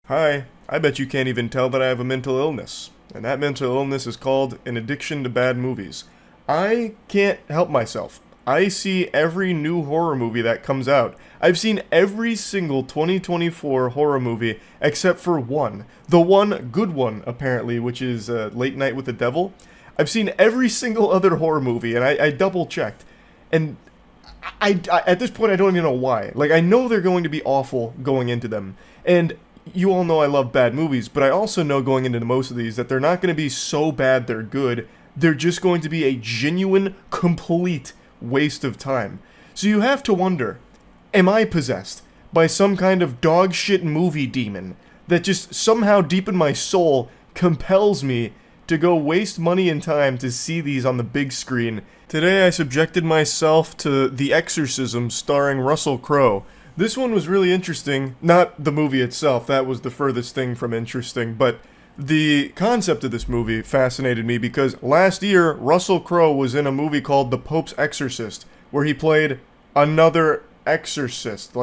Hi, I bet you can't even tell that I have a mental illness, and that mental illness is called an addiction to bad movies. I can't help myself. I see every new horror movie that comes out. I've seen every single 2024 horror movie except for one. The one good one, apparently, which is Late Night with the Devil. I've seen every single other horror movie, and I double checked. And at this point, I don't even know why. Like, I know they're going to be awful going into them. And you all know I love bad movies, but I also know going into most of these that they're not going to be so bad they're good. They're just going to be a genuine, complete waste of time. So you have to wonder, am I possessed by some kind of dog shit movie demon that just somehow deep in my soul compels me to go waste money and time to see these on the big screen? Today I subjected myself to The Exorcism starring Russell Crowe. This one was really interesting. Not the movie itself, that was the furthest thing from interesting, but the concept of this movie fascinated me because last year, Russell Crowe was in a movie called The Pope's Exorcist, where he played another exorcist.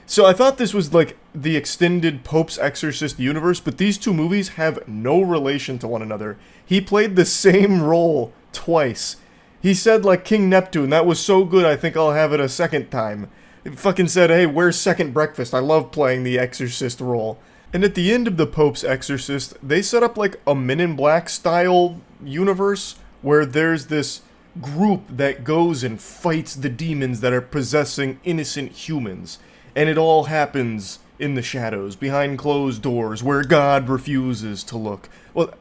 So I thought this was like the extended Pope's Exorcist universe, but these two movies have no relation to one another. He played the same role twice. He said like King Neptune, that was so good I think I'll have it a second time. He fucking said, hey, where's second breakfast? I love playing the Exorcist role. And at the end of The Pope's Exorcist, they set up like a Men in Black style universe where there's this group that goes and fights the demons that are possessing innocent humans. And it all happens in the shadows, behind closed doors, where God refuses to look. Well,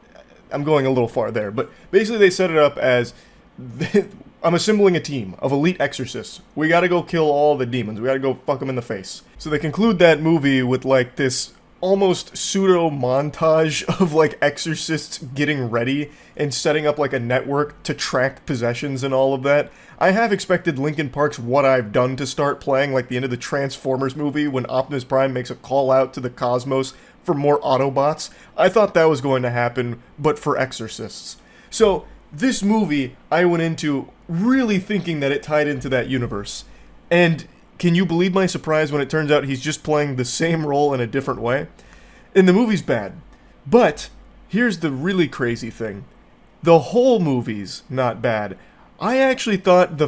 I'm going a little far there, but basically they set it up as I'm assembling a team of elite exorcists. We gotta go kill all the demons. We gotta go fuck them in the face. So they conclude that movie with like this almost pseudo montage of like exorcists getting ready and setting up like a network to track possessions and all of that. I have expected Linkin Park's What I've Done to start playing like the end of the Transformers movie when Optimus Prime makes a call out to the cosmos for more Autobots. I thought that was going to happen, but for exorcists. So this movie I went into really thinking that it tied into that universe. And can you believe my surprise when it turns out he's just playing the same role in a different way? And the movie's bad. But here's the really crazy thing. The whole movie's not bad. I actually thought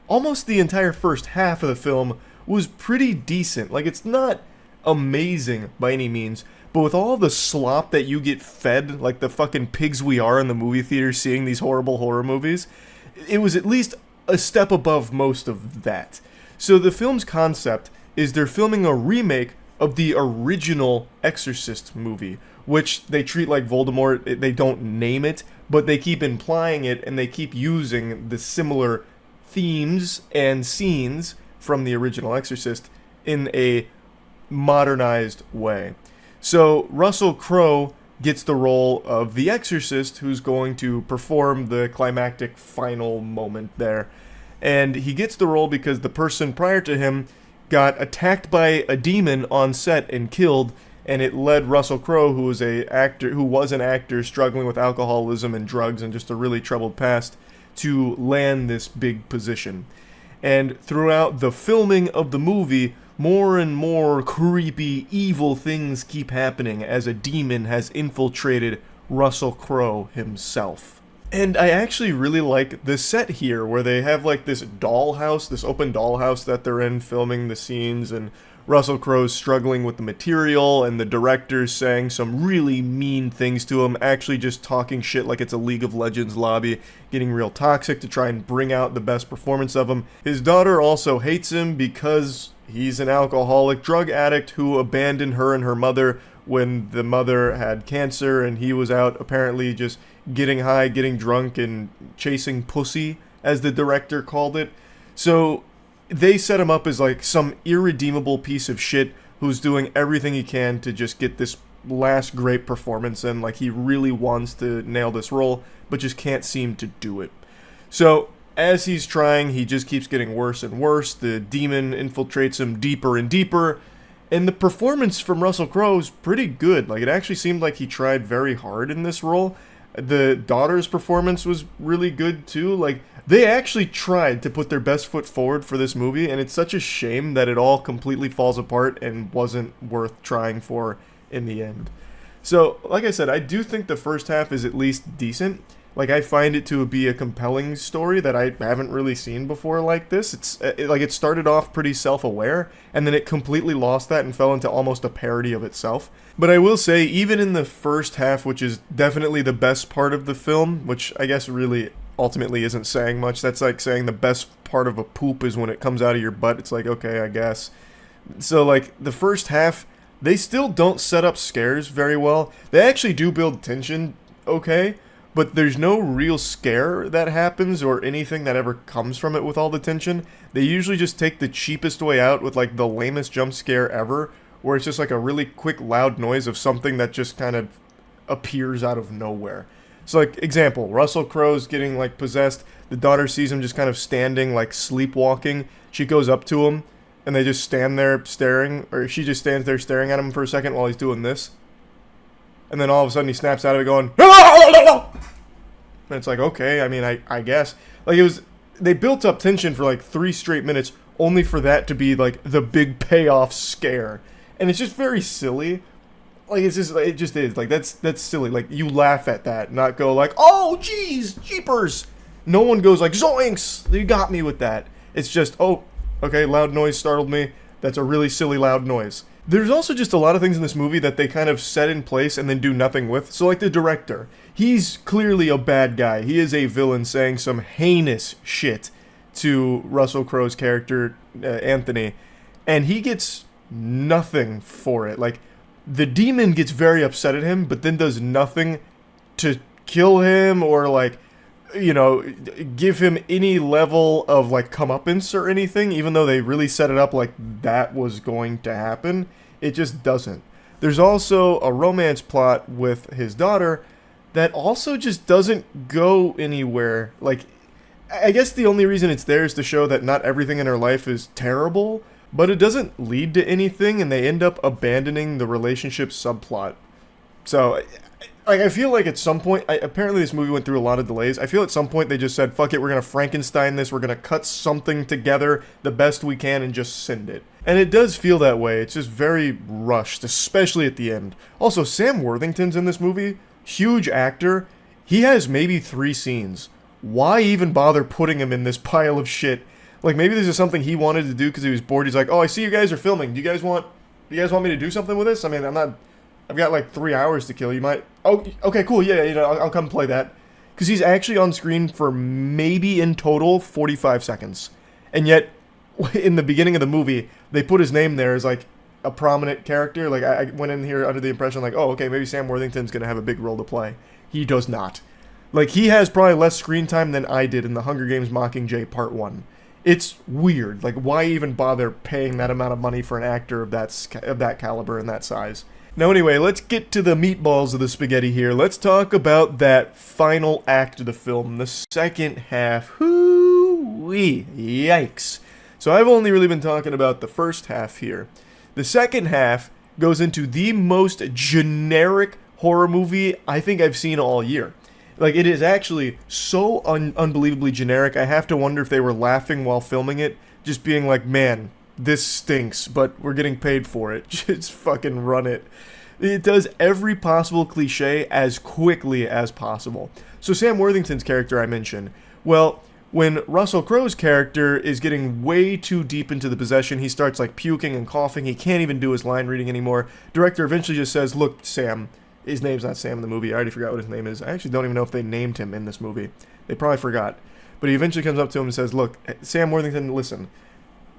almost the entire first half of the film was pretty decent. Like, it's not amazing by any means, but with all the slop that you get fed, like the fucking pigs we are in the movie theater seeing these horrible horror movies, it was at least a step above most of that. So the film's concept is they're filming a remake of the original Exorcist movie, which they treat like Voldemort. They don't name it, but they keep implying it, and they keep using the similar themes and scenes from the original Exorcist in a modernized way. So Russell Crowe gets the role of the exorcist who's going to perform the climactic final moment there. And he gets the role because the person prior to him got attacked by a demon on set and killed, and it led Russell Crowe, who was an actor struggling with alcoholism and drugs and just a really troubled past, to land this big position. And throughout the filming of the movie, more and more creepy, evil things keep happening as a demon has infiltrated Russell Crowe himself. And I actually really like the set here, where they have like this dollhouse, this open dollhouse that they're in filming the scenes, and Russell Crowe's struggling with the material, and the director's saying some really mean things to him, actually just talking shit like it's a League of Legends lobby, getting real toxic to try and bring out the best performance of him. His daughter also hates him because he's an alcoholic drug addict who abandoned her and her mother when the mother had cancer, and he was out apparently just getting high, getting drunk, and chasing pussy, as the director called it. So they set him up as like some irredeemable piece of shit who's doing everything he can to just get this last great performance in. Like, he really wants to nail this role, but just can't seem to do it. So as he's trying, he just keeps getting worse and worse. The demon infiltrates him deeper and deeper. And the performance from Russell Crowe is pretty good. Like, it actually seemed like he tried very hard in this role. The daughter's performance was really good too. Like, they actually tried to put their best foot forward for this movie, and it's such a shame that it all completely falls apart and wasn't worth trying for in the end. So, like I said, I do think the first half is at least decent. Like, I find it to be a compelling story that I haven't really seen before like this. It started off pretty self-aware, and then it completely lost that and fell into almost a parody of itself. But I will say, even in the first half, which is definitely the best part of the film, which I guess really ultimately isn't saying much. That's like saying the best part of a poop is when it comes out of your butt. It's like, okay, I guess. So, like, the first half, they still don't set up scares very well. They actually do build tension okay, but there's no real scare that happens or anything that ever comes from it with all the tension. They usually just take the cheapest way out with, like, the lamest jump scare ever, where it's just like a really quick loud noise of something that just kind of appears out of nowhere. So, like, example, Russell Crowe's getting, like, possessed. The daughter sees him just kind of standing, like, sleepwalking. She goes up to him, and they just stand there staring, or she just stands there staring at him for a second while he's doing this. And then all of a sudden he snaps out of it going, and it's like, okay, I mean, I guess. Like, they built up tension for, like, 3 straight minutes, only for that to be, like, the big payoff scare. And it's just very silly. Like, it just is. Like, that's silly. Like, you laugh at that, not go like, oh, jeez, jeepers. No one goes like, zoinks, you got me with that. It's just, oh, okay, loud noise startled me. That's a really silly loud noise. There's also just a lot of things in this movie that they kind of set in place and then do nothing with. So, like, the director, he's clearly a bad guy. He is a villain saying some heinous shit to Russell Crowe's character, Anthony, and he gets nothing for it. Like, the demon gets very upset at him, but then does nothing to kill him or, like, you know, give him any level of, like, comeuppance or anything, even though they really set it up like that was going to happen. It just doesn't. There's also a romance plot with his daughter that also just doesn't go anywhere. Like, I guess the only reason it's there is to show that not everything in her life is terrible, but it doesn't lead to anything, and they end up abandoning the relationship subplot. So, I feel like at some point, apparently this movie went through a lot of delays. I feel at some point they just said, fuck it, we're going to Frankenstein this, we're going to cut something together the best we can and just send it. And it does feel that way. It's just very rushed, especially at the end. Also, Sam Worthington's in this movie. Huge actor. He has maybe 3 scenes. Why even bother putting him in this pile of shit? Like, maybe this is something he wanted to do because he was bored. He's like, oh, I see you guys are filming. Do you guys want me to do something with this? I mean, I've got like 3 hours to kill. You might, oh, okay, cool, yeah, you know, I'll come play that. Because he's actually on screen for maybe in total 45 seconds. And yet, in the beginning of the movie, they put his name there as like a prominent character. Like, I went in here under the impression like, oh, okay, maybe Sam Worthington's going to have a big role to play. He does not. Like, he has probably less screen time than I did in The Hunger Games Mockingjay Part 1. It's weird. Like, why even bother paying that amount of money for an actor of that caliber and that size? Now, anyway, let's get to the meatballs of the spaghetti here. Let's talk about that final act of the film, the second half. Hoo-wee. Yikes. So I've only really been talking about the first half here. The second half goes into the most generic horror movie I think I've seen all year. Like, it is actually so unbelievably generic, I have to wonder if they were laughing while filming it, just being like, man, this stinks, but we're getting paid for it. Just fucking run it. It does every possible cliche as quickly as possible. So Sam Worthington's character I mentioned, well, when Russell Crowe's character is getting way too deep into the possession, he starts like puking and coughing, he can't even do his line reading anymore. Director eventually just says, look, Sam, his name's not Sam in the movie, I already forgot what his name is. I actually don't even know if they named him in this movie. They probably forgot. But he eventually comes up to him and says, look, Sam Worthington, listen,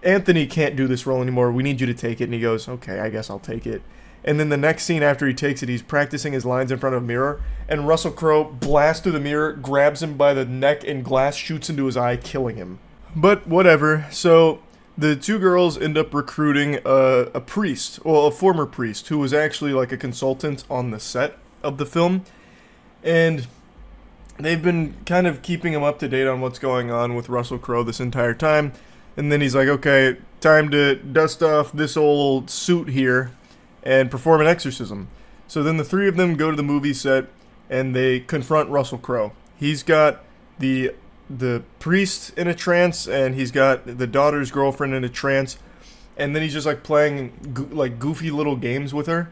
Anthony can't do this role anymore, we need you to take it. And he goes, okay, I guess I'll take it. And then the next scene after he takes it, he's practicing his lines in front of a mirror, and Russell Crowe blasts through the mirror, grabs him by the neck, and glass shoots into his eye, killing him. But whatever. So the 2 girls end up recruiting a priest, well, a former priest, who was actually like a consultant on the set of the film. And they've been kind of keeping him up to date on what's going on with Russell Crowe this entire time. And then he's like, okay, time to dust off this old suit here and perform an exorcism. So then the 3 of them go to the movie set, and they confront Russell Crowe. He's got the priest in a trance, and he's got the daughter's girlfriend in a trance, and then he's just like playing like goofy little games with her.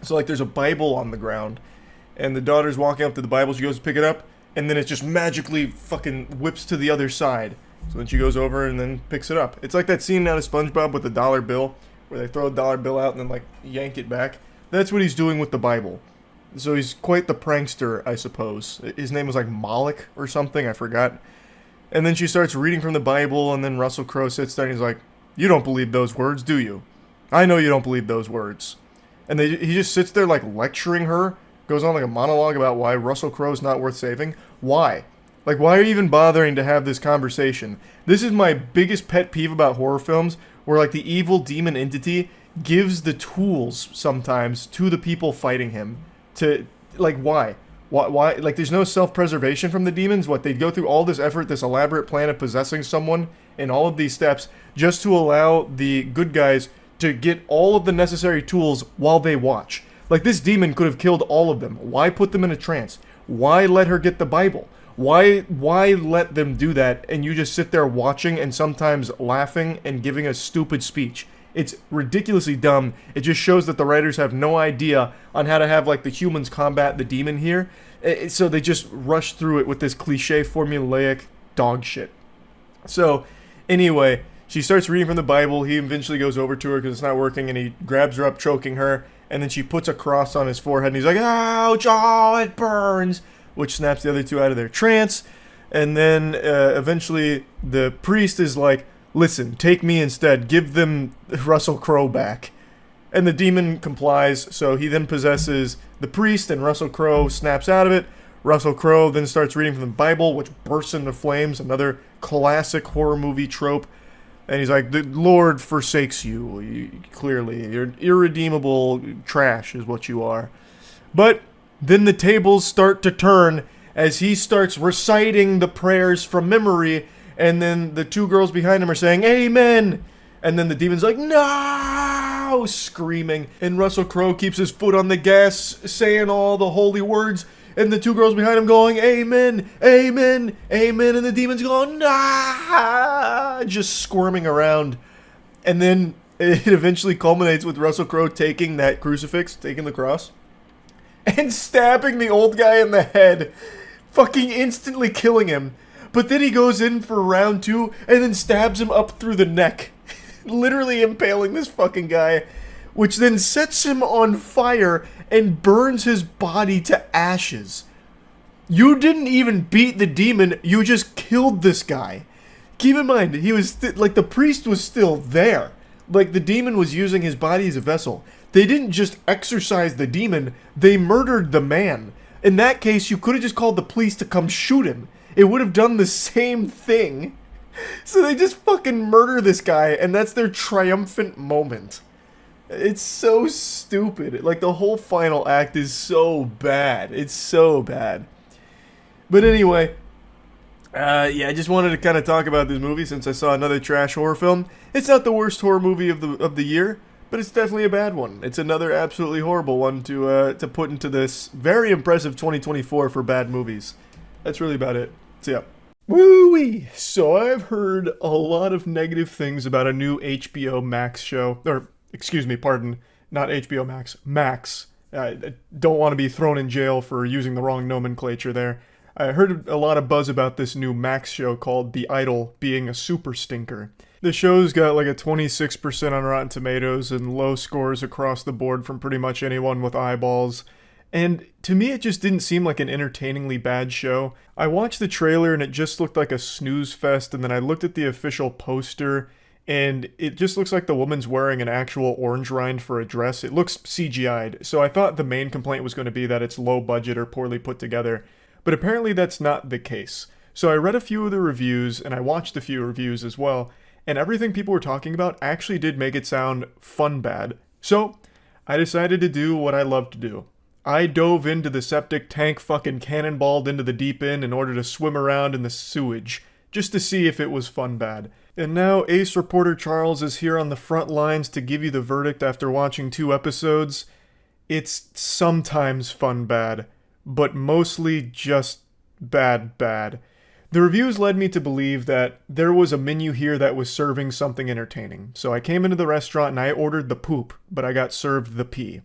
So like there's a Bible on the ground, and the daughter's walking up to the Bible. She goes to pick it up, and then it just magically fucking whips to the other side. So then she goes over and then picks it up. It's like that scene out of SpongeBob with the dollar bill, where they throw a dollar bill out and then like yank it back. That's what he's doing with the Bible. So he's quite the prankster, I suppose. His name was like Moloch or something, I forgot. And then she starts reading from the Bible, and then Russell Crowe sits there and he's like, "You don't believe those words, do you? I know you don't believe those words." And he just sits there like lecturing her, goes on like a monologue about why Russell Crowe's not worth saving. Why? Like, why are you even bothering to have this conversation? This is my biggest pet peeve about horror films, where like the evil demon entity gives the tools sometimes to the people fighting him. To, like, why? Why? Like, there's no self-preservation from the demons? What, they'd go through all this effort, this elaborate plan of possessing someone, and all of these steps, just to allow the good guys to get all of the necessary tools while they watch. Like, this demon could have killed all of them. Why put them in a trance? Why let her get the Bible? Why let them do that, and you just sit there watching and sometimes laughing and giving a stupid speech? It's ridiculously dumb. It just shows that the writers have no idea on how to have, like, the humans combat the demon here. So they just rush through it with this cliche formulaic dog shit. So, anyway, she starts reading from the Bible. He eventually goes over to her because it's not working, and he grabs her up, choking her, and then she puts a cross on his forehead, and he's like, "Ouch, oh, it burns," which snaps the other two out of their trance. And then eventually the priest is like, "Listen, take me instead. Give them Russell Crowe back." And the demon complies, so he then possesses the priest, and Russell Crowe snaps out of it. Russell Crowe then starts reading from the Bible, which bursts into flames, another classic horror movie trope. And he's like, "The Lord forsakes you, clearly. You're irredeemable trash is what you are." But then the tables start to turn as he starts reciting the prayers from memory, and then the two girls behind him are saying, "Amen!" And then the demon's like, "No!" screaming. And Russell Crowe keeps his foot on the gas, saying all the holy words, and the two girls behind him going, "Amen! Amen! Amen!" And the demon's going, "Ah!" just squirming around. And then it eventually culminates with Russell Crowe taking that crucifix, taking the cross, and stabbing the old guy in the head, fucking instantly killing him. But then he goes in for round two and then stabs him up through the neck, literally impaling this fucking guy, which then sets him on fire and burns his body to ashes. You didn't even beat the demon, you just killed this guy. Keep in mind, he was like, the priest was still there. Like, the demon was using his body as a vessel. They didn't just exorcise the demon, they murdered the man. In that case, you could have just called the police to come shoot him. It would have done the same thing. So they just fucking murder this guy, and that's their triumphant moment. It's so stupid. Like, the whole final act is so bad. It's so bad. But anyway, yeah, I just wanted to kind of talk about this movie since I saw another trash horror film. It's not the worst horror movie of the year, but it's definitely a bad one. It's another absolutely horrible one to put into this very impressive 2024 for bad movies. That's really about it. So yeah. Woo-wee! So I've heard a lot of negative things about a new HBO Max show. Or, excuse me, pardon, not HBO Max. Max. I don't want to be thrown in jail for using the wrong nomenclature there. I heard a lot of buzz about this new Max show called The Idol being a super stinker. The show's got like a 26% on Rotten Tomatoes and low scores across the board from pretty much anyone with eyeballs. And to me, it just didn't seem like an entertainingly bad show. I watched the trailer and it just looked like a snooze fest, and then I looked at the official poster and it just looks like the woman's wearing an actual orange rind for a dress. It looks CGI'd, so I thought the main complaint was going to be that it's low budget or poorly put together. But apparently that's not the case. So I read a few of the reviews, and I watched a few reviews as well, and everything people were talking about actually did make it sound fun bad. So I decided to do what I love to do. I dove into the septic tank, fucking cannonballed into the deep end in order to swim around in the sewage, just to see if it was fun bad. And now Ace reporter Charles is here on the front lines to give you the verdict after watching 2 episodes. It's sometimes fun bad. but mostly just bad. The reviews led me to believe that there was a menu here that was serving something entertaining. So I came into the restaurant and I ordered the poop, but I got served the pee.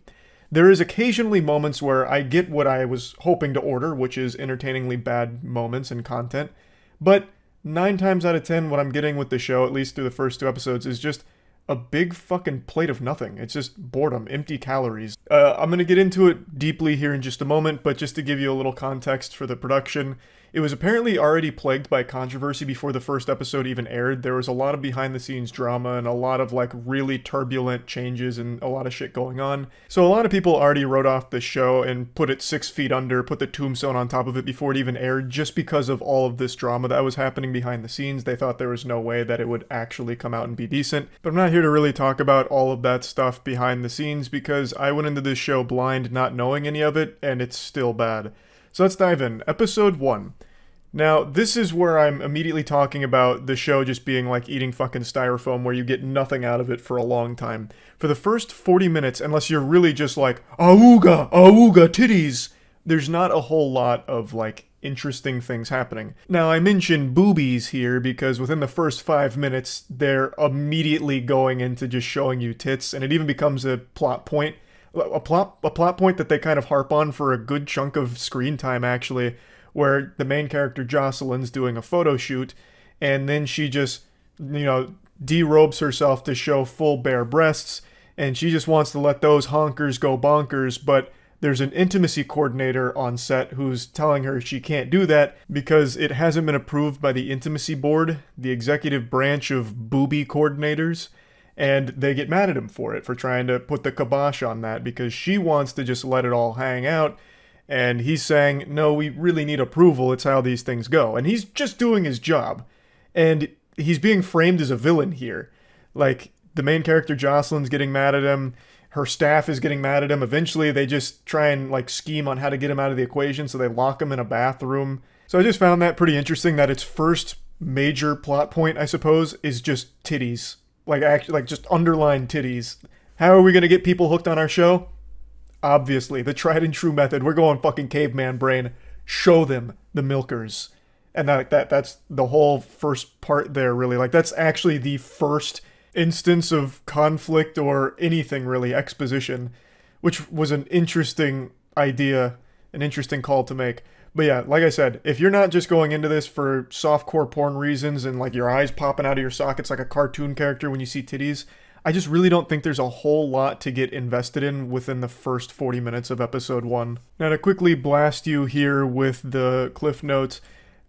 There is occasionally moments where I get what I was hoping to order, which is entertainingly bad moments and content, but 9 times out of 10 what I'm getting with the show, at least through the first 2 episodes, is just a big fucking plate of nothing. It's just boredom, empty calories. I'm going to get into it deeply here in just a moment, but just to give you a little context for the production, it was apparently already plagued by controversy before the first episode even aired. There was a lot of behind-the-scenes drama and a lot of like really turbulent changes and a lot of shit going on. So a lot of people already wrote off the show and put it 6 feet under, put the tombstone on top of it before it even aired, just because of all of this drama that was happening behind the scenes. They thought there was no way that it would actually come out and be decent. But I'm not here to really talk about all of that stuff behind the scenes because I went into this show blind, not knowing any of it, and it's still bad. So let's dive in. Episode 1. Now, this is where I'm immediately talking about the show just being like eating fucking styrofoam where you get nothing out of it for a long time. For the first 40 minutes, unless you're really just like, awooga, titties, there's not a whole lot of like interesting things happening. Now, I mention boobies here because within the first 5 minutes, they're immediately going into just showing you tits, and it even becomes a plot point. A plot point that they kind of harp on for a good chunk of screen time, actually, where the main character Jocelyn's doing a photo shoot, and then she just, derobes herself to show full bare breasts, and she just wants to let those honkers go bonkers, but there's an intimacy coordinator on set who's telling her she can't do that because it hasn't been approved by the intimacy board, the executive branch of booby coordinators, and they get mad at him for it, for trying to put the kibosh on that, because she wants to just let it all hang out, and he's saying, no, we really need approval, it's how these things go. And he's just doing his job. And he's being framed as a villain here. Like, the main character Jocelyn's getting mad at him, her staff is getting mad at him, eventually they just try and, like, scheme on how to get him out of the equation, so they lock him in a bathroom. So I just found that pretty interesting, that its first major plot point, I suppose, is just titties. Like just underlined titties. How are we gonna get people hooked on our show? Obviously, the tried and true method. We're going fucking caveman brain. Show them the milkers. And that's the whole first part there, really. Like, that's actually the first instance of conflict or anything, really, exposition, which was an interesting idea, an interesting call to make. But yeah, like I said, if you're not just going into this for softcore porn reasons and like your eyes popping out of your sockets like a cartoon character when you see titties, I just really don't think there's a whole lot to get invested in within the first 40 minutes of episode 1. Now, to quickly blast you here with the cliff notes,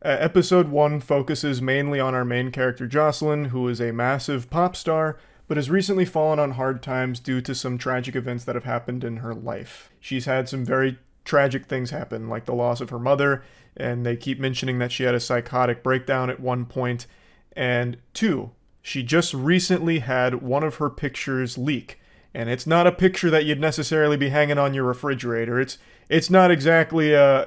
episode 1 focuses mainly on our main character Jocelyn, who is a massive pop star, but has recently fallen on hard times due to some tragic events that have happened in her life. She's had some very tragic things happen, like the loss of her mother, and they keep mentioning that she had a psychotic breakdown at one point. And 2, she just recently had one of her pictures leak. And it's not a picture that you'd necessarily be hanging on your refrigerator. It's not exactly a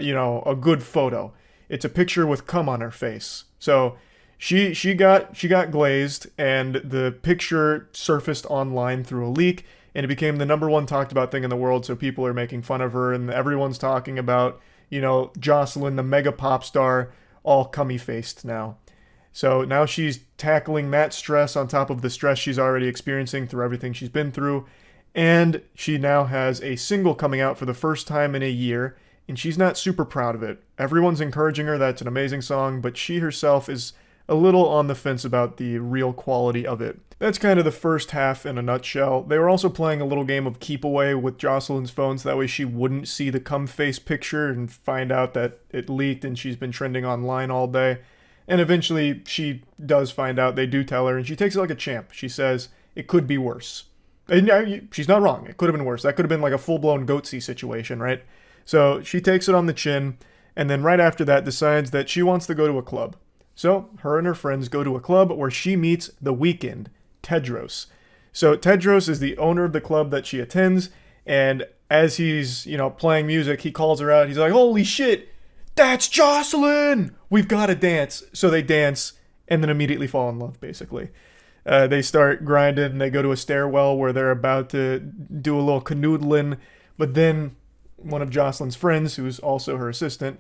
good photo. It's a picture with cum on her face. So she got glazed, and the picture surfaced online through a leak, and it became the #1 talked about thing in the world, so people are making fun of her, and everyone's talking about, Jocelyn, the mega pop star, all cummy-faced now. So now she's tackling that stress on top of the stress she's already experiencing through everything she's been through, and she now has a single coming out for the first time in a year, and she's not super proud of it. Everyone's encouraging her that it's an amazing song, but she herself is a little on the fence about the real quality of it. That's kind of the first half in a nutshell. They were also playing a little game of keep away with Jocelyn's phone, so that way she wouldn't see the cum face picture and find out that it leaked and she's been trending online all day. And eventually she does find out, they do tell her, and she takes it like a champ. She says, it could be worse. And she's not wrong, it could have been worse. That could have been like a full-blown Goatsy situation, right? So she takes it on the chin, and then right after that decides that she wants to go to a club. So her and her friends go to a club where she meets The Weeknd, Tedros. So Tedros is the owner of the club that she attends, and as he's, playing music, he calls her out. He's like, holy shit, that's Jocelyn! We've got to dance. So they dance, and then immediately fall in love, basically. They start grinding, and they go to a stairwell where they're about to do a little canoodling, but then one of Jocelyn's friends, who's also her assistant.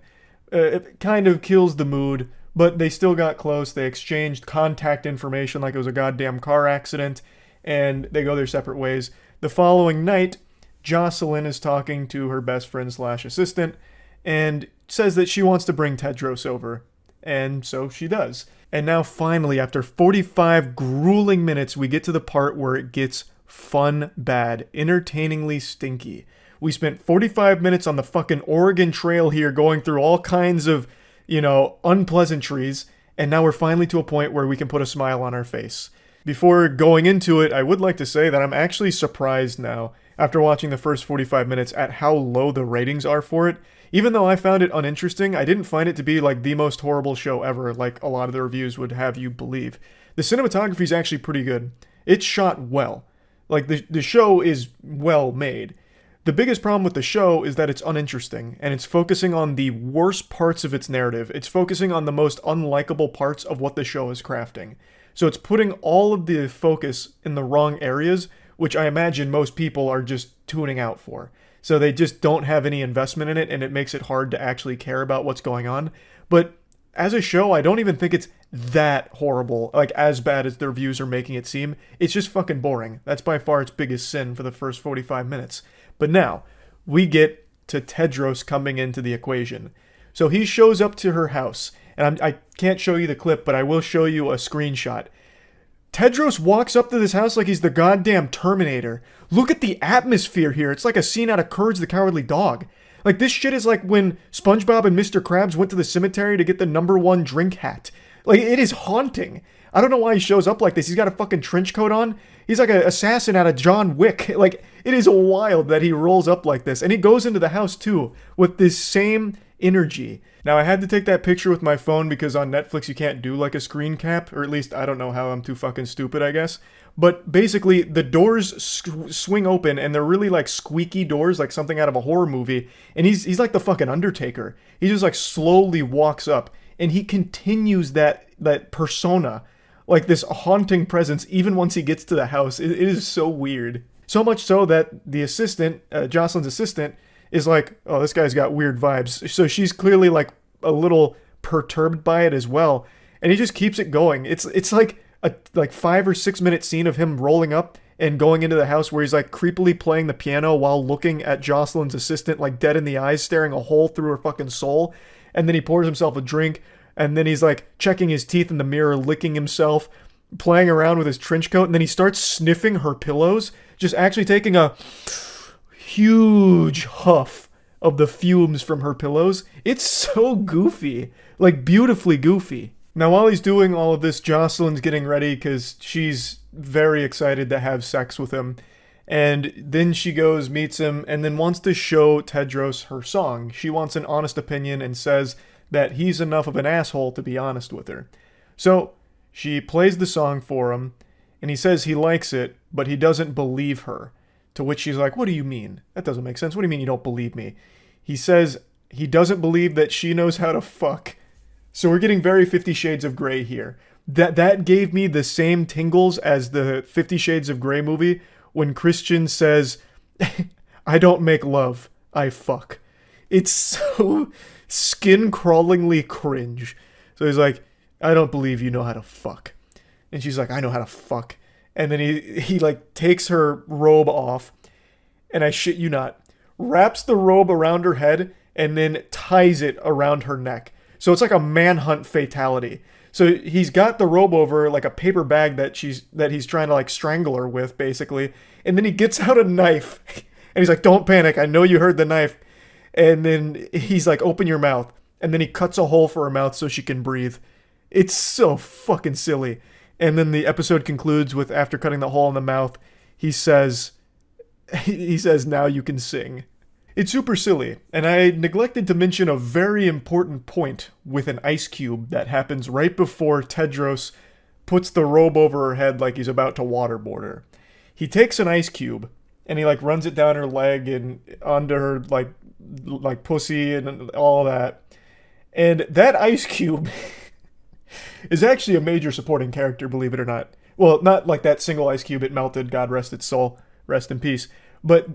It kind of kills the mood, but they still got close. They exchanged contact information like it was a goddamn car accident, and they go their separate ways. The following night, Jocelyn is talking to her best friend slash assistant and says that she wants to bring Tedros over. And so she does. And now finally, after 45 grueling minutes, we get to the part where it gets fun bad, entertainingly stinky. We spent 45 minutes on the fucking Oregon Trail here going through all kinds of, unpleasantries, and now we're finally to a point where we can put a smile on our face. Before going into it, I would like to say that I'm actually surprised now, after watching the first 45 minutes, at how low the ratings are for it. Even though I found it uninteresting, I didn't find it to be like the most horrible show ever, like a lot of the reviews would have you believe. The cinematography is actually pretty good. It's shot well. Like, the show is well made. The biggest problem with the show is that it's uninteresting, and it's focusing on the worst parts of its narrative. It's focusing on the most unlikable parts of what the show is crafting. So it's putting all of the focus in the wrong areas, which I imagine most people are just tuning out for. So they just don't have any investment in it, and it makes it hard to actually care about what's going on. But as a show, I don't even think it's that horrible, like as bad as the reviews are making it seem. It's just fucking boring. That's by far its biggest sin for the first 45 minutes. But now, we get to Tedros coming into the equation. So he shows up to her house, and I can't show you the clip, but I will show you a screenshot. Tedros walks up to this house like he's the goddamn Terminator. Look at the atmosphere here. It's like a scene out of Courage the Cowardly Dog. Like, this shit is like when SpongeBob and Mr. Krabs went to the cemetery to get the #1 drink hat. Like, it is haunting. I don't know why he shows up like this. He's got a fucking trench coat on. He's like an assassin out of John Wick. Like, it is wild that he rolls up like this. And he goes into the house, too, with this same energy. Now, I had to take that picture with my phone because on Netflix you can't do, like, a screen cap. Or at least, I don't know how. I'm too fucking stupid, I guess. But basically, the doors swing open, and they're really, like, squeaky doors, like something out of a horror movie. And he's like the fucking Undertaker. He just, like, slowly walks up. And he continues that persona, like this haunting presence, even once he gets to the house. It is so weird. So much so that the assistant, Jocelyn's assistant, is like, oh, this guy's got weird vibes. So she's clearly like a little perturbed by it as well. And he just keeps it going. It's like a 5 or 6 minute scene of him rolling up and going into the house where he's like creepily playing the piano while looking at Jocelyn's assistant like dead in the eyes, staring a hole through her fucking soul. And then he pours himself a drink, and then he's like checking his teeth in the mirror, licking himself, playing around with his trench coat, and then he starts sniffing her pillows, just actually taking a huge huff of the fumes from her pillows. It's so goofy, like beautifully goofy. Now, while he's doing all of this, Jocelyn's getting ready because she's very excited to have sex with him. And then she goes, meets him, and then wants to show Tedros her song. She wants an honest opinion and says that he's enough of an asshole to be honest with her. So she plays the song for him, and he says he likes it, but he doesn't believe her. To which she's like, what do you mean? That doesn't make sense. What do you mean you don't believe me? He says he doesn't believe that she knows how to fuck. So we're getting very 50 Shades of Grey here. That gave me the same tingles as the 50 Shades of Grey movie when Christian says, I don't make love, I fuck. It's so skin-crawlingly cringe. So he's like, I don't believe you know how to fuck. And she's like, I know how to fuck. And then he like takes her robe off, and I shit you not, wraps the robe around her head and then ties it around her neck. So it's like a manhunt fatality. So he's got the robe over like a paper bag that he's trying to like strangle her with, basically. And then he gets out a knife and he's like, don't panic, I know you heard the knife. And then he's like, open your mouth. And then he cuts a hole for her mouth so she can breathe. It's so fucking silly. And then the episode concludes with, after cutting the hole in the mouth, he says, now you can sing. It's super silly, and I neglected to mention a very important point with an ice cube that happens right before Tedros puts the robe over her head like he's about to waterboard her. He takes an ice cube, and he like runs it down her leg and onto her like pussy and all that. And that ice cube is actually a major supporting character, believe it or not. Well, not like that single ice cube, it melted, God rest its soul, rest in peace. But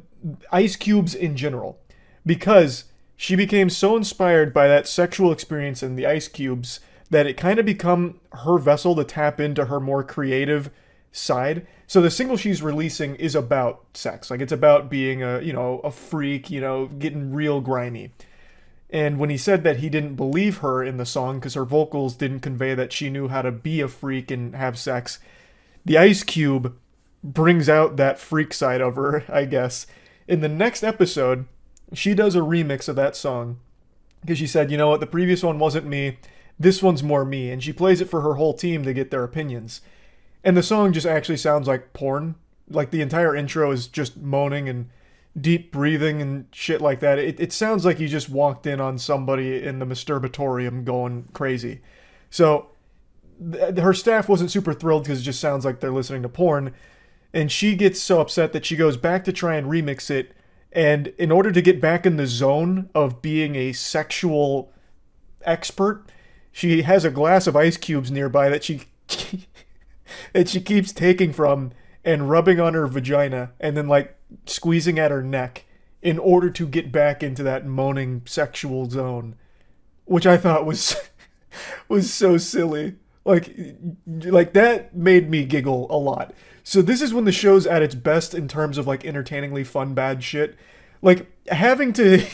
ice cubes in general. because she became so inspired by that sexual experience in the ice cubes that it kind of become her vessel to tap into her more creative side. So the single she's releasing is about sex. Like, it's about being a freak, getting real grimy. And when he said that he didn't believe her in the song because her vocals didn't convey that she knew how to be a freak and have sex, the Ice Cube brings out that freak side of her, I guess. In the next episode, she does a remix of that song because she said, you know what, the previous one wasn't me, this one's more me. And she plays it for her whole team to get their opinions. And the song just actually sounds like porn. Like, the entire intro is just moaning and deep breathing and shit like that. It sounds like you just walked in on somebody in the masturbatorium going crazy. So her staff wasn't super thrilled because it just sounds like they're listening to porn. And she gets so upset that she goes back to try and remix it. And in order to get back in the zone of being a sexual expert, she has a glass of ice cubes nearby that she keeps taking from and rubbing on her vagina and then like squeezing at her neck in order to get back into that moaning sexual zone, which I thought was so silly. Like that made me giggle a lot. So this is when the show's at its best in terms of like entertainingly fun bad shit. Like having to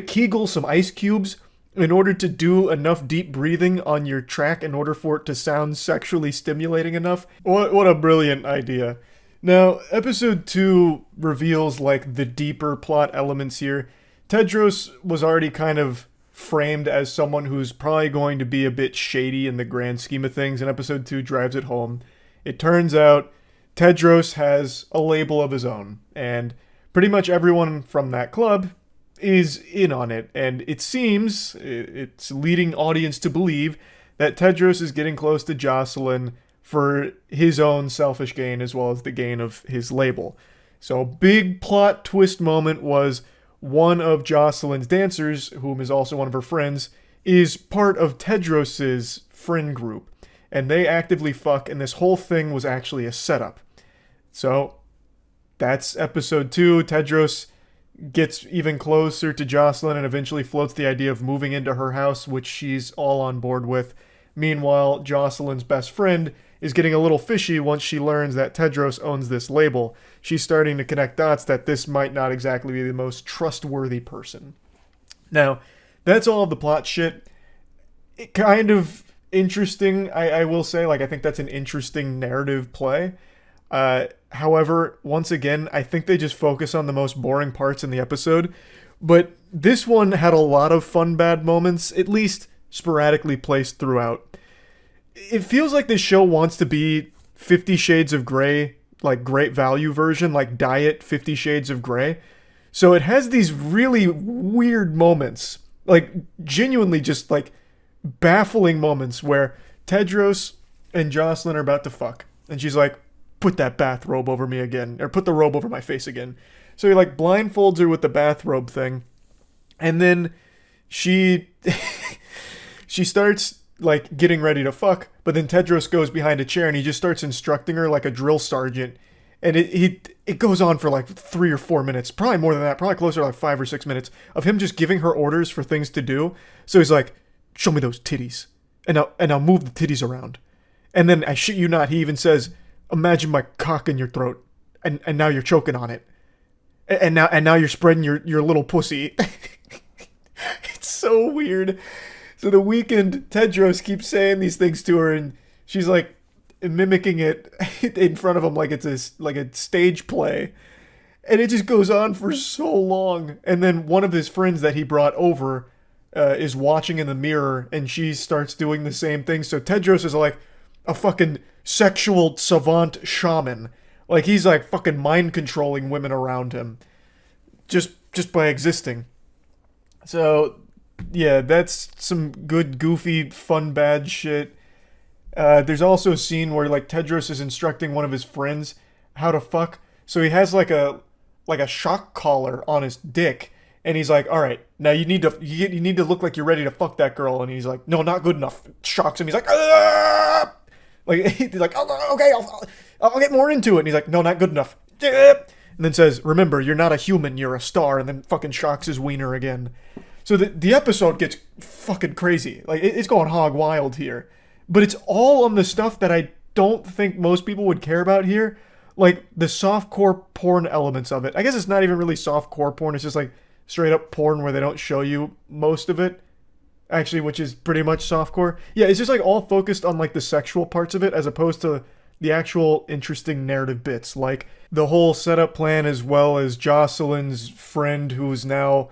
kegel some ice cubes in order to do enough deep breathing on your track in order for it to sound sexually stimulating enough. What a brilliant idea. Now, episode 2 reveals like the deeper plot elements here. Tedros was already kind of framed as someone who's probably going to be a bit shady in the grand scheme of things, and episode 2 drives it home. It turns out Tedros has a label of his own, and pretty much everyone from that club is in on it, and it seems it's leading audience to believe that Tedros is getting close to Jocelyn for his own selfish gain as well as the gain of his label. So big plot twist moment was one of Jocelyn's dancers, whom is also one of her friends, is part of Tedros's friend group, and they actively fuck, and this whole thing was actually a setup. So that's episode 2. Tedros gets even closer to Jocelyn and eventually floats the idea of moving into her house, which she's all on board with. Meanwhile, Jocelyn's best friend is getting a little fishy once she learns that Tedros owns this label. She's starting to connect dots that this might not exactly be the most trustworthy person. Now, that's all of the plot shit. It kind of interesting, I will say. Like, I think that's an interesting narrative play. However, once again, I think they just focus on the most boring parts in the episode. But this one had a lot of fun bad moments, at least sporadically placed throughout. It feels like this show wants to be 50 Shades of Grey, like great value version, like diet 50 Shades of Grey. So it has these really weird moments, like genuinely just like baffling moments where Tedros and Jocelyn are about to fuck. And she's like, put that bathrobe over me again, or put the robe over my face again. So he like blindfolds her with the bathrobe thing. And then she starts like getting ready to fuck, but then Tedros goes behind a chair and he just starts instructing her like a drill sergeant. And it goes on for like 3 or 4 minutes, probably more than that, probably closer to like 5 or 6 minutes of him just giving her orders for things to do. So he's like, show me those titties, and I'll move the titties around. And then I shit you not, he even says, imagine my cock in your throat, and now you're choking on it, and now you're spreading your little pussy. It's so weird. So the weekend, Tedros keeps saying these things to her, and she's like mimicking it in front of him like it's a stage play, and it just goes on for so long. And then one of his friends that he brought over is watching in the mirror, and she starts doing the same thing. So Tedros is like a fucking sexual savant shaman. Like, he's like fucking mind controlling women around him just by existing. So yeah, that's some good goofy fun bad shit. There's also a scene where like Tedros is instructing one of his friends how to fuck. So he has like a shock collar on his dick, and he's like, all right, now you need to look like you're ready to fuck that girl. And he's like, no, not good enough. Shocks him. He's like, ah! Like, he's like, oh, okay, I'll get more into it. And he's like, no, not good enough. and then says, "Remember, you're not a human, you're a star," and then fucking shocks his wiener again. So the episode gets fucking crazy. Like, it's going hog wild here. But it's all on the stuff that I don't think most people would care about here. Like, the softcore porn elements of it. I guess it's not even really softcore porn. It's just, like, straight up porn where they don't show you most of it. Actually, which is pretty much softcore. Yeah, it's just, like, all focused on, like, the sexual parts of it as opposed to the actual interesting narrative bits. Like, the whole setup plan, as well as Jocelyn's friend who is now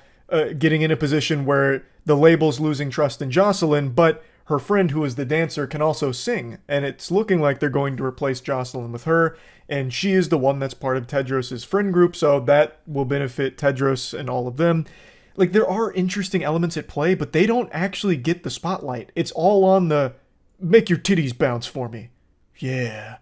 getting in a position where the label's losing trust in Jocelyn, but her friend, who is the dancer, can also sing, and it's looking like they're going to replace Jocelyn with her, and she is the one that's part of Tedros' friend group, so that will benefit Tedros and all of them. Like, there are interesting elements at play, but they don't actually get the spotlight. It's all on the, make your titties bounce for me. Yeah.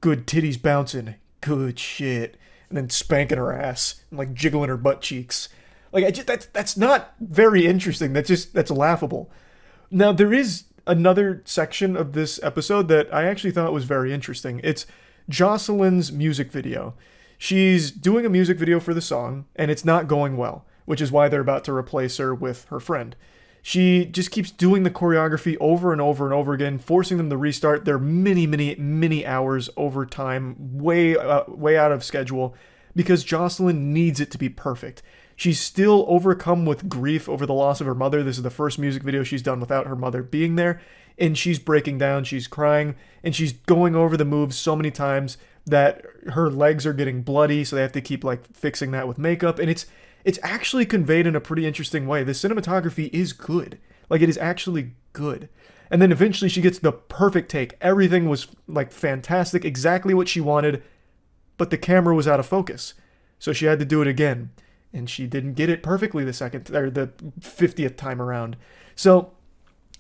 Good titties bouncing. Good shit. And then spanking her ass, and, like, jiggling her butt cheeks. Like, that's not very interesting. That's laughable. Now, there is another section of this episode that I actually thought was very interesting. It's Jocelyn's music video. She's doing a music video for the song, and it's not going well, which is why they're about to replace her with her friend. She just keeps doing the choreography over and over and over again, forcing them to restart. They're many hours over time, way out of schedule, because Jocelyn needs it to be perfect. She's still overcome with grief over the loss of her mother. This is the first music video she's done without her mother being there. And she's breaking down, she's crying, and she's going over the moves so many times that her legs are getting bloody, so they have to keep, like, fixing that with makeup. And it's actually conveyed in a pretty interesting way. The cinematography is good. Like, it is actually good. And then eventually she gets the perfect take. Everything was, like, fantastic, exactly what she wanted, but the camera was out of focus. So she had to do it again. And she didn't get it perfectly the 50th time around. So,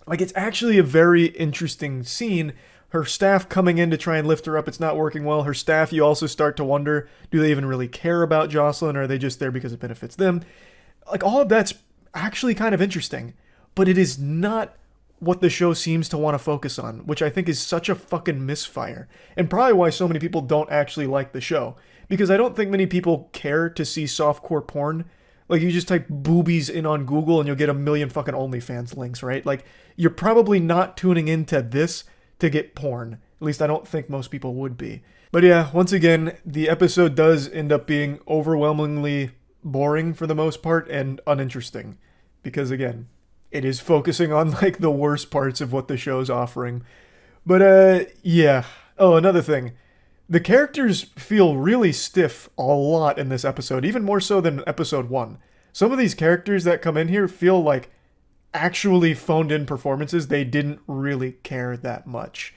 like, it's actually a very interesting scene. Her staff coming in to try and lift her up, it's not working well. Her staff, you also start to wonder, do they even really care about Jocelyn, or are they just there because it benefits them? Like, all of that's actually kind of interesting, but it is not what the show seems to want to focus on, which I think is such a fucking misfire, and probably why so many people don't actually like the show. Because I don't think many people care to see softcore porn. Like, you just type boobies in on Google and you'll get a million fucking OnlyFans links, right? Like, you're probably not tuning into this to get porn. At least I don't think most people would be. But yeah, once again, the episode does end up being overwhelmingly boring for the most part and uninteresting. Because again, it is focusing on, like, the worst parts of what the show's offering. But yeah. Oh, another thing. The characters feel really stiff a lot in this episode, even more so than episode 1. Some of these characters that come in here feel like actually phoned in performances. They didn't really care that much,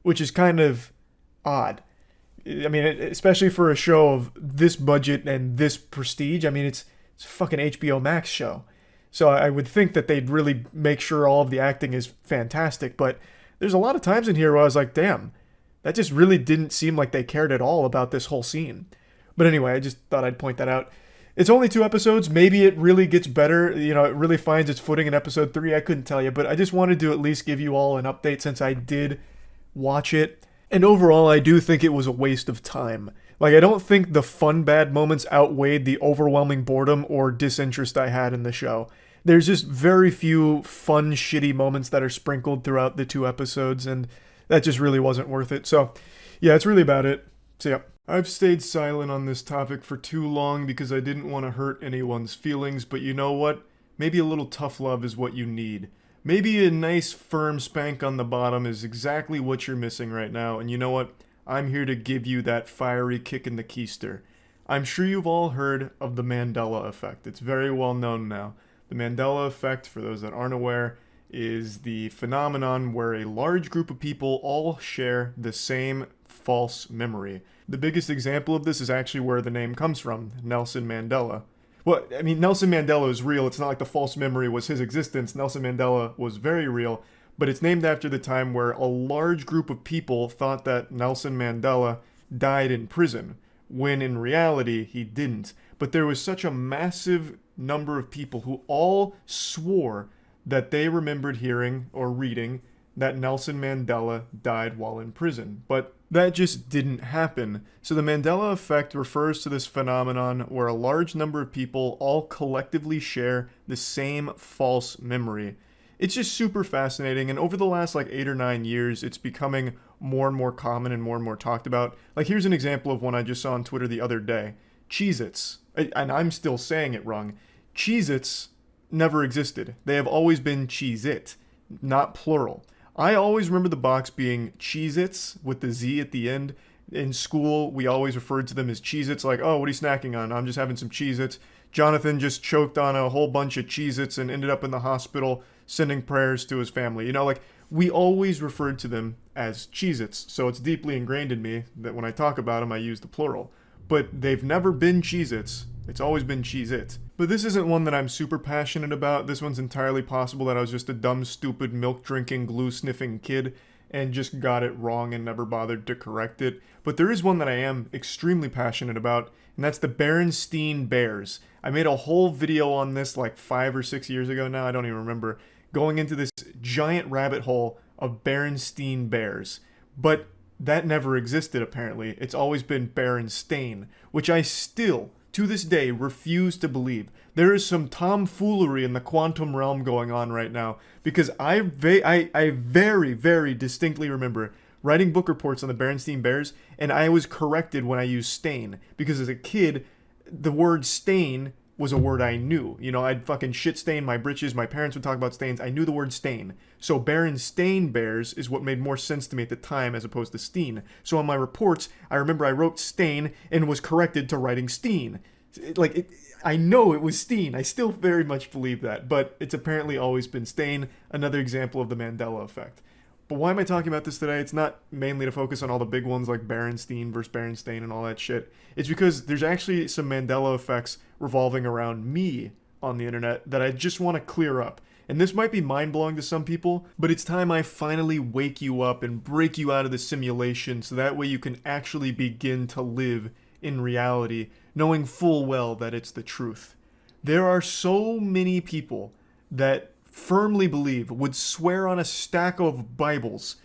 which is kind of odd. I mean, especially for a show of this budget and this prestige. I mean, it's a fucking HBO Max show. So I would think that they'd really make sure all of the acting is fantastic, but there's a lot of times in here where I was like, damn, that just really didn't seem like they cared at all about this whole scene. But anyway, I just thought I'd point that out. It's only 2 episodes. Maybe it really gets better. You know, it really finds its footing in episode 3. I couldn't tell you, but I just wanted to at least give you all an update since I did watch it. And overall, I do think it was a waste of time. Like, I don't think the fun bad moments outweighed the overwhelming boredom or disinterest I had in the show. There's just very few fun, shitty moments that are sprinkled throughout the 2 episodes, and that just really wasn't worth it. So, yeah, that's really about it. So, yeah. I've stayed silent on this topic for too long because I didn't want to hurt anyone's feelings, but you know what? Maybe a little tough love is what you need. Maybe a nice firm spank on the bottom is exactly what you're missing right now, and you know what? I'm here to give you that fiery kick in the keister. I'm sure you've all heard of the Mandela effect. It's very well known now. The Mandela effect, for those that aren't aware, is the phenomenon where a large group of people all share the same false memory. The biggest example of this is actually where the name comes from, Nelson Mandela. Well, I mean, Nelson Mandela is real. It's not like the false memory was his existence. Nelson Mandela was very real, but it's named after the time where a large group of people thought that Nelson Mandela died in prison, when in reality he didn't. But there was such a massive number of people who all swore that they remembered hearing or reading that Nelson Mandela died while in prison, but that just didn't happen. So the Mandela effect refers to this phenomenon where a large number of people all collectively share the same false memory. It's just super fascinating, and over the last like 8 or 9 years, it's becoming more and more common and more talked about. Like, here's an example of one I just saw on Twitter the other day. Cheez-Its, and I'm still saying it wrong. Cheez-Its never existed. They have always been Cheez-It, not plural. I always remember the box being Cheez-Its with the Z at the end. In school, we always referred to them as Cheez-Its, like, oh, what are you snacking on? I'm just having some Cheez-Its. Jonathan just choked on a whole bunch of Cheez-Its and ended up in the hospital sending prayers to his family. You know, like, we always referred to them as Cheez-Its, so it's deeply ingrained in me that when I talk about them, I use the plural. But they've never been Cheez-Its. It's always been Cheez-It. But this isn't one that I'm super passionate about. This one's entirely possible that I was just a dumb, stupid, milk-drinking, glue-sniffing kid and just got it wrong and never bothered to correct it. But there is one that I am extremely passionate about, and that's the Berenstain Bears. I made a whole video on this like 5 or 6 years ago now, I don't even remember, going into this giant rabbit hole of Berenstain Bears. But that never existed, apparently. It's always been Berenstain, which I still, to this day, refuse to believe. There is some tomfoolery in the quantum realm going on right now, because I very, very distinctly remember writing book reports on the Berenstain Bears, and I was corrected when I used stain, because as a kid, the word stain was a word I knew. You know, I'd fucking shit stain my britches, my parents would talk about stains, I knew the word stain. So Berenstain Bears is what made more sense to me at the time as opposed to steen. So on my reports, I remember I wrote stain and was corrected to writing steen. I know it was steen, I still very much believe that, but it's apparently always been stain, another example of the Mandela effect. But why am I talking about this today? It's not mainly to focus on all the big ones like Berenstain versus Berenstain and all that shit. It's because there's actually some Mandela effects revolving around me on the internet that I just want to clear up. And this might be mind-blowing to some people, but it's time I finally wake you up and break you out of the simulation so that way you can actually begin to live in reality, knowing full well that it's the truth. There are so many people that firmly believe, would swear on a stack of Bibles,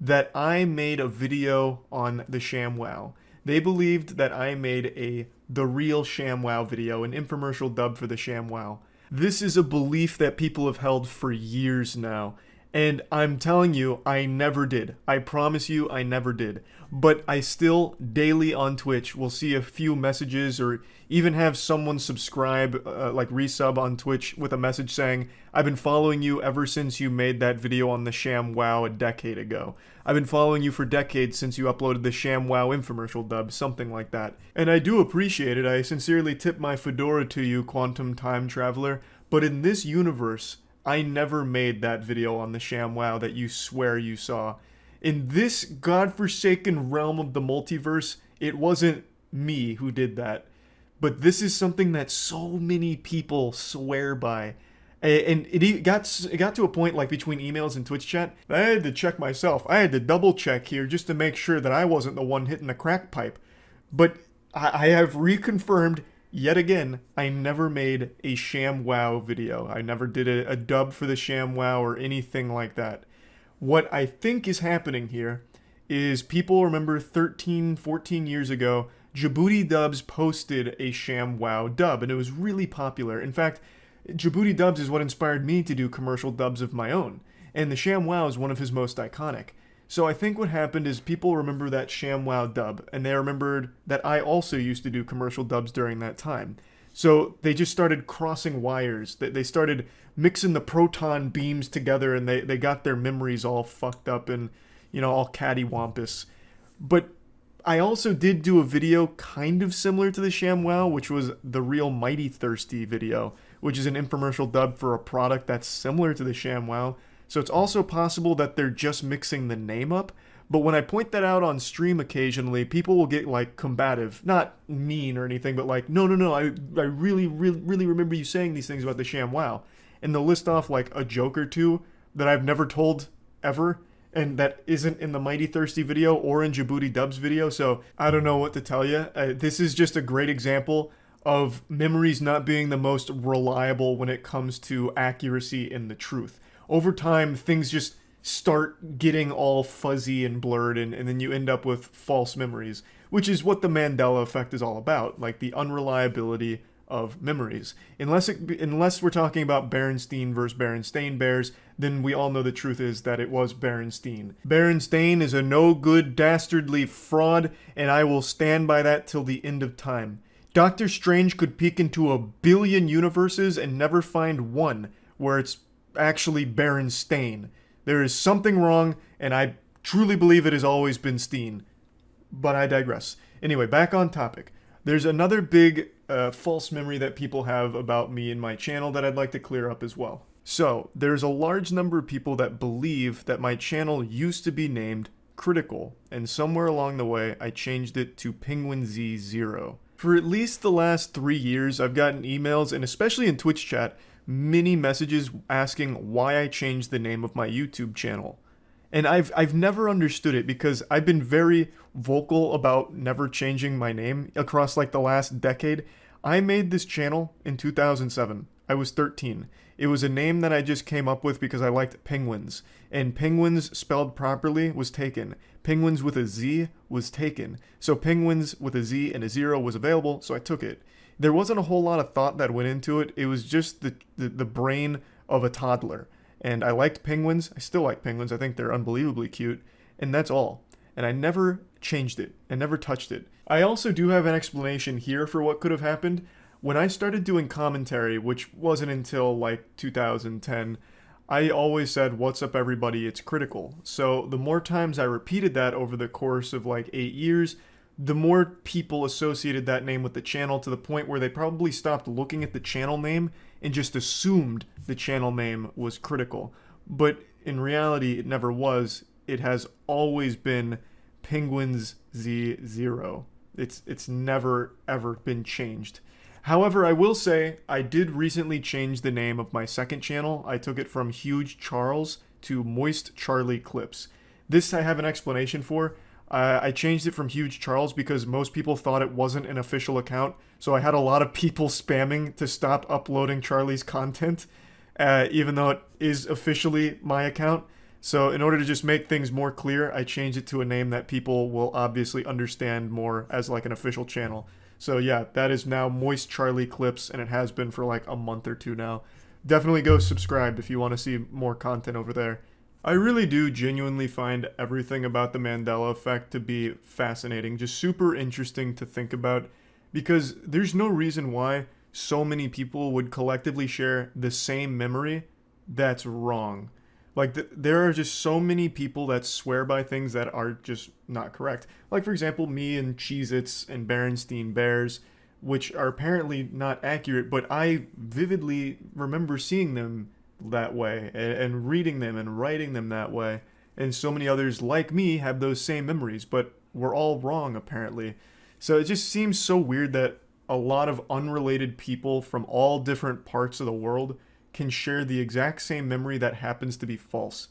that I made a video on the ShamWow. They believed that I made the real ShamWow video, an infomercial dub for the ShamWow. This is a belief that people have held for years now, and I'm telling you, I never did. I promise you, I never did. But I still, daily on Twitch, will see a few messages or even have someone subscribe, resub on Twitch with a message saying, I've been following you ever since you made that video on the ShamWow a decade ago. I've been following you for decades since you uploaded the ShamWow infomercial dub, something like that. And I do appreciate it. I sincerely tip my fedora to you, Quantum Time Traveler. But in this universe, I never made that video on the ShamWow that you swear you saw. In this godforsaken realm of the multiverse, it wasn't me who did that. But this is something that so many people swear by. And it got to a point, like, between emails and Twitch chat, I had to check myself. I had to double check here just to make sure that I wasn't the one hitting the crack pipe. But I have reconfirmed, yet again, I never made a ShamWow video. I never did a dub for the ShamWow or anything like that. What I think is happening here is people remember 13, 14 years ago, Djibouti Dubs posted a ShamWow dub, and it was really popular. In fact, Djibouti Dubs is what inspired me to do commercial dubs of my own, and the ShamWow is one of his most iconic. So I think what happened is people remember that ShamWow dub, and they remembered that I also used to do commercial dubs during that time. So they just started crossing wires. They started mixing the proton beams together, and they got their memories all fucked up and, you know, all cattywampus. But I also did do a video kind of similar to the ShamWow, which was the Real Mighty Thirsty video, which is an infomercial dub for a product that's similar to the ShamWow. So it's also possible that they're just mixing the name up. But when I point that out on stream occasionally, people will get, like, combative. Not mean or anything, but like, no, I really remember you saying these things about the ShamWow. And they'll list off, like, a joke or two that I've never told ever, and that isn't in the Mighty Thirsty video or in Djibouti Dubs video, so I don't know what to tell you. This is just a great example of memories not being the most reliable when it comes to accuracy in the truth. Over time, things just start getting all fuzzy and blurred, and then you end up with false memories, which is what the Mandela effect is all about, like the unreliability of memories. Unless we're talking about Berenstain versus Berenstain Bears, then we all know the truth is that it was Berenstain. Berenstain is a no-good, dastardly fraud, and I will stand by that till the end of time. Doctor Strange could peek into 1 billion universes and never find one where it's actually Berenstain. There is something wrong, and I truly believe it has always been Steen. But I digress. Anyway, back on topic. There's another big false memory that people have about me and my channel that I'd like to clear up as well. So, there's a large number of people that believe that my channel used to be named Critical, and somewhere along the way I changed it to Penguinz0. For at least the last 3 years, I've gotten emails, and especially in Twitch chat, many messages asking why I changed the name of my YouTube channel. And I've never understood it because I've been very vocal about never changing my name across like the last decade. I made this channel in 2007. I was 13. It was a name that I just came up with because I liked penguins. And penguins spelled properly was taken. Penguins with a Z was taken. So penguins with a Z and a 0 was available, so I took it. There wasn't a whole lot of thought that went into it. It was just the brain of a toddler. And I liked penguins. I still like penguins. I think they're unbelievably cute. And that's all. And I never changed it. I never touched it. I also do have an explanation here for what could have happened. When I started doing commentary, which wasn't until like 2010, I always said, "What's up everybody, it's Critical." So the more times I repeated that over the course of like 8 years, the more people associated that name with the channel to the point where they probably stopped looking at the channel name and just assumed the channel name was Critical. But in reality, it never was. It has always been Penguinz0. It's never ever been changed. However, I will say I did recently change the name of my second channel. I took it from Huge Charles to Moist Charlie Clips. This I have an explanation for. I changed it from Huge Charles because most people thought it wasn't an official account, so I had a lot of people spamming to stop uploading Charlie's content, even though it is officially my account. So in order to just make things more clear, I changed it to a name that people will obviously understand more as like an official channel. So yeah, that is now Moist Charlie Clips, and it has been for like a month or two now. Definitely go subscribe if you want to see more content over there. I really do genuinely find everything about the Mandela effect to be fascinating, just super interesting to think about, because there's no reason why so many people would collectively share the same memory that's wrong. Like, there are just so many people that swear by things that are just not correct. Like, for example, me and Cheez-Its and Berenstain Bears, which are apparently not accurate, but I vividly remember seeing them that way and reading them and writing them that way. And so many others like me have those same memories, but we're all wrong apparently. So it just seems so weird that a lot of unrelated people from all different parts of the world can share the exact same memory that happens to be false.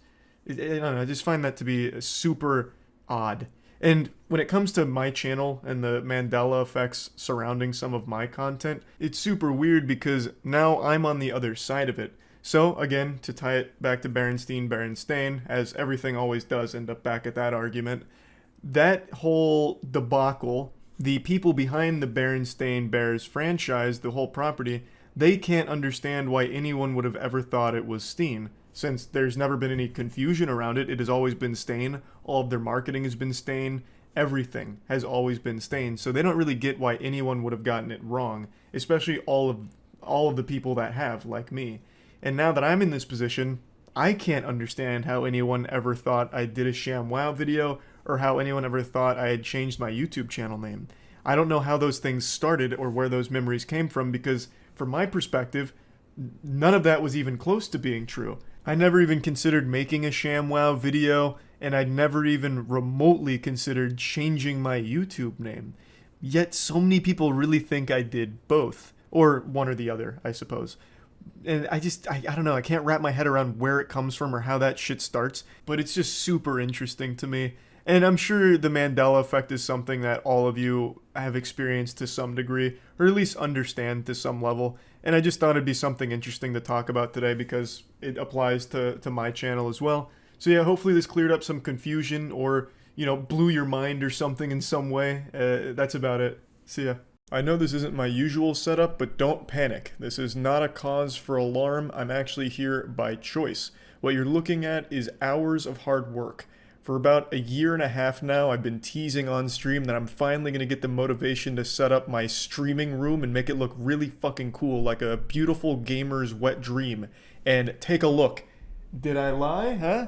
I don't know, I just find that to be super odd. And when it comes to my channel and the Mandela effects surrounding some of my content, it's super weird because now I'm on the other side of it. So, again, to tie it back to Berenstain, as everything always does end up back at that argument, that whole debacle, the people behind the Berenstain Bears franchise, the whole property, they can't understand why anyone would have ever thought it was Steen. Since there's never been any confusion around it, it has always been Stain. All of their marketing has been Stain. Everything has always been Stain. So they don't really get why anyone would have gotten it wrong, especially all of the people that have, like me. And now that I'm in this position, I can't understand how anyone ever thought I did a ShamWow video or how anyone ever thought I had changed my YouTube channel name. I don't know how those things started or where those memories came from because, from my perspective, none of that was even close to being true. I never even considered making a ShamWow video, and I'd never even remotely considered changing my YouTube name. Yet so many people really think I did both, or one or the other, I suppose. And I don't know, I can't wrap my head around where it comes from or how that shit starts, but it's just super interesting to me. And I'm sure the Mandela effect is something that all of you have experienced to some degree, or at least understand to some level. And I just thought it'd be something interesting to talk about today because it applies to my channel as well. So yeah, hopefully this cleared up some confusion or, blew your mind or something in some way. That's about it. See ya. I know this isn't my usual setup, but don't panic. This is not a cause for alarm. I'm actually here by choice. What you're looking at is hours of hard work. For about a year and a half now, I've been teasing on stream that I'm finally going to get the motivation to set up my streaming room and make it look really fucking cool, like a beautiful gamer's wet dream. And take a look. Did I lie, huh?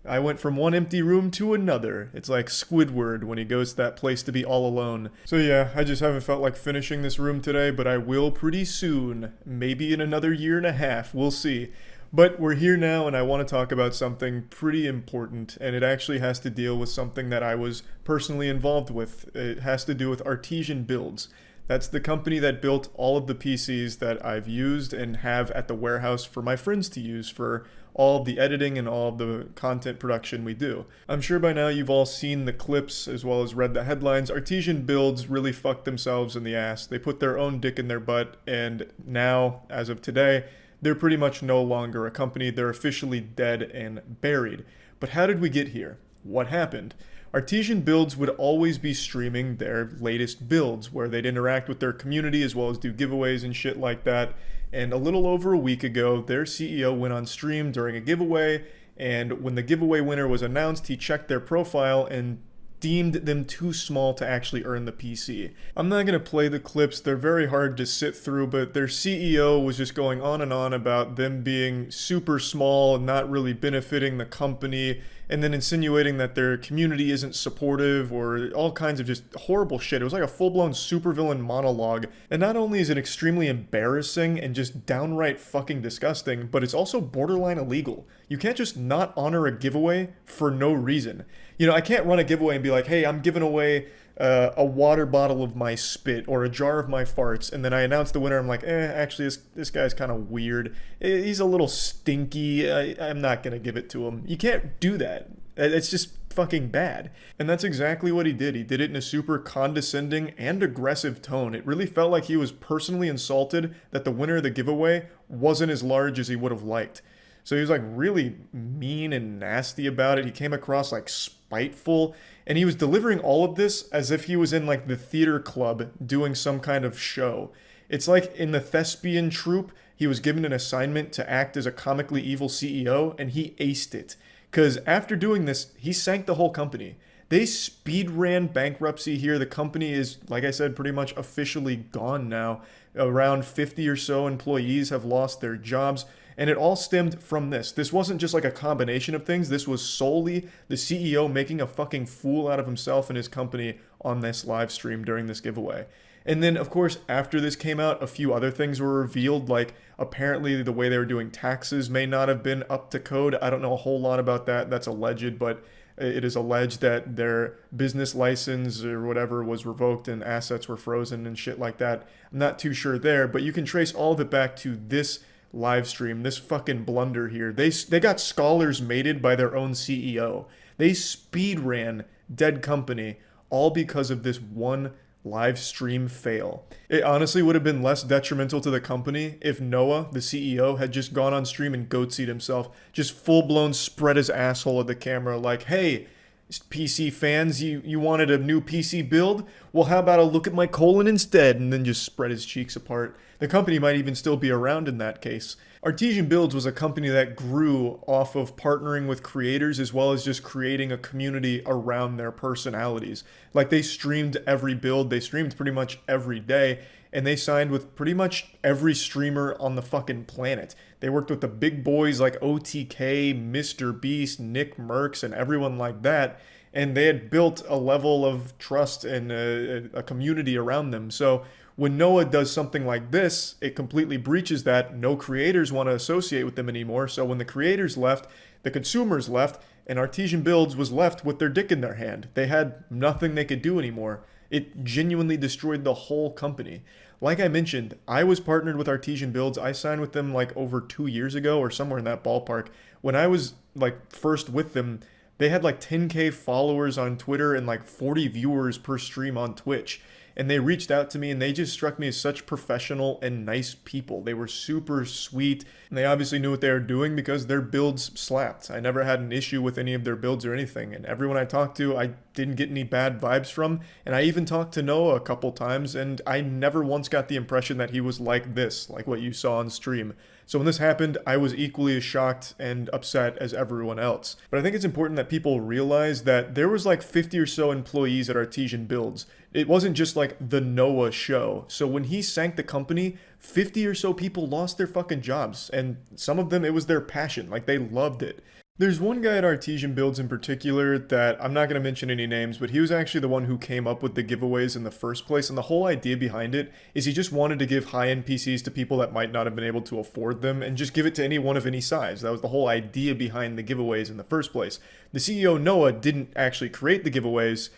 I went from one empty room to another. It's like Squidward when he goes to that place to be all alone. So yeah, I just haven't felt like finishing this room today, but I will pretty soon. Maybe in another year and a half, we'll see. But we're here now, and I want to talk about something pretty important, and it actually has to deal with something that I was personally involved with. It has to do with Artesian Builds. That's the company that built all of the PCs that I've used and have at the warehouse for my friends to use for all of the editing and all of the content production we do. I'm sure by now you've all seen the clips as well as read the headlines. Artesian Builds really fucked themselves in the ass. They put their own dick in their butt, and now, as of today, they're pretty much no longer a company. They're officially dead and buried. But how did we get here? What happened? Artesian Builds would always be streaming their latest builds, where they'd interact with their community as well as do giveaways and shit like that. And a little over a week ago, their CEO went on stream during a giveaway, and when the giveaway winner was announced, he checked their profile and deemed them too small to actually earn the PC. I'm not going to play the clips, they're very hard to sit through, but their CEO was just going on and on about them being super small and not really benefiting the company, and then insinuating that their community isn't supportive or all kinds of just horrible shit. It was like a full-blown supervillain monologue, and not only is it extremely embarrassing and just downright fucking disgusting, but it's also borderline illegal. You can't just not honor a giveaway for no reason. I can't run a giveaway and be like, hey, I'm giving away a water bottle of my spit or a jar of my farts, and then I announce the winner. I'm like, actually, this guy's kind of weird. He's a little stinky. I'm not going to give it to him. You can't do that. It's just fucking bad. And that's exactly what he did. He did it in a super condescending and aggressive tone. It really felt like he was personally insulted that the winner of the giveaway wasn't as large as he would have liked. So he was like really mean and nasty about it. He came across like spiteful, and he was delivering all of this as if he was in like the theater club doing some kind of show. It's like in the thespian troupe, he was given an assignment to act as a comically evil CEO, and he aced it. Because after doing this, he sank the whole company. They speed ran bankruptcy here. The company is, like I said, pretty much officially gone now. Around 50 or so employees have lost their jobs. And it all stemmed from this. This wasn't just like a combination of things. This was solely the CEO making a fucking fool out of himself and his company on this live stream during this giveaway. And then, of course, after this came out, a few other things were revealed, like apparently the way they were doing taxes may not have been up to code. I don't know a whole lot about that. That's alleged, but it is alleged that their business license or whatever was revoked and assets were frozen and shit like that. I'm not too sure there, but you can trace all of it back to this live stream, this fucking blunder here. They got scholars mated by their own CEO. They speed ran dead company all because of this one live stream fail. It honestly would have been less detrimental to the company if Noah, the CEO, had just gone on stream and goatsied himself, just full-blown spread his asshole at the camera like, hey, PC fans, you wanted a new PC build? Well, how about I look at my colon instead, and then just spread his cheeks apart. The company might even still be around in that case. Artesian Builds was a company that grew off of partnering with creators as well as just creating a community around their personalities. Like, they streamed every build, they streamed pretty much every day, and they signed with pretty much every streamer on the fucking planet. They worked with the big boys like OTK, Mr. Beast, Nick Merckx, and everyone like that, and they had built a level of trust and a community around them. So when Noah does something like this, it completely breaches that. No creators want to associate with them anymore. So when the creators left, the consumers left, and Artesian Builds was left with their dick in their hand. They had nothing they could do anymore. It genuinely destroyed the whole company. Like I mentioned, I was partnered with Artesian Builds. I signed with them like over 2 years ago or somewhere in that ballpark. When I was like first with them, they had like 10K followers on Twitter and like 40 viewers per stream on Twitch. and they reached out to me, and they just struck me as such professional and nice people. They were super sweet, and they obviously knew what they were doing because their builds slapped. I never had an issue with any of their builds or anything, and everyone I talked to, I didn't get any bad vibes from, and I even talked to Noah a couple times, and I never once got the impression that he was like this, like what you saw on stream. So when this happened, I was equally as shocked and upset as everyone else. But I think it's important that people realize that there was like 50 or so employees at Artesian Builds. It wasn't just like the Noah show. So when he sank the company, 50 or so people lost their fucking jobs. And some of them, it was their passion. Like, they loved it. There's one guy at Artesian Builds in particular that I'm not going to mention any names, but he was actually the one who came up with the giveaways in the first place. And the whole idea behind it is he just wanted to give high-end PCs to people that might not have been able to afford them and just give it to anyone of any size. That was the whole idea behind the giveaways in the first place. The CEO, Noah, didn't actually create the giveaways.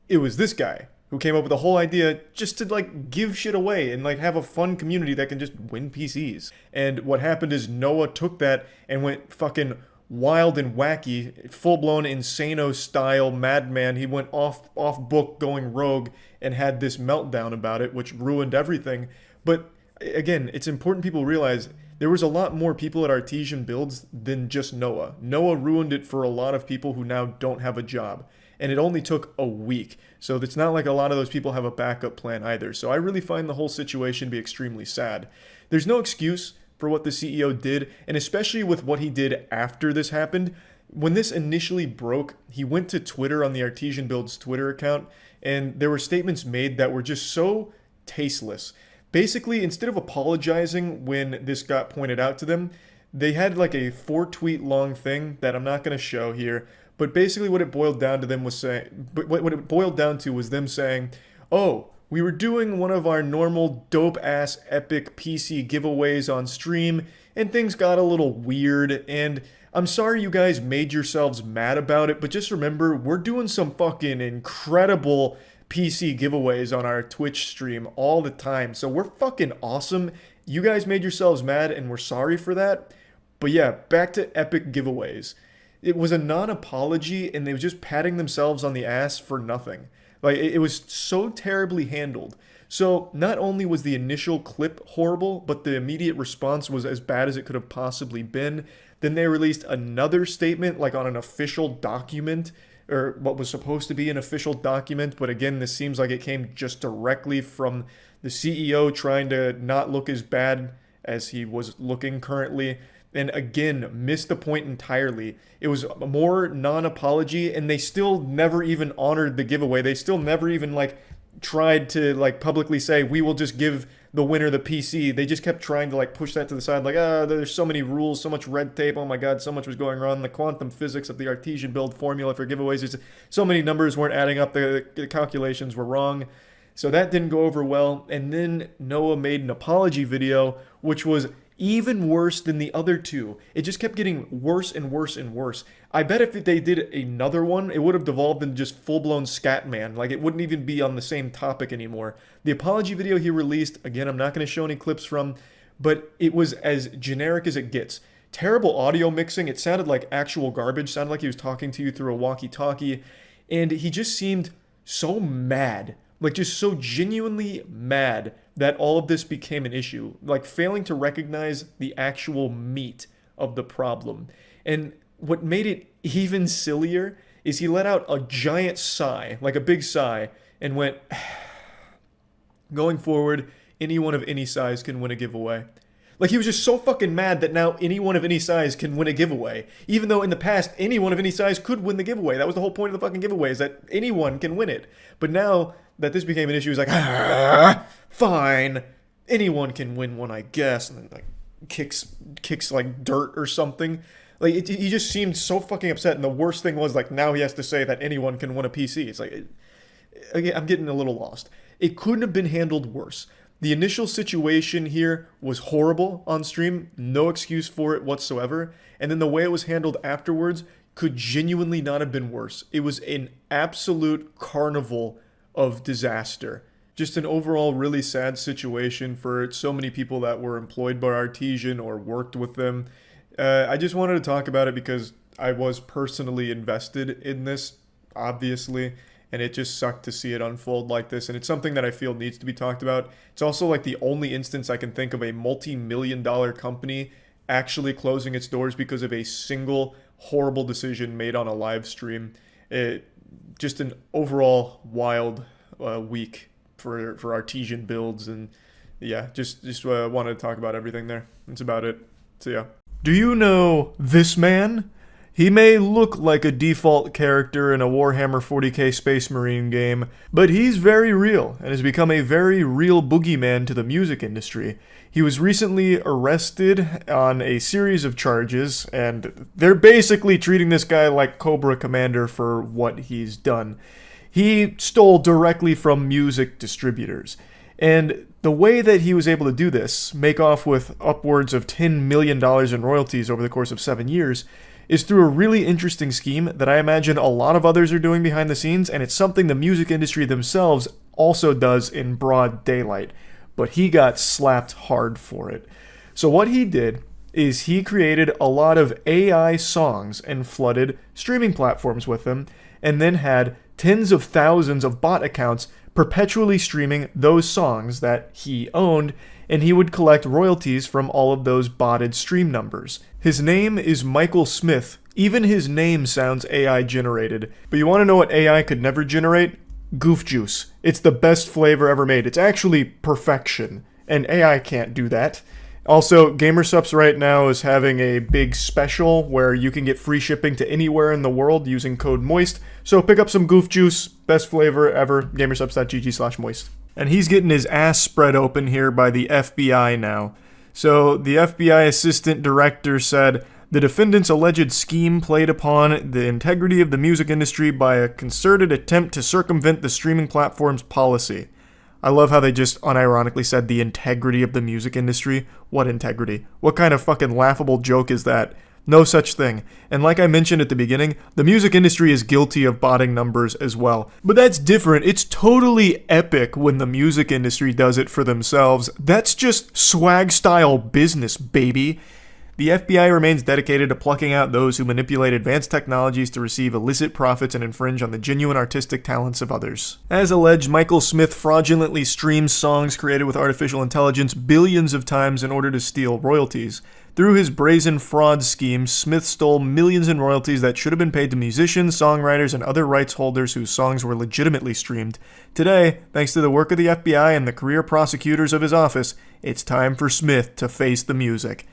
It was this guy who came up with the whole idea just to like give shit away and like have a fun community that can just win PCs. And what happened is Noah took that and went fucking wild and wacky, full-blown insano style madman. He went off book, going rogue, and had this meltdown about it, which ruined everything. But again, it's important people realize there was a lot more people at Artesian Builds than just Noah. Noah ruined it for a lot of people who now don't have a job. And it only took a week. So it's not like a lot of those people have a backup plan either. So I really find the whole situation to be extremely sad. There's no excuse for what the CEO did, and especially with what he did after this happened. When this initially broke, he went to Twitter on the Artesian Builds Twitter account, and there were statements made that were just so tasteless. Basically, instead of apologizing when this got pointed out to them, they had like a 4-tweet long thing that I'm not going to show here, but basically what it boiled down to them was saying, what it boiled down to was them saying, "Oh, we were doing one of our normal dope-ass epic PC giveaways on stream, and things got a little weird, and I'm sorry you guys made yourselves mad about it, but just remember, we're doing some fucking incredible PC giveaways on our Twitch stream all the time, so we're fucking awesome. You guys made yourselves mad, and we're sorry for that. But yeah, back to epic giveaways." It was a non-apology, and they were just patting themselves on the ass for nothing. Like, it was so terribly handled. So not only was the initial clip horrible, but the immediate response was as bad as it could have possibly been. Then they released another statement, like on an official document, or what was supposed to be an official document. But again, this seems like it came just directly from the CEO trying to not look as bad as he was looking currently. And again, missed the point entirely. It was more non-apology, and they still never even honored the giveaway. They still never even like tried to like publicly say, we will just give the winner the PC. They just kept trying to like push that to the side, like, there's so many rules, so much red tape, oh my god, so much was going wrong. The quantum physics of the Artesian build formula for giveaways, there's so many numbers weren't adding up, the calculations were wrong. So that didn't go over well. And then Noah made an apology video, which was even worse than the other two. It just kept getting worse and worse and worse. I bet if they did another one, it would have devolved into just full-blown Scatman. Like, it wouldn't even be on the same topic anymore. The apology video he released, again, I'm not going to show any clips from, but it was as generic as it gets. Terrible audio mixing. It sounded like actual garbage. Sounded like he was talking to you through a walkie-talkie. And he just seemed so mad. Like, just so genuinely mad that all of this became an issue. Like, failing to recognize the actual meat of the problem. And what made it even sillier is he let out a giant sigh, like a big sigh, and went, "Going forward, anyone of any size can win a giveaway." Like, he was just so fucking mad that now anyone of any size can win a giveaway. Even though in the past, anyone of any size could win the giveaway. That was the whole point of the fucking giveaway, is that anyone can win it. But now that this became an issue, he's like, fine, anyone can win one, I guess. And then, like, kicks like dirt or something. Like, he just seemed so fucking upset. And the worst thing was, like, now he has to say that anyone can win a PC. It's like, again, I'm getting a little lost. It couldn't have been handled worse. The initial situation here was horrible on stream, no excuse for it whatsoever, and then the way it was handled afterwards could genuinely not have been worse. It was an absolute carnival of disaster. Just an overall really sad situation for so many people that were employed by Artesian or worked with them. I just wanted to talk about it because I was personally invested in this, obviously. and it just sucked to see it unfold like this, and it's something that I feel needs to be talked about. It's also like the only instance I can think of a multi-million-dollar company actually closing its doors because of a single horrible decision made on a live stream. Just an overall wild week for artesian builds, and yeah, just wanted to talk about everything there. That's about it. So yeah. Do you know this man? He may look like a default character in a Warhammer 40k Space Marine game, but he's very real and has become a very real boogeyman to the music industry. He was recently arrested on a series of charges, and they're basically treating this guy like Cobra Commander for what he's done. He stole directly from music distributors, and the way that he was able to do this, make off with upwards of $10 million in royalties over the course of 7 years, is through a really interesting scheme that I imagine a lot of others are doing behind the scenes, and it's something the music industry themselves also does in broad daylight. But he got slapped hard for it. So what he did is he created a lot of AI songs and flooded streaming platforms with them, and then had tens of thousands of bot accounts perpetually streaming those songs that he owned, and he would collect royalties from all of those botted stream numbers. His name is Michael Smith. Even his name sounds AI generated. But you want to know what AI could never generate? Goof juice. It's the best flavor ever made. It's actually perfection, and AI can't do that. Also, GamerSupps right now is having a big special where you can get free shipping to anywhere in the world using code MOIST. So pick up some goof juice, best flavor ever, gamersupps.gg/moist. And he's getting his ass spread open here by the FBI now. So the FBI assistant director said, the defendant's alleged scheme played upon the integrity of the music industry by a concerted attempt to circumvent the streaming platform's policy. I love how they just unironically said the integrity of the music industry. What integrity? What kind of fucking laughable joke is that? No such thing. And like I mentioned at the beginning, the music industry is guilty of botting numbers as well. But that's different. It's totally epic when the music industry does it for themselves. That's just swag style business, baby. The FBI remains dedicated to plucking out those who manipulate advanced technologies to receive illicit profits and infringe on the genuine artistic talents of others. As alleged, Michael Smith fraudulently streams songs created with artificial intelligence billions of times in order to steal royalties. Through his brazen fraud scheme, Smith stole millions in royalties that should have been paid to musicians, songwriters, and other rights holders whose songs were legitimately streamed. Today, thanks to the work of the FBI and the career prosecutors of his office, it's time for Smith to face the music.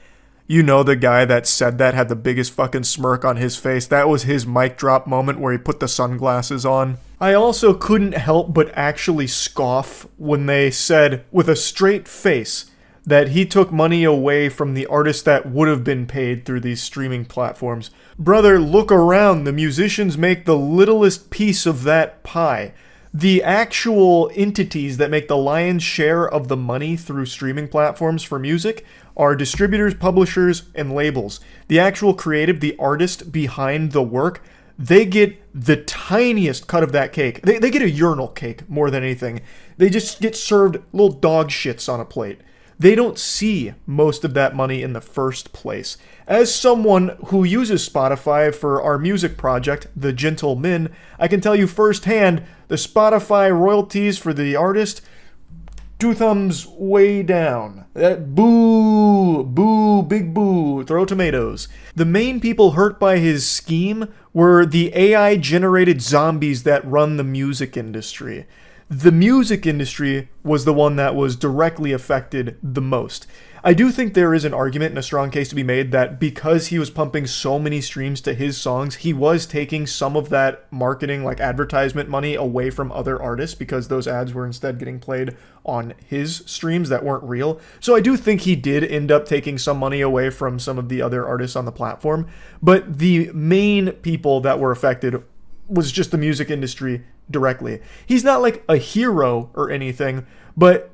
You know, the guy that said that had the biggest fucking smirk on his face. That was his mic drop moment where he put the sunglasses on. I also couldn't help but actually scoff when they said, with a straight face, that he took money away from the artists that would have been paid through these streaming platforms. Brother, look around. The musicians make the littlest piece of that pie. The actual entities that make the lion's share of the money through streaming platforms for music are distributors, publishers, and labels. The actual creative, the artist behind the work, they get the tiniest cut of that cake. They get a urinal cake more than anything. They just get served little dog shits on a plate. They don't see most of that money in the first place. As someone who uses Spotify for our music project, The Gentle Men, I can tell you firsthand, the Spotify royalties for the artist, 2 thumbs way down. Boo, boo, big boo, throw tomatoes. The main people hurt by his scheme were the AI-generated zombies that run the music industry. The music industry was the one that was directly affected the most. I do think there is an argument and a strong case to be made that because he was pumping so many streams to his songs, he was taking some of that marketing, like advertisement money, away from other artists because those ads were instead getting played on his streams that weren't real. So I do think he did end up taking some money away from some of the other artists on the platform. But the main people that were affected was just the music industry directly. He's not like a hero or anything, but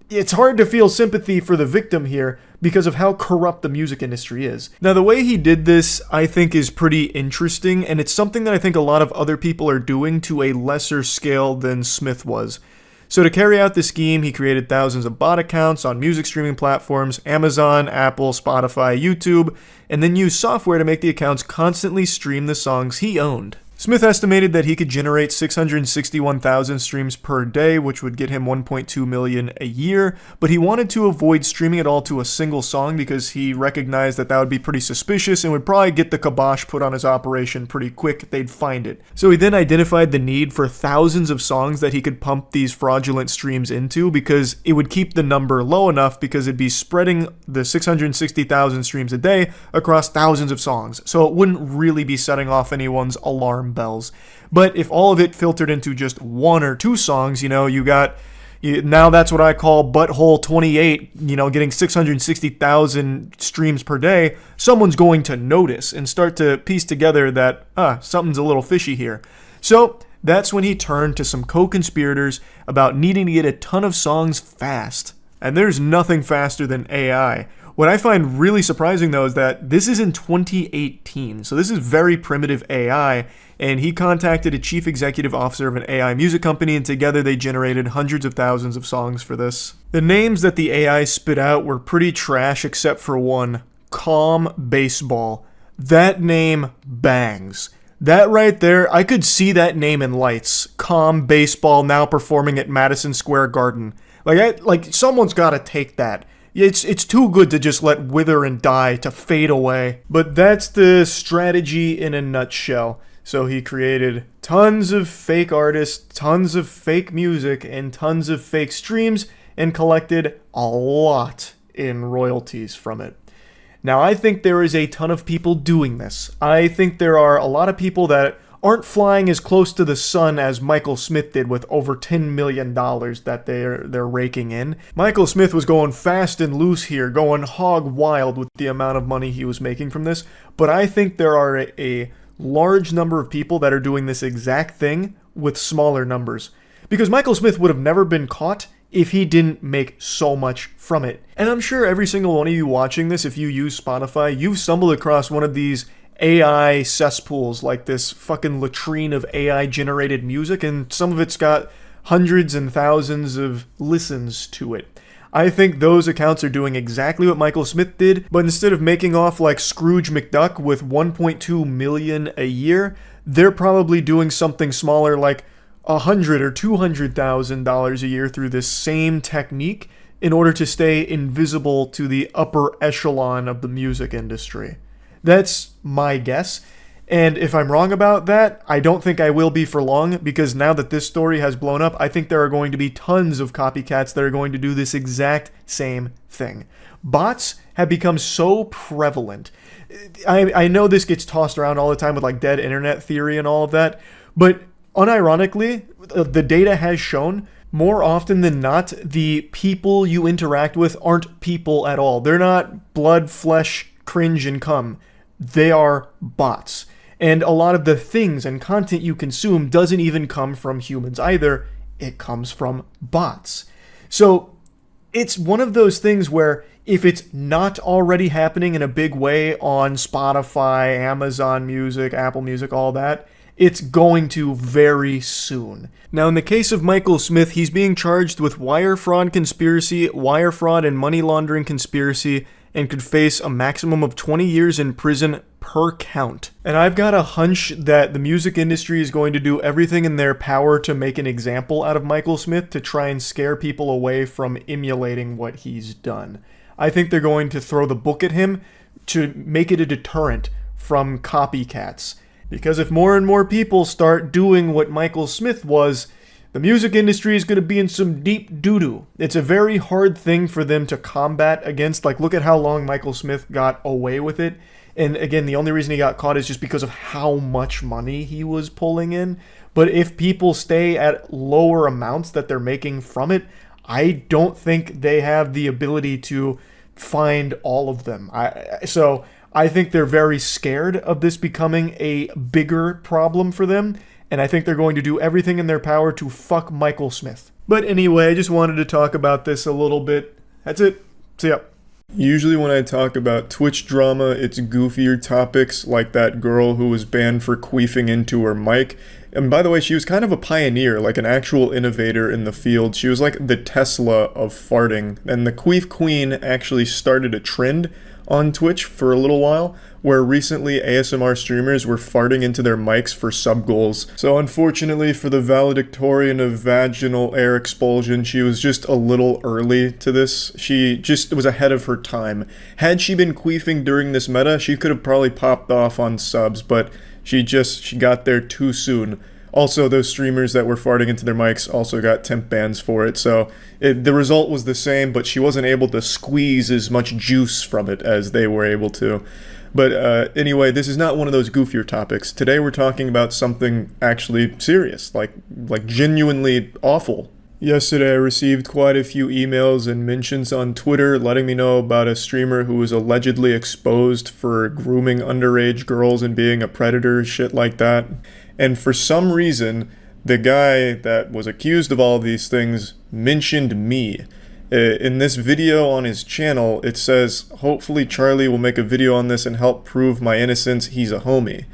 it's hard to feel sympathy for the victim here because of how corrupt the music industry is. Now, the way he did this, I think, is pretty interesting, and it's something that I think a lot of other people are doing to a lesser scale than Smith was. So to carry out the scheme, he created thousands of bot accounts on music streaming platforms, Amazon, Apple, Spotify, YouTube, and then used software to make the accounts constantly stream the songs he owned. Smith estimated that he could generate 661,000 streams per day, which would get him 1.2 million a year, but he wanted to avoid streaming it all to a single song because he recognized that that would be pretty suspicious and would probably get the kibosh put on his operation pretty quick. They'd find it. So he then identified the need for thousands of songs that he could pump these fraudulent streams into because it would keep the number low enough because it'd be spreading the 660,000 streams a day across thousands of songs. So it wouldn't really be setting off anyone's alarm bells. But if all of it filtered into just one or two songs, now that's what I call butthole 28, getting 660,000 streams per day, someone's going to notice and start to piece together that, something's a little fishy here. So that's when he turned to some co-conspirators about needing to get a ton of songs fast. And there's nothing faster than AI. What I find really surprising, though, is that this is in 2018, so this is very primitive AI, and he contacted a chief executive officer of an AI music company, and together they generated hundreds of thousands of songs for this. The names that the AI spit out were pretty trash except for one, Calm Baseball. That name bangs. That right there, I could see that name in lights. Calm Baseball now performing at Madison Square Garden. Someone's got to take that. It's too good to just let wither and die, to fade away. But that's the strategy in a nutshell. So he created tons of fake artists, tons of fake music, and tons of fake streams, and collected a lot in royalties from it. Now, I think there is a ton of people doing this. I think there are a lot of people that aren't flying as close to the sun as Michael Smith did with over $10 million that they're raking in. Michael Smith was going fast and loose here, going hog wild with the amount of money he was making from this, but I think there are a large number of people that are doing this exact thing with smaller numbers. Because Michael Smith would have never been caught if he didn't make so much from it. And I'm sure every single one of you watching this, if you use Spotify, you've stumbled across one of these AI cesspools, like this fucking latrine of AI generated music, and some of it's got hundreds and thousands of listens to it. I think those accounts are doing exactly what Michael Smith did, but instead of making off like Scrooge McDuck with 1.2 million a year, they're probably doing something smaller like $100,000 or $200,000 a year through this same technique in order to stay invisible to the upper echelon of the music industry. That's my guess, and if I'm wrong about that, I don't think I will be for long, because now that this story has blown up, I think there are going to be tons of copycats that are going to do this exact same thing. Bots have become so prevalent. I know this gets tossed around all the time with like dead internet theory and all of that, but unironically, the data has shown more often than not, the people you interact with aren't people at all. They're not blood, flesh, cringe, and cum. They are bots. And a lot of the things and content you consume doesn't even come from humans either. It comes from bots. So it's one of those things where if it's not already happening in a big way on Spotify, Amazon Music, Apple Music, all that, it's going to very soon. Now, in the case of Michael Smith, he's being charged with wire fraud conspiracy, wire fraud and money laundering conspiracy, and could face a maximum of 20 years in prison per count. And I've got a hunch that the music industry is going to do everything in their power to make an example out of Michael Smith to try and scare people away from emulating what he's done. I think they're going to throw the book at him to make it a deterrent from copycats. Because if more and more people start doing what Michael Smith was, the music industry is going to be in some deep doo-doo. It's a very hard thing for them to combat against. Like, look at how long Michael Smith got away with it. And again, the only reason he got caught is just because of how much money he was pulling in. But if people stay at lower amounts that they're making from it, I don't think they have the ability to find all of them. So I think they're very scared of this becoming a bigger problem for them. And I think they're going to do everything in their power to fuck Michael Smith. But anyway, I just wanted to talk about this a little bit. That's it. See ya. Usually when I talk about Twitch drama, it's goofier topics like that girl who was banned for queefing into her mic. And by the way, she was kind of a pioneer, like an actual innovator in the field. She was like the Tesla of farting. And the queef queen actually started a trend on Twitch for a little while, where recently ASMR streamers were farting into their mics for sub goals. So unfortunately for the valedictorian of vaginal air expulsion, she was just a little early to this. She just was ahead of her time. Had she been queefing during this meta, she could have probably popped off on subs, but she got there too soon. Also, those streamers that were farting into their mics also got temp bans for it, so the result was the same, but she wasn't able to squeeze as much juice from it as they were able to. But anyway, this is not one of those goofier topics. Today we're talking about something actually serious, like genuinely awful. Yesterday I received quite a few emails and mentions on Twitter letting me know about a streamer who was allegedly exposed for grooming underage girls and being a predator, shit like that. And for some reason, the guy that was accused of all of these things mentioned me. In this video on his channel, it says, hopefully Charlie will make a video on this and help prove my innocence, he's a homie.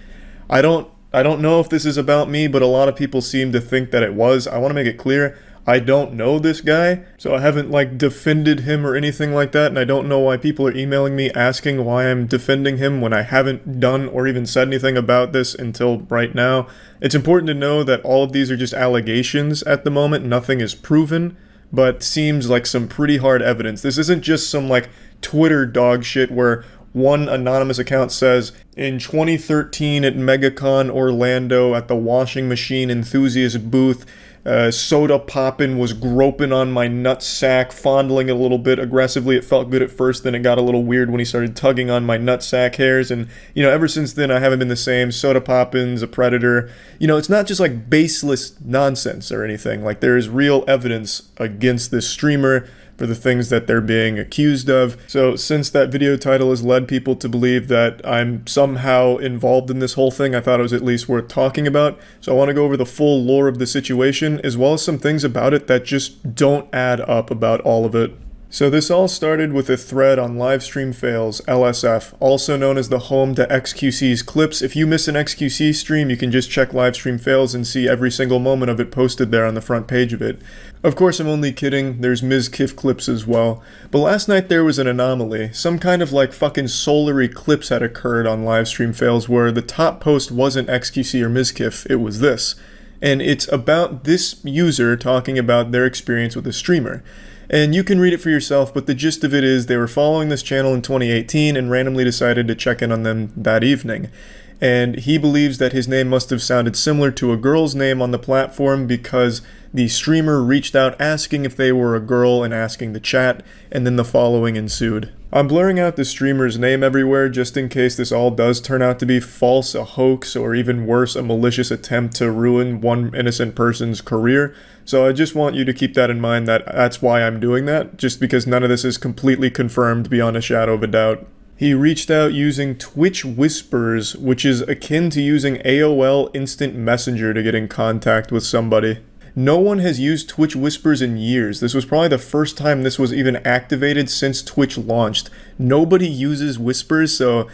I don't know if this is about me, but a lot of people seem to think that it was. I want to make it clear, I don't know this guy, so I haven't defended him or anything like that, and I don't know why people are emailing me asking why I'm defending him when I haven't done or even said anything about this until right now. It's important to know that all of these are just allegations at the moment, nothing is proven, but seems like some pretty hard evidence. This isn't just some Twitter dog shit where one anonymous account says, in 2013 at MegaCon Orlando at the washing machine enthusiast booth, Soda Poppin was groping on my nutsack, fondling it a little bit aggressively. It felt good at first, then it got a little weird when he started tugging on my nutsack hairs, and ever since then I haven't been the same. Soda Poppin's a predator. It's not just baseless nonsense or anything. There is real evidence against this streamer for the things that they're being accused of. So since that video title has led people to believe that I'm somehow involved in this whole thing, I thought it was at least worth talking about. So I want to go over the full lore of the situation, as well as some things about it that just don't add up about all of it. So this all started with a thread on Livestream Fails, LSF, also known as the home to XQC's clips. If you miss an XQC stream, you can just check Livestream Fails and see every single moment of it posted there on the front page of it. Of course, I'm only kidding, there's Ms. Kiff clips as well. But last night there was an anomaly. Some kind of fucking solar eclipse had occurred on Livestream Fails where the top post wasn't XQC or Ms. Kiff, it was this. And it's about this user talking about their experience with a streamer. And you can read it for yourself, but the gist of it is they were following this channel in 2018 and randomly decided to check in on them that evening. And he believes that his name must have sounded similar to a girl's name on the platform because the streamer reached out asking if they were a girl and asking to chat, and then the following ensued. I'm blurring out the streamer's name everywhere just in case this all does turn out to be false, a hoax, or even worse, a malicious attempt to ruin one innocent person's career. So I just want you to keep that in mind, that that's why I'm doing that, just because none of this is completely confirmed beyond a shadow of a doubt. He reached out using Twitch Whispers, which is akin to using AOL Instant Messenger to get in contact with somebody. No one has used Twitch Whispers in years. This was probably the first time this was even activated since Twitch launched. Nobody uses Whispers, so,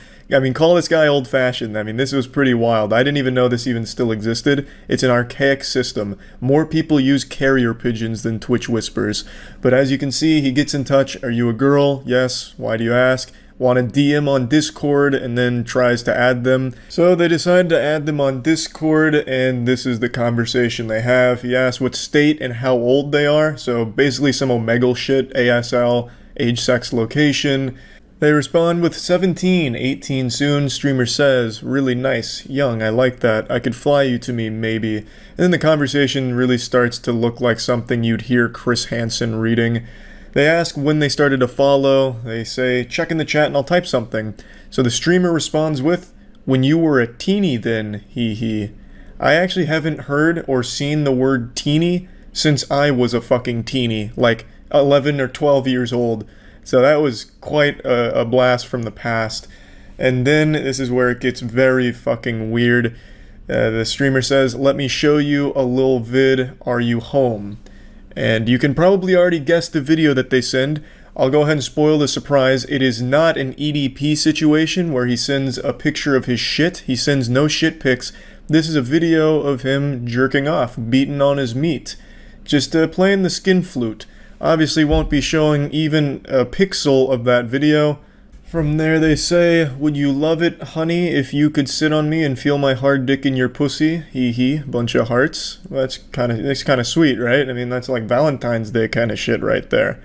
call this guy old-fashioned. This was pretty wild. I didn't even know this even still existed. It's an archaic system. More people use carrier pigeons than Twitch Whispers. But as you can see, he gets in touch. Are you a girl? Yes. Why do you ask? Want to DM on Discord, and then tries to add them. So they decide to add them on Discord, and this is the conversation they have. He asks what state and how old they are, so basically some Omegle shit, ASL, age, sex, location. They respond with 17, 18 soon. Streamer says, really nice, young, I like that, I could fly you to me, maybe. And then the conversation really starts to look like something you'd hear Chris Hansen reading. They ask when they started to follow. They say, check in the chat and I'll type something. So the streamer responds with, when you were a teenie then, hee hee. I actually haven't heard or seen the word teenie since I was a fucking teenie, 11 or 12 years old. So that was quite a blast from the past. And then this is where it gets very fucking weird. The streamer says, let me show you a little vid, are you home? And you can probably already guess the video that they send. I'll go ahead and spoil the surprise. It is not an EDP situation where he sends a picture of his shit. He sends no shit pics. This is a video of him jerking off, beating on his meat. Just playing the skin flute. Obviously won't be showing even a pixel of that video. From there they say, would you love it, honey, if you could sit on me and feel my hard dick in your pussy? Hee hee, bunch of hearts. Well, that's kind of sweet, right? I mean, that's like Valentine's Day kind of shit right there.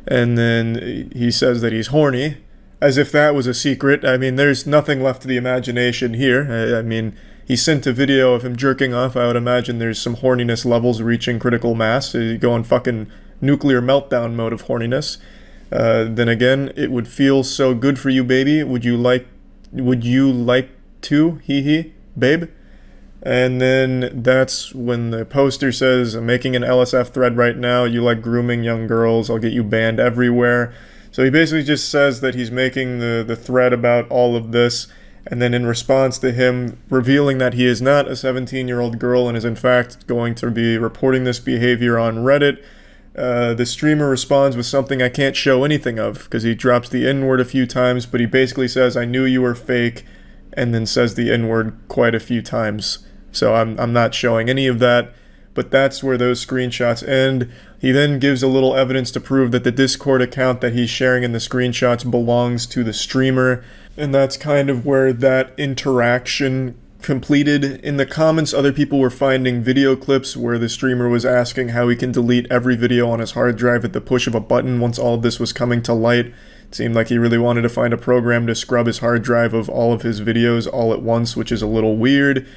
And then he says that he's horny, as if that was a secret. I mean, there's nothing left to the imagination here. I mean, he sent a video of him jerking off. I would imagine there's some horniness levels reaching critical mass. You go in fucking nuclear meltdown mode of horniness. Then again, it would feel so good for you, baby. Would you like to? Hee hee, babe. And then that's when the poster says, I'm making an LSF thread right now. You like grooming young girls. I'll get you banned everywhere. So he basically just says that he's making the thread about all of this. And then in response to him revealing that he is not a 17-year-old girl and is in fact going to be reporting this behavior on Reddit, the streamer responds with something I can't show anything of because he drops the N-word a few times, but he basically says, I knew you were fake, and then says the N-word quite a few times. So I'm not showing any of that, but that's where those screenshots end. He then gives a little evidence to prove that the Discord account that he's sharing in the screenshots belongs to the streamer, and that's kind of where that interaction completed. In the comments, other people were finding video clips where the streamer was asking how he can delete every video on his hard drive at the push of a button once all of this was coming to light. It seemed like he really wanted to find a program to scrub his hard drive of all of his videos all at once, which is a little weird.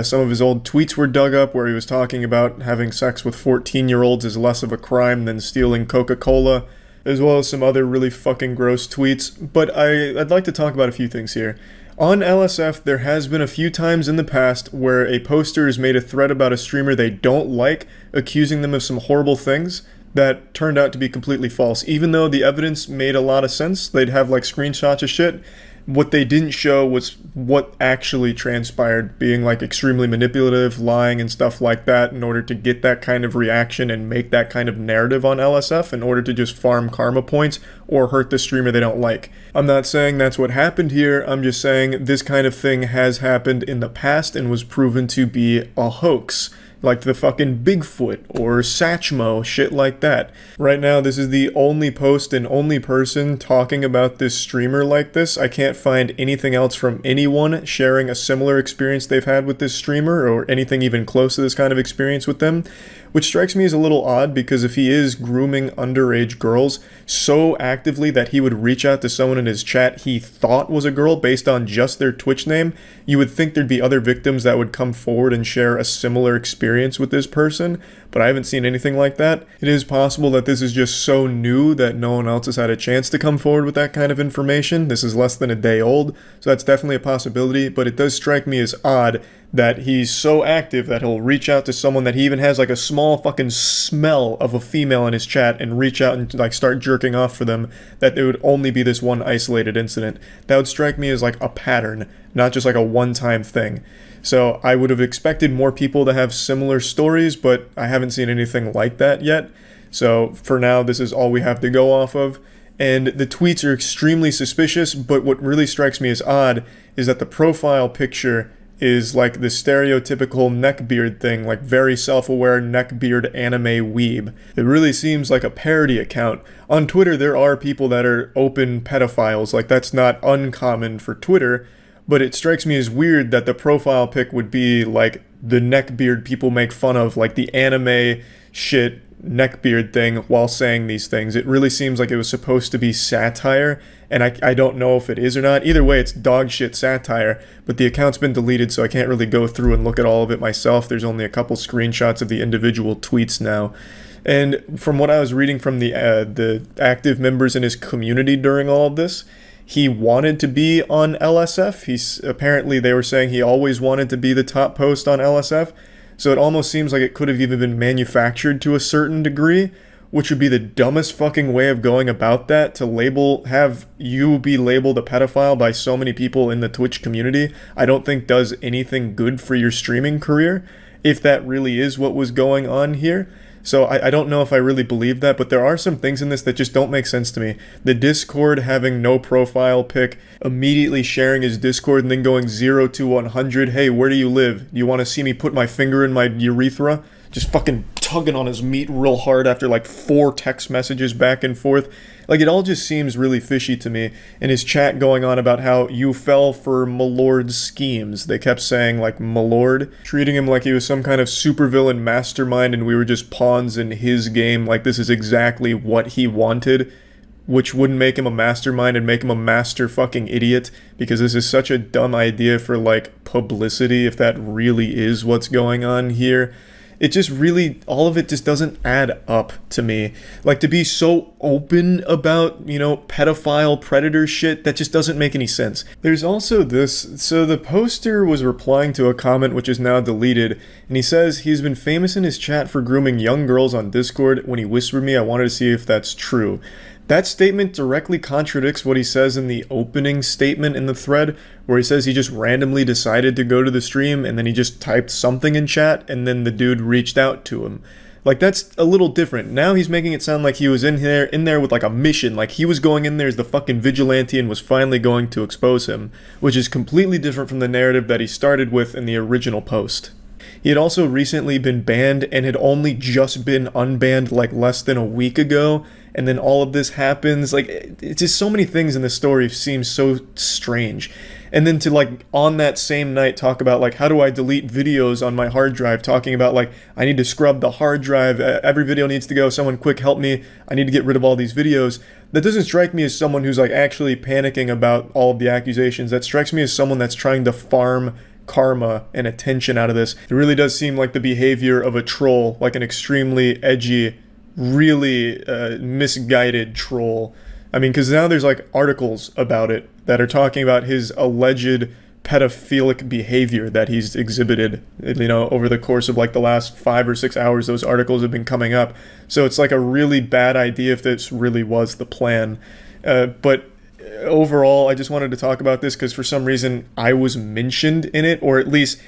Some of his old tweets were dug up where he was talking about having sex with 14-year-olds is less of a crime than stealing Coca-Cola, as well as some other really fucking gross tweets. But I'd like to talk about a few things here. On LSF, there has been a few times in the past where a poster has made a thread about a streamer they don't like, accusing them of some horrible things that turned out to be completely false. Even though the evidence made a lot of sense, they'd have like screenshots of shit. What they didn't show was what actually transpired, being like extremely manipulative, lying and stuff like that in order to get that kind of reaction and make that kind of narrative on LSF in order to just farm karma points or hurt the streamer they don't like. I'm not saying that's what happened here, I'm just saying this kind of thing has happened in the past and was proven to be a hoax. Like the fucking Bigfoot or Satchmo, shit like that. Right now, this is the only post and only person talking about this streamer like this. I can't find anything else from anyone sharing a similar experience they've had with this streamer or anything even close to this kind of experience with them, which strikes me as a little odd because if he is grooming underage girls so actively that he would reach out to someone in his chat he thought was a girl based on just their Twitch name, you would think there'd be other victims that would come forward and share a similar experience with this person, but I haven't seen anything like that. It is possible that this is just so new that no one else has had a chance to come forward with that kind of information. This is less than a day old, so that's definitely a possibility, but it does strike me as odd that he's so active that he'll reach out to someone that he even has like a small fucking smell of a female in his chat and reach out and like start jerking off for them, that it would only be this one isolated incident. That would strike me as like a pattern, not just like a one-time thing. So I would have expected more people to have similar stories, but I haven't seen anything like that yet. So for now, this is all we have to go off of. And the tweets are extremely suspicious, but what really strikes me as odd is that the profile picture is like the stereotypical neckbeard thing, like very self-aware neckbeard anime weeb. It really seems like a parody account. On Twitter, there are people that are open pedophiles, like that's not uncommon for Twitter, but it strikes me as weird that the profile pic would be like the neckbeard people make fun of, like the anime shit neckbeard thing while saying these things. It really seems like it was supposed to be satire, and I don't know if it is or not. Either way, it's dog shit satire, but the account's been deleted, so I can't really go through and look at all of it myself. There's only a couple screenshots of the individual tweets now. And from what I was reading from the active members in his community during all of this, he wanted to be on LSF. Apparently they were saying he always wanted to be the top post on LSF, so it almost seems like it could have even been manufactured to a certain degree, which would be the dumbest fucking way of going about that, to have you be labeled a pedophile by so many people in the Twitch community. I don't think does anything good for your streaming career, if that really is what was going on here. So I don't know if I really believe that, but there are some things in this that just don't make sense to me. The Discord having no profile pic, immediately sharing his Discord and then going 0 to 100, hey, where do you live? Do you want to see me put my finger in my urethra? just fucking tugging on his meat real hard after like 4 text messages back and forth. Like, it all just seems really fishy to me. And his chat going on about how you fell for Malord's schemes. They kept saying, like, Malord, treating him like he was some kind of supervillain mastermind and we were just pawns in his game. Like, this is exactly what he wanted, which wouldn't make him a mastermind and make him a master fucking idiot, because this is such a dumb idea for, like, publicity, if that really is what's going on here. It just really, all of it just doesn't add up to me. Like, to be so open about, you know, pedophile predator shit, that just doesn't make any sense. There's also this, so the poster was replying to a comment which is now deleted, and he says he's been famous in his chat for grooming young girls on Discord. When he whispered me, I wanted to see if that's true. That statement directly contradicts what he says in the opening statement in the thread, where he says he just randomly decided to go to the stream and then he just typed something in chat and then the dude reached out to him. Like, that's a little different. Now he's making it sound like he was in there with like a mission, like he was going in there as the fucking vigilante and was finally going to expose him, which is completely different from the narrative that he started with in the original post. He had also recently been banned and had only just been unbanned like less than a week ago, and then all of this happens. Like, it's just so many things in this story seem so strange. And then to, like, on that same night talk about, like, how do I delete videos on my hard drive, talking about, like, I need to scrub the hard drive, every video needs to go, someone quick help me, I need to get rid of all these videos. That doesn't strike me as someone who's, like, actually panicking about all of the accusations. That strikes me as someone that's trying to farm karma and attention out of this. It really does seem like the behavior of a troll, like an extremely edgy, really misguided troll. I mean, because now there's like articles about it that are talking about his alleged pedophilic behavior that he's exhibited, you know, over the course of like the last 5 or 6 hours. Those articles have been coming up. So it's like a really bad idea if this really was the plan. But overall, I just wanted to talk about this because for some reason I was mentioned in it, or at least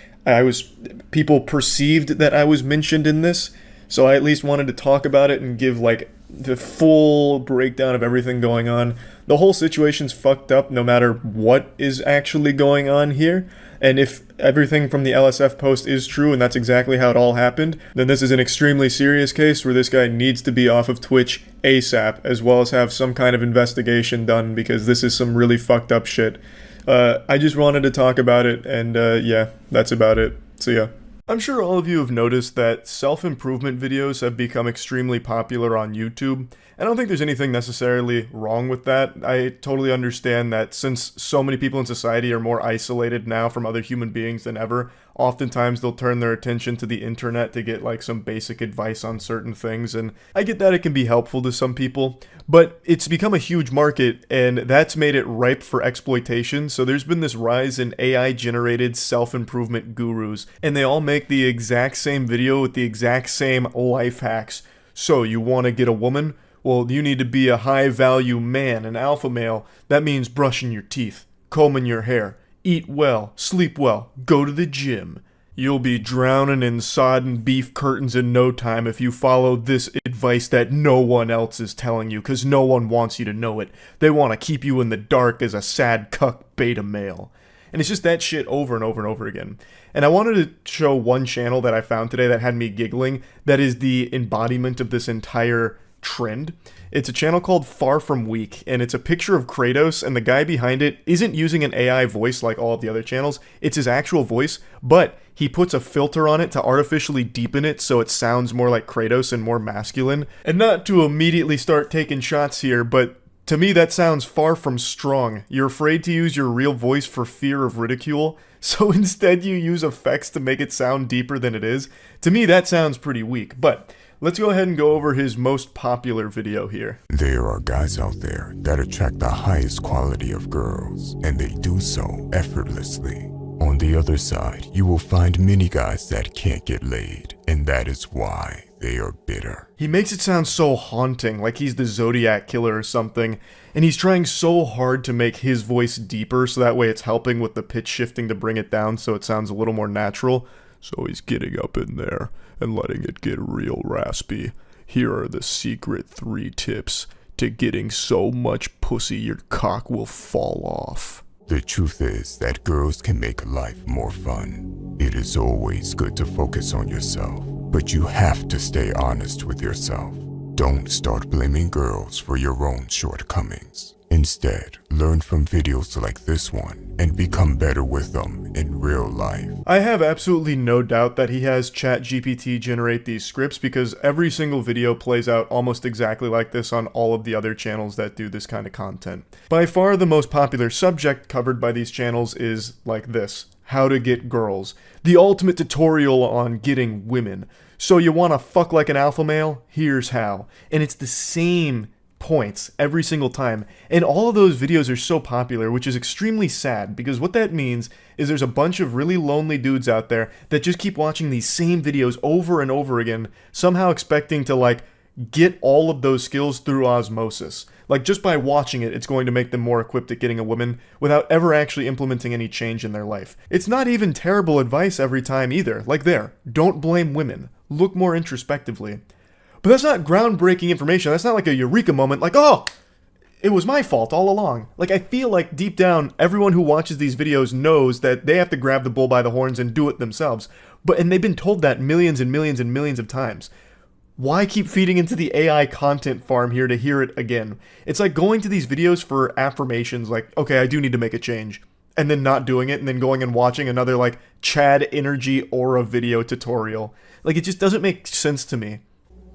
people perceived that I was mentioned in this. So I at least wanted to talk about it and give like the full breakdown of everything going on. The whole situation's fucked up no matter what is actually going on here. And if everything from the LSF post is true and that's exactly how it all happened, then this is an extremely serious case where this guy needs to be off of Twitch ASAP, as well as have some kind of investigation done, because this is some really fucked up shit. I just wanted to talk about it, and yeah, that's about it. So yeah. I'm sure all of you have noticed that self-improvement videos have become extremely popular on YouTube. I don't think there's anything necessarily wrong with that. I totally understand that since so many people in society are more isolated now from other human beings than ever, oftentimes they'll turn their attention to the internet to get like some basic advice on certain things, and I get that it can be helpful to some people, but it's become a huge market and that's made it ripe for exploitation. So there's been this rise in AI-generated self-improvement gurus, and they all make the exact same video with the exact same life hacks. So you want to get a woman? Well, you need to be a high-value man, an alpha male. That means brushing your teeth, combing your hair, eat well, sleep well, go to the gym. You'll be drowning in sodden beef curtains in no time if you follow this advice that no one else is telling you, because no one wants you to know it. They want to keep you in the dark as a sad cuck beta male. And it's just that shit over and over and over again. And I wanted to show one channel that I found today that had me giggling, that is the embodiment of this entire trend. It's a channel called Far From Weak, and it's a picture of Kratos, and the guy behind it isn't using an AI voice like all of the other channels. It's his actual voice, but he puts a filter on it to artificially deepen it so it sounds more like Kratos and more masculine. And not to immediately start taking shots here, but to me that sounds far from strong. You're afraid to use your real voice for fear of ridicule, so instead you use effects to make it sound deeper than it is. To me that sounds pretty weak, but let's go ahead and go over his most popular video here. There are guys out there that attract the highest quality of girls, and they do so effortlessly. On the other side, you will find many guys that can't get laid, and that is why they are bitter. He makes it sound so haunting, like he's the Zodiac killer or something, and he's trying so hard to make his voice deeper so that way it's helping with the pitch shifting to bring it down so it sounds a little more natural. So he's getting up in there and letting it get real raspy. Here are the secret 3 tips to getting so much pussy your cock will fall off. The truth is that girls can make life more fun. It is always good to focus on yourself. But you have to stay honest with yourself. Don't start blaming girls for your own shortcomings. Instead, learn from videos like this one and become better with them in real life. I have absolutely no doubt that he has ChatGPT generate these scripts because every single video plays out almost exactly like this on all of the other channels that do this kind of content. By far the most popular subject covered by these channels is like this: how to get girls. The ultimate tutorial on getting women. So you want to fuck like an alpha male? Here's how. And it's the same points every single time, and all of those videos are so popular, which is extremely sad, because what that means is there's a bunch of really lonely dudes out there that just keep watching these same videos over and over again, somehow expecting to like get all of those skills through osmosis. Like just by watching it, it's going to make them more equipped at getting a woman without ever actually implementing any change in their life. It's not even terrible advice every time either. Like there, don't blame women. Look more introspectively. But that's not groundbreaking information. That's not like a eureka moment, like, oh, it was my fault all along. Like, I feel like deep down, everyone who watches these videos knows that they have to grab the bull by the horns and do it themselves. And they've been told that millions and millions and millions of times. Why keep feeding into the AI content farm here to hear it again? It's like going to these videos for affirmations, like, okay, I do need to make a change, and then not doing it, and then going and watching another, like, Chad Energy Aura video tutorial. Like, it just doesn't make sense to me.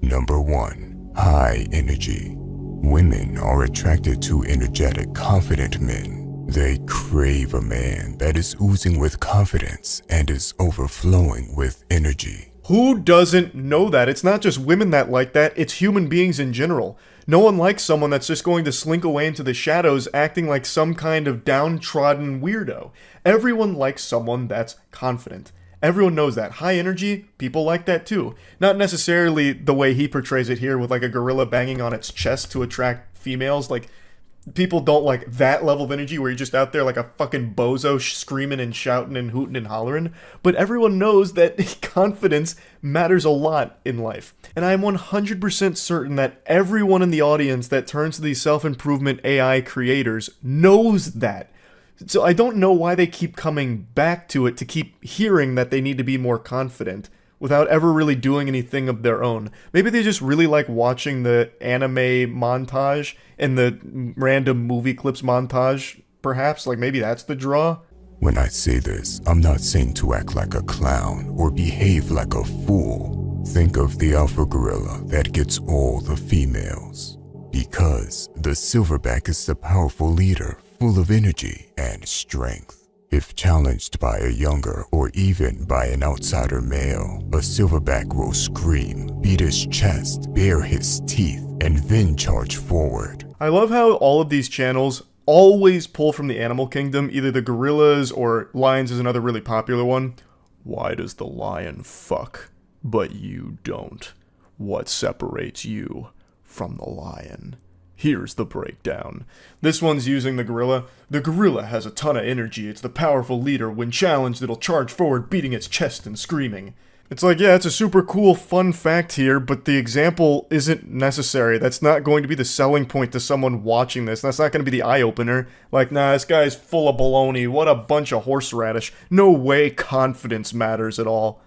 Number 1. High energy. Women are attracted to energetic, confident men. They crave a man that is oozing with confidence and is overflowing with energy. Who doesn't know that? It's not just women that like that, it's human beings in general. No one likes someone that's just going to slink away into the shadows acting like some kind of downtrodden weirdo. Everyone likes someone that's confident. Everyone knows that. High energy, people like that too. Not necessarily the way he portrays it here with like a gorilla banging on its chest to attract females. Like, people don't like that level of energy where you're just out there like a fucking bozo screaming and shouting and hooting and hollering. But everyone knows that confidence matters a lot in life. And I am 100% certain that everyone in the audience that turns to these self-improvement AI creators knows that. So I don't know why they keep coming back to it to keep hearing that they need to be more confident without ever really doing anything of their own. Maybe they just really like watching the anime montage and the random movie clips montage, perhaps. Like maybe that's the draw. When I say this, I'm not saying to act like a clown or behave like a fool. Think of the alpha gorilla that gets all the females. Because the silverback is the powerful leader, full of energy and strength. If challenged by a younger or even by an outsider male, a silverback will scream, beat his chest, bare his teeth, and then charge forward. I love how all of these channels always pull from the animal kingdom, either the gorillas or lions is another really popular one. Why does the lion fuck, but you don't? What separates you from the lion? Here's the breakdown. This one's using the gorilla. The gorilla has a ton of energy. It's the powerful leader. When challenged, it'll charge forward, beating its chest and screaming. It's like, yeah, it's a super cool, fun fact here, but the example isn't necessary. That's not going to be the selling point to someone watching this. That's not going to be the eye-opener. Like, nah, this guy's full of baloney. What a bunch of horseradish. No way confidence matters at all.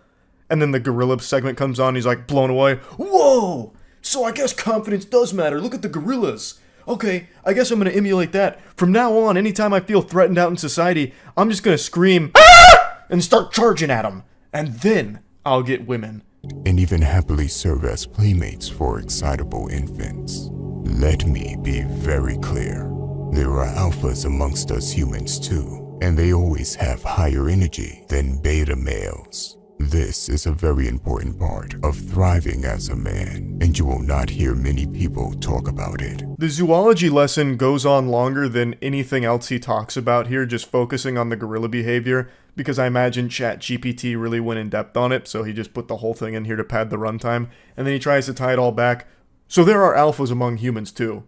And then the gorilla segment comes on, he's like blown away. Whoa! So I guess confidence does matter. Look at the gorillas. Okay, I guess I'm gonna emulate that. From now on, anytime I feel threatened out in society, I'm just gonna scream, "Ah!" and start charging at them. And then I'll get women. And even happily serve as playmates for excitable infants. Let me be very clear. There are alphas amongst us humans too, and they always have higher energy than beta males. This is a very important part of thriving as a man, and you will not hear many people talk about it. The zoology lesson goes on longer than anything else he talks about here, just focusing on the gorilla behavior, because I imagine ChatGPT really went in depth on it, so he just put the whole thing in here to pad the runtime, and then he tries to tie it all back. So there are alphas among humans too,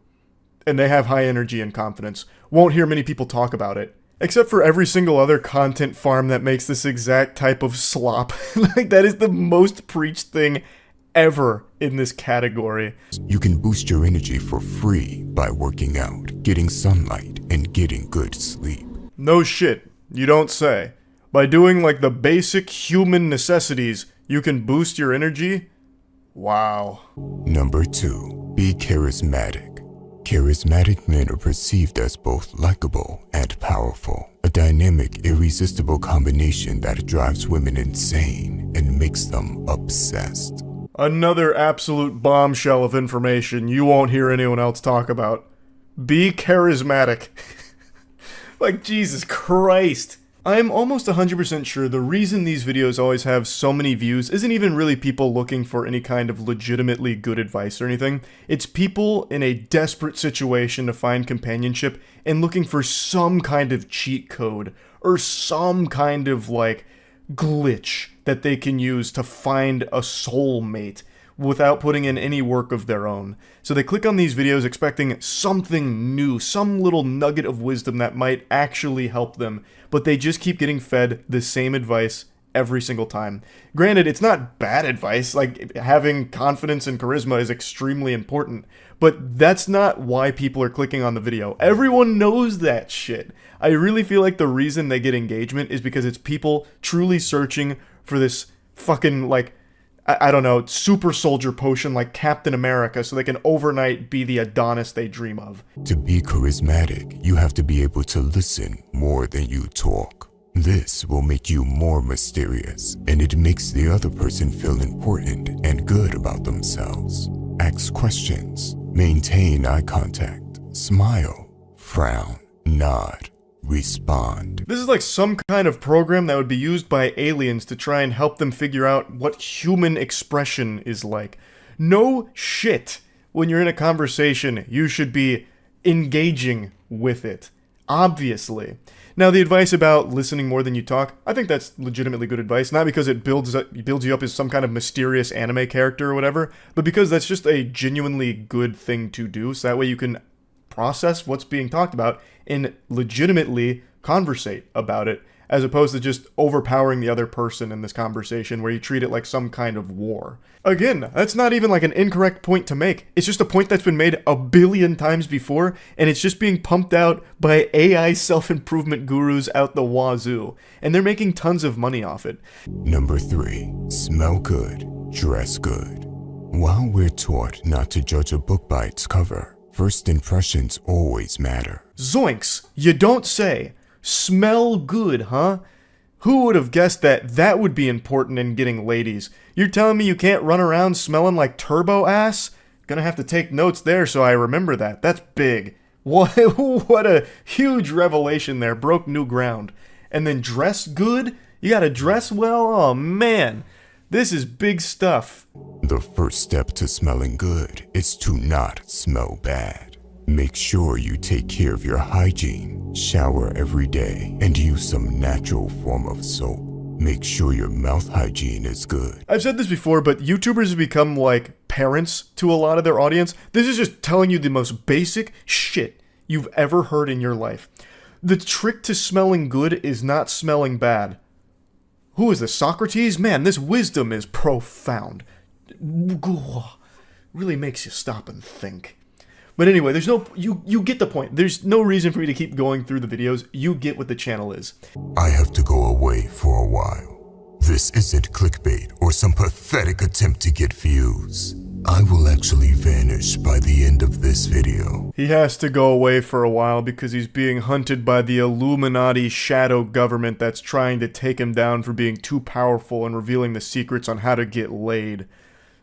and they have high energy and confidence. Won't hear many people talk about it. Except for every single other content farm that makes this exact type of slop. Like, that is the most preached thing ever in this category. You can boost your energy for free by working out, getting sunlight, and getting good sleep. No shit, you don't say. By doing like the basic human necessities, You can boost your energy? Wow. Number 2. Be charismatic. Charismatic men are perceived as both likable and powerful, a dynamic, irresistible combination that drives women insane and makes them obsessed. Another absolute bombshell of information you won't hear anyone else talk about. Be charismatic. Like, Jesus Christ. I'm almost 100% sure the reason these videos always have so many views isn't even really people looking for any kind of legitimately good advice or anything. It's people in a desperate situation to find companionship and looking for some kind of cheat code or some kind of, like, glitch that they can use to find a soulmate without putting in any work of their own. So they click on these videos expecting something new, some little nugget of wisdom that might actually help them, but they just keep getting fed the same advice every single time. Granted, it's not bad advice, like having confidence and charisma is extremely important, but that's not why people are clicking on the video. Everyone knows that shit. I really feel like the reason they get engagement is because it's people truly searching for this fucking, like, I don't know, super soldier potion like Captain America so they can overnight be the Adonis they dream of. To be charismatic, you have to be able to listen more than you talk. This will make you more mysterious, and it makes the other person feel important and good about themselves. Ask questions, maintain eye contact, smile, frown, nod, respond. This is like some kind of program that would be used by aliens to try and help them figure out what human expression is like. No shit. When you're in a conversation, you should be engaging with it. Obviously. Now, the advice about listening more than you talk, I think that's legitimately good advice. Not because it builds you up as some kind of mysterious anime character or whatever, but because that's just a genuinely good thing to do, so that way you can process what's being talked about and legitimately conversate about it, as opposed to just overpowering the other person in this conversation where you treat it like some kind of war. Again, that's not even like an incorrect point to make. It's just a point that's been made a billion times before, and it's just being pumped out by AI self-improvement gurus out the wazoo, and they're making tons of money off it. Number 3. Smell good, dress good. While we're taught not to judge a book by its cover, first impressions always matter. Zoinks! You don't say. Smell good, huh? Who would have guessed that that would be important in getting ladies? You're telling me you can't run around smelling like turbo ass? Gonna have to take notes there so I remember that. That's big. What a huge revelation there. Broke new ground. And then dress good? You gotta dress well? Oh man. This is big stuff. The first step to smelling good is to not smell bad. Make sure you take care of your hygiene, shower every day, and use some natural form of soap. Make sure your mouth hygiene is good. I've said this before, but YouTubers have become like parents to a lot of their audience. This is just telling you the most basic shit you've ever heard in your life. The trick to smelling good is not smelling bad. Who is this, Socrates? Man, this wisdom is profound. Really makes you stop and think. But anyway, there's no, you get the point. There's no reason for me to keep going through the videos. You get what the channel is. I have to go away for a while. This isn't clickbait or some pathetic attempt to get views. I will actually vanish by the end of this video. He has to go away for a while because he's being hunted by the Illuminati shadow government that's trying to take him down for being too powerful and revealing the secrets on how to get laid.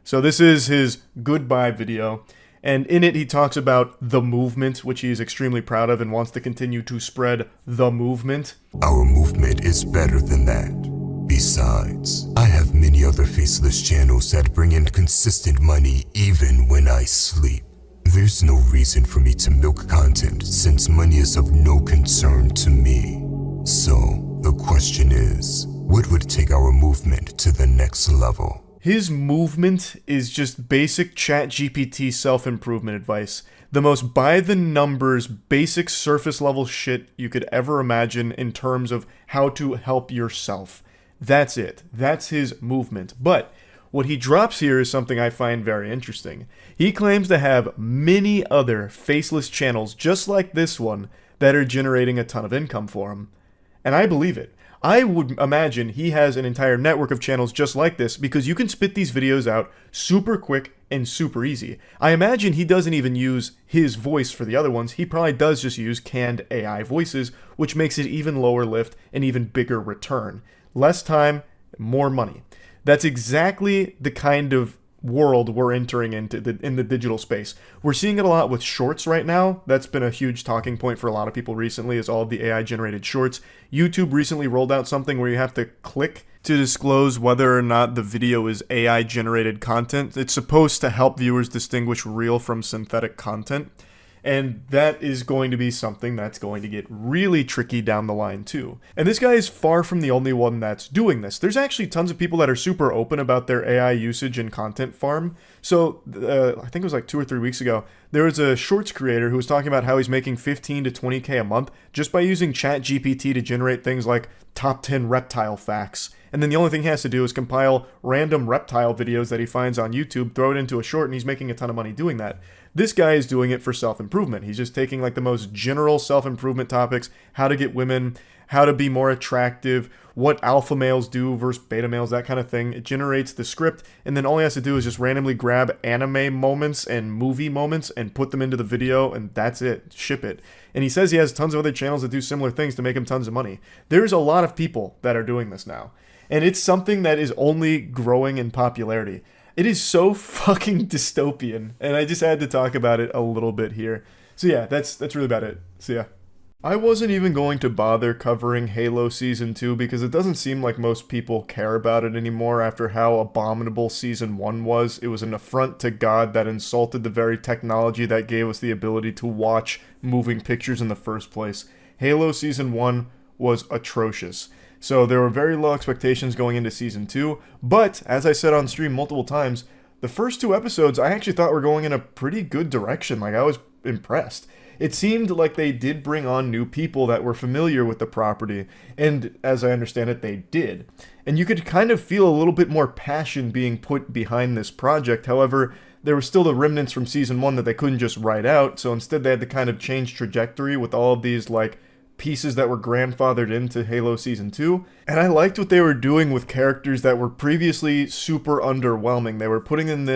So this is his goodbye video. And in it, he talks about the movement, which he is extremely proud of and wants to continue to spread the movement. Our movement is better than that. Besides, I have many other faceless channels that bring in consistent money even when I sleep. There's no reason for me to milk content since money is of no concern to me. So, the question is, what would take our movement to the next level? His movement is just basic ChatGPT self-improvement advice. The most by-the-numbers, basic surface-level shit you could ever imagine in terms of how to help yourself. That's it. That's his movement. But what he drops here is something I find very interesting. He claims to have many other faceless channels just like this one that are generating a ton of income for him. And I believe it. I would imagine he has an entire network of channels just like this because you can spit these videos out super quick and super easy. I imagine he doesn't even use his voice for the other ones. He probably does just use canned AI voices, which makes it even lower lift and even bigger return. Less time, more money. That's exactly the kind of world we're entering into in the digital space. We're seeing it a lot with shorts right now. That's been a huge talking point for a lot of people recently, is all of the AI generated shorts. YouTube recently rolled out something where you have to click to disclose whether or not the video is AI generated content. It's supposed to help viewers distinguish real from synthetic content. And that is going to be something that's going to get really tricky down the line too. And this guy is far from the only one that's doing this. There's actually tons of people that are super open about their AI usage and content farm. So I think it was like 2 or 3 weeks ago, there was a shorts creator who was talking about how he's making 15 to 20K a month just by using ChatGPT to generate things like top 10 reptile facts. And then the only thing he has to do is compile random reptile videos that he finds on YouTube, throw it into a short, and he's making a ton of money doing that. This guy is doing it for self-improvement. He's just taking like the most general self-improvement topics, how to get women, how to be more attractive, what alpha males do versus beta males, that kind of thing. It generates the script, and then all he has to do is just randomly grab anime moments and movie moments and put them into the video, and that's it. Ship it. And he says he has tons of other channels that do similar things to make him tons of money. There's a lot of people that are doing this now. And it's something that is only growing in popularity. It is so fucking dystopian, and I just had to talk about it a little bit here. So yeah, that's really about it. So yeah. I wasn't even going to bother covering Halo Season 2 because it doesn't seem like most people care about it anymore after how abominable Season 1 was. It was an affront to God that insulted the very technology that gave us the ability to watch moving pictures in the first place. Halo Season 1 was atrocious. So there were very low expectations going into Season 2, but as I said on stream multiple times, the first 2 episodes I actually thought were going in a pretty good direction. Like, I was impressed. It seemed like they did bring on new people that were familiar with the property, and as I understand it, they did. And you could kind of feel a little bit more passion being put behind this project. However, there were still the remnants from Season 1 that they couldn't just write out, so instead they had to kind of change trajectory with all of these, like, pieces that were grandfathered into Halo Season 2, and I liked what they were doing with characters that were previously super underwhelming. They were putting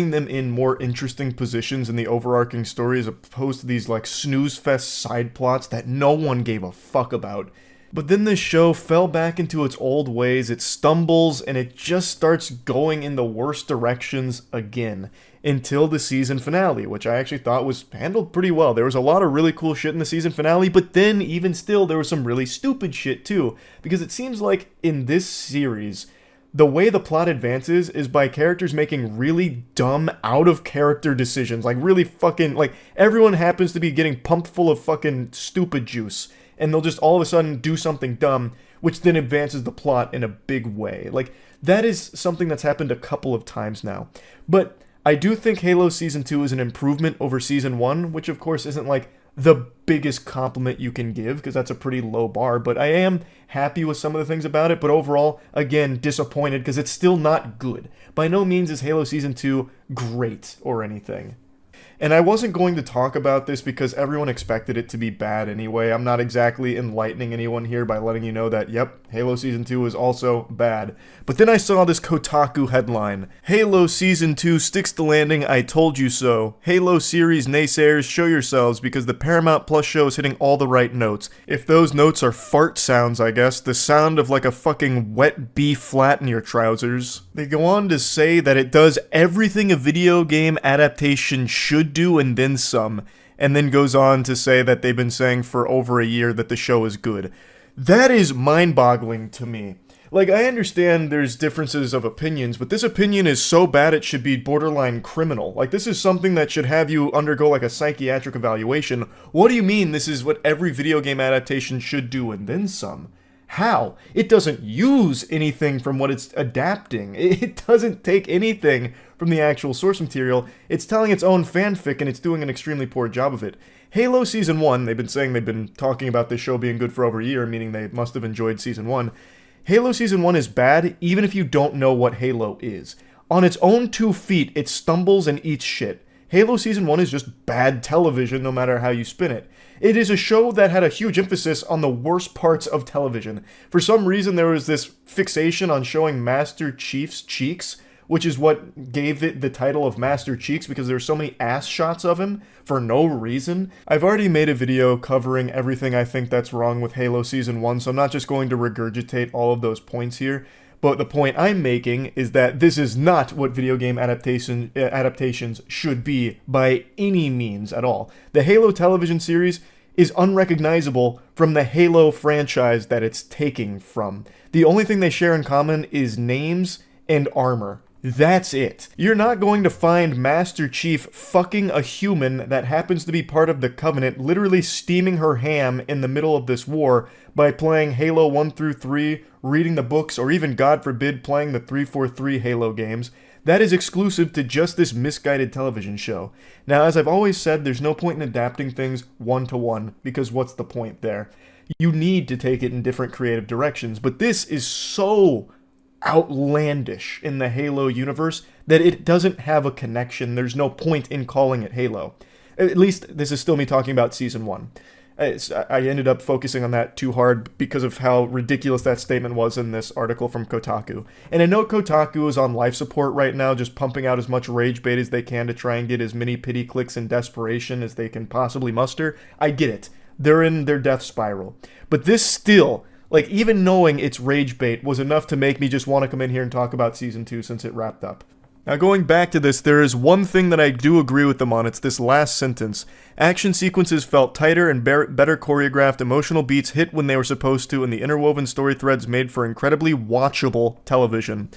them in more interesting positions in the overarching story as opposed to these like snooze fest side plots that no one gave a fuck about. But then this show fell back into its old ways, it stumbles, and it just starts going in the worst directions again. Until the season finale, which I actually thought was handled pretty well. There was a lot of really cool shit in the season finale, but then, even still, there was some really stupid shit too. Because it seems like in this series, the way the plot advances is by characters making really dumb, out-of-character decisions. Like, really fucking, like, everyone happens to be getting pumped full of fucking stupid juice. And they'll just all of a sudden do something dumb, which then advances the plot in a big way. Like, that is something that's happened a couple of times now. But I do think Halo Season 2 is an improvement over Season 1, which of course isn't like the biggest compliment you can give, because that's a pretty low bar, but I am happy with some of the things about it, but overall, again, disappointed, because it's still not good. By no means is Halo Season 2 great or anything. And I wasn't going to talk about this because everyone expected it to be bad anyway. I'm not exactly enlightening anyone here by letting you know that, yep, Halo Season 2 is also bad. But then I saw this Kotaku headline. Halo Season 2 sticks the landing, I told you so. Halo series naysayers, show yourselves because the Paramount Plus show is hitting all the right notes. If those notes are fart sounds, I guess, the sound of like a fucking wet B flat in your trousers. They go on to say that it does everything a video game adaptation should do and then some, and then goes on to say that they've been saying for over a year that the show is good. That is mind-boggling to me. Like, I understand there's differences of opinions, but this opinion is so bad it should be borderline criminal. Like, this is something that should have you undergo like a psychiatric evaluation. What do you mean this is what every video game adaptation should do and then some? How? It doesn't use anything from what it's adapting. It doesn't take anything from the actual source material. It's telling its own fanfic, and it's doing an extremely poor job of it. Halo Season 1, they've been talking about this show being good for over a year, meaning they must have enjoyed Season 1. Halo Season 1 is bad, even if you don't know what Halo is. On its own 2 feet, it stumbles and eats shit. Halo Season 1 is just bad television no matter how you spin it. It is a show that had a huge emphasis on the worst parts of television. For some reason, there was this fixation on showing Master Chief's cheeks, which is what gave it the title of Master Cheeks, because there were so many ass shots of him for no reason. I've already made a video covering everything I think that's wrong with Halo Season 1, so I'm not just going to regurgitate all of those points here. But the point I'm making is that this is not what video game adaptations should be by any means at all. The Halo television series is unrecognizable from the Halo franchise that it's taking from. The only thing they share in common is names and armor. That's it. You're not going to find Master Chief fucking a human that happens to be part of the Covenant, literally steaming her ham in the middle of this war by playing Halo 1 through 3, reading the books, or even, God forbid, playing the 343 Halo games. That is exclusive to just this misguided television show. Now, as I've always said, there's no point in adapting things one-to-one, because what's the point there? You need to take it in different creative directions, but this is so outlandish in the Halo universe that it doesn't have a connection. There's no point in calling it Halo. At least, this is still me talking about Season 1. I ended up focusing on that too hard because of how ridiculous that statement was in this article from Kotaku. And I know Kotaku is on life support right now, just pumping out as much rage bait as they can to try and get as many pity clicks and desperation as they can possibly muster. I get it. They're in their death spiral. But this still, like, even knowing it's rage bait was enough to make me just want to come in here and talk about Season 2 since it wrapped up. Now, going back to this, there is one thing that I do agree with them on. It's this last sentence. Action sequences felt tighter and better choreographed, emotional beats hit when they were supposed to, and the interwoven story threads made for incredibly watchable television.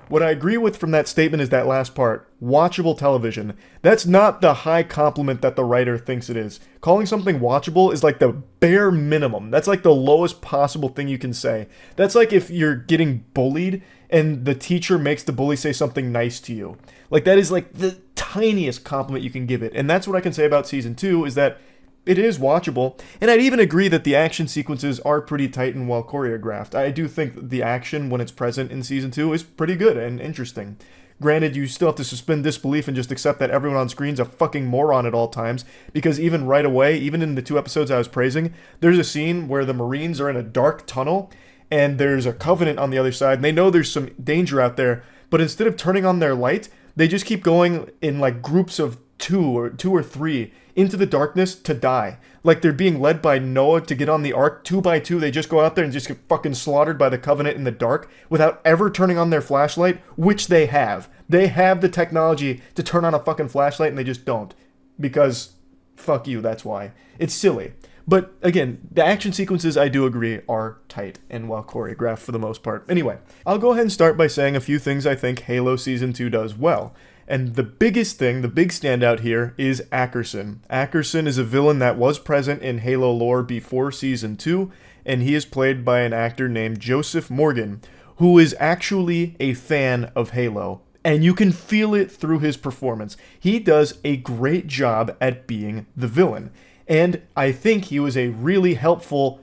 What I agree with from that statement is that last part. Watchable television. That's not the high compliment that the writer thinks it is. Calling something watchable is like the bare minimum. That's like the lowest possible thing you can say. That's like if you're getting bullied and the teacher makes the bully say something nice to you. Like, that is like the tiniest compliment you can give it. And that's what I can say about Season 2, is that it is watchable, and I'd even agree that the action sequences are pretty tight and well choreographed. I do think the action, when it's present in Season 2, is pretty good and interesting. Granted, you still have to suspend disbelief and just accept that everyone on screen's a fucking moron at all times, because even right away, even in the 2 episodes I was praising, there's a scene where the Marines are in a dark tunnel, and there's a Covenant on the other side, and they know there's some danger out there, but instead of turning on their light, they just keep going in like groups of two or three into the darkness to die. Like they're being led by Noah to get on the Ark. 2 by 2, they just go out there and just get fucking slaughtered by the Covenant in the dark without ever turning on their flashlight, which they have. They have the technology to turn on a fucking flashlight and they just don't. Because, fuck you, that's why. It's silly. But again, the action sequences, I do agree, are tight and well choreographed for the most part. Anyway, I'll go ahead and start by saying a few things I think Halo Season 2 does well. And the biggest thing, the big standout here, is Ackerson. Ackerson is a villain that was present in Halo lore before Season 2, and he is played by an actor named Joseph Morgan, who is actually a fan of Halo. And you can feel it through his performance. He does a great job at being the villain. And I think he was a really helpful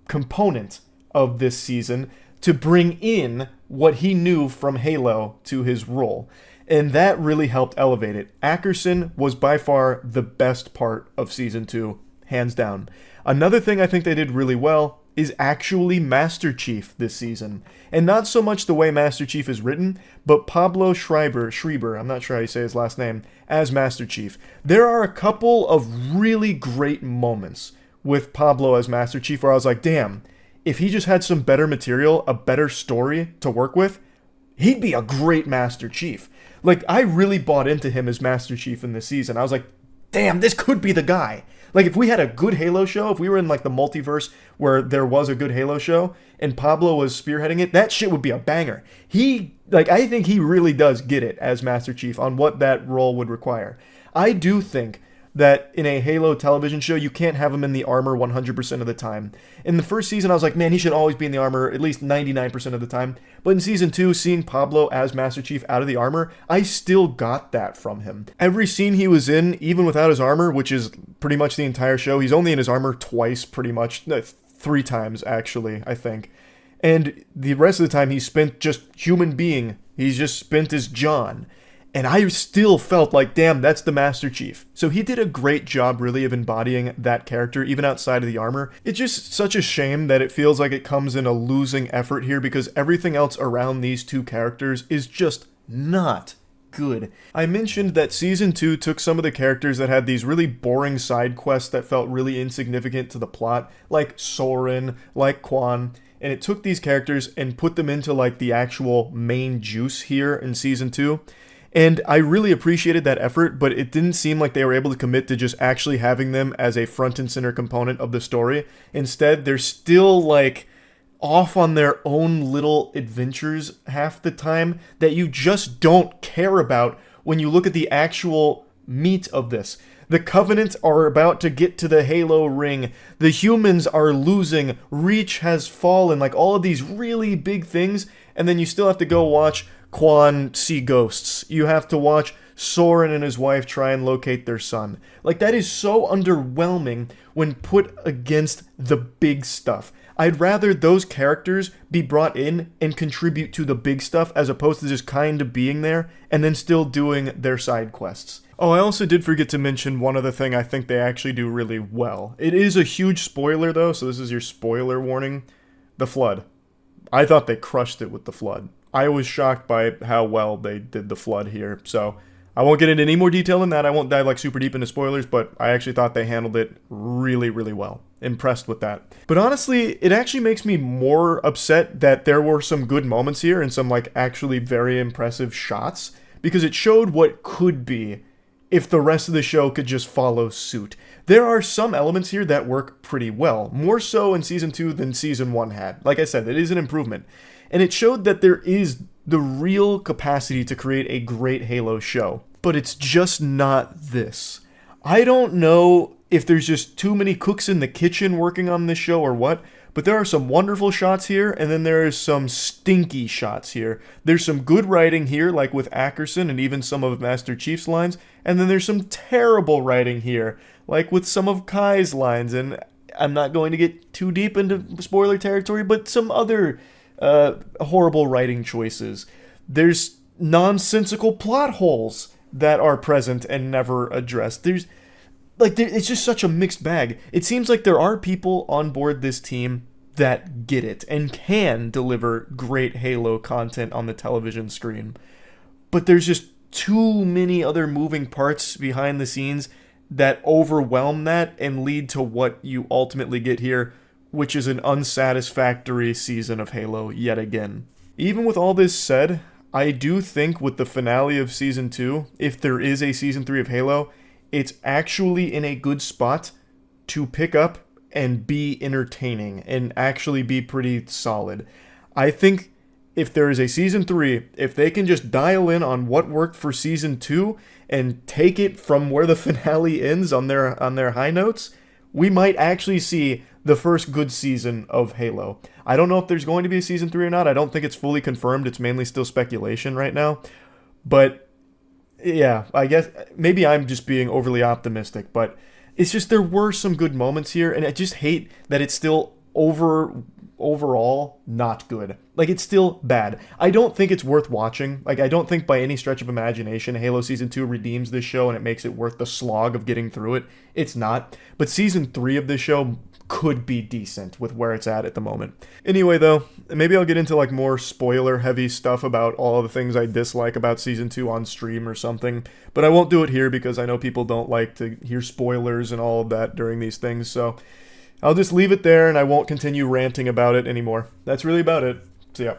component of this season to bring in what he knew from Halo to his role. And that really helped elevate it. Ackerson was by far the best part of Season 2, hands down. Another thing I think they did really well is actually Master Chief this season. And not so much the way Master Chief is written, but Pablo Schreiber, I'm not sure how you say his last name, as Master Chief. There are a couple of really great moments with Pablo as Master Chief where I was like, damn, if he just had some better material, a better story to work with, he'd be a great Master Chief. Like, I really bought into him as Master Chief in this season. I was like, damn, this could be the guy. Like, if we had a good Halo show, if we were in, like, the multiverse where there was a good Halo show, and Pablo was spearheading it, that shit would be a banger. I think he really does get it as Master Chief on what that role would require. I do think that in a Halo television show, you can't have him in the armor 100% of the time. In the first season, I was like, man, he should always be in the armor at least 99% of the time. But in Season 2, seeing Pablo as Master Chief out of the armor, I still got that from him. Every scene he was in, even without his armor, which is pretty much the entire show, he's only in his armor twice, pretty much. No, 3 times, actually, I think. And the rest of the time, he's spent just human being. He's just spent as John. And I still felt like, damn, that's the Master Chief. So he did a great job, really, of embodying that character, even outside of the armor. It's just such a shame that it feels like it comes in a losing effort here, because everything else around these two characters is just not good. I mentioned that Season 2 took some of the characters that had these really boring side quests that felt really insignificant to the plot, like Soren, like Quan, and it took these characters and put them into like the actual main juice here in Season 2. And I really appreciated that effort, but it didn't seem like they were able to commit to just actually having them as a front and center component of the story. Instead, they're still like off on their own little adventures half the time that you just don't care about when you look at the actual meat of this. The Covenant are about to get to the Halo ring. The humans are losing. Reach has fallen. Like all of these really big things. And then you still have to go watch Quan see ghosts. You have to watch Soren and his wife try and locate their son. Like, that is so underwhelming when put against the big stuff. I'd rather those characters be brought in and contribute to the big stuff as opposed to just kind of being there and then still doing their side quests. Oh, I also did forget to mention one other thing I think they actually do really well. It is a huge spoiler though, so this is your spoiler warning. The Flood. I thought they crushed it with the Flood. I was shocked by how well they did the Flood here, so I won't get into any more detail than that. I won't dive like super deep into spoilers, but I actually thought they handled it really, really well. Impressed with that. But honestly, it actually makes me more upset that there were some good moments here and some like actually very impressive shots, because it showed what could be if the rest of the show could just follow suit. There are some elements here that work pretty well, more so in Season 2 than Season 1 had. Like I said, it is an improvement. And it showed that there is the real capacity to create a great Halo show. But it's just not this. I don't know if there's just too many cooks in the kitchen working on this show or what, but there are some wonderful shots here, and then there is some stinky shots here. There's some good writing here, like with Ackerson and even some of Master Chief's lines, and then there's some terrible writing here, like with some of Kai's lines, and I'm not going to get too deep into spoiler territory, but some other horrible writing choices. There's nonsensical plot holes that are present and never addressed. It's just such a mixed bag. It seems like there are people on board this team that get it and can deliver great Halo content on the television screen. But there's just too many other moving parts behind the scenes that overwhelm that and lead to what you ultimately get here, which is an unsatisfactory season of Halo yet again. Even with all this said, I do think with the finale of Season 2, if there is a Season 3 of Halo, it's actually in a good spot to pick up and be entertaining and actually be pretty solid. I think if there is a Season 3, if they can just dial in on what worked for Season 2 and take it from where the finale ends on their high notes, we might actually see the first good season of Halo. I don't know if there's going to be a Season 3 or not. I don't think it's fully confirmed. It's mainly still speculation right now. But yeah, I guess maybe I'm just being overly optimistic, but it's just there were some good moments here, and I just hate that it's still overall not good. Like, it's still bad. I don't think it's worth watching. Like, I don't think by any stretch of imagination Halo Season 2 redeems this show and it makes it worth the slog of getting through it. It's not. But Season 3 of this show could be decent with where it's at the moment. Anyway, though, maybe I'll get into like more spoiler-heavy stuff about all the things I dislike about Season 2 on stream or something, but I won't do it here because I know people don't like to hear spoilers and all of that during these things, so I'll just leave it there and I won't continue ranting about it anymore. That's really about it. So yeah.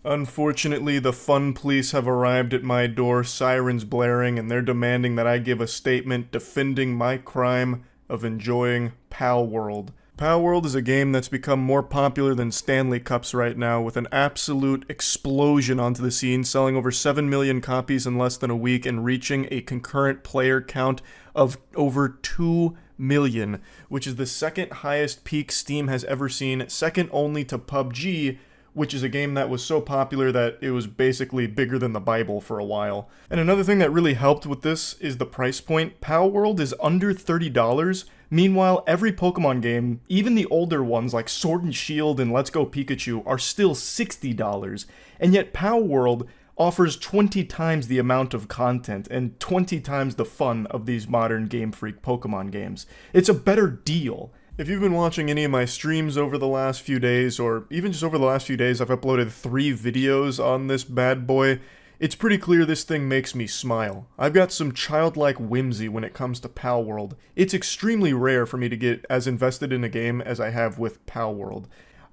Unfortunately, the fun police have arrived at my door, sirens blaring, and they're demanding that I give a statement defending my crime of enjoying Palworld. Palworld is a game that's become more popular than Stanley Cups right now, with an absolute explosion onto the scene, selling over 7 million copies in less than a week and reaching a concurrent player count of over 2 million, which is the second highest peak Steam has ever seen, second only to PUBG, which is a game that was so popular that it was basically bigger than the Bible for a while. And another thing that really helped with this is the price point. Palworld is under $30. Meanwhile, every Pokemon game, even the older ones like Sword and Shield and Let's Go Pikachu, are still $60. And yet Palworld offers 20 times the amount of content and 20 times the fun of these modern Game Freak Pokemon games. It's a better deal. If you've been watching any of my streams over the last few days, or even just over the last few days, I've uploaded 3 videos on this bad boy. It's pretty clear this thing makes me smile. I've got some childlike whimsy when it comes to Palworld. It's extremely rare for me to get as invested in a game as I have with Palworld.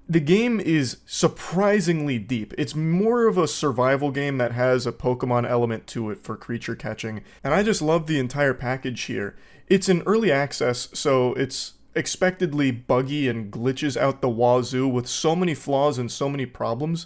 The game is surprisingly deep. It's more of a survival game that has a Pokemon element to it for creature catching, and I just love the entire package here. It's in early access, so it's expectedly buggy and glitches out the wazoo with so many flaws and so many problems,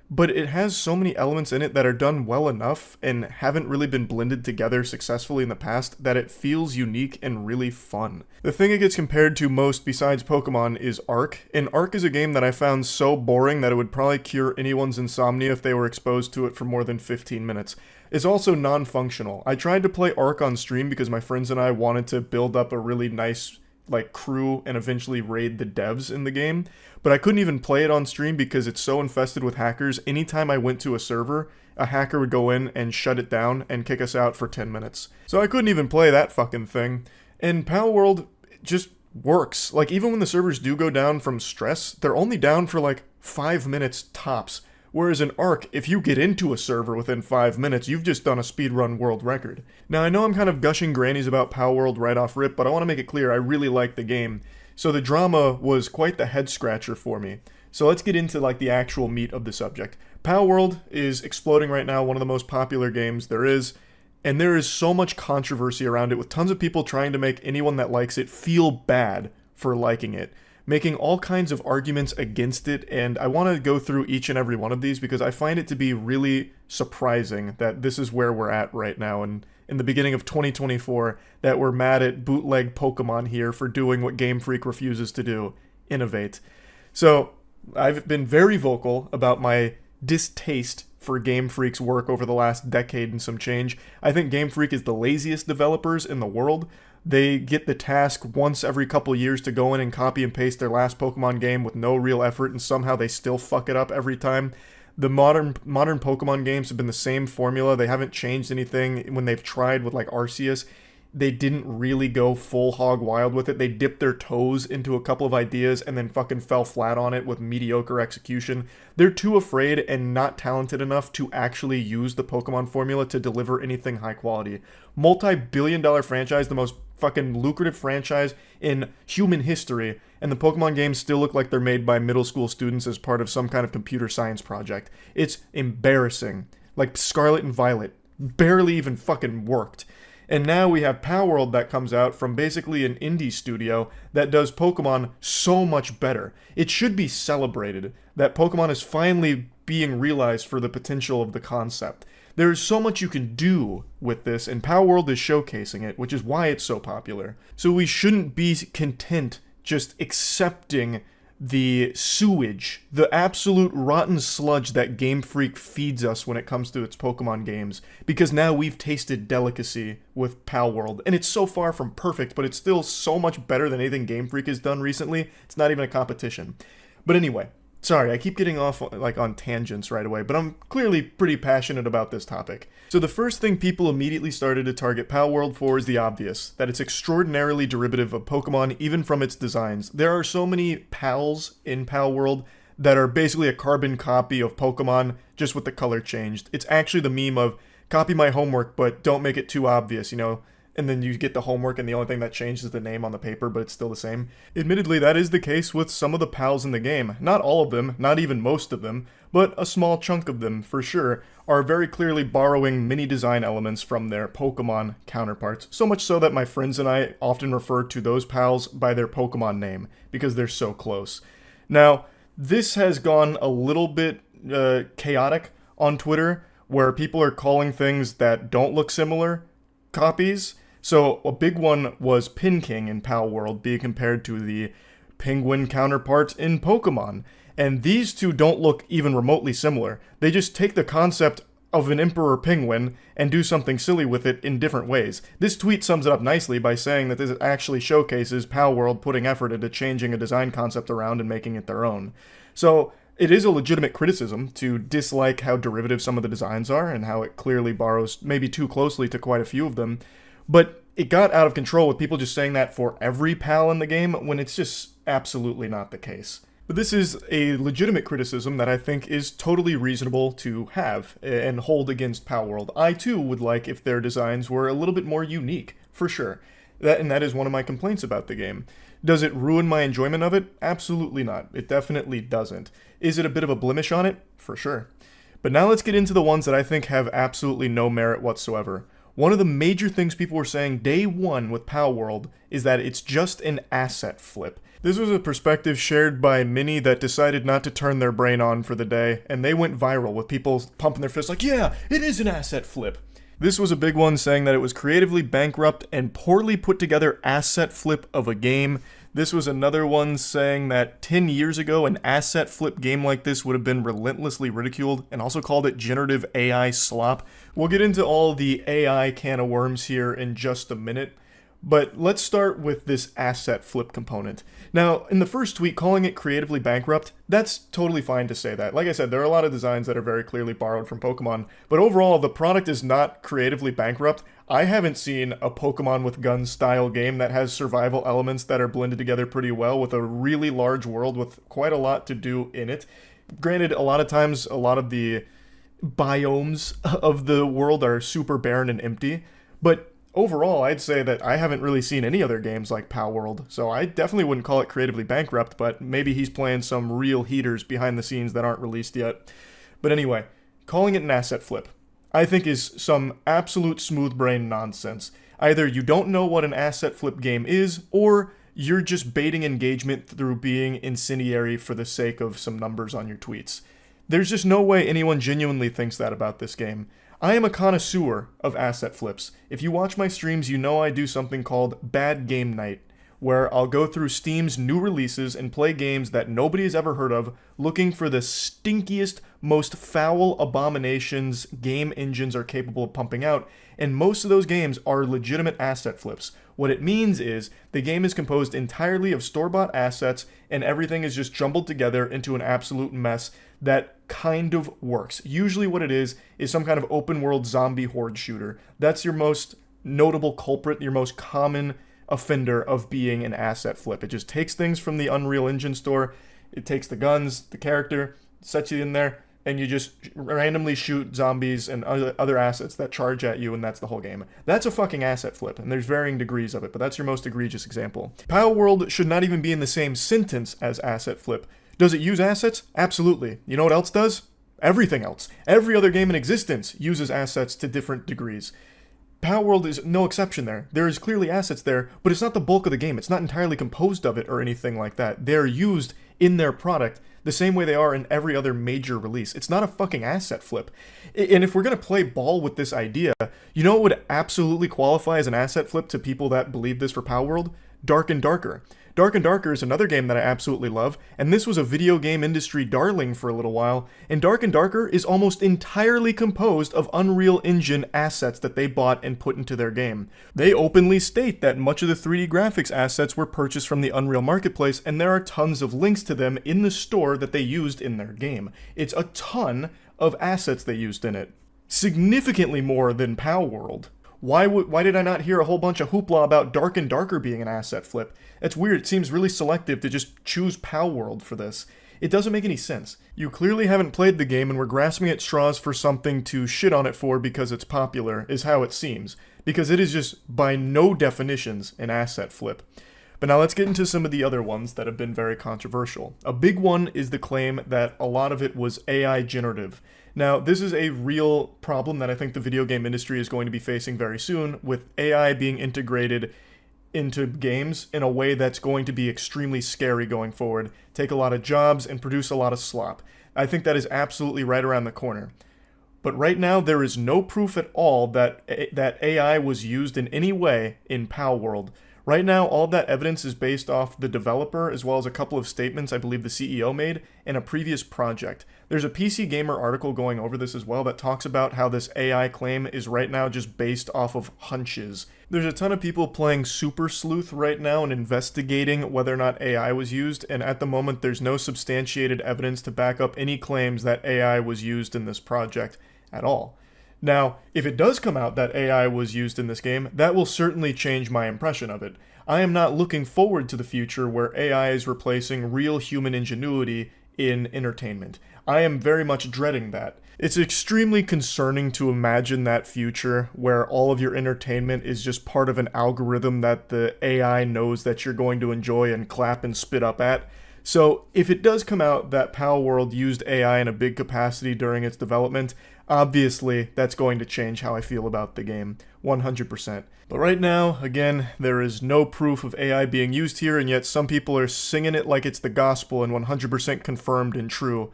but it has so many elements in it that are done well enough and haven't really been blended together successfully in the past that it feels unique and really fun. The thing it gets compared to most besides Pokemon is Ark, and Ark is a game that I found so boring that it would probably cure anyone's insomnia if they were exposed to it for more than 15 minutes. It's also non-functional. I tried to play Ark on stream because my friends and I wanted to build up a really nice crew and eventually raid the devs in the game, but I couldn't even play it on stream because it's so infested with hackers. Anytime I went to a server, a hacker would go in and shut it down and kick us out for 10 minutes. So I couldn't even play that fucking thing. And Palworld just works. Like, even when the servers do go down from stress, they're only down for 5 minutes tops. Whereas in Ark, if you get into a server within 5 minutes, you've just done a speedrun world record. Now, I know I'm kind of gushing grannies about Palworld right off rip, but I want to make it clear I really like the game. So the drama was quite the head-scratcher for me. So let's get into the actual meat of the subject. Palworld is exploding right now, one of the most popular games there is, and there is so much controversy around it, with tons of people trying to make anyone that likes it feel bad for liking it, making all kinds of arguments against it, and I want to go through each and every one of these because I find it to be really surprising that this is where we're at right now, and in the beginning of 2024, that we're mad at bootleg Pokemon here for doing what Game Freak refuses to do: innovate. So, I've been very vocal about my distaste for Game Freak's work over the last decade and some change. I think Game Freak is the laziest developers in the world. They get the task once every couple years to go in and copy and paste their last Pokemon game with no real effort, and somehow they still fuck it up every time. The modern Pokemon games have been the same formula. They haven't changed anything. When they've tried with Arceus, they didn't really go full hog wild with it. They dipped their toes into a couple of ideas and then fucking fell flat on it with mediocre execution. They're too afraid and not talented enough to actually use the Pokemon formula to deliver anything high quality. Multi-billion-dollar franchise, the most fucking lucrative franchise in human history, and the Pokemon games still look like they're made by middle school students as part of some kind of computer science project. It's embarrassing. Like Scarlet and Violet barely even fucking worked. And now we have Palworld that comes out from basically an indie studio that does Pokemon so much better. It should be celebrated that Pokemon is finally being realized for the potential of the concept. There is so much you can do with this, and Palworld is showcasing it, which is why it's so popular. So we shouldn't be content just accepting the sewage, the absolute rotten sludge that Game Freak feeds us when it comes to its Pokemon games, because now we've tasted delicacy with Palworld, and it's so far from perfect, but it's still so much better than anything Game Freak has done recently. It's not even a competition. But anyway, sorry, I keep getting off on tangents right away, but I'm clearly pretty passionate about this topic. So the first thing people immediately started to target Palworld for is the obvious, that it's extraordinarily derivative of Pokemon, even from its designs. There are so many pals in Palworld that are basically a carbon copy of Pokemon, just with the color changed. It's actually the meme of, copy my homework, but don't make it too obvious, and then you get the homework and the only thing that changed is the name on the paper, but it's still the same. Admittedly, that is the case with some of the pals in the game. Not all of them, not even most of them, but a small chunk of them, for sure, are very clearly borrowing many design elements from their Pokemon counterparts. So much so that my friends and I often refer to those pals by their Pokemon name, because they're so close. Now, this has gone a little bit chaotic on Twitter, where people are calling things that don't look similar copies. So a big one was Pinking in Palworld being compared to the Penguin counterpart in Pokemon. And these two don't look even remotely similar. They just take the concept of an Emperor Penguin and do something silly with it in different ways. This tweet sums it up nicely by saying that this actually showcases Palworld putting effort into changing a design concept around and making it their own. So It is a legitimate criticism to dislike how derivative some of the designs are and how it clearly borrows maybe too closely to quite a few of them, but it got out of control with people just saying that for every PAL in the game when it's just absolutely not the case. But this is a legitimate criticism that I think is totally reasonable to have and hold against Palworld. I too would like if their designs were a little bit more unique, for sure. That is one of my complaints about the game. Does it ruin my enjoyment of it? Absolutely not. It definitely doesn't. Is it a bit of a blemish on it? For sure. But now let's get into the ones that I think have absolutely no merit whatsoever. One of the major things people were saying day one with Palworld is that it's just an asset flip. This was a perspective shared by many that decided not to turn their brain on for the day, and they went viral with people pumping their fists like, yeah, it is an asset flip. This was a big one saying that it was creatively bankrupt and poorly put together asset flip of a game. This was another one saying that 10 years ago, an asset flip game like this would have been relentlessly ridiculed and also called it generative AI slop. We'll get into all the AI can of worms here in just a minute. But let's start with this asset flip component. Now, in the first tweet, calling it creatively bankrupt, that's totally fine to say that. Like I said, there are a lot of designs that are very clearly borrowed from Pokemon, but overall, the product is not creatively bankrupt. I haven't seen a Pokemon with guns style game that has survival elements that are blended together pretty well with a really large world with quite a lot to do in it. Granted, a lot of times, a lot of the biomes of the world are super barren and empty, but overall, I'd say that I haven't really seen any other games like Palworld, so I definitely wouldn't call it creatively bankrupt, but maybe he's playing some real heaters behind the scenes that aren't released yet. But anyway, calling it an asset flip, I think is some absolute smooth brain nonsense. Either you don't know what an asset flip game is, or you're just baiting engagement through being incendiary for the sake of some numbers on your tweets. There's just no way anyone genuinely thinks that about this game. I am a connoisseur of asset flips. If you watch my streams, you know I do something called Bad Game Night, where I'll go through Steam's new releases and play games that nobody has ever heard of, looking for the stinkiest, most foul abominations game engines are capable of pumping out, and most of those games are legitimate asset flips. What it means is the game is composed entirely of store-bought assets, and everything is just jumbled together into an absolute mess that kind of works. Usually what it is some kind of open world zombie horde shooter. That's your most notable culprit, your most common offender of being an asset flip. It just takes things from the Unreal Engine store, it takes the guns, the character, sets you in there, and you just randomly shoot zombies and other assets that charge at you, and that's the whole game. That's a fucking asset flip, and there's varying degrees of it, but that's your most egregious example. Palworld should not even be in the same sentence as asset flip. Does it use assets? Absolutely. You know what else does? Everything else. Every other game in existence uses assets to different degrees. Palworld is no exception there. There is clearly assets there, but it's not the bulk of the game. It's not entirely composed of it or anything like that. They're used in their product the same way they are in every other major release. It's not a fucking asset flip. And if we're going to play ball with this idea, you know what would absolutely qualify as an asset flip to people that believe this for Palworld? Dark and Darker. Dark and Darker is another game that I absolutely love, and this was a video game industry darling for a little while, and Dark and Darker is almost entirely composed of Unreal Engine assets that they bought and put into their game. They openly state that much of the 3D graphics assets were purchased from the Unreal Marketplace, and there are tons of links to them in the store that they used in their game. It's a ton of assets they used in it. Significantly more than Palworld. Why did I not hear a whole bunch of hoopla about Dark and Darker being an asset flip? It's weird. It seems really selective to just choose Palworld for this. It doesn't make any sense. You clearly haven't played the game and were grasping at straws for something to shit on it for because it's popular, is how it seems. Because it is just, by no definitions, an asset flip. But now let's get into some of the other ones that have been very controversial. A big one is the claim that a lot of it was AI generative. Now, this is a real problem that I think the video game industry is going to be facing very soon, with AI being integrated into games in a way that's going to be extremely scary going forward, take a lot of jobs, and produce a lot of slop. I think that is absolutely right around the corner. But right now, there is no proof at all that AI was used in any way in Palworld. Right now, all of that evidence is based off the developer, as well as a couple of statements I believe the CEO made in a previous project. There's a PC Gamer article going over this as well that talks about how this AI claim is right now just based off of hunches. There's a ton of people playing Super Sleuth right now and investigating whether or not AI was used, and at the moment there's no substantiated evidence to back up any claims that AI was used in this project at all. Now, if it does come out that AI was used in this game, that will certainly change my impression of it. I am not looking forward to the future where AI is replacing real human ingenuity in entertainment. I am very much dreading that. It's extremely concerning to imagine that future where all of your entertainment is just part of an algorithm that the AI knows that you're going to enjoy and clap and spit up at. So if it does come out that Palworld used AI in a big capacity during its development, obviously that's going to change how I feel about the game, 100%. But right now, again, there is no proof of AI being used here, and yet some people are singing it like it's the gospel and 100% confirmed and true,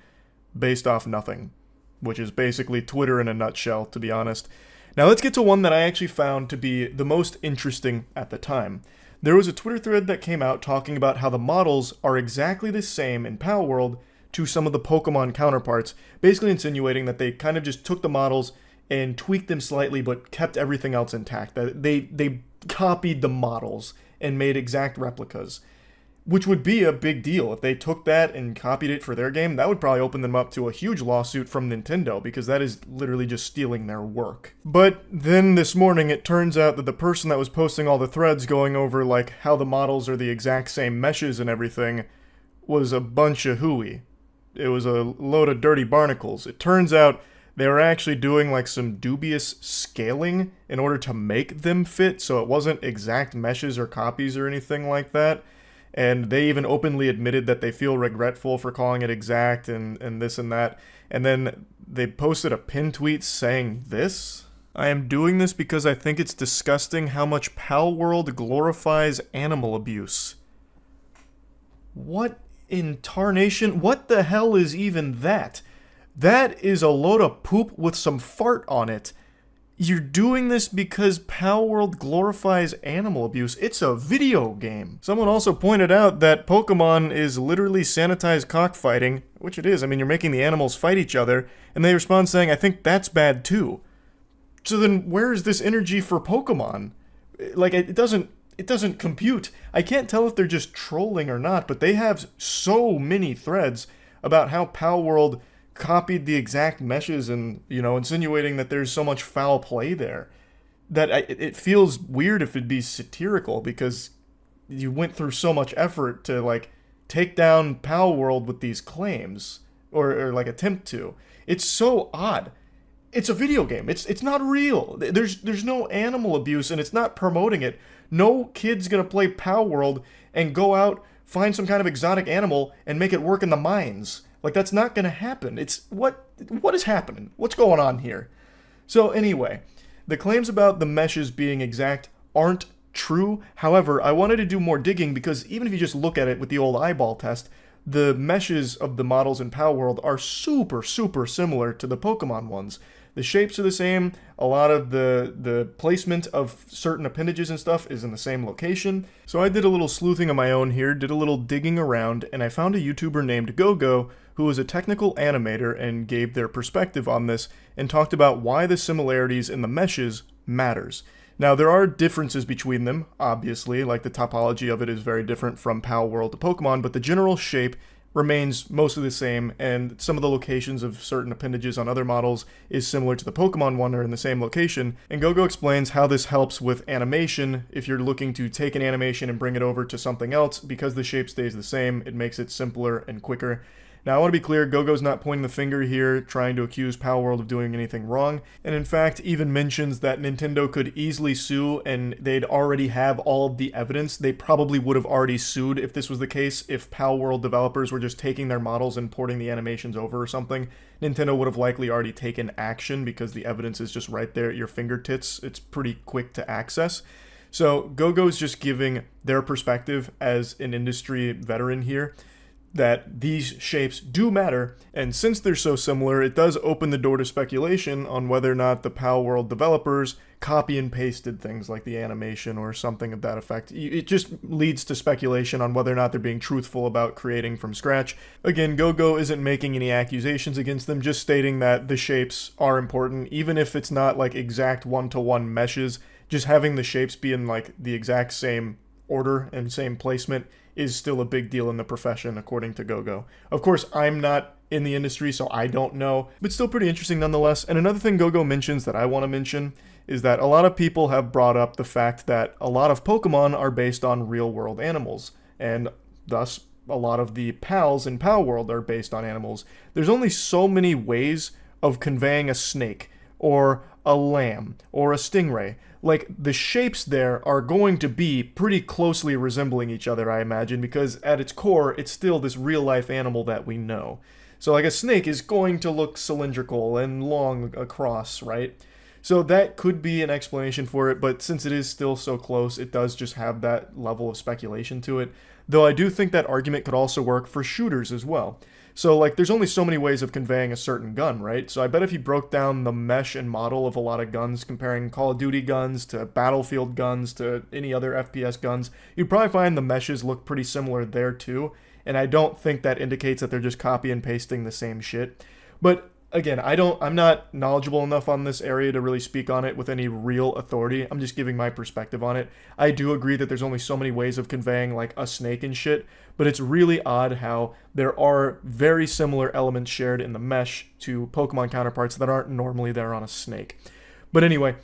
based off nothing. Which is basically Twitter in a nutshell, to be honest. Now let's get to one that I actually found to be the most interesting at the time. There was a Twitter thread that came out talking about how the models are exactly the same in Palworld to some of the Pokemon counterparts, basically insinuating that they kind of just took the models and tweaked them slightly but kept everything else intact. That they copied the models and made exact replicas, which would be a big deal. If they took that and copied it for their game, that would probably open them up to a huge lawsuit from Nintendo, because that is literally just stealing their work. But then this morning, it turns out that the person that was posting all the threads going over like how the models are the exact same meshes and everything was a bunch of hooey. It was a load of dirty barnacles. It turns out they were actually doing like some dubious scaling in order to make them fit, so it wasn't exact meshes or copies or anything like that. And they even openly admitted that they feel regretful for calling it exact and this and that. And then they posted a pin tweet saying this: I am doing this because I think it's disgusting how much Palworld glorifies animal abuse. What in tarnation? What the hell is even that? That is a load of poop with some fart on it. You're doing this because Palworld glorifies animal abuse. It's a video game. Someone also pointed out that Pokemon is literally sanitized cockfighting, which it is. I mean, you're making the animals fight each other, and they respond saying, I think that's bad too. So then where is this energy for Pokemon? Like, it doesn't compute. I can't tell if they're just trolling or not, but they have so many threads about how Palworld copied the exact meshes and, insinuating that there's so much foul play there that it feels weird if it'd be satirical, because you went through so much effort to like take down Palworld with these claims or like attempt to. It's so odd. It's a video game. It's not real. There's no animal abuse, and it's not promoting it. No kid's gonna play Palworld and go out, find some kind of exotic animal and make it work in the mines. Like, that's not going to happen. It's what is happening? What's going on here? So anyway, the claims about the meshes being exact aren't true. However, I wanted to do more digging, because even if you just look at it with the old eyeball test, the meshes of the models in Palworld are super, super similar to the Pokemon ones. The shapes are the same. A lot of the placement of certain appendages and stuff is in the same location. So I did a little sleuthing of my own here, did a little digging around, and I found a YouTuber named GoGo who was a technical animator and gave their perspective on this and talked about why the similarities in the meshes matters. Now, there are differences between them, obviously, like the topology of it is very different from Palworld to Pokemon, but the general shape remains mostly the same, and some of the locations of certain appendages on other models is similar to the Pokemon one, or in the same location. And GoGo explains how this helps with animation. If you're looking to take an animation and bring it over to something else, because the shape stays the same, it makes it simpler and quicker. Now, I want to be clear, GoGo's not pointing the finger here, trying to accuse Palworld of doing anything wrong, and in fact even mentions that Nintendo could easily sue, and they'd already have all of the evidence. They probably would have already sued if this was the case. If Palworld developers were just taking their models and porting the animations over or something, Nintendo would have likely already taken action, because the evidence is just right there at your fingertips. It's pretty quick to access. So GoGo's just giving their perspective as an industry veteran here. that these shapes do matter, and since they're so similar, it does open the door to speculation on whether or not the Palworld developers copy and pasted things like the animation or something of that effect. It just leads to speculation on whether or not they're being truthful about creating from scratch. Again, GoGo isn't making any accusations against them, just stating that the shapes are important, even if it's not like exact one-to-one meshes. Just having the shapes be in like the exact same order and same placement is still a big deal in the profession, according to GoGo. Of course, I'm not in the industry, so I don't know, but still pretty interesting nonetheless. And another thing GoGo mentions that I want to mention is that a lot of people have brought up the fact that a lot of Pokemon are based on real-world animals, and thus a lot of the pals in Palworld are based on animals. There's only so many ways of conveying a snake, or a lamb, or a stingray. Like, the shapes there are going to be pretty closely resembling each other, I imagine, because at its core, it's still this real-life animal that we know. So, like, a snake is going to look cylindrical and long across, right? So that could be an explanation for it, but since it is still so close, it does just have that level of speculation to it. Though I do think that argument could also work for shooters as well. So, like, there's only so many ways of conveying a certain gun, right? So I bet if you broke down the mesh and model of a lot of guns, comparing Call of Duty guns to Battlefield guns to any other FPS guns, you'd probably find the meshes look pretty similar there too. And I don't think that indicates that they're just copy and pasting the same shit. But again, I'm not knowledgeable enough on this area to really speak on it with any real authority. I'm just giving my perspective on it. I do agree that there's only so many ways of conveying like a snake and shit, but it's really odd how there are very similar elements shared in the mesh to Pokemon counterparts that aren't normally there on a snake. But anyway,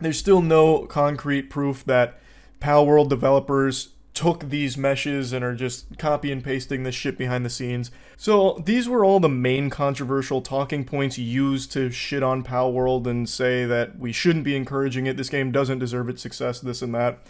there's still no concrete proof that Palworld developers took these meshes and are just copy and pasting this shit behind the scenes. So these were all the main controversial talking points used to shit on Palworld and say that we shouldn't be encouraging it, this game doesn't deserve its success, this and that.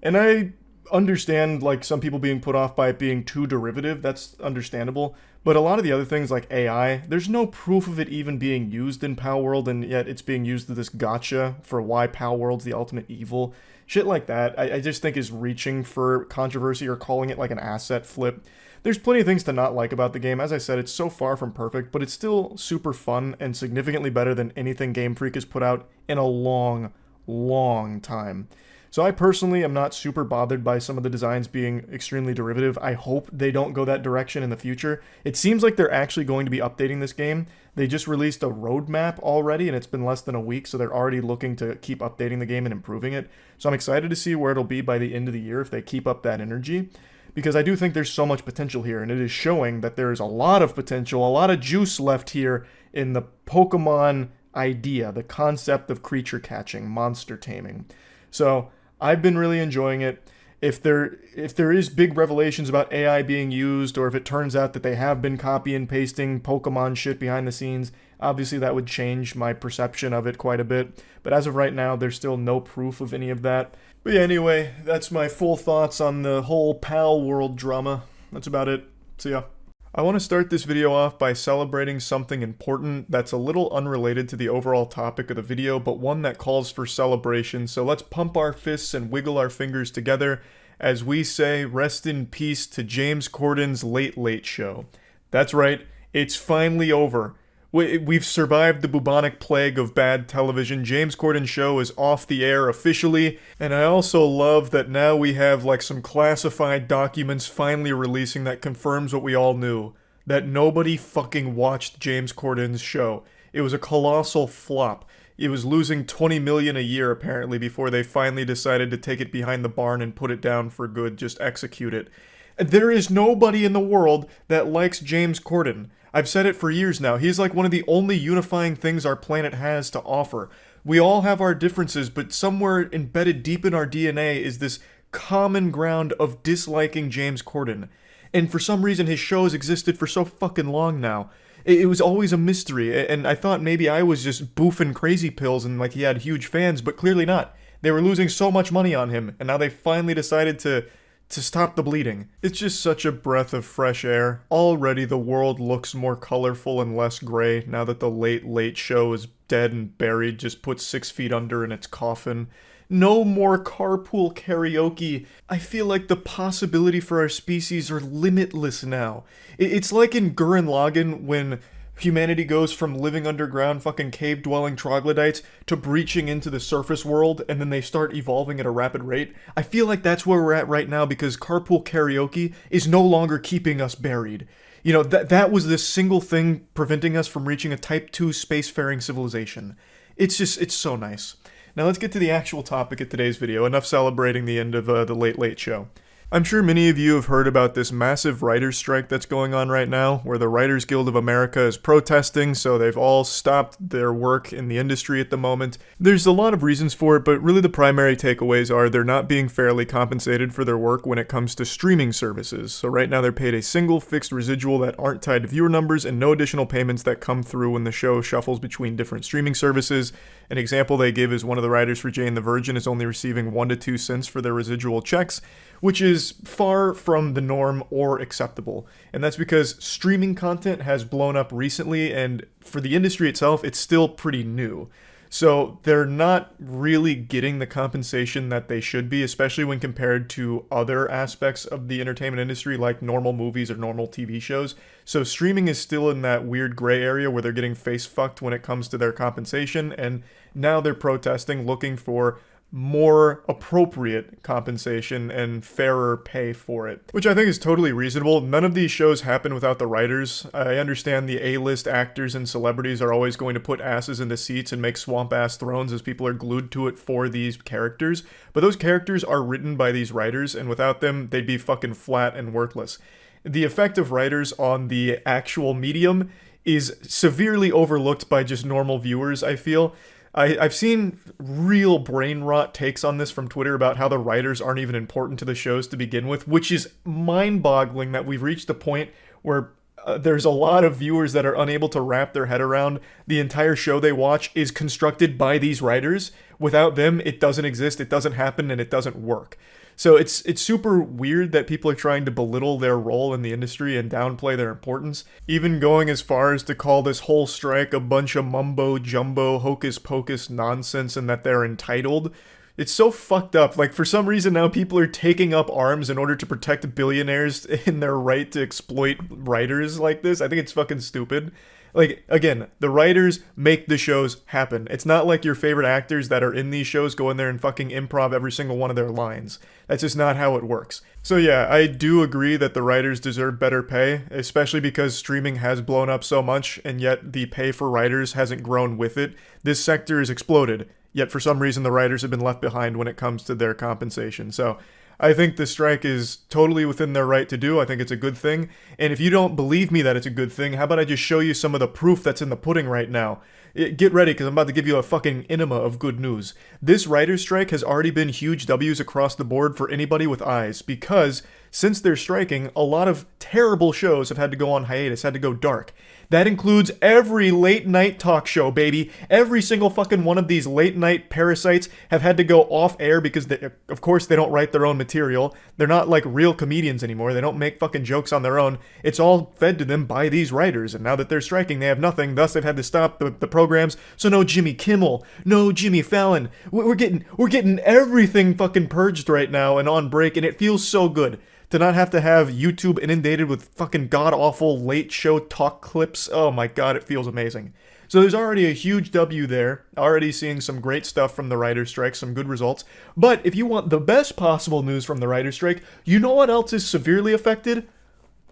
And I understand like some people being put off by it being too derivative, that's understandable. But a lot of the other things like AI, there's no proof of it even being used in Palworld, and yet it's being used as this gotcha for why Palworld's the ultimate evil. Shit like that, I just think is reaching for controversy or calling it like an asset flip. There's plenty of things to not like about the game. As I said, it's so far from perfect, but it's still super fun and significantly better than anything Game Freak has put out in a long, long time. So I personally am not super bothered by some of the designs being extremely derivative. I hope they don't go that direction in the future. It seems like they're actually going to be updating this game. They just released a roadmap already, and it's been less than a week, so they're already looking to keep updating the game and improving it. So I'm excited to see where it'll be by the end of the year if they keep up that energy, because I do think there's so much potential here, and it is showing that there's a lot of potential, a lot of juice left here in the Pokemon idea, the concept of creature catching, monster taming. So I've been really enjoying it. If there is big revelations about AI being used, or if it turns out that they have been copy and pasting Pokemon shit behind the scenes, obviously that would change my perception of it quite a bit. But as of right now, there's still no proof of any of that. But yeah, anyway, that's my full thoughts on the whole Palworld drama. That's about it. See ya. I want to start this video off by celebrating something important that's a little unrelated to the overall topic of the video, but one that calls for celebration. So let's pump our fists and wiggle our fingers together as we say rest in peace to James Corden's Late Late Show. That's right, it's finally over. We've survived the bubonic plague of bad television. James Corden's show is off the air officially, and I also love that now we have like some classified documents finally releasing that confirms what we all knew. That nobody fucking watched James Corden's show. It was a colossal flop. It was losing $20 million a year apparently before they finally decided to take it behind the barn and put it down for good, just execute it. There is nobody in the world that likes James Corden. I've said it for years now. He's like one of the only unifying things our planet has to offer. We all have our differences, but somewhere embedded deep in our DNA is this common ground of disliking James Corden. And for some reason, his shows existed for so fucking long now. It was always a mystery, and I thought maybe I was just boofing crazy pills and like he had huge fans, but clearly not. They were losing so much money on him, and now they finally decided to stop the bleeding. It's just such a breath of fresh air. Already the world looks more colorful and less gray now that the Late Late Show is dead and buried, just put 6 feet under in its coffin. No more carpool karaoke. I feel like the possibility for our species are limitless now. It's like in Gurren Lagann when humanity goes from living underground fucking cave-dwelling troglodytes to breaching into the surface world, and then they start evolving at a rapid rate. I feel like that's where we're at right now because carpool karaoke is no longer keeping us buried. You know, that was the single thing preventing us from reaching a Type 2 spacefaring civilization. It's so nice. Now let's get to the actual topic of today's video. Enough celebrating the end of the Late Late Show. I'm sure many of you have heard about this massive writers' strike that's going on right now, where the Writers Guild of America is protesting, so they've all stopped their work in the industry at the moment. There's a lot of reasons for it, but really the primary takeaways are they're not being fairly compensated for their work when it comes to streaming services. So right now they're paid a single fixed residual that aren't tied to viewer numbers and no additional payments that come through when the show shuffles between different streaming services. An example they give is one of the writers for Jane the Virgin is only receiving 1 to 2 cents for their residual checks, which is far from the norm or acceptable. And that's because streaming content has blown up recently, and for the industry itself, it's still pretty new. So they're not really getting the compensation that they should be, especially when compared to other aspects of the entertainment industry like normal movies or normal TV shows. So streaming is still in that weird gray area where they're getting face fucked when it comes to their compensation, and now they're protesting, looking for more appropriate compensation and fairer pay for it, which I think is totally reasonable. None of these shows happen without the writers. I understand the A-list actors and celebrities are always going to put asses into seats and make swamp-ass thrones as people are glued to it for these characters, but those characters are written by these writers, and without them, they'd be fucking flat and worthless. The effect of writers on the actual medium is severely overlooked by just normal viewers, I feel. I've seen real brain rot takes on this from Twitter about how the writers aren't even important to the shows to begin with, which is mind-boggling that we've reached a point where there's a lot of viewers that are unable to wrap their head around the entire show they watch is constructed by these writers. Without them, it doesn't exist, it doesn't happen, and it doesn't work. So it's super weird that people are trying to belittle their role in the industry and downplay their importance, even going as far as to call this whole strike a bunch of mumbo-jumbo, hocus-pocus nonsense and that they're entitled. It's so fucked up. Like, for some reason now people are taking up arms in order to protect billionaires in their right to exploit writers like this. I think it's fucking stupid. Like, again, the writers make the shows happen. It's not like your favorite actors that are in these shows go in there and fucking improv every single one of their lines. That's just not how it works. So yeah, I do agree that the writers deserve better pay, especially because streaming has blown up so much, and yet the pay for writers hasn't grown with it. This sector has exploded, yet for some reason the writers have been left behind when it comes to their compensation. So I think the strike is totally within their right to do. I think it's a good thing. And if you don't believe me that it's a good thing, how about I just show you some of the proof that's in the pudding right now? Get ready, because I'm about to give you a fucking enema of good news. This writer's strike has already been huge W's across the board for anybody with eyes, because since they're striking, a lot of terrible shows have had to go on hiatus, had to go dark. That includes every late night talk show, baby. Every single fucking one of these late night parasites have had to go off air because, of course, they don't write their own material. They're not like real comedians anymore. They don't make fucking jokes on their own. It's all fed to them by these writers. And now that they're striking, they have nothing. Thus, they've had to stop the programs. So no Jimmy Kimmel, no Jimmy Fallon. We're getting everything fucking purged right now and on break, and it feels so good to not have to have YouTube inundated with fucking god-awful late show talk clips. Oh my god, it feels amazing. So there's already a huge W there, already seeing some great stuff from the writer's strike, some good results. But if you want the best possible news from the writer's strike, you know what else is severely affected?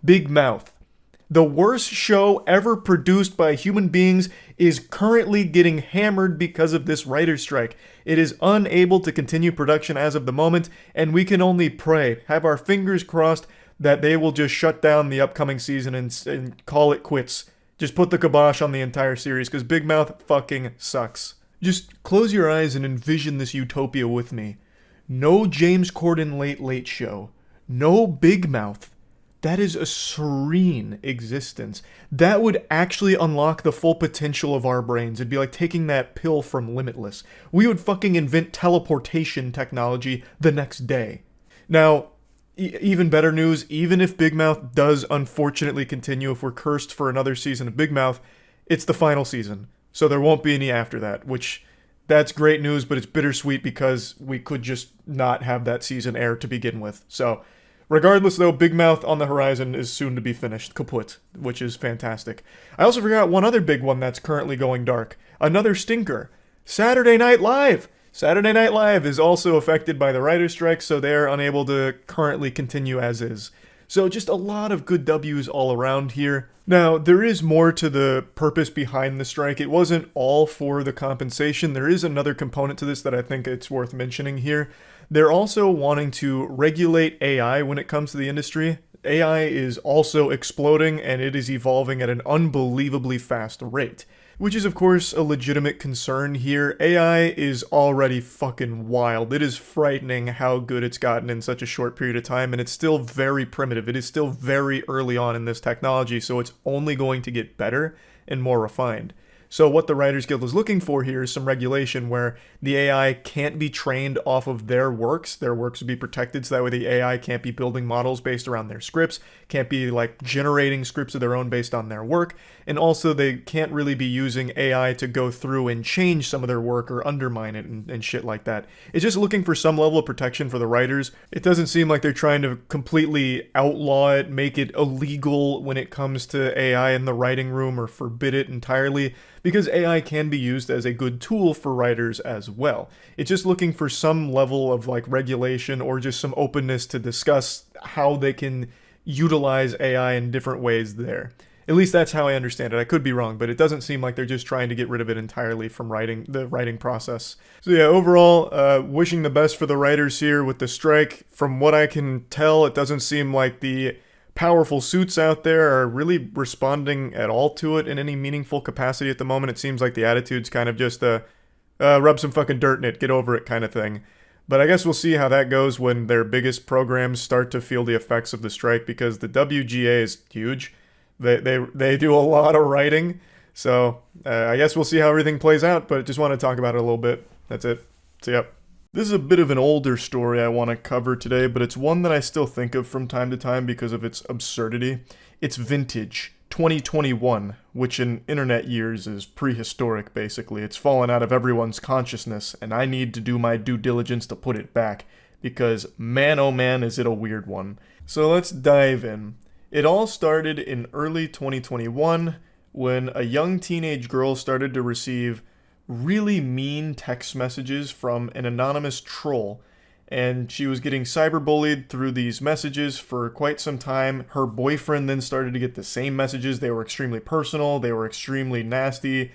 Big Mouth. The worst show ever produced by human beings is currently getting hammered because of this writer's strike. It is unable to continue production as of the moment, and we can only pray, have our fingers crossed, that they will just shut down the upcoming season and call it quits. Just put the kibosh on the entire series, because Big Mouth fucking sucks. Just close your eyes and envision this utopia with me. No James Corden Late Late Show. No Big Mouth. That is a serene existence. That would actually unlock the full potential of our brains. It'd be like taking that pill from Limitless. We would fucking invent teleportation technology the next day. Now, even better news, even if Big Mouth does unfortunately continue, if we're cursed for another season of Big Mouth, it's the final season. So there won't be any after that, which that's great news, but it's bittersweet because we could just not have that season air to begin with. So, regardless though, Big Mouth on the horizon is soon to be finished, kaput, which is fantastic. I also forgot one other big one that's currently going dark. Another stinker. Saturday Night Live! Saturday Night Live is also affected by the writer's strike, so they're unable to currently continue as is. So just a lot of good W's all around here. Now, there is more to the purpose behind the strike. It wasn't all for the compensation. There is another component to this that I think it's worth mentioning here. They're also wanting to regulate AI when it comes to the industry. AI is also exploding, and it is evolving at an unbelievably fast rate. Which is, of course, a legitimate concern here. AI is already fucking wild. It is frightening how good it's gotten in such a short period of time, and it's still very primitive. It is still very early on in this technology, so it's only going to get better and more refined. So what the Writers Guild is looking for here is some regulation where the AI can't be trained off of their works. Their works would be protected, so that way the AI can't be building models based around their scripts, can't be like generating scripts of their own based on their work, and also they can't really be using AI to go through and change some of their work or undermine it and shit like that. It's just looking for some level of protection for the writers. It doesn't seem like they're trying to completely outlaw it, make it illegal when it comes to AI in the writing room, or forbid it entirely, because AI can be used as a good tool for writers as well. It's just looking for some level of like regulation or just some openness to discuss how they can utilize AI in different ways there. At least that's how I understand it. I could be wrong, but it doesn't seem like they're just trying to get rid of it entirely from the writing process. So yeah, overall, wishing the best for the writers here with the strike. From what I can tell, it doesn't seem like the powerful suits out there are really responding at all to it in any meaningful capacity at the moment. It seems like the attitude's kind of just rub some fucking dirt in it, get over it kind of thing. But I guess we'll see how that goes when their biggest programs start to feel the effects of the strike, because the WGA is huge. They do a lot of writing. So I guess we'll see how everything plays out, but just want to talk about it a little bit. That's it. See ya. This is a bit of an older story I want to cover today, but it's one that I still think of from time to time because of its absurdity. It's vintage, 2021, which in internet years is prehistoric, basically. It's fallen out of everyone's consciousness, and I need to do my due diligence to put it back, because man oh man is it a weird one. So let's dive in. It all started in early 2021 when a young teenage girl started to receive really mean text messages from an anonymous troll, and she was getting cyberbullied through these messages for quite some time. Her boyfriend then started to get the same messages. They were extremely personal, they were extremely nasty,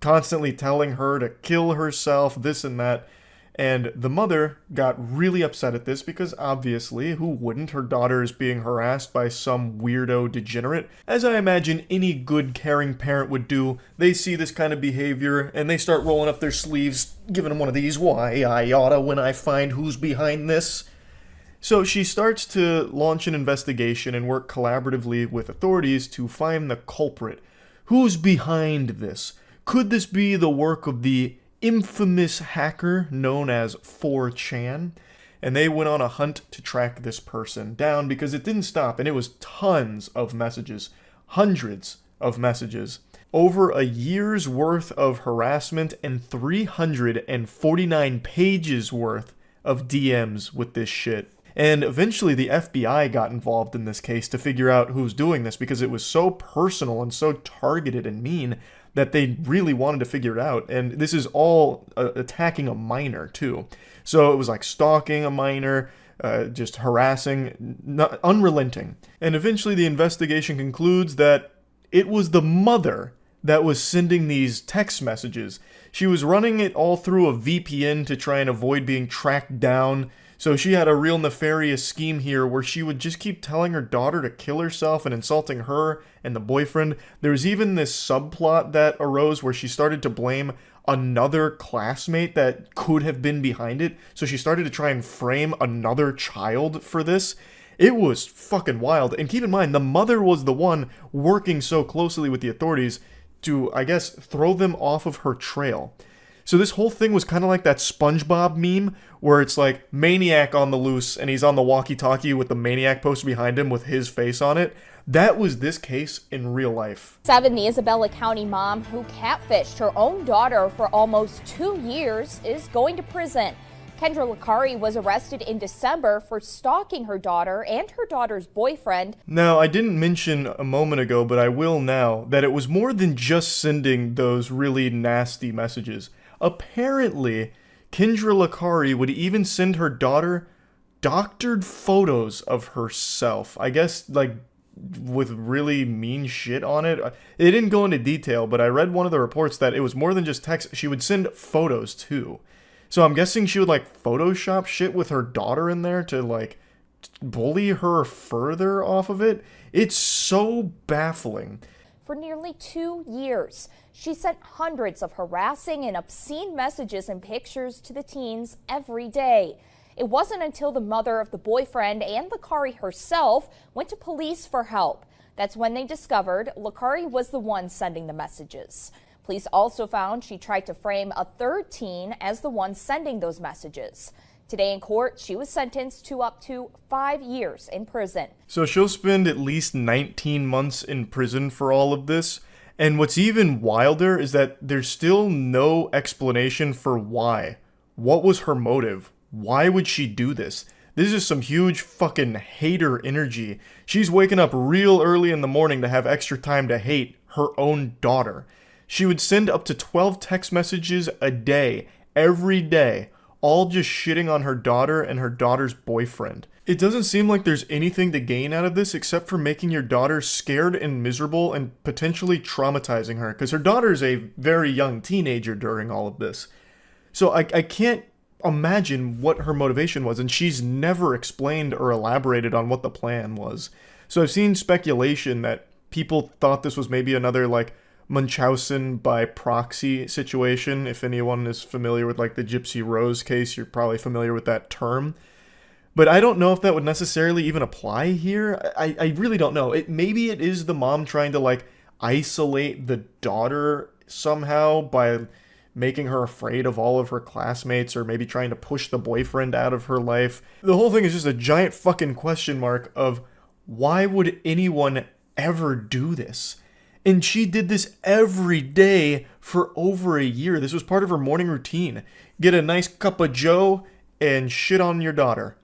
constantly telling her to kill herself, this and that. And the mother got really upset at this because obviously, who wouldn't? Her daughter is being harassed by some weirdo degenerate. As I imagine any good caring parent would do, they see this kind of behavior and they start rolling up their sleeves, giving them one of these, why I oughta when I find who's behind this. So she starts to launch an investigation and work collaboratively with authorities to find the culprit. Who's behind this? Could this be the work of the infamous hacker known as 4chan? And they went on a hunt to track this person down because it didn't stop, and it was tons of messages, hundreds of messages, over a year's worth of harassment and 349 pages worth of DMs with this shit. And eventually the FBI got involved in this case to figure out who's doing this, because it was so personal and so targeted and mean that they really wanted to figure it out. And this is all attacking a minor too. So it was like stalking a minor, just harassing, unrelenting. And eventually the investigation concludes that it was the mother that was sending these text messages. She was running it all through a VPN to try and avoid being tracked down. So she had a real nefarious scheme here where she would just keep telling her daughter to kill herself and insulting her and the boyfriend. There was even this subplot that arose where she started to blame another classmate that could have been behind it. So she started to try and frame another child for this. It was fucking wild. And keep in mind, the mother was the one working so closely with the authorities to, I guess, throw them off of her trail. So this whole thing was kind of like that SpongeBob meme where it's like Maniac on the loose and he's on the walkie-talkie with the Maniac poster behind him with his face on it. That was this case in real life. 7, the Isabella County mom who catfished her own daughter for almost 2 years is going to prison. Kendra Licari was arrested in December for stalking her daughter and her daughter's boyfriend. Now, I didn't mention a moment ago, but I will now, that it was more than just sending those really nasty messages. Apparently, Kendra Licari would even send her daughter doctored photos of herself. I guess, like, with really mean shit on it. It didn't go into detail, but I read one of the reports that it was more than just text. She would send photos, too. So I'm guessing she would, like, Photoshop shit with her daughter in there to, like, bully her further off of it. It's so baffling. For nearly 2 years, she sent hundreds of harassing and obscene messages and pictures to the teens every day. It wasn't until the mother of the boyfriend and Licari herself went to police for help. That's when they discovered Licari was the one sending the messages. Police also found she tried to frame a third teen as the one sending those messages. Today in court, she was sentenced to up to 5 years in prison. So she'll spend at least 19 months in prison for all of this. And what's even wilder is that there's still no explanation for why. What was her motive? Why would she do this? This is some huge fucking hater energy. She's waking up real early in the morning to have extra time to hate her own daughter. She would send up to 12 text messages a day, every day, all just shitting on her daughter and her daughter's boyfriend. It doesn't seem like there's anything to gain out of this except for making your daughter scared and miserable and potentially traumatizing her, because her daughter is a very young teenager during all of this. So I can't imagine what her motivation was, and she's never explained or elaborated on what the plan was. So I've seen speculation that people thought this was maybe another, like, Munchausen by proxy situation. If anyone is familiar with, like, the Gypsy Rose case, you're probably familiar with that term. But I don't know if that would necessarily even apply here. I really don't know. Maybe it is the mom trying to, like, isolate the daughter somehow by making her afraid of all of her classmates, or maybe trying to push the boyfriend out of her life. The whole thing is just a giant fucking question mark of why would anyone ever do this? And she did this every day for over a year. This was part of her morning routine. Get a nice cup of joe and shit on your daughter.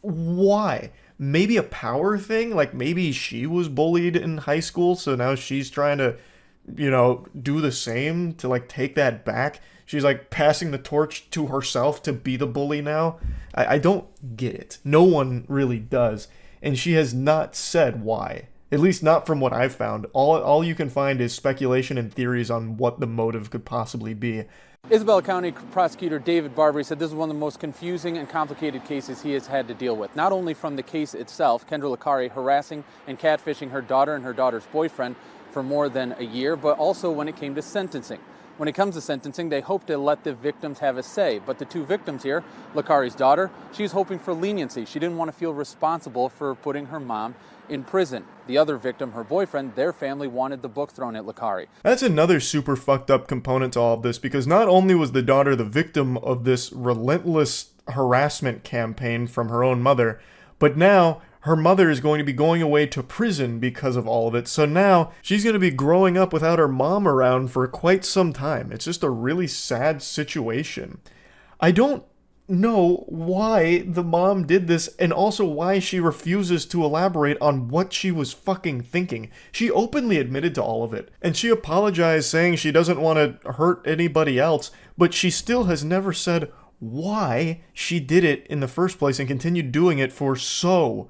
Why? Maybe a power thing? Like, maybe she was bullied in high school, so now she's trying to, do the same to, like, take that back. She's, like, passing the torch to herself to be the bully now. I don't get it. No one really does. And she has not said why. At least not from what I've found. All you can find is speculation and theories on what the motive could possibly be. Isabella County Prosecutor David Barbary said this is one of the most confusing and complicated cases he has had to deal with. Not only from the case itself, Kendra Licari harassing and catfishing her daughter and her daughter's boyfriend for more than a year, but also when it came to sentencing. When it comes to sentencing, they hope to let the victims have a say. But the two victims here, Licari's daughter, she's hoping for leniency. She didn't want to feel responsible for putting her mom in prison. The other victim, her boyfriend, their family wanted the book thrown at Licari. That's another super fucked up component to all of this, because not only was the daughter the victim of this relentless harassment campaign from her own mother, but now her mother is going to be going away to prison because of all of it. So now she's going to be growing up without her mom around for quite some time. It's just a really sad situation. I don't know why the mom did this, and also why she refuses to elaborate on what she was fucking thinking. She openly admitted to all of it, and she apologized saying she doesn't want to hurt anybody else, but she still has never said why she did it in the first place and continued doing it for so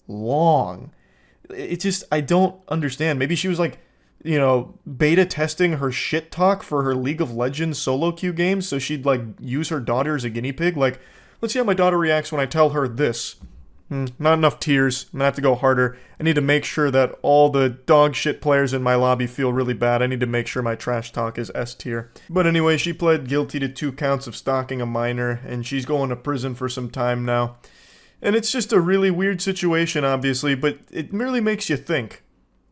long. It just, I don't understand. Maybe she was like, beta testing her shit talk for her League of Legends solo queue games, so she'd, like, use her daughter as a guinea pig. Like, let's see how my daughter reacts when I tell her this. Not enough tears. I'm gonna have to go harder. I need to make sure that all the dog shit players in my lobby feel really bad. I need to make sure my trash talk is S tier. But anyway, she pled guilty to 2 counts of stalking a minor, and she's going to prison for some time now. And it's just a really weird situation, obviously, but it merely makes you think.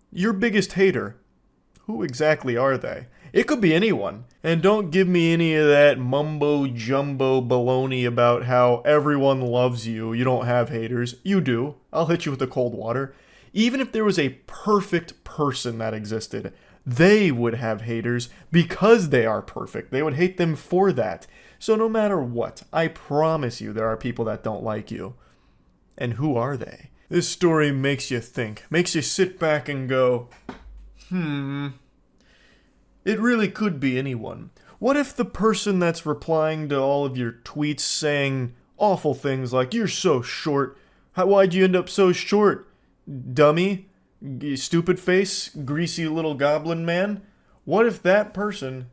Your biggest hater, who exactly are they? It could be anyone. And don't give me any of that mumbo-jumbo baloney about how everyone loves you, you don't have haters. You do. I'll hit you with the cold water. Even if there was a perfect person that existed, they would have haters because they are perfect. They would hate them for that. So no matter what, I promise you there are people that don't like you. And who are they? This story makes you think, makes you sit back and go, it really could be anyone. What if the person that's replying to all of your tweets saying awful things like, "You're so short. Why'd you end up so short, dummy? You stupid face, greasy little goblin man"? What if that person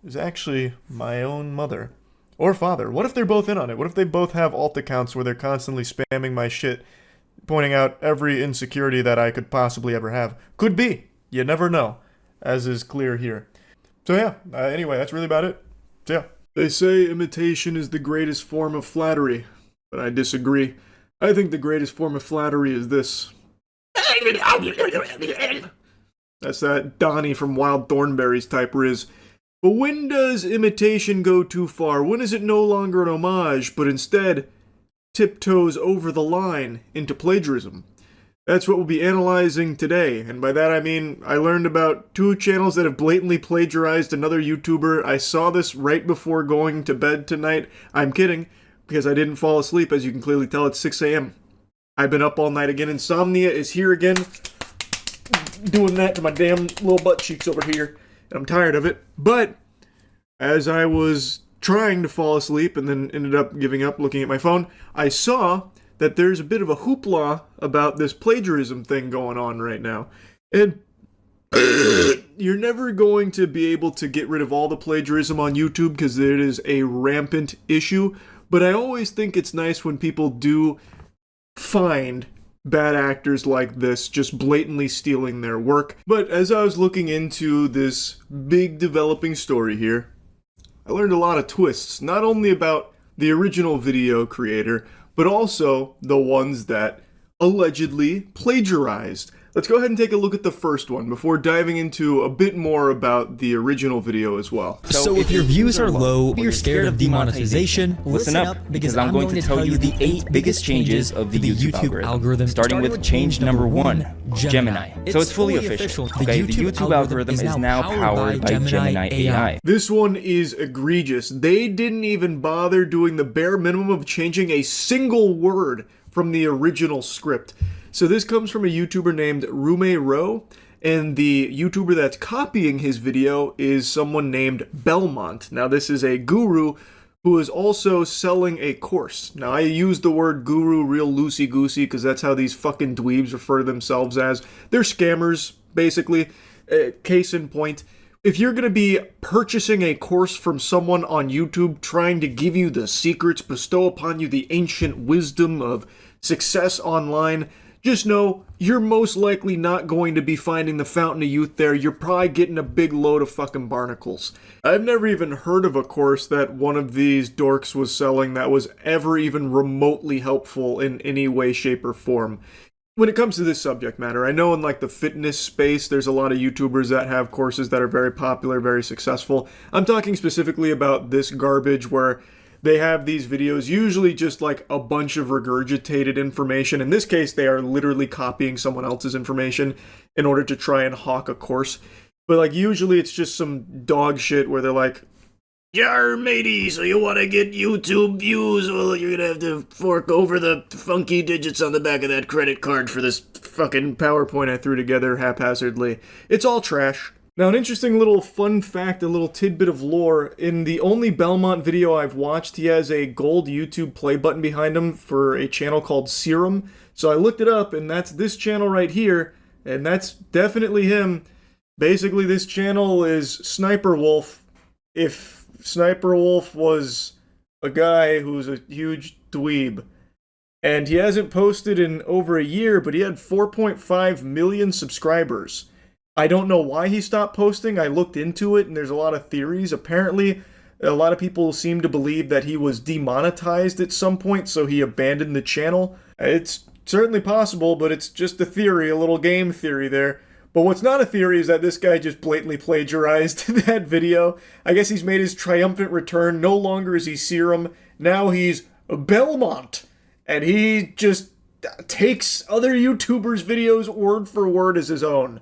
is actually my own mother? Or father? What if they're both in on it? What if they both have alt accounts where they're constantly spamming my shit, pointing out every insecurity that I could possibly ever have? Could be. You never know. As is clear here. So yeah, anyway, that's really about it. So yeah. They say imitation is the greatest form of flattery, but I disagree. I think the greatest form of flattery is this. That's that Donnie from Wild Thornberrys type riz. But when does imitation go too far? When is it no longer an homage, but instead tiptoes over the line into plagiarism? That's what we'll be analyzing today, and by that I mean I learned about 2 channels that have blatantly plagiarized another YouTuber. I saw this right before going to bed tonight. I'm kidding, because I didn't fall asleep. As you can clearly tell, it's 6 a.m. I've been up all night again. Insomnia is here again, doing that to my damn little butt cheeks over here, and I'm tired of it. But as I was trying to fall asleep and then ended up giving up looking at my phone, I saw that there's a bit of a hoopla about this plagiarism thing going on right now. And you're never going to be able to get rid of all the plagiarism on YouTube because it is a rampant issue, but I always think it's nice when people do find bad actors like this just blatantly stealing their work. But as I was looking into this big developing story here, I learned a lot of twists, not only about the original video creator, but also the ones that allegedly plagiarized. Let's go ahead and take a look at the first one before diving into a bit more about the original video as well. So if your views are low or you're scared of demonetization, listen up, because I'm going to tell you the 8 biggest changes of the YouTube algorithm, starting with change number 1, Gemini. So it's fully official. Okay, the YouTube algorithm is now powered by Gemini AI. This one is egregious. They didn't even bother doing the bare minimum of changing a single word from the original script. So this comes from a YouTuber named Rume Ro, and the YouTuber that's copying his video is someone named Belmont. Now this is a guru who is also selling a course. Now I use the word guru real loosey-goosey because that's how these fucking dweebs refer to themselves as. They're scammers, basically. Case in point, if you're going to be purchasing a course from someone on YouTube trying to give you the secrets, bestow upon you the ancient wisdom of success online, just know you're most likely not going to be finding the fountain of youth there. You're probably getting a big load of fucking barnacles. I've never even heard of a course that one of these dorks was selling that was ever even remotely helpful in any way, shape, or form. When it comes to this subject matter, I know in like the fitness space, there's a lot of YouTubers that have courses that are very popular, very successful. I'm talking specifically about this garbage where they have these videos, usually just like a bunch of regurgitated information. In this case, they are literally copying someone else's information in order to try and hawk a course. But like usually it's just some dog shit where they're like, "Yar matey, so you want to get YouTube views? Well, you're gonna have to fork over the funky digits on the back of that credit card for this fucking PowerPoint I threw together haphazardly." It's all trash. Now, an interesting little fun fact, a little tidbit of lore, in the only Belmont video I've watched, he has a gold YouTube play button behind him for a channel called Serum. So I looked it up, and that's this channel right here, and that's definitely him. Basically, this channel is Sniper Wolf. If Sniper Wolf was a guy who's a huge dweeb. And he hasn't posted in over a year, but he had 4.5 million subscribers. I don't know why he stopped posting. I looked into it, and there's a lot of theories. Apparently, a lot of people seem to believe that he was demonetized at some point, so he abandoned the channel. It's certainly possible, but it's just a theory, a little game theory there. But what's not a theory is that this guy just blatantly plagiarized that video. I guess he's made his triumphant return. No longer is he Serum. Now he's Belmont. And he just takes other YouTubers' videos word for word as his own.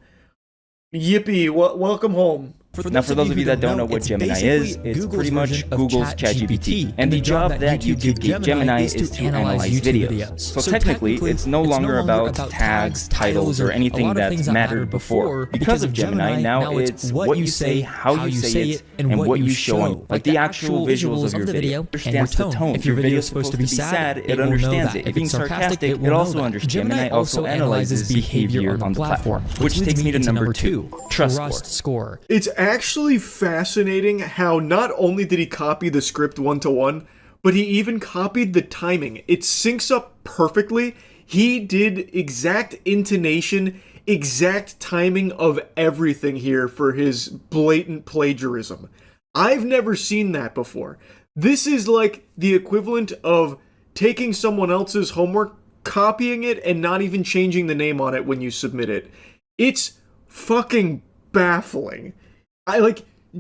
Yippee, welcome home. Now, for those of you that don't know what Gemini is, it's pretty much Google's ChatGPT. And the job that YouTube gave Gemini is to analyze videos. So technically, it's no longer about tags, titles, or anything that's mattered before. Because of Gemini, now it's what you say, how you say it, and what you show. Like the actual visuals of your video. It understands the tone. If your video is supposed to be sad, it understands it. If being sarcastic, it also understands. Gemini also analyzes behavior on the platform. Which takes me to number 2, trust score. It's actually fascinating how not only did he copy the script one-to-one, but he even copied the timing. It syncs up perfectly. He did exact intonation, exact timing of everything here for his blatant plagiarism. I've never seen that before. This is like the equivalent of taking someone else's homework, copying it, and not even changing the name on it when you submit it. It's fucking baffling.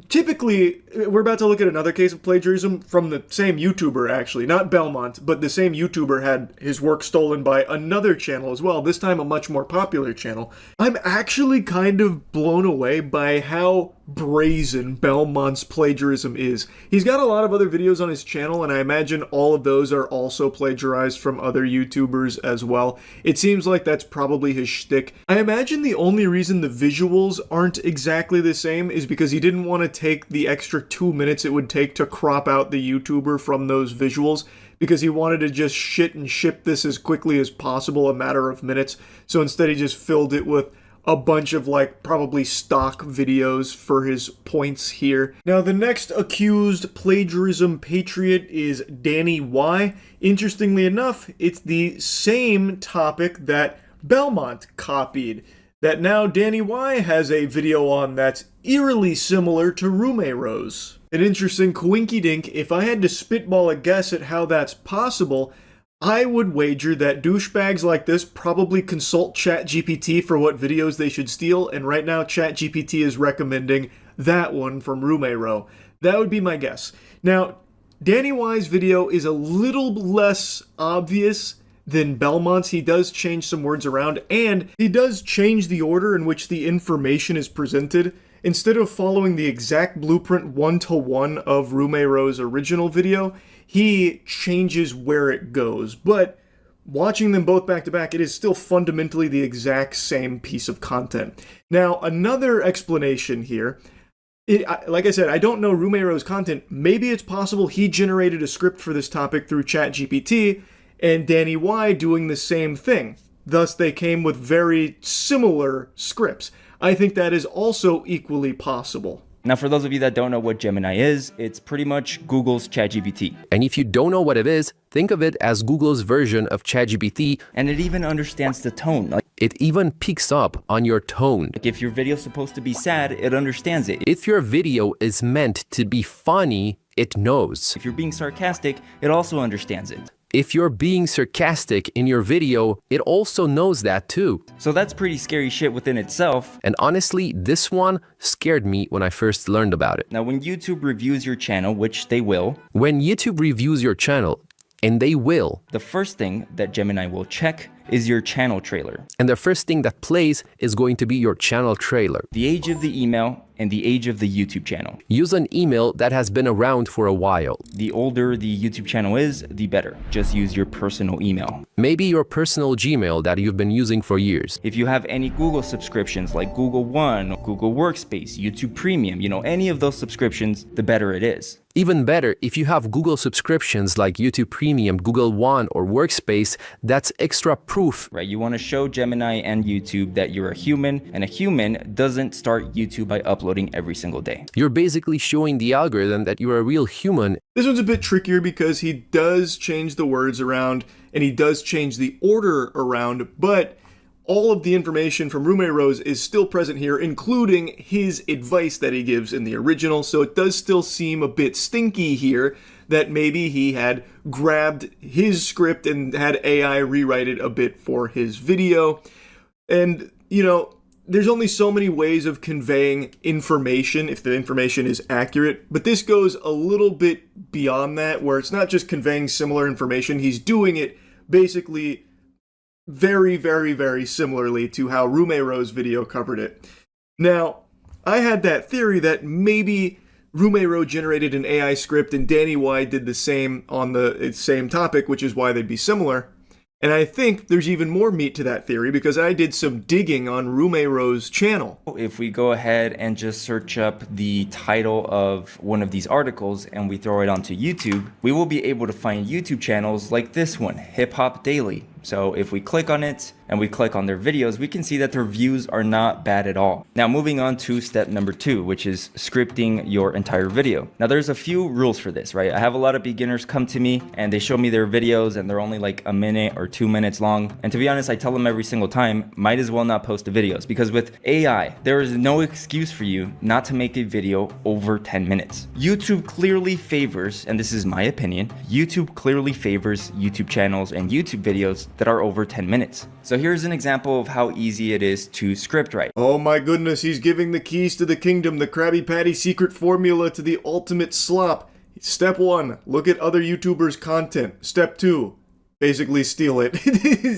Typically, we're about to look at another case of plagiarism from the same YouTuber, actually. Not Belmont, but the same YouTuber had his work stolen by another channel as well, this time a much more popular channel. I'm actually kind of blown away by how brazen Belmont's plagiarism is. He's got a lot of other videos on his channel, and I imagine all of those are also plagiarized from other YouTubers as well. It seems like that's probably his shtick. I imagine the only reason the visuals aren't exactly the same is because he didn't want to take the extra 2 minutes it would take to crop out the YouTuber from those visuals, because he wanted to just shit and ship this as quickly as possible, a matter of minutes. So instead he just filled it with a bunch of probably stock videos for his points here. Now the next accused plagiarism patriot is Danny Y. Interestingly enough, it's the same topic that Belmont copied, that now Danny Y has a video on that's eerily similar to Rumero's. An interesting coinky-dink. If I had to spitball a guess at how that's possible, I would wager that douchebags like this probably consult ChatGPT for what videos they should steal, and right now ChatGPT is recommending that one from Rumero. That would be my guess. Now, Danny Y's video is a little less obvious than Belmont's. He does change some words around, and he does change the order in which the information is presented. Instead of following the exact blueprint one-to-one of Rumero's original video, he changes where it goes. But watching them both back-to-back, it is still fundamentally the exact same piece of content. Now, another explanation here. Like I said, I don't know Rumero's content. Maybe it's possible he generated a script for this topic through ChatGPT, and Danny Y doing the same thing. Thus, they came with very similar scripts. I think that is also equally possible. Now, for those of you that don't know what Gemini is, it's pretty much Google's ChatGPT. And if you don't know what it is, think of it as Google's version of ChatGPT. And it even understands the tone. It even picks up on your tone. If your video is supposed to be sad, it understands it. If your video is meant to be funny, it knows. If you're being sarcastic, it also understands it. If you're being sarcastic in your video, it also knows that too. So that's pretty scary shit within itself. And honestly, this one scared me when I first learned about it. Now, when YouTube reviews your channel, which they will. When YouTube reviews your channel, and they will. The first thing that Gemini will check is your channel trailer. And the first thing that plays is going to be your channel trailer. The age of the email and the age of the YouTube channel. Use an email that has been around for a while. The older the YouTube channel is, the better. Just use your personal email. Maybe your personal Gmail that you've been using for years. If you have any Google subscriptions like Google One, Google Workspace, YouTube Premium, any of those subscriptions, the better it is. Even better, if you have Google subscriptions like YouTube Premium, Google One, or Workspace, that's extra proof. Right, you want to show Gemini and YouTube that you're a human, and a human doesn't start YouTube by uploading every single day. You're basically showing the algorithm that you're a real human. This one's a bit trickier because he does change the words around, and he does change the order around, but all of the information from Rumero's is still present here, including his advice that he gives in the original, so it does still seem a bit stinky here that maybe he had grabbed his script and had AI rewrite it a bit for his video. And, there's only so many ways of conveying information if the information is accurate, but this goes a little bit beyond that, where it's not just conveying similar information, he's doing it basically very, very, very similarly to how Rumero's video covered it. Now, I had that theory that maybe Rumero generated an AI script and Danny Y did the same on the same topic, which is why they'd be similar. And I think there's even more meat to that theory because I did some digging on Rumero's channel. If we go ahead and just search up the title of one of these articles and we throw it onto YouTube, we will be able to find YouTube channels like this one, Hip Hop Daily. So if we click on it and we click on their videos, we can see that their views are not bad at all. Now moving on to step number 2, which is scripting your entire video. Now there's a few rules for this, right? I have a lot of beginners come to me and they show me their videos and they're only like a minute or 2 minutes long. And to be honest, I tell them every single time, might as well not post the videos, because with AI, there is no excuse for you not to make a video over 10 minutes. YouTube clearly favors, and this is my opinion, YouTube clearly favors YouTube channels and YouTube videos that are over 10 minutes. So here's an example of how easy it is to script write. Oh my goodness, he's giving the keys to the kingdom, the Krabby Patty secret formula to the ultimate slop. Step 1, look at other YouTubers' content. Step 2, basically steal it.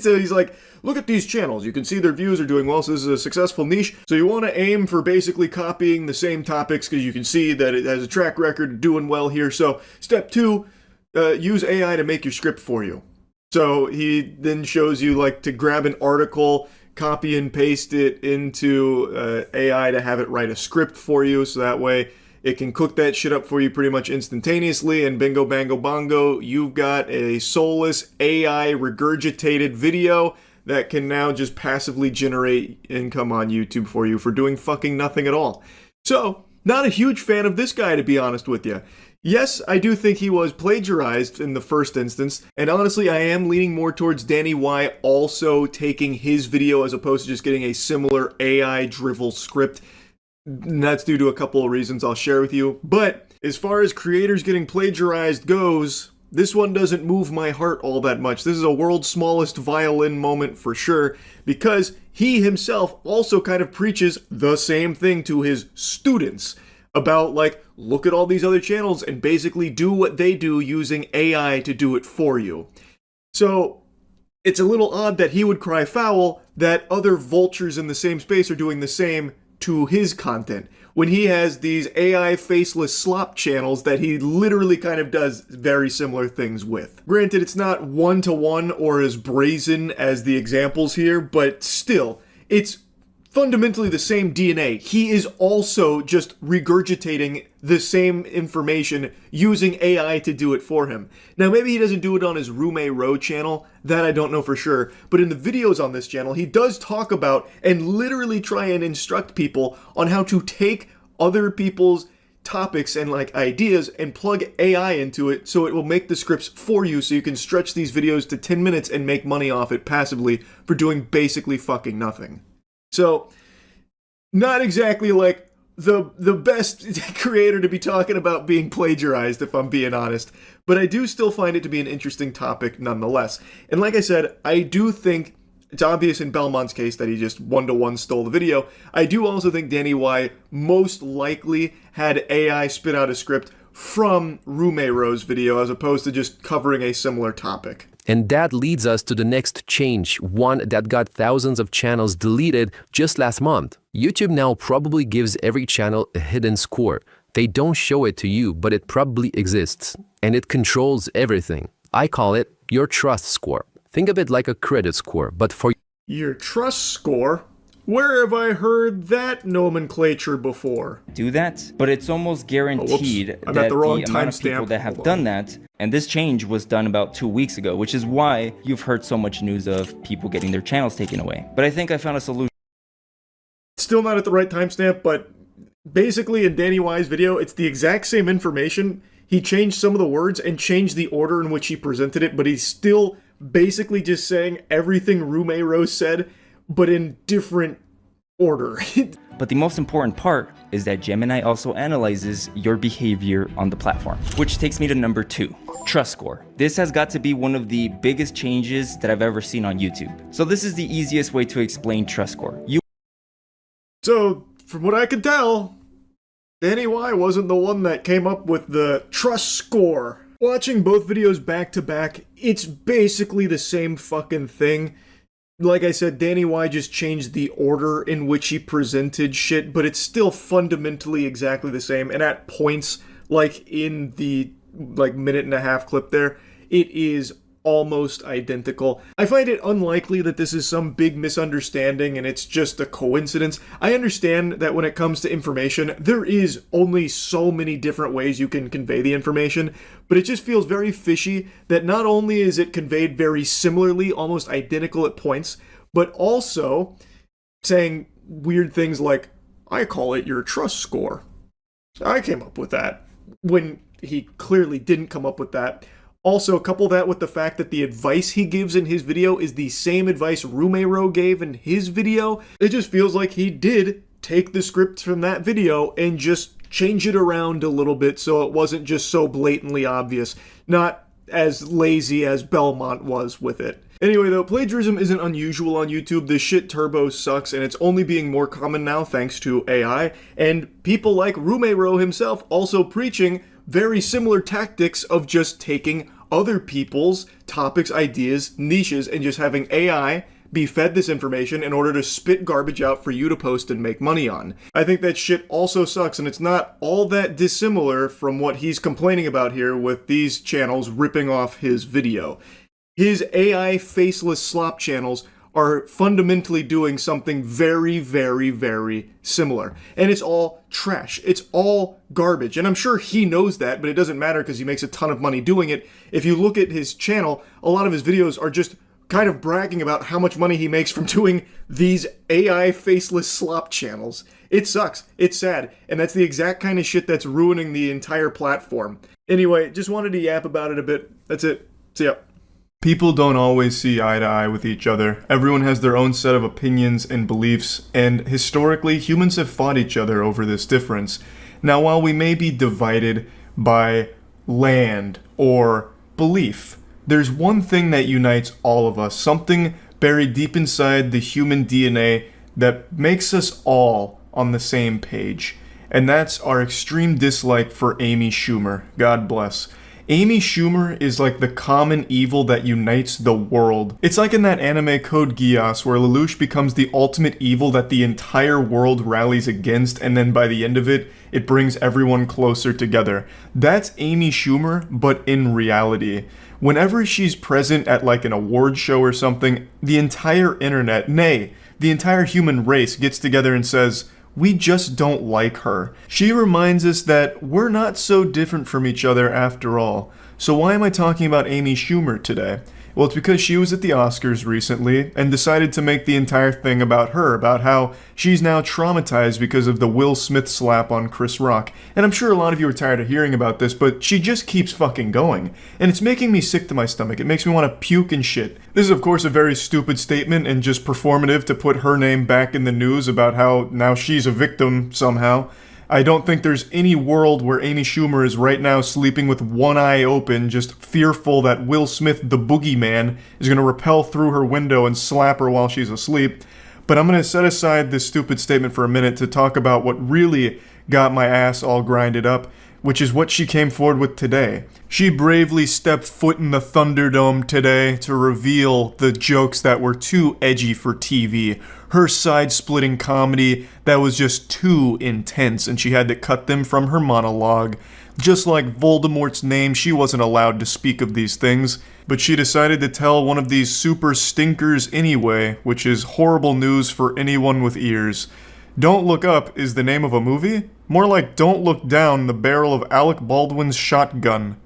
So he's like, look at these channels. You can see their views are doing well, so this is a successful niche. So you want to aim for basically copying the same topics because you can see that it has a track record of doing well here. So step 2, use AI to make your script for you. So he then shows you like to grab an article, copy and paste it into AI to have it write a script for you, so that way it can cook that shit up for you pretty much instantaneously, and bingo bango bongo, you've got a soulless AI regurgitated video that can now just passively generate income on YouTube for you for doing fucking nothing at all. So, not a huge fan of this guy, to be honest with you. Yes, I do think he was plagiarized in the first instance, and honestly, I am leaning more towards Danny Y also taking his video as opposed to just getting a similar AI drivel script. And that's due to a couple of reasons I'll share with you. But as far as creators getting plagiarized goes, this one doesn't move my heart all that much. This is a world's smallest violin moment for sure, because he himself also kind of preaches the same thing to his students about, like, look at all these other channels and basically do what they do using AI to do it for you. So it's a little odd that he would cry foul that other vultures in the same space are doing the same to his content, when he has these AI faceless slop channels that he literally kind of does very similar things with. Granted, it's not one-to-one or as brazen as the examples here, but still, it's fundamentally the same DNA. He is also just regurgitating the same information using AI to do it for him. Now, maybe he doesn't do it on his Rumero channel, that I don't know for sure, but in the videos on this channel, he does talk about and literally try and instruct people on how to take other people's topics and like ideas and plug AI into it so it will make the scripts for you so you can stretch these videos to 10 minutes and make money off it passively for doing basically fucking nothing. So, not exactly like the best creator to be talking about being plagiarized, if I'm being honest, but I do still find it to be an interesting topic nonetheless. And like I said, I do think it's obvious in Belmont's case that he just one-to-one stole the video. I do also think Danny Y most likely had AI spit out a script from Rumero's video as opposed to just covering a similar topic. And that leads us to the next change, one that got thousands of channels deleted just last month. YouTube now probably gives every channel a hidden score. They don't show it to you, but it probably exists. And it controls everything. I call it your trust score. Think of it like a credit score, but for your trust score? Where have I heard that nomenclature before? Do that, but it's almost guaranteed that the amount of people that have done that, and this change was done about 2 weeks ago, which is why you've heard so much news of people getting their channels taken away. But I think I found a solution. Still not at the right timestamp, but basically in Danny Y's video, it's the exact same information. He changed some of the words and changed the order in which he presented it, but he's still basically just saying everything Rumero said, but in different order. But the most important part is that Gemini also analyzes your behavior on the platform. Which takes me to number 2, trust score. This has got to be one of the biggest changes that I've ever seen on YouTube. So this is the easiest way to explain trust score. So, from what I could tell, Danny Y wasn't the one that came up with the trust score. Watching both videos back to back, it's basically the same fucking thing. Like I said, Danny Y just changed the order in which he presented shit, but it's still fundamentally exactly the same. And at points, like in the minute and a half clip there, it is almost identical. I find it unlikely that this is some big misunderstanding and it's just a coincidence. I understand that when it comes to information, there is only so many different ways you can convey the information, but it just feels very fishy that not only is it conveyed very similarly, almost identical at points, but also saying weird things like, I call it your trust score. I came up with that, when he clearly didn't come up with that. Also, couple that with the fact that the advice he gives in his video is the same advice Rumero gave in his video. It just feels like he did take the script from that video and just change it around a little bit so it wasn't just so blatantly obvious. Not as lazy as Belmont was with it. Anyway though, plagiarism isn't unusual on YouTube. This shit turbo sucks and it's only being more common now thanks to AI, and people like Rumero himself also preaching very similar tactics of just taking other people's topics, ideas, niches, and just having AI be fed this information in order to spit garbage out for you to post and make money on. I think that shit also sucks, and it's not all that dissimilar from what he's complaining about here with these channels ripping off his video. His AI faceless slop channels are fundamentally doing something very, very, very similar. And it's all trash. It's all garbage. And I'm sure he knows that, but it doesn't matter because he makes a ton of money doing it. If you look at his channel, a lot of his videos are just kind of bragging about how much money he makes from doing these AI faceless slop channels. It sucks. It's sad. And that's the exact kind of shit that's ruining the entire platform. Anyway, just wanted to yap about it a bit. That's it. See ya. People don't always see eye to eye with each other. Everyone has their own set of opinions and beliefs, and historically, humans have fought each other over this difference. Now, while we may be divided by land or belief, there's one thing that unites all of us, something buried deep inside the human DNA that makes us all on the same page. And that's our extreme dislike for Amy Schumer. God bless. Amy Schumer is like the common evil that unites the world. It's like in that anime Code Geass where Lelouch becomes the ultimate evil that the entire world rallies against, and then by the end of it, it brings everyone closer together. That's Amy Schumer, but in reality. Whenever she's present at like an award show or something, the entire internet, nay, the entire human race gets together and says, we just don't like her. She reminds us that we're not so different from each other after all. So why am I talking about Amy Schumer today? Well, it's because she was at the Oscars recently and decided to make the entire thing about her, about how she's now traumatized because of the Will Smith slap on Chris Rock. And I'm sure a lot of you are tired of hearing about this, but she just keeps fucking going. And it's making me sick to my stomach. It makes me want to puke and shit. This is of course a very stupid statement and just performative to put her name back in the news about how now she's a victim somehow. I don't think there's any world where Amy Schumer is right now sleeping with one eye open, just fearful that Will Smith, the boogeyman, is going to rappel through her window and slap her while she's asleep. But I'm going to set aside this stupid statement for a minute to talk about what really got my ass all grinded up, which is what she came forward with today. She bravely stepped foot in the Thunderdome today to reveal the jokes that were too edgy for TV. Her side-splitting comedy that was just too intense, and she had to cut them from her monologue. Just like Voldemort's name, she wasn't allowed to speak of these things, but she decided to tell one of these super stinkers anyway, which is horrible news for anyone with ears. Don't Look Up is the name of a movie? More like Don't Look Down the Barrel of Alec Baldwin's Shotgun.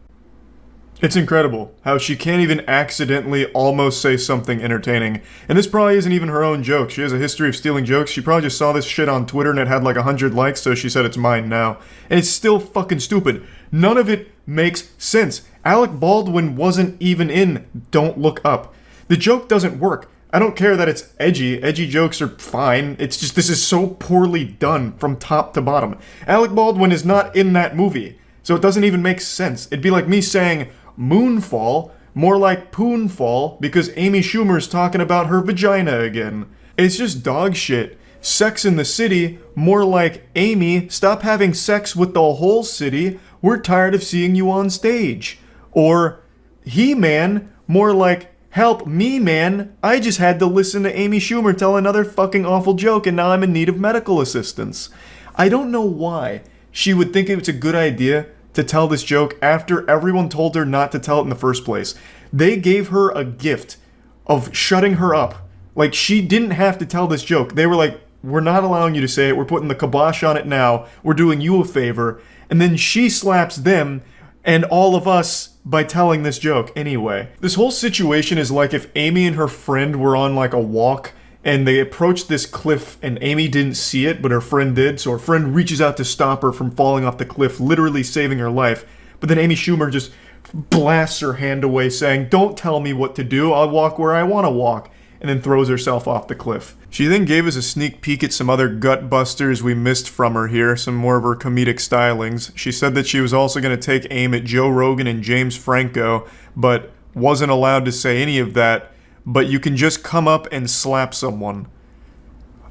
It's incredible how she can't even accidentally almost say something entertaining. And this probably isn't even her own joke. She has a history of stealing jokes. She probably just saw this shit on Twitter and it had like 100 likes, so she said it's mine now. And it's still fucking stupid. None of it makes sense. Alec Baldwin wasn't even in Don't Look Up. The joke doesn't work. I don't care that it's edgy. Edgy jokes are fine. It's just this is so poorly done from top to bottom. Alec Baldwin is not in that movie, so it doesn't even make sense. It'd be like me saying Moonfall, more like Poonfall, because Amy Schumer's talking about her vagina again. It's just dog shit. Sex in the City, more like, Amy, stop having sex with the whole city, we're tired of seeing you on stage. Or He-Man, more like, help me, man, I just had to listen to Amy Schumer tell another fucking awful joke and now I'm in need of medical assistance. I don't know why she would think it was a good idea to tell this joke after everyone told her not to tell it in the first place. They gave her a gift of shutting her up. Like, she didn't have to tell this joke. They were like, we're not allowing you to say it, we're putting the kibosh on it now, we're doing you a favor, and then she slaps them and all of us by telling this joke anyway. This whole situation is like if Amy and her friend were on like a walk and they approached this cliff and Amy didn't see it, but her friend did, so her friend reaches out to stop her from falling off the cliff, literally saving her life. But then Amy Schumer just blasts her hand away saying, don't tell me what to do, I'll walk where I want to walk, and then throws herself off the cliff. She then gave us a sneak peek at some other gut busters we missed from her here, some more of her comedic stylings. She said that she was also going to take aim at Joe Rogan and James Franco, but wasn't allowed to say any of that, but you can just come up and slap someone.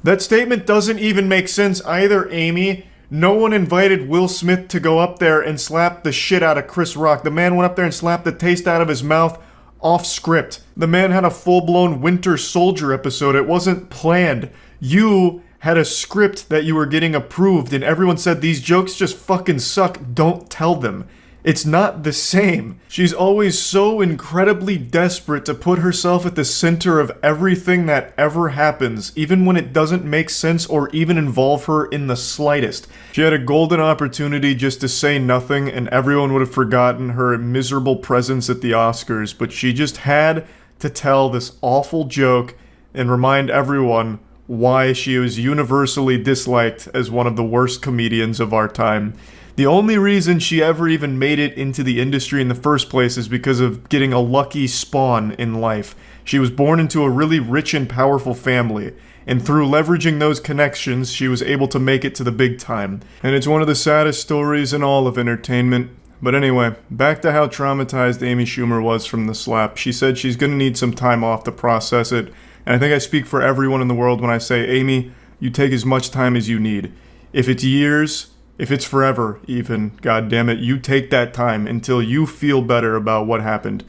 That statement doesn't even make sense either, Amy. No one invited Will Smith to go up there and slap the shit out of Chris Rock. The man went up there and slapped the taste out of his mouth off script. The man had a full-blown Winter Soldier episode. It wasn't planned. You had a script that you were getting approved and everyone said these jokes just fucking suck. Don't tell them. It's not the same. She's always so incredibly desperate to put herself at the center of everything that ever happens, even when it doesn't make sense or even involve her in the slightest. She had a golden opportunity just to say nothing and everyone would have forgotten her miserable presence at the Oscars, but she just had to tell this awful joke and remind everyone why she was universally disliked as one of the worst comedians of our time. The only reason she ever even made it into the industry in the first place is because of getting a lucky spawn in life. She was born into a really rich and powerful family, and through leveraging those connections, she was able to make it to the big time. And it's one of the saddest stories in all of entertainment. But anyway, back to how traumatized Amy Schumer was from the slap. She said she's gonna need some time off to process it, and I think I speak for everyone in the world when I say, Amy, you take as much time as you need. If it's years, if it's forever, even, goddammit, you take that time until you feel better about what happened.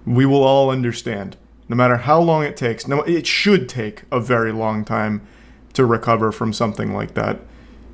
We will all understand. No matter how long it takes. No, it should take a very long time to recover from something like that.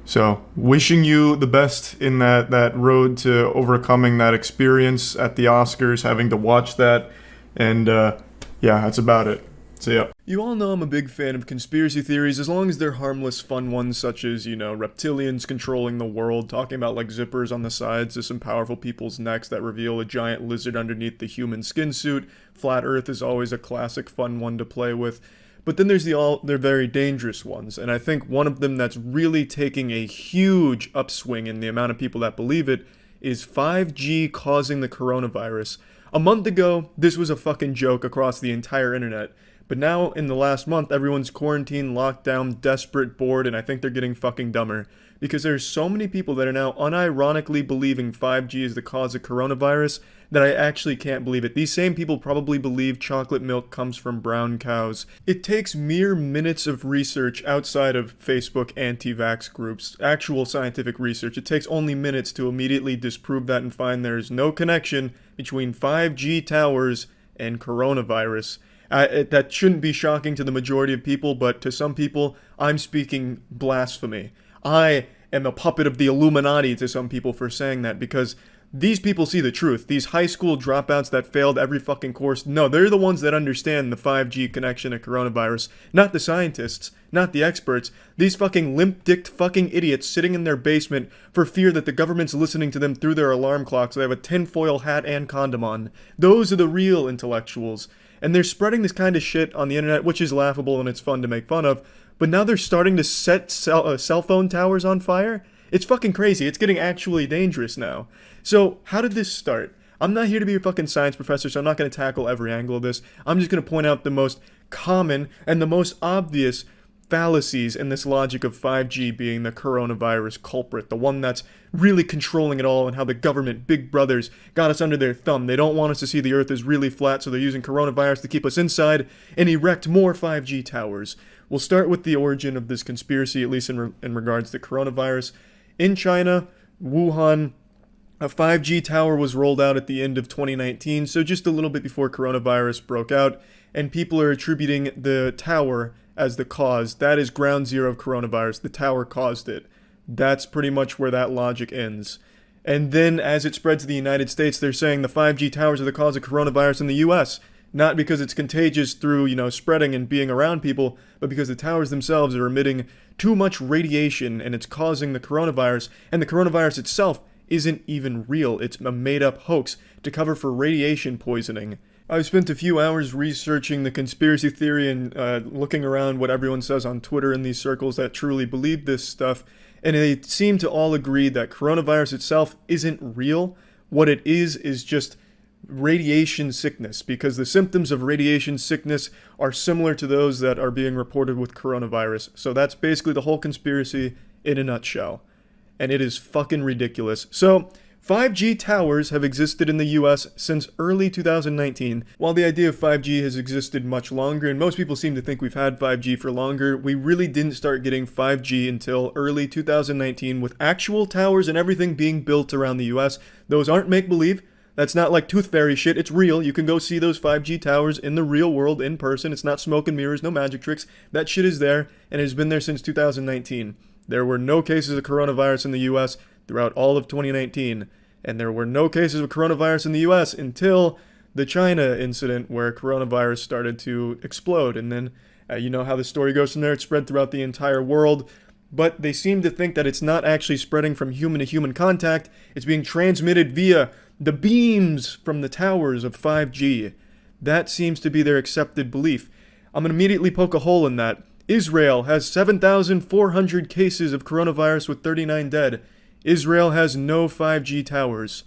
So, wishing you the best in that road to overcoming that experience at the Oscars, having to watch that, and yeah, that's about it. So yeah. You all know I'm a big fan of conspiracy theories, as long as they're harmless, fun ones such as, you know, reptilians controlling the world, talking about like zippers on the sides of some powerful people's necks that reveal a giant lizard underneath the human skin suit. Flat Earth is always a classic fun one to play with. But then there's they're very dangerous ones, and I think one of them that's really taking a huge upswing in the amount of people that believe it is 5G causing the coronavirus. A month ago, this was a fucking joke across the entire internet. But now, in the last month, everyone's quarantined, locked down, desperate, bored, and I think they're getting fucking dumber. Because there's so many people that are now unironically believing 5G is the cause of coronavirus that I actually can't believe it. These same people probably believe chocolate milk comes from brown cows. It takes mere minutes of research outside of Facebook anti-vax groups, actual scientific research. It takes only minutes to immediately disprove that and find there is no connection between 5G towers and coronavirus. That shouldn't be shocking to the majority of people, but to some people, I'm speaking blasphemy. I am a puppet of the Illuminati to some people for saying that, because these people see the truth. These high school dropouts that failed every fucking course, no, they're the ones that understand the 5G connection to coronavirus, not the scientists, not the experts. These fucking limp-dicked fucking idiots sitting in their basement for fear that the government's listening to them through their alarm clock so they have a tinfoil hat and condom on. Those are the real intellectuals. And they're spreading this kind of shit on the internet, which is laughable and it's fun to make fun of. But now they're starting to set cell phone towers on fire? It's fucking crazy. It's getting actually dangerous now. So, how did this start? I'm not here to be a fucking science professor, so I'm not going to tackle every angle of this. I'm just going to point out the most common and the most obvious fallacies in this logic of 5G being the coronavirus culprit, the one that's really controlling it all, and how the government, big brothers, got us under their thumb. They don't want us to see the earth is really flat, so they're using coronavirus to keep us inside and erect more 5G towers. we'll start with the origin of this conspiracy, at least in regards to coronavirus. In China, Wuhan, a 5G tower was rolled out at the end of 2019, so just a little bit before coronavirus broke out, and people are attributing the tower as the cause. That is ground zero of coronavirus. The tower caused it. That's pretty much where that logic ends. And then as it spread to the United States, they're saying the 5G towers are the cause of coronavirus in the US. Not because it's contagious through, spreading and being around people, but because the towers themselves are emitting too much radiation and it's causing the coronavirus. And the coronavirus itself isn't even real. It's a made-up hoax to cover for radiation poisoning. I've spent a few hours researching the conspiracy theory and looking around what everyone says on Twitter in these circles that truly believe this stuff, and they seem to all agree that coronavirus itself isn't real. What it is just radiation sickness, because the symptoms of radiation sickness are similar to those that are being reported with coronavirus. So that's basically the whole conspiracy in a nutshell. And it is fucking ridiculous. So 5G towers have existed in the US since early 2019. While the idea of 5G has existed much longer, and most people seem to think we've had 5G for longer, we really didn't start getting 5G until early 2019 with actual towers and everything being built around the US. Those aren't make-believe. That's not like Tooth Fairy shit. It's real. You can go see those 5G towers in the real world, in person. It's not smoke and mirrors, no magic tricks. That shit is there, and it has been there since 2019. There were no cases of coronavirus in the US throughout all of 2019. And there were no cases of coronavirus in the US until the China incident where coronavirus started to explode. And then, you know how the story goes from there. It spread throughout the entire world. But they seem to think that it's not actually spreading from human to human contact. It's being transmitted via the beams from the towers of 5G. That seems to be their accepted belief. I'm going to immediately poke a hole in that. Israel has 7,400 cases of coronavirus with 39 dead. Israel has no 5G towers.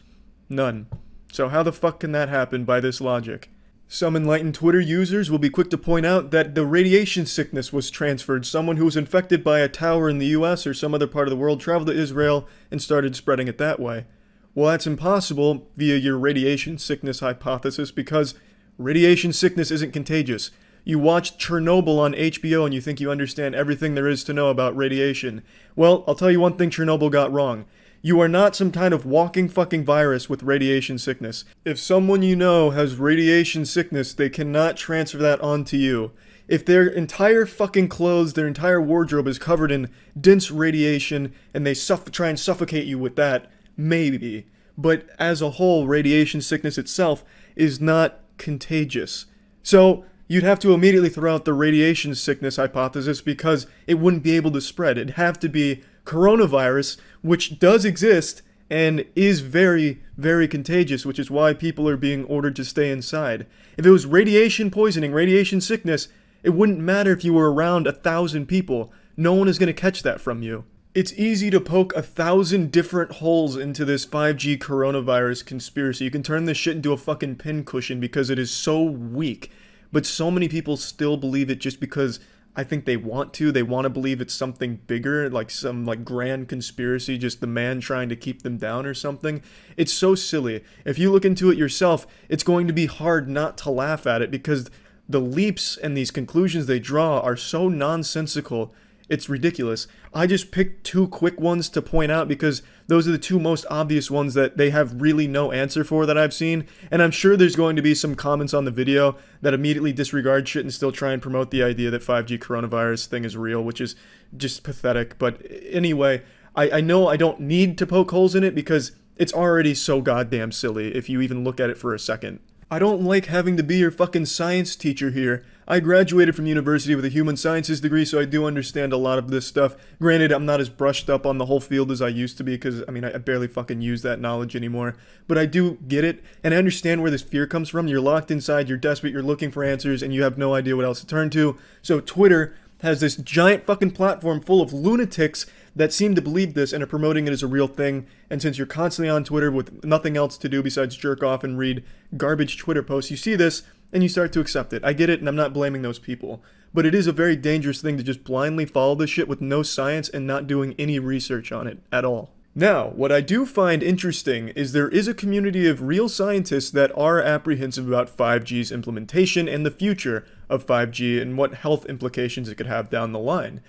None. So how the fuck can that happen by this logic? Some enlightened Twitter users will be quick to point out that the radiation sickness was transferred. Someone who was infected by a tower in the US or some other part of the world traveled to Israel and started spreading it that way. Well, that's impossible via your radiation sickness hypothesis because radiation sickness isn't contagious. You watched Chernobyl on HBO and you think you understand everything there is to know about radiation. Well, I'll tell you one thing Chernobyl got wrong. You are not some kind of walking fucking virus with radiation sickness. If someone you know has radiation sickness, they cannot transfer that onto you. If their entire fucking clothes, their entire wardrobe is covered in dense radiation and they try and suffocate you with that, maybe. But as a whole, radiation sickness itself is not contagious. So you'd have to immediately throw out the radiation sickness hypothesis because it wouldn't be able to spread. It'd have to be coronavirus, which does exist and is very, very contagious, which is why people are being ordered to stay inside. If it was radiation poisoning, radiation sickness, it wouldn't matter if you were around 1,000 people. No one is going to catch that from you. It's easy to poke 1,000 different holes into this 5G coronavirus conspiracy. You can turn this shit into a fucking pincushion because it is so weak. But so many people still believe it just because I think they want to. They want to believe it's something bigger, like some grand conspiracy, just the man trying to keep them down or something. It's so silly. If you look into it yourself, it's going to be hard not to laugh at it because the leaps and these conclusions they draw are so nonsensical. It's ridiculous. I just picked two quick ones to point out because those are the two most obvious ones that they have really no answer for that I've seen. And I'm sure there's going to be some comments on the video that immediately disregard shit and still try and promote the idea that 5G coronavirus thing is real, which is just pathetic. But anyway, I know I don't need to poke holes in it because it's already so goddamn silly if you even look at it for a second. I don't like having to be your fucking science teacher here. I graduated from university with a human sciences degree, so I do understand a lot of this stuff. Granted, I'm not as brushed up on the whole field as I used to be, because, I barely fucking use that knowledge anymore. But I do get it, and I understand where this fear comes from. You're locked inside, you're desperate, you're looking for answers, and you have no idea what else to turn to. So Twitter has this giant fucking platform full of lunatics that seem to believe this and are promoting it as a real thing. And since you're constantly on Twitter with nothing else to do besides jerk off and read garbage Twitter posts, you see this and you start to accept it. I get it, and I'm not blaming those people. But it is a very dangerous thing to just blindly follow this shit with no science and not doing any research on it at all. Now, what I do find interesting is there is a community of real scientists that are apprehensive about 5G's implementation and the future of 5G and what health implications it could have down the line.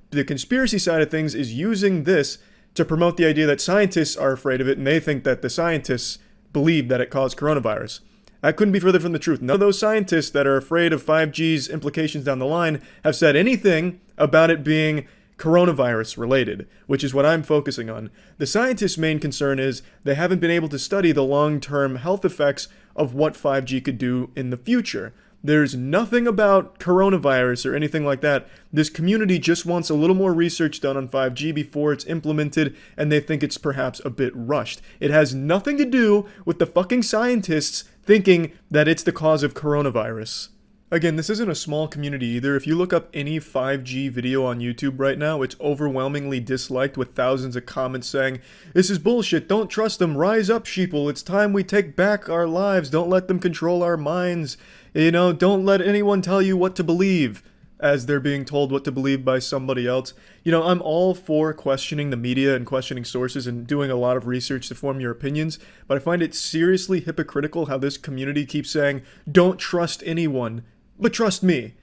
The conspiracy side of things is using this to promote the idea that scientists are afraid of it and they think that the scientists believe that it caused coronavirus. That couldn't be further from the truth. None of those scientists that are afraid of 5G's implications down the line have said anything about it being coronavirus related, which is what I'm focusing on. The scientists' main concern is they haven't been able to study the long-term health effects of what 5G could do in the future. There's nothing about coronavirus or anything like that. This community just wants a little more research done on 5G before it's implemented, and they think it's perhaps a bit rushed. It has nothing to do with the fucking scientists thinking that it's the cause of coronavirus. Again, this isn't a small community either. If you look up any 5G video on YouTube right now, it's overwhelmingly disliked with thousands of comments saying, "This is bullshit, don't trust them, rise up sheeple, it's time we take back our lives, don't let them control our minds, don't let anyone tell you what to believe," as they're being told what to believe by somebody else. I'm all for questioning the media and questioning sources and doing a lot of research to form your opinions, but I find it seriously hypocritical how this community keeps saying, "Don't trust anyone, but trust me."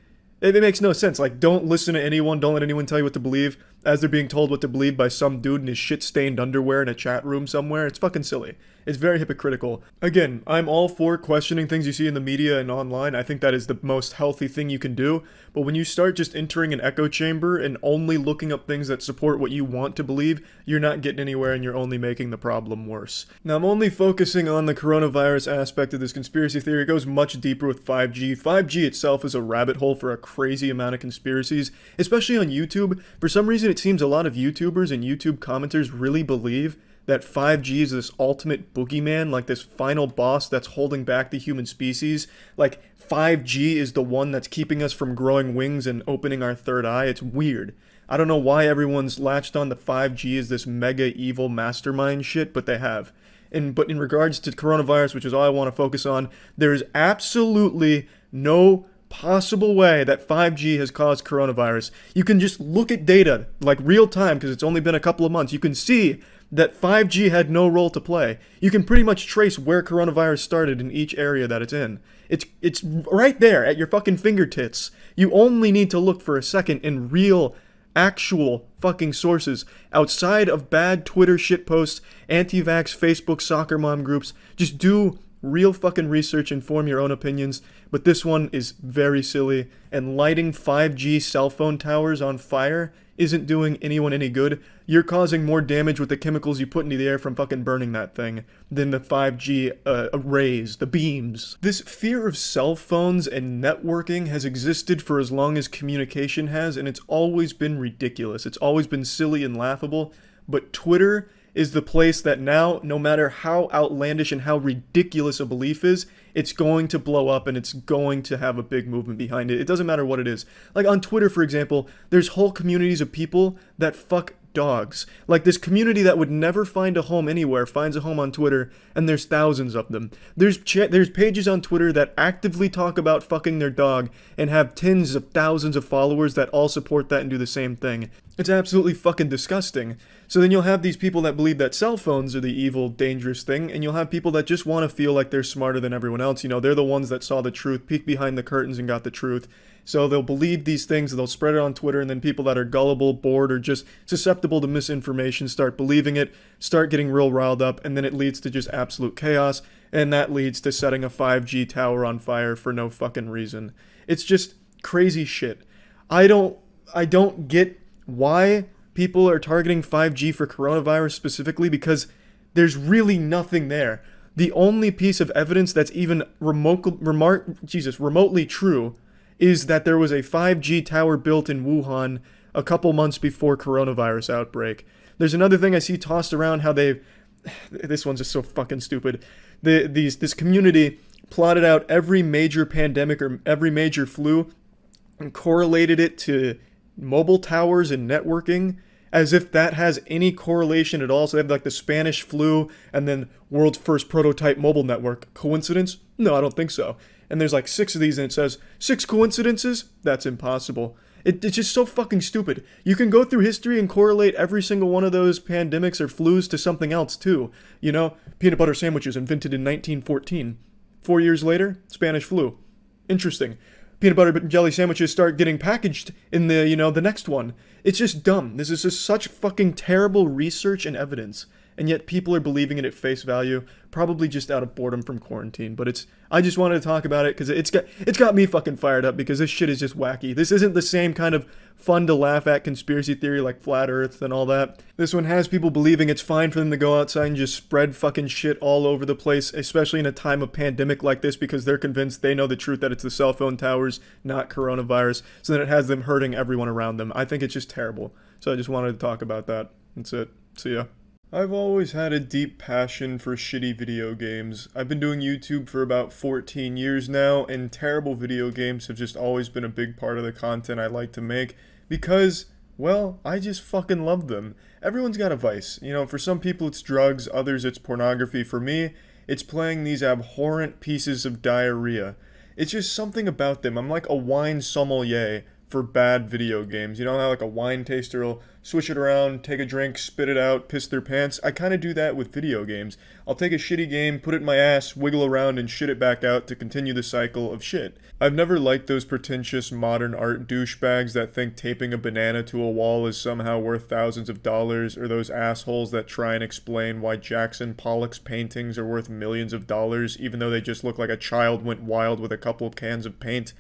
It makes no sense. Like, don't listen to anyone, don't let anyone tell you what to believe, as they're being told what to believe by some dude in his shit-stained underwear in a chat room somewhere. It's fucking silly. It's very hypocritical. Again, I'm all for questioning things you see in the media and online. I think that is the most healthy thing you can do. But when you start just entering an echo chamber and only looking up things that support what you want to believe, you're not getting anywhere and you're only making the problem worse. Now, I'm only focusing on the coronavirus aspect of this conspiracy theory. It goes much deeper with 5G. 5G itself is a rabbit hole for a crazy amount of conspiracies, especially on YouTube. For some reason, it seems a lot of YouTubers and YouTube commenters really believe that 5G is this ultimate boogeyman, like this final boss that's holding back the human species. Like, 5G is the one that's keeping us from growing wings and opening our third eye. It's weird. I don't know why everyone's latched on to 5G as this mega evil mastermind shit, but they have. But in regards to coronavirus, which is all I want to focus on, there is absolutely no possible way that 5G has caused coronavirus. You can just look at data, like real time, because it's only been a couple of months. You can see that 5G had no role to play. You can pretty much trace where coronavirus started in each area that it's in. It's right there at your fucking fingertips. You only need to look for a second in real, actual fucking sources outside of bad Twitter shitposts, anti-vax Facebook soccer mom groups. Just do real fucking research and form your own opinions, but this one is very silly, and lighting 5G cell phone towers on fire isn't doing anyone any good. You're causing more damage with the chemicals you put into the air from fucking burning that thing than the 5G arrays, the beams. This fear of cell phones and networking has existed for as long as communication has, and it's always been ridiculous. It's always been silly and laughable, but Twitter is the place that now, no matter how outlandish and how ridiculous a belief is, it's going to blow up and it's going to have a big movement behind it. It doesn't matter what it is. Like on Twitter, for example, there's whole communities of people that fuck dogs. Like this community that would never find a home anywhere finds a home on Twitter, and there's thousands of them. There's pages on Twitter that actively talk about fucking their dog and have tens of thousands of followers that all support that and do the same thing. It's absolutely fucking disgusting. So then you'll have these people that believe that cell phones are the evil, dangerous thing, and you'll have people that just want to feel like they're smarter than everyone else. They're the ones that saw the truth, peeked behind the curtains and got the truth. So they'll believe these things, they'll spread it on Twitter, and then people that are gullible, bored, or just susceptible to misinformation start believing it, start getting real riled up, and then it leads to just absolute chaos, and that leads to setting a 5G tower on fire for no fucking reason. It's just crazy shit. I don't get why people are targeting 5G for coronavirus specifically, because there's really nothing there. The only piece of evidence that's even remotely true is that there was a 5G tower built in Wuhan a couple months before coronavirus outbreak. There's another thing I see tossed around how this one's just so fucking stupid. This community plotted out every major pandemic or every major flu and correlated it to mobile towers and networking, as if that has any correlation at all. So they have like the Spanish flu and then world's first prototype mobile network. Coincidence? No, I don't think so. And there's like 6 of these and it says 6 coincidences? That's impossible. It's just so fucking stupid. You can go through history and correlate every single one of those pandemics or flus to something else too. You know, peanut butter sandwiches invented in 1914. 4 years later, Spanish flu. Interesting. Peanut butter and jelly sandwiches start getting packaged in the, the next one. It's just dumb. This is just such fucking terrible research and evidence. And yet people are believing it at face value, probably just out of boredom from quarantine. But I just wanted to talk about it because it's got me fucking fired up because this shit is just wacky. This isn't the same kind of fun to laugh at conspiracy theory like flat earth and all that. This one has people believing it's fine for them to go outside and just spread fucking shit all over the place, especially in a time of pandemic like this because they're convinced they know the truth that it's the cell phone towers, not coronavirus. So then it has them hurting everyone around them. I think it's just terrible. So I just wanted to talk about that. That's it. See ya. I've always had a deep passion for shitty video games. I've been doing YouTube for about 14 years now, and terrible video games have just always been a big part of the content I like to make because, well, I just fucking love them. Everyone's got a vice. For some people it's drugs, others it's pornography. For me, it's playing these abhorrent pieces of diarrhea. It's just something about them. I'm like a wine sommelier for bad video games. You know how like a wine taster will swish it around, take a drink, spit it out, piss their pants? I kind of do that with video games. I'll take a shitty game, put it in my ass, wiggle around, and shit it back out to continue the cycle of shit. I've never liked those pretentious modern art douchebags that think taping a banana to a wall is somehow worth thousands of dollars, or those assholes that try and explain why Jackson Pollock's paintings are worth millions of dollars even though they just look like a child went wild with a couple of cans of paint.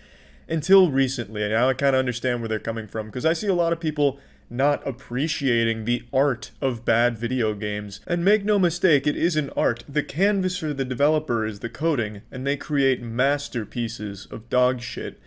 Until recently, and now I kind of understand where they're coming from, because I see a lot of people not appreciating the art of bad video games. And make no mistake, it is an art. The canvas for the developer is the coding, and they create masterpieces of dog shit.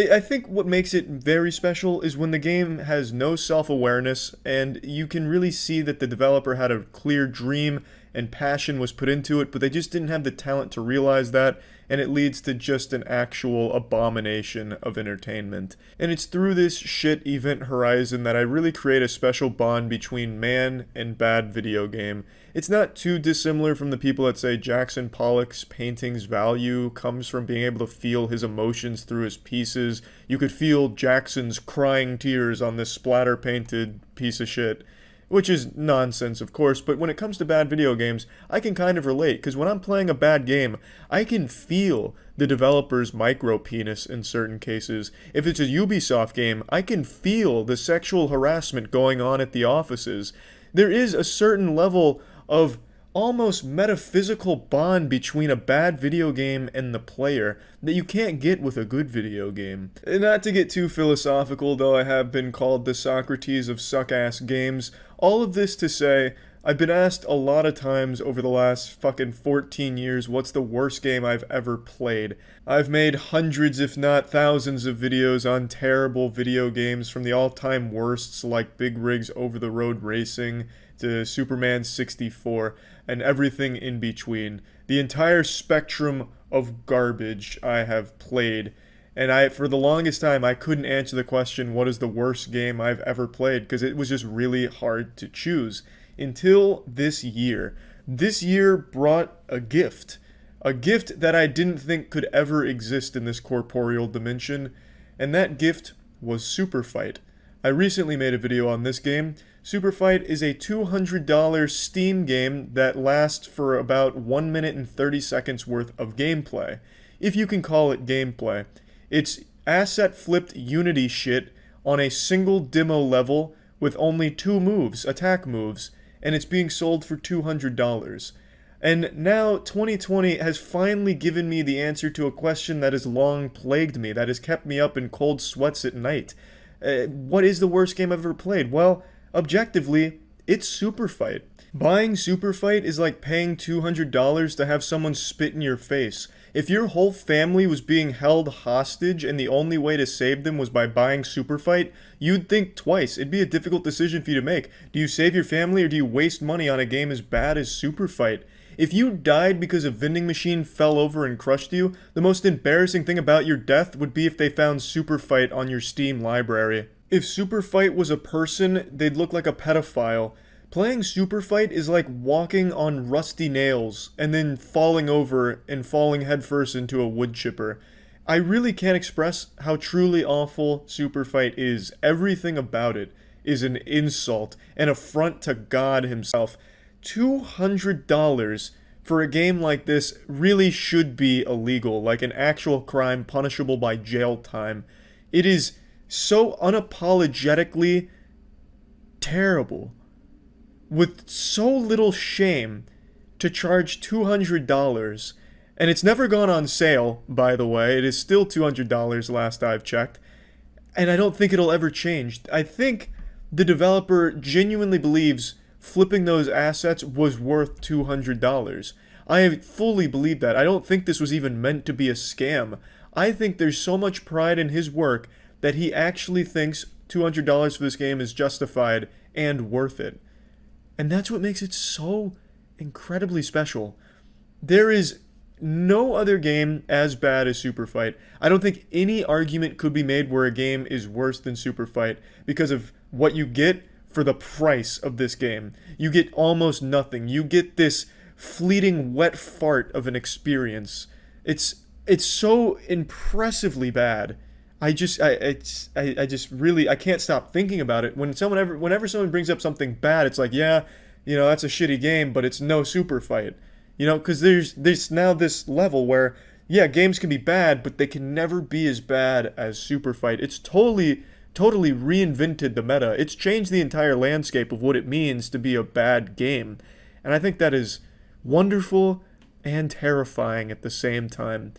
I think what makes it very special is when the game has no self-awareness, and you can really see that the developer had a clear dream and passion was put into it, but they just didn't have the talent to realize that, and it leads to just an actual abomination of entertainment. And it's through this shit Event Horizon that I really create a special bond between man and bad video game. It's not too dissimilar from the people that say Jackson Pollock's painting's value comes from being able to feel his emotions through his pieces. You could feel Jackson's crying tears on this splatter-painted piece of shit. Which is nonsense, of course, but when it comes to bad video games, I can kind of relate, because when I'm playing a bad game, I can feel the developer's micro-penis in certain cases. If it's a Ubisoft game, I can feel the sexual harassment going on at the offices. There is a certain level of almost metaphysical bond between a bad video game and the player that you can't get with a good video game. And not to get too philosophical, though I have been called the Socrates of suck-ass games, all of this to say, I've been asked a lot of times over the last fucking 14 years what's the worst game I've ever played. I've made hundreds if not thousands of videos on terrible video games, from the all-time worsts like Big Rig's Over-the-Road Racing to Superman 64 and everything in between. The entire spectrum of garbage I have played. And for the longest time, I couldn't answer the question, what is the worst game I've ever played? Because it was just really hard to choose. Until this year. This year brought a gift. A gift that I didn't think could ever exist in this corporeal dimension. And that gift was Super Fight. I recently made a video on this game. Super Fight is a $200 Steam game that lasts for about 1 minute and 30 seconds worth of gameplay. If you can call it gameplay. It's asset flipped Unity shit on a single demo level with only 2 moves, attack moves, and it's being sold for $200. And now 2020 has finally given me the answer to a question that has long plagued me, that has kept me up in cold sweats at night. What is the worst game I've ever played? Well, objectively, it's Super Fight. Buying Super Fight is like paying $200 to have someone spit in your face. If your whole family was being held hostage and the only way to save them was by buying Super Fight, you'd think twice. It'd be a difficult decision for you to make. Do you save your family or do you waste money on a game as bad as Super Fight? If you died because a vending machine fell over and crushed you, the most embarrassing thing about your death would be if they found Super Fight on your Steam library. If Super Fight was a person, they'd look like a pedophile. Playing Super Fight is like walking on rusty nails and then falling over and falling headfirst into a wood chipper. I really can't express how truly awful Super Fight is. Everything about it is an insult, an affront to God himself. $200 for a game like this really should be illegal, like an actual crime punishable by jail time. It is so unapologetically terrible, with so little shame, to charge $200. And it's never gone on sale, by the way. It is still $200 last I've checked. And I don't think it'll ever change. I think the developer genuinely believes flipping those assets was worth $200. I fully believe that. I don't think this was even meant to be a scam. I think there's so much pride in his work that he actually thinks $200 for this game is justified and worth it. And that's what makes it so incredibly special. There is no other game as bad as Super Fight. I don't think any argument could be made where a game is worse than Super Fight because of what you get for the price of this game. You get almost nothing. You get this fleeting wet fart of an experience. It's so impressively bad. I just really can't stop thinking about it. Whenever someone brings up something bad, it's like, yeah, that's a shitty game, but it's no Super Fight. Because there's now this level where, yeah, games can be bad, but they can never be as bad as Super Fight. It's totally reinvented the meta. It's changed the entire landscape of what it means to be a bad game. And I think that is wonderful and terrifying at the same time.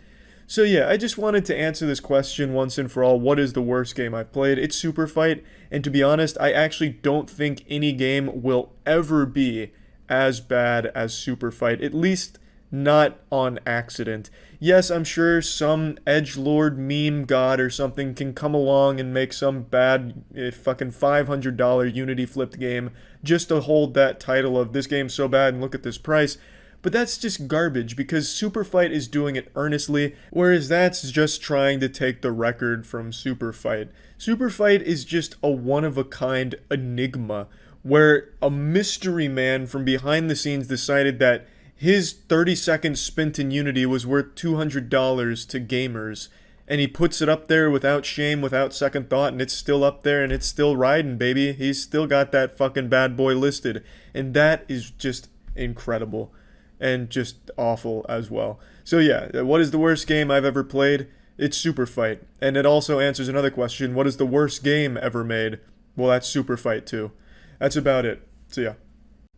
So yeah, I just wanted to answer this question once and for all. What is the worst game I've played? It's Super Fight. And to be honest, I actually don't think any game will ever be as bad as Super Fight, at least not on accident. Yes, I'm sure some edgelord meme god or something can come along and make some bad fucking $500 Unity flipped game just to hold that title of this game's so bad and look at this price. But that's just garbage because Super Fight is doing it earnestly, whereas that's just trying to take the record from Super Fight. Super Fight is just a one-of-a-kind enigma where a mystery man from behind the scenes decided that his 30 seconds spent in Unity was worth $200 to gamers, and he puts it up there without shame, without second thought, and it's still up there, and it's still riding, baby. He's still got that fucking bad boy listed, and that is just incredible, and just awful as well. So yeah, what is the worst game I've ever played? It's Super Fight, and it also answers another question, what is the worst game ever made? Well, that's Super Fight too. That's about it. So yeah.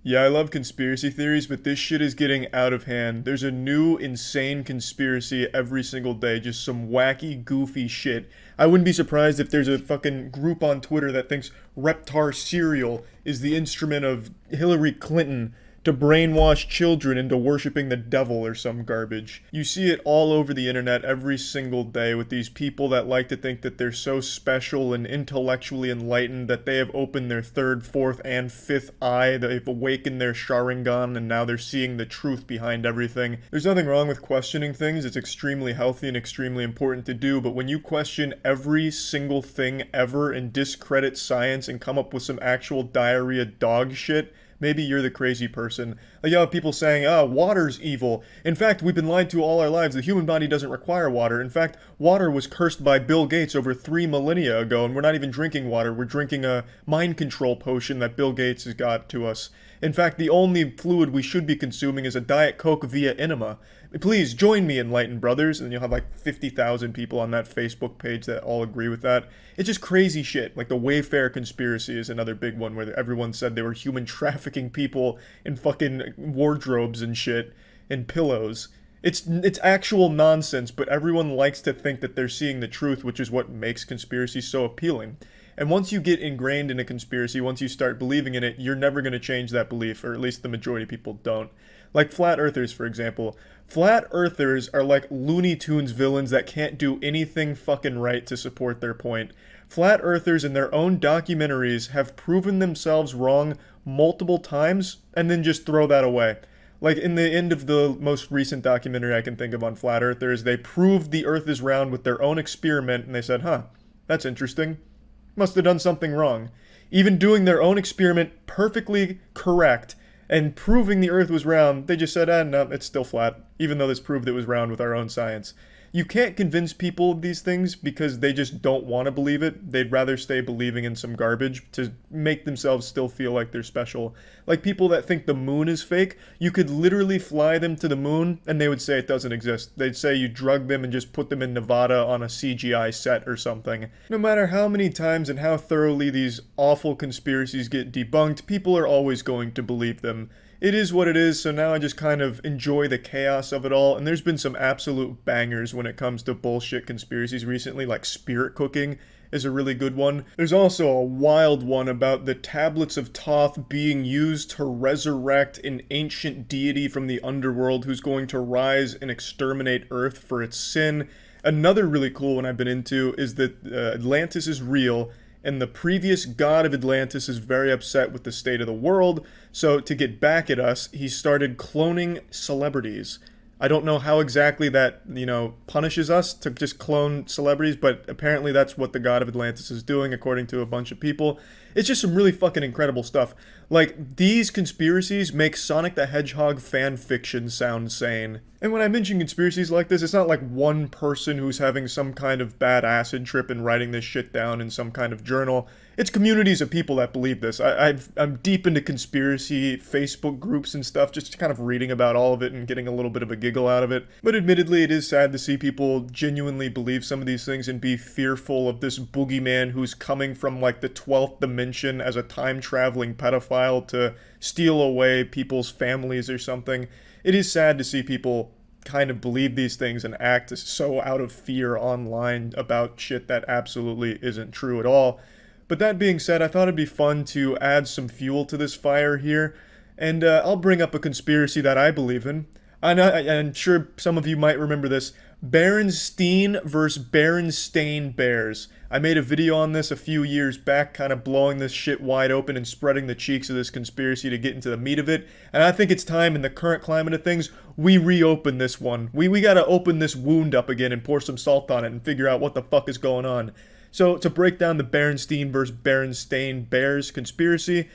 Yeah, I love conspiracy theories, but this shit is getting out of hand. There's a new insane conspiracy every single day, just some wacky, goofy shit. I wouldn't be surprised if there's a fucking group on Twitter that thinks Reptar cereal is the instrument of Hillary Clinton to brainwash children into worshiping the devil or some garbage. You see it all over the internet every single day with these people that like to think that they're so special and intellectually enlightened that they have opened their third, fourth, and fifth eye, they've awakened their Sharingan, and now they're seeing the truth behind everything. There's nothing wrong with questioning things. It's extremely healthy and extremely important to do, but when you question every single thing ever and discredit science and come up with some actual diarrhea dog shit, maybe you're the crazy person. Like, you have people saying, water's evil. In fact, we've been lied to all our lives. The human body doesn't require water. In fact, water was cursed by Bill Gates over 3 millennia ago, and we're not even drinking water. We're drinking a mind control potion that Bill Gates has got to us. In fact, the only fluid we should be consuming is a Diet Coke via enema. Please, join me, enlightened brothers. And you'll have like 50,000 people on that Facebook page that all agree with that. It's just crazy shit. Like the Wayfair conspiracy is another big one where everyone said they were human trafficking people in fucking wardrobes and shit and pillows. It's actual nonsense, but everyone likes to think that they're seeing the truth, which is what makes conspiracies so appealing. And once you get ingrained in a conspiracy, once you start believing in it, you're never going to change that belief, or at least the majority of people don't. Like flat earthers, for example. Flat earthers are like Looney Tunes villains that can't do anything fucking right to support their point. Flat earthers in their own documentaries have proven themselves wrong multiple times and then just throw that away. Like in the end of the most recent documentary I can think of on flat earthers, they proved the earth is round with their own experiment and they said, that's interesting. Must have done something wrong. Even doing their own experiment perfectly correct and proving the earth was round, they just said, no, it's still flat, even though this proved it was round with our own science. you can't convince people of these things because they just don't want to believe it. They'd rather stay believing in some garbage to make themselves still feel like they're special. Like people that think the moon is fake, you could literally fly them to the moon and they would say it doesn't exist. They'd say you drug them and just put them in Nevada on a CGI set or something. No matter how many times and how thoroughly these awful conspiracies get debunked, people are always going to believe them. It is what it is, so now I just kind of enjoy the chaos of it all, and there's been some absolute bangers when it comes to bullshit conspiracies recently, like spirit cooking is a really good one. There's also a wild one about the tablets of Thoth being used to resurrect an ancient deity from the underworld who's going to rise and exterminate Earth for its sin. Another really cool one I've been into is that Atlantis is real, and the previous god of Atlantis is very upset with the state of the world, so to get back at us, he started cloning celebrities. I don't know how exactly that, punishes us to just clone celebrities, but apparently that's what the god of Atlantis is doing, according to a bunch of people. It's just some really fucking incredible stuff. Like, these conspiracies make Sonic the Hedgehog fan fiction sound sane. And when I mention conspiracies like this, it's not like one person who's having some kind of bad acid trip and writing this shit down in some kind of journal. It's communities of people that believe this. I'm deep into conspiracy Facebook groups and stuff, just kind of reading about all of it and getting a little bit of a giggle out of it. But admittedly, it is sad to see people genuinely believe some of these things and be fearful of this boogeyman who's coming from like the 12th dimension as a time-traveling pedophile to steal away people's families or something. It is sad to see people kind of believe these things and act so out of fear online about shit that absolutely isn't true at all. But that being said, I thought it'd be fun to add some fuel to this fire here, and I'll bring up a conspiracy that I believe in. I'm sure some of you might remember this. Berenstain versus Berenstain Bears. I made a video on this a few years back, kind of blowing this shit wide open and spreading the cheeks of this conspiracy to get into the meat of it. And I think it's time, in the current climate of things, we reopen this one. We gotta open this wound up again and pour some salt on it and figure out what the fuck is going on. So, to break down the Berenstain versus Berenstain Bears conspiracy,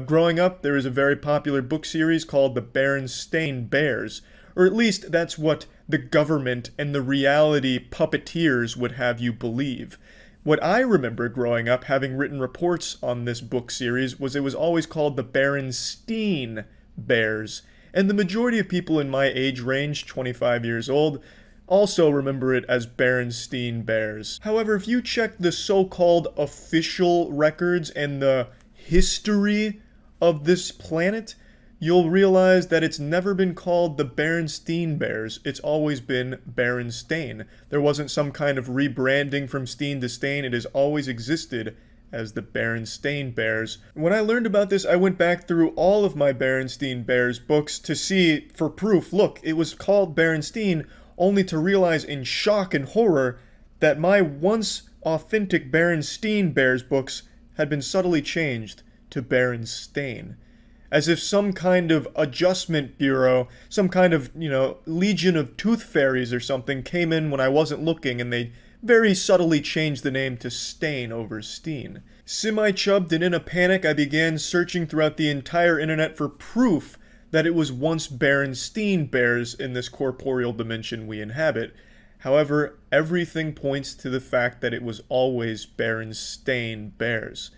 growing up, there was a very popular book series called The Berenstain Bears. Or at least that's what the government and the reality puppeteers would have you believe. What I remember growing up, having written reports on this book series, was it was always called the Berenstain Bears. And the majority of people in my age range, 25 years old, also remember it as Berenstain Bears. However, if you check the so-called official records and the history of this planet, you'll realize that it's never been called the Berenstain Bears. It's always been Berenstain. There wasn't some kind of rebranding from Steen to Stain. It has always existed as the Berenstain Bears. When I learned about this, I went back through all of my Berenstain Bears books to see, for proof, look, it was called Berenstain, only to realize in shock and horror that my once authentic Berenstain Bears books had been subtly changed to Berenstain. As if some kind of adjustment bureau, some kind of, legion of tooth fairies or something came in when I wasn't looking and they very subtly changed the name to Stain over Steen. Semi-chubbed and in a panic, I began searching throughout the entire internet for proof that it was once Berenstain Bears in this corporeal dimension we inhabit. However, everything points to the fact that it was always Berenstain Bears.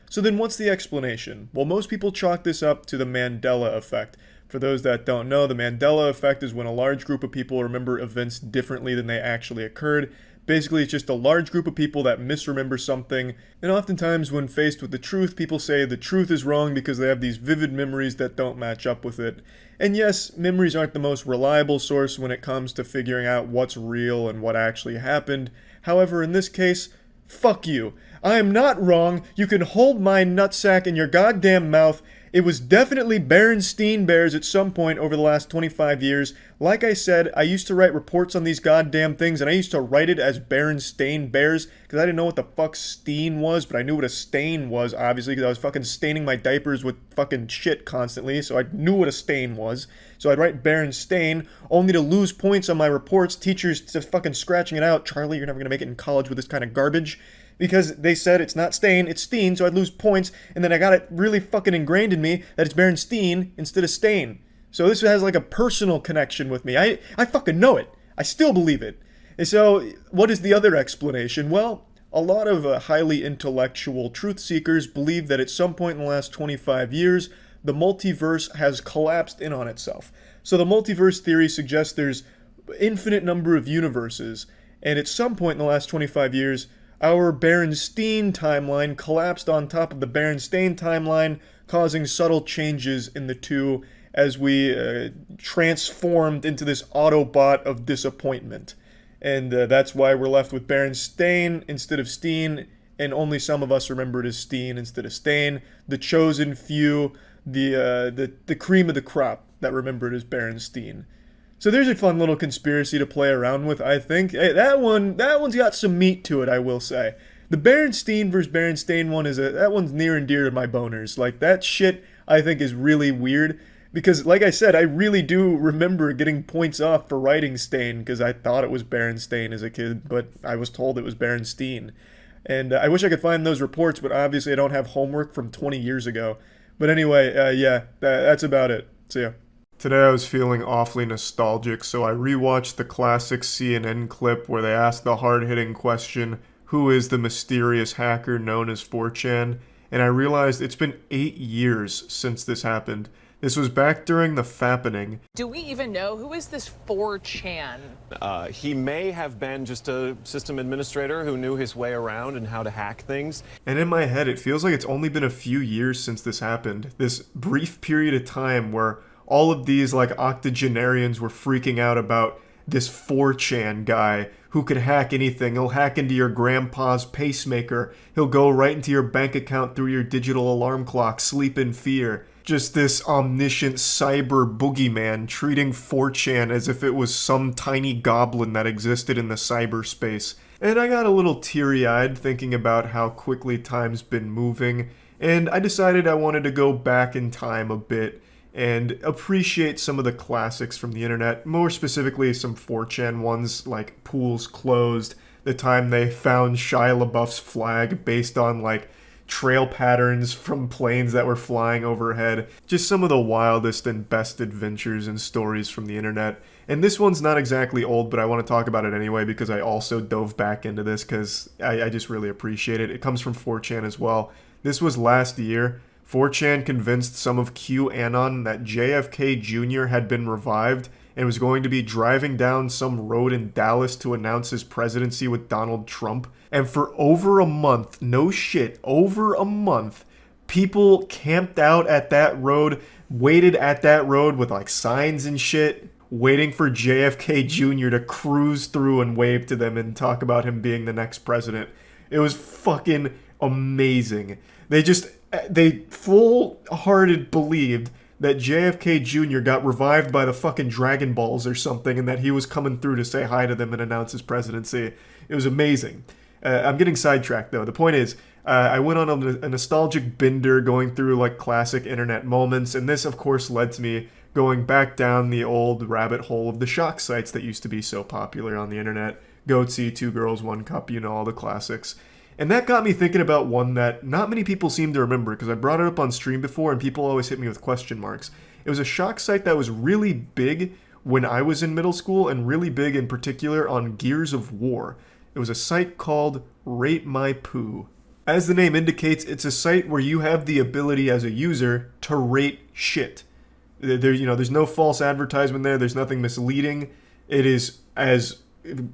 So then what's the explanation? Well, most people chalk this up to the Mandela effect. For those that don't know, the Mandela effect is when a large group of people remember events differently than they actually occurred. Basically, it's just a large group of people that misremember something, and oftentimes when faced with the truth, people say the truth is wrong because they have these vivid memories that don't match up with it. And yes, memories aren't the most reliable source when it comes to figuring out what's real and what actually happened. However, in this case, fuck you. I am not wrong. You can hold my nutsack in your goddamn mouth. It was definitely Berenstain Bears at some point over the last 25 years. Like I said, I used to write reports on these goddamn things, and I used to write it as Berenstain Bears, because I didn't know what the fuck steen was, but I knew what a stain was, obviously, because I was fucking staining my diapers with fucking shit constantly, so I knew what a stain was. So I'd write Berenstain, only to lose points on my reports, teachers just fucking scratching it out. Charlie, you're never gonna make it in college with this kind of garbage. Because they said it's not Stain, it's Steen, so I'd lose points, and then I got it really fucking ingrained in me that it's Berenstain instead of Stain. So this has like a personal connection with me. I fucking know it. I still believe it. And so, what is the other explanation? Well, a lot of highly intellectual truth seekers believe that at some point in the last 25 years, the multiverse has collapsed in on itself. So the multiverse theory suggests there's infinite number of universes, and at some point in the last 25 years, our Berenstain timeline collapsed on top of the Berenstain timeline, causing subtle changes in the two as we transformed into this Autobot of disappointment. And that's why we're left with Berenstain instead of Steen, and only some of us remember it as Steen instead of Stain. The chosen few, the cream of the crop that remember it as Berenstain. So there's a fun little conspiracy to play around with, I think. Hey, that one's got some meat to it, I will say. The Berenstain versus Berenstain one that one's near and dear to my boners. Like, that shit I think is really weird. Because, like I said, I really do remember getting points off for writing Stain, because I thought it was Berenstain as a kid, but I was told it was Berenstain. And I wish I could find those reports, but obviously I don't have homework from 20 years ago. But anyway, yeah, that's about it. See ya. Today I was feeling awfully nostalgic, so I rewatched the classic CNN clip where they asked the hard-hitting question, who is the mysterious hacker known as 4chan? And I realized it's been 8 years since this happened. This was back during the fappening. Do we even know who is this 4chan? He may have been just a system administrator who knew his way around and how to hack things. And in my head, it feels like it's only been a few years since this happened. This brief period of time where all of these like octogenarians were freaking out about this 4chan guy who could hack anything. He'll hack into your grandpa's pacemaker. He'll go right into your bank account through your digital alarm clock. Sleep in fear. Just this omniscient cyber boogeyman treating 4chan as if it was some tiny goblin that existed in the cyberspace. And I got a little teary-eyed thinking about how quickly time's been moving, and I decided I wanted to go back in time a bit and appreciate some of the classics from the internet, more specifically some 4chan ones like Pools Closed, the time they found Shia LaBeouf's flag based on like trail patterns from planes that were flying overhead. Just some of the wildest and best adventures and stories from the internet. And this one's not exactly old, but I want to talk about it anyway because I also dove back into this because I just really appreciate it. It comes from 4chan as well. This was last year. 4chan convinced some of QAnon that JFK Jr. had been revived and was going to be driving down some road in Dallas to announce his presidency with Donald Trump. And for over a month, no shit, over a month, people camped out at that road, waited at that road with like signs and shit, waiting for JFK Jr. to cruise through and wave to them and talk about him being the next president. It was fucking amazing. They full-hearted believed that JFK Jr. got revived by the fucking Dragon Balls or something and that he was coming through to say hi to them and announce his presidency. It was amazing. I'm getting sidetracked though. The point is, I went on a nostalgic bender going through like classic internet moments, and this of course led to me going back down the old rabbit hole of the shock sites that used to be so popular on the internet. Goatsy, Two Girls, One Cup, you know, all the classics. And that got me thinking about one that not many people seem to remember because I brought it up on stream before and people always hit me with question marks. It was a shock site that was really big when I was in middle school and really big in particular on Gears of War. It was a site called Rate My Poo. As the name indicates, it's a site where you have the ability as a user to rate shit. There's no false advertisement there. There's nothing misleading. It is as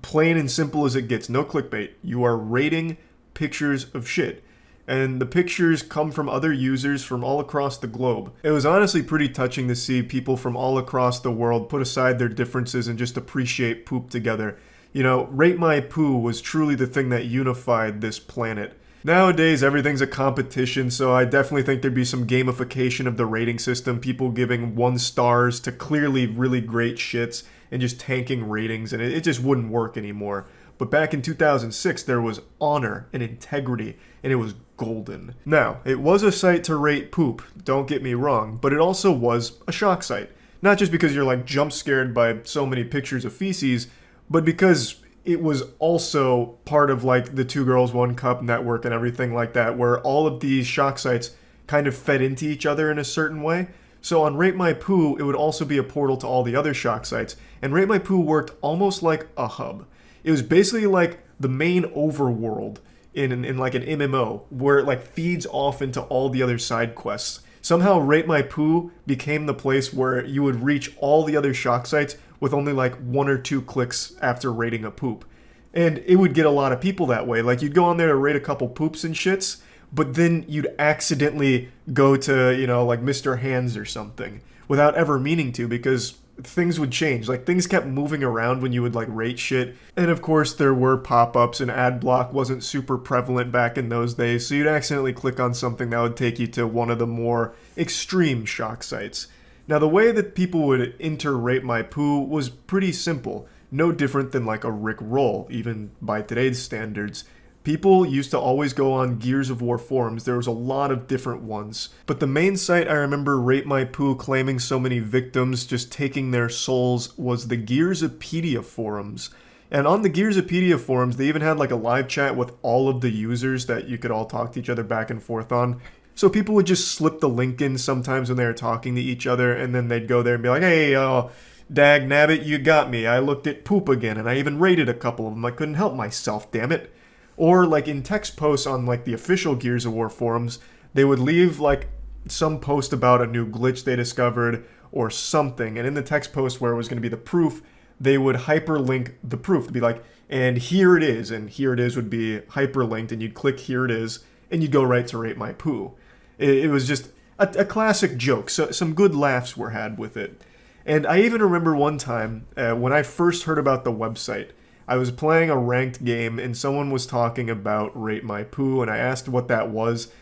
plain and simple as it gets. No clickbait. You are rating pictures of shit. And the pictures come from other users from all across the globe. It was honestly pretty touching to see people from all across the world put aside their differences and just appreciate poop together. You know, Rate My Poo was truly the thing that unified this planet. Nowadays, everything's a competition, so I definitely think there'd be some gamification of the rating system, people giving 1 stars to clearly really great shits and just tanking ratings, and it just wouldn't work anymore. But back in 2006, there was honor and integrity, and it was golden. Now, it was a site to rate poop, don't get me wrong, but it also was a shock site. Not just because you're like jump scared by so many pictures of feces, but because it was also part of like the Two Girls, One Cup network and everything like that, where all of these shock sites kind of fed into each other in a certain way. So on Rate My Poo, it would also be a portal to all the other shock sites, and Rate My Poo worked almost like a hub. It was basically like the main overworld in like an MMO, where it like feeds off into all the other side quests. Somehow Rate My Poo became the place where you would reach all the other shock sites with only like 1 or 2 clicks after rating a poop. And it would get a lot of people that way. Like, you'd go on there to rate a couple poops and shits, but then you'd accidentally go to, you know, like Mr. Hands or something without ever meaning to, because things would change. Like, things kept moving around when you would like rate shit. And of course there were pop-ups, and ad block wasn't super prevalent back in those days, so you'd accidentally click on something that would take you to one of the more extreme shock sites. Now, the way that people would enter Rate My Poo was pretty simple. No different than like a Rick roll, even by today's standards. People used to always go on Gears of War forums. There was a lot of different ones. But the main site I remember Rate My Poo claiming so many victims just taking their souls was the Gearsopedia forums. And on the Gearsopedia forums, they even had like a live chat with all of the users that you could all talk to each other back and forth on. So people would just slip the link in sometimes when they were talking to each other, and then they'd go there and be like, hey, dag nabbit, you got me. I looked at poop again, and I even rated a couple of them. I couldn't help myself, damn it. Or like in text posts on like the official Gears of War forums, they would leave like some post about a new glitch they discovered or something. And in the text post where it was going to be the proof, they would hyperlink the proof to be like, and here it is. And here it is would be hyperlinked, and you'd click here it is, and you'd go right to Rate My Poo. It was just a classic joke. So some good laughs were had with it. And I even remember one time when I first heard about the website, I was playing a ranked game and someone was talking about Rate My Poo, and I asked what that was,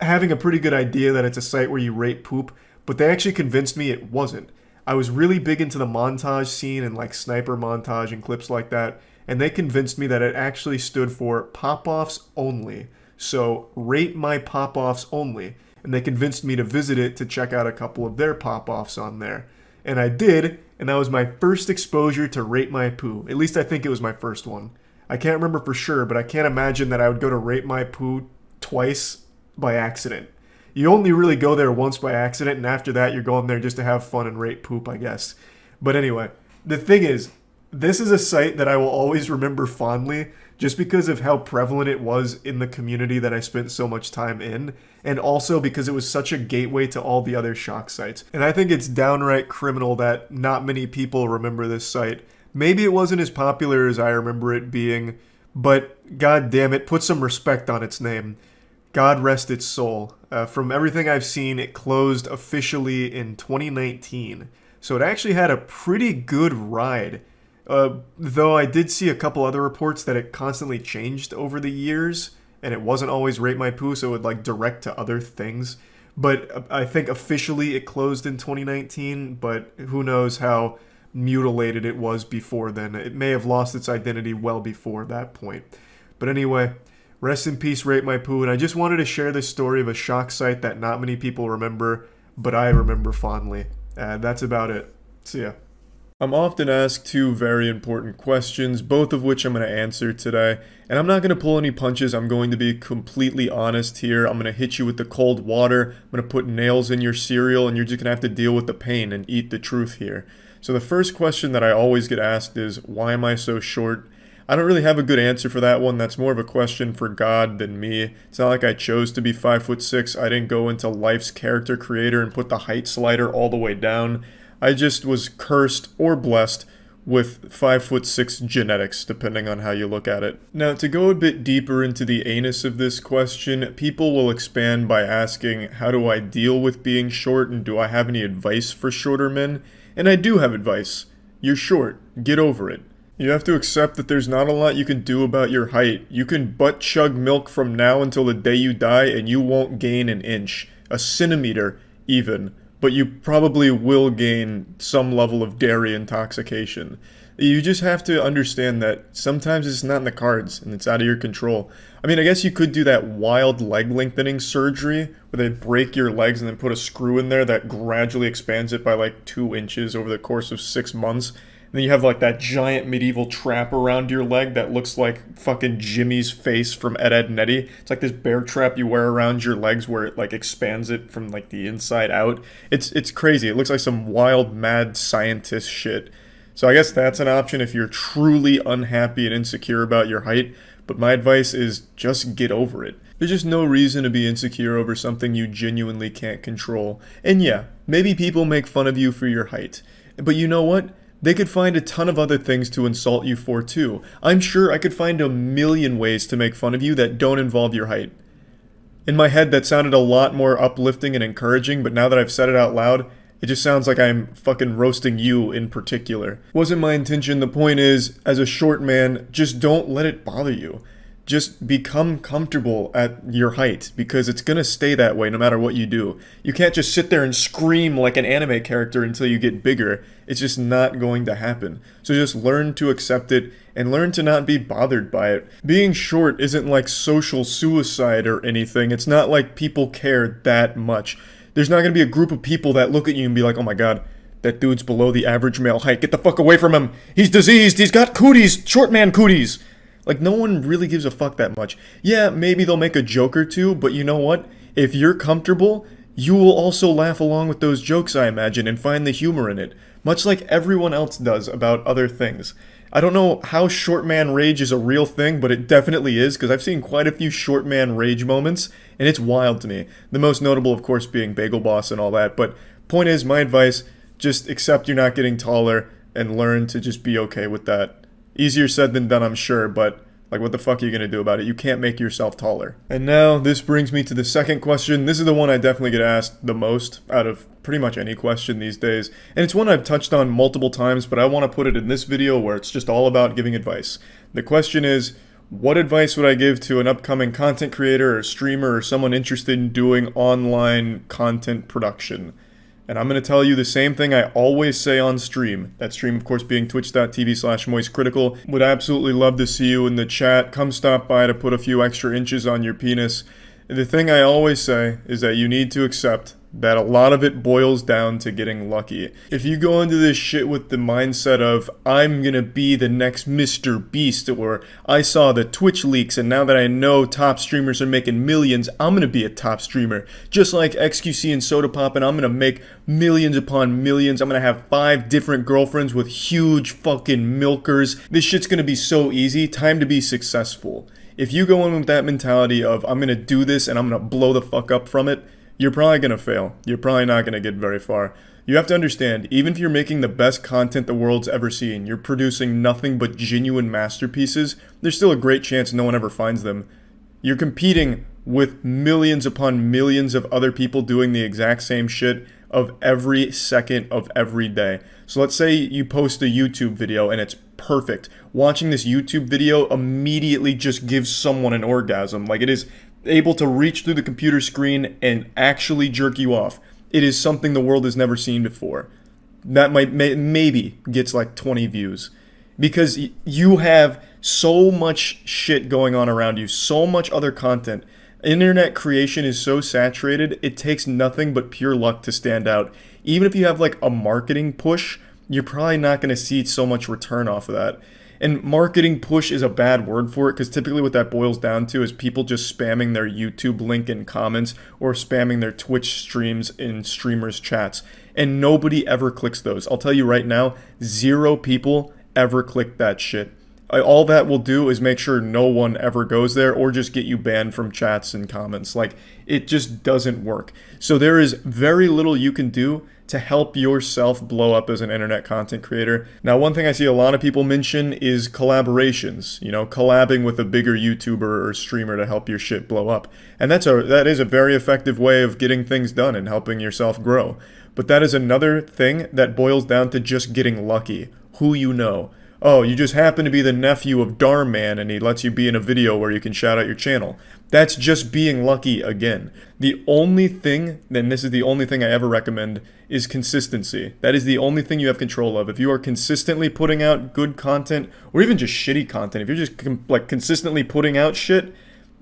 having a pretty good idea that it's a site where you rate poop, but they actually convinced me it wasn't. I was really big into the montage scene and like sniper montage and clips like that, and they convinced me that it actually stood for pop-offs only. So Rate My Pop-offs only. And they convinced me to visit it to check out a couple of their pop-offs on there. And I did, and that was my first exposure to Rate My Poo. At least I think it was my first one. I can't remember for sure, but I can't imagine that I would go to Rate My Poo twice by accident. You only really go there once by accident, and after that you're going there just to have fun and rate poop, I guess. But anyway, the thing is, this is a site that I will always remember fondly, just because of how prevalent it was in the community that I spent so much time in, and also because it was such a gateway to all the other shock sites. And I think it's downright criminal that not many people remember this site. Maybe it wasn't as popular as I remember it being, but god damn it, put some respect on its name. God rest its soul. From everything I've seen, it closed officially in 2019. So it actually had a pretty good ride. Though I did see a couple other reports that it constantly changed over the years, and it wasn't always Rate My Poo, so it would like direct to other things. But I think officially it closed in 2019, but who knows how mutilated it was before then. It may have lost its identity well before that point. But anyway, rest in peace, Rate My Poo, and I just wanted to share this story of a shock site that not many people remember, but I remember fondly. That's about it. See ya. I'm often asked 2 very important questions, both of which I'm going to answer today. And I'm not going to pull any punches. I'm going to be completely honest here. I'm going to hit you with the cold water. I'm going to put nails in your cereal, and you're just going to have to deal with the pain and eat the truth here. So the first question that I always get asked is, why am I so short? I don't really have a good answer for that one. That's more of a question for God than me. It's not like I chose to be 5'6". I didn't go into life's character creator and put the height slider all the way down. I just was cursed or blessed with 5'6" genetics, depending on how you look at it. Now, to go a bit deeper into the anus of this question, people will expand by asking, how do I deal with being short, and do I have any advice for shorter men? And I do have advice. You're short. Get over it. You have to accept that there's not a lot you can do about your height. You can butt chug milk from now until the day you die, and you won't gain an inch, a centimeter even. But you probably will gain some level of dairy intoxication. You just have to understand that sometimes it's not in the cards and it's out of your control. I mean, I guess you could do that wild leg lengthening surgery where they break your legs and then put a screw in there that gradually expands it by like 2 inches over the course of 6 months. And then you have like that giant medieval trap around your leg that looks like fucking Jimmy's face from Ed, Ed and Eddie. It's like this bear trap you wear around your legs where it like expands it from like the inside out. It's crazy. It looks like some wild mad scientist shit. So I guess that's an option if you're truly unhappy and insecure about your height, but my advice is just get over it. There's just no reason to be insecure over something you genuinely can't control. And yeah, maybe people make fun of you for your height. But you know what? They could find a ton of other things to insult you for too. I'm sure I could find a million ways to make fun of you that don't involve your height. In my head, that sounded a lot more uplifting and encouraging, but now that I've said it out loud, it just sounds like I'm fucking roasting you in particular. Wasn't my intention. The point is, as a short man, just don't let it bother you. Just become comfortable at your height, because it's gonna stay that way no matter what you do. You can't just sit there and scream like an anime character until you get bigger. It's just not going to happen. So just learn to accept it and learn to not be bothered by it. Being short isn't like social suicide or anything. It's not like people care that much. There's not gonna be a group of people that look at you and be like, oh my god, that dude's below the average male height. Get the fuck away from him. He's diseased. He's got cooties. Short man cooties. Like, no one really gives a fuck that much. Yeah, maybe they'll make a joke or two, but you know what? If you're comfortable, you will also laugh along with those jokes, I imagine, and find the humor in it. Much like everyone else does about other things. I don't know how short man rage is a real thing, but it definitely is, because I've seen quite a few short man rage moments, and it's wild to me. The most notable, of course, being Bagel Boss and all that, but point is, my advice, just accept you're not getting taller, and learn to just be okay with that. Easier said than done, I'm sure, but like, what the fuck are you gonna do about it? You can't make yourself taller. And now, this brings me to the second question. This is the one I definitely get asked the most out of pretty much any question these days. And it's one I've touched on multiple times, but I want to put it in this video where it's just all about giving advice. The question is, what advice would I give to an upcoming content creator or streamer or someone interested in doing online content production? And I'm going to tell you the same thing I always say on stream. That stream, of course, being twitch.tv/moistcritical. Would absolutely love to see you in the chat. Come stop by to put a few extra inches on your penis. The thing I always say is that you need to accept that a lot of it boils down to getting lucky. If you go into this shit with the mindset of, I'm gonna be the next Mr. Beast, or I saw the Twitch leaks and now that I know top streamers are making millions, I'm gonna be a top streamer. Just like XQC and Soda Pop, and I'm gonna make millions upon millions. I'm gonna have 5 different girlfriends with huge fucking milkers. This shit's gonna be so easy. Time to be successful. If you go in with that mentality of, I'm gonna do this and I'm gonna blow the fuck up from it, you're probably going to fail. You're probably not going to get very far. You have to understand, even if you're making the best content the world's ever seen, you're producing nothing but genuine masterpieces, there's still a great chance no one ever finds them. You're competing with millions upon millions of other people doing the exact same shit of every second of every day. So let's say you post a YouTube video and it's perfect. Watching this YouTube video immediately just gives someone an orgasm. Like, it is able to reach through the computer screen and actually jerk you off. It is something the world has never seen before. That maybe gets like 20 views. Because you have so much shit going on around you, so much other content. Internet creation is so saturated, it takes nothing but pure luck to stand out. Even if you have like a marketing push, you're probably not going to see so much return off of that. And marketing push is a bad word for it, because typically what that boils down to is people just spamming their YouTube link in comments or spamming their Twitch streams in streamers' chats. And nobody ever clicks those. I'll tell you right now, 0 people ever click that shit. All that will do is make sure no one ever goes there, or just get you banned from chats and comments. Like, it just doesn't work. So there is very little you can do to help yourself blow up as an internet content creator. Now, one thing I see a lot of people mention is collaborations. You know, collabing with a bigger YouTuber or streamer to help your shit blow up. And that is a very effective way of getting things done and helping yourself grow. But that is another thing that boils down to just getting lucky. Who you know. Oh, you just happen to be the nephew of Darman and he lets you be in a video where you can shout out your channel. That's just being lucky again. The only thing, and this is the only thing I ever recommend, is consistency. That is the only thing you have control of. If you are consistently putting out good content, or even just shitty content, if you're just like consistently putting out shit,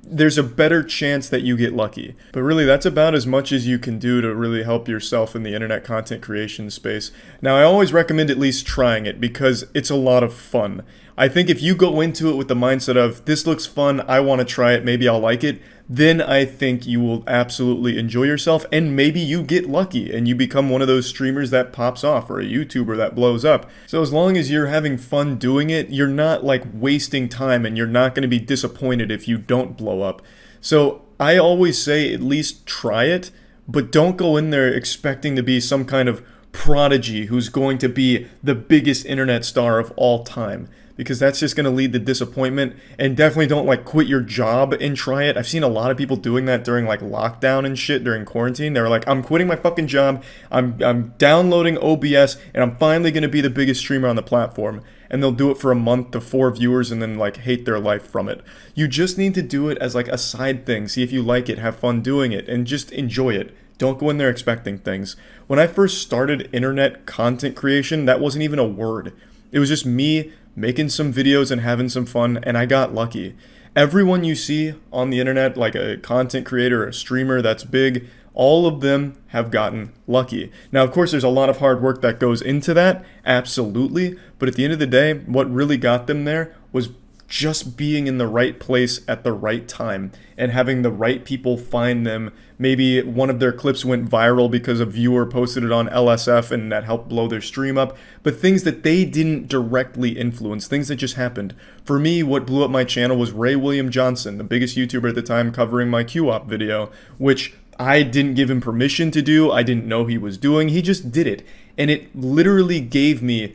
there's a better chance that you get lucky. But really, that's about as much as you can do to really help yourself in the internet content creation space. Now, I always recommend at least trying it, because it's a lot of fun. I think if you go into it with the mindset of, this looks fun, I want to try it, maybe I'll like it, then I think you will absolutely enjoy yourself, and maybe you get lucky and you become one of those streamers that pops off, or a YouTuber that blows up. So as long as you're having fun doing it, you're not like wasting time, and you're not going to be disappointed if you don't blow up. So I always say at least try it, but don't go in there expecting to be some kind of prodigy who's going to be the biggest internet star of all time, because that's just going to lead to disappointment. And definitely don't like quit your job and try it. I've seen a lot of people doing that during like lockdown and shit during quarantine. They were like, I'm quitting my fucking job, I'm downloading OBS, and I'm finally going to be the biggest streamer on the platform. And they'll do it for a month to 4 viewers and then like hate their life from it. You just need to do it as like a side thing. See if you like it, have fun doing it, and just enjoy it. Don't go in there expecting things. When I first started internet content creation, that wasn't even a word. It was just me making some videos and having some fun, and I got lucky. Everyone you see on the internet, like a content creator, a streamer that's big, all of them have gotten lucky. Now, of course, there's a lot of hard work that goes into that, absolutely, but at the end of the day, what really got them there was just being in the right place at the right time and having the right people find them. Maybe one of their clips went viral because a viewer posted it on LSF and that helped blow their stream up, but things that they didn't directly influence, things that just happened. For me, what blew up my channel was Ray William Johnson, the biggest YouTuber at the time, covering my Q-Op video, which I didn't give him permission to do. I didn't know he was doing. He just did it. And it literally gave me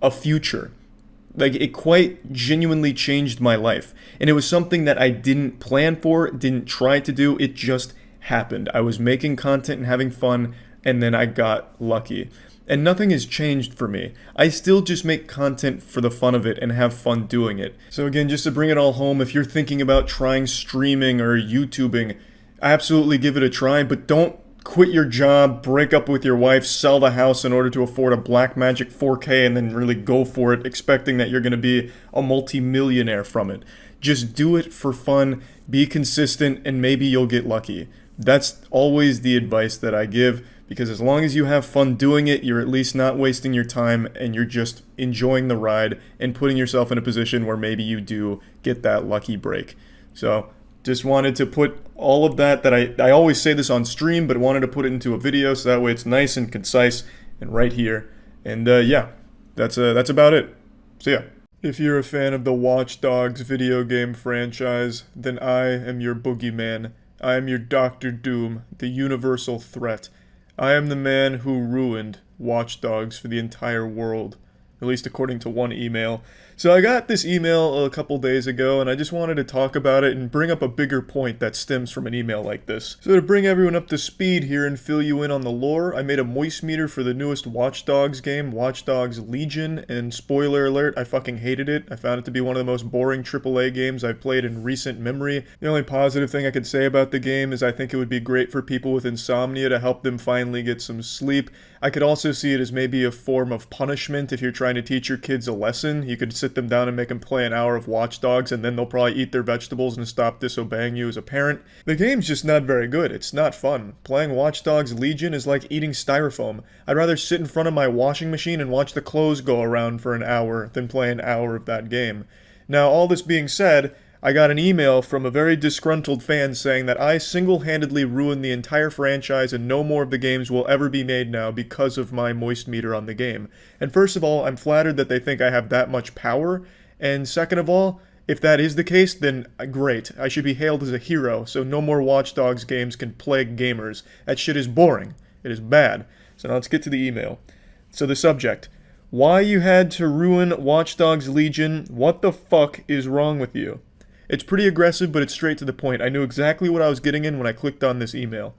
a future. Like, it quite genuinely changed my life. And it was something that I didn't plan for, didn't try to do. It just happened. I was making content and having fun, and then I got lucky. And nothing has changed for me. I still just make content for the fun of it and have fun doing it. So again, just to bring it all home, if you're thinking about trying streaming or YouTubing, absolutely give it a try, but don't quit your job, break up with your wife, sell the house in order to afford a Blackmagic 4K, and then really go for it expecting that you're going to be a multi-millionaire from it. Just do it for fun, be consistent, and maybe you'll get lucky. That's always the advice that I give, because as long as you have fun doing it, you're at least not wasting your time, and you're just enjoying the ride and putting yourself in a position where maybe you do get that lucky break. So just wanted to put all of that I always say this on stream, but wanted to put it into a video so that way it's nice and concise and right here. And yeah, that's about it. So yeah. If you're a fan of the Watch Dogs video game franchise, then I am your boogeyman. I am your Dr. Doom, the universal threat. I am the man who ruined Watch Dogs for the entire world, at least according to one email. So I got this email a couple days ago, and I just wanted to talk about it and bring up a bigger point that stems from an email like this. So to bring everyone up to speed here and fill you in on the lore, I made a moist meter for the newest Watch Dogs game, Watch Dogs Legion, and spoiler alert, I fucking hated it. I found it to be one of the most boring AAA games I've played in recent memory. The only positive thing I could say about the game is I think it would be great for people with insomnia to help them finally get some sleep. I could also see it as maybe a form of punishment if you're trying to teach your kids a lesson. You could sit them down and make them play an hour of Watch Dogs, and then they'll probably eat their vegetables and stop disobeying you as a parent. The game's just not very good. It's not fun. Playing Watch Dogs Legion is like eating styrofoam. I'd rather sit in front of my washing machine and watch the clothes go around for an hour than play an hour of that game. Now, all this being said, I got an email from a very disgruntled fan saying that I single-handedly ruined the entire franchise and no more of the games will ever be made now because of my moist meter on the game. And first of all, I'm flattered that they think I have that much power, and second of all, if that is the case, then great. I should be hailed as a hero, so no more Watch Dogs games can plague gamers. That shit is boring. It is bad. So now let's get to the email. So the subject: why you had to ruin Watch Dogs Legion? What the fuck is wrong with you? It's pretty aggressive, but it's straight to the point. I knew exactly what I was getting in when I clicked on this email.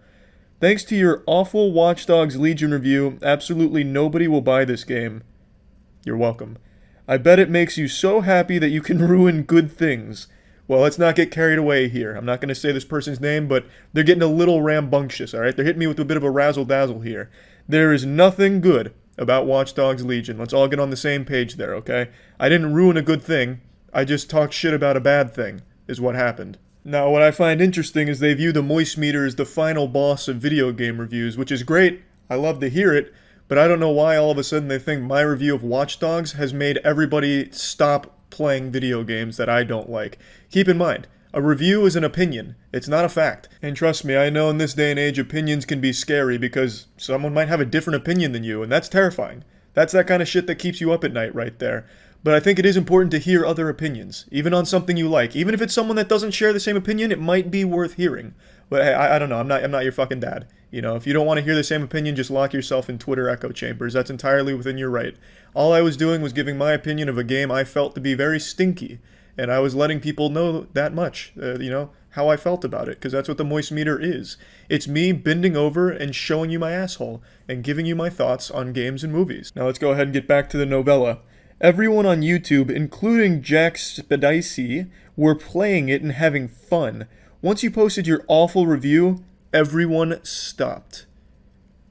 Thanks to your awful Watch Dogs Legion review, absolutely nobody will buy this game. You're welcome. I bet it makes you so happy that you can ruin good things. Well, let's not get carried away here. I'm not going to say this person's name, but they're getting a little rambunctious, alright? They're hitting me with a bit of a razzle-dazzle here. There is nothing good about Watch Dogs Legion. Let's all get on the same page there, okay? I didn't ruin a good thing. I just talked shit about a bad thing, is what happened. Now, what I find interesting is they view the moist meter as the final boss of video game reviews, which is great. I love to hear it, but I don't know why all of a sudden they think my review of Watch Dogs has made everybody stop playing video games that I don't like. Keep in mind, A review is an opinion. It's not a fact. And trust me, I know in this day and age opinions can be scary because someone might have a different opinion than you, and that's terrifying. That's that kind of shit that keeps you up at night right there. But I think it is important to hear other opinions, even on something you like. Even if it's someone that doesn't share the same opinion, it might be worth hearing. But hey, I don't know, I'm not your fucking dad. You know, if you don't want to hear the same opinion, just lock yourself in Twitter echo chambers. That's entirely within your right. All I was doing was giving my opinion of a game I felt to be very stinky. And I was letting people know that much, you know, how I felt about it, because that's what the Moist Meter is. It's me bending over and showing you my asshole, and giving you my thoughts on games and movies. Now let's go ahead and get back to the novella. Everyone on YouTube, including Jack Spadicy, were playing it and having fun. Once you posted your awful review, everyone stopped.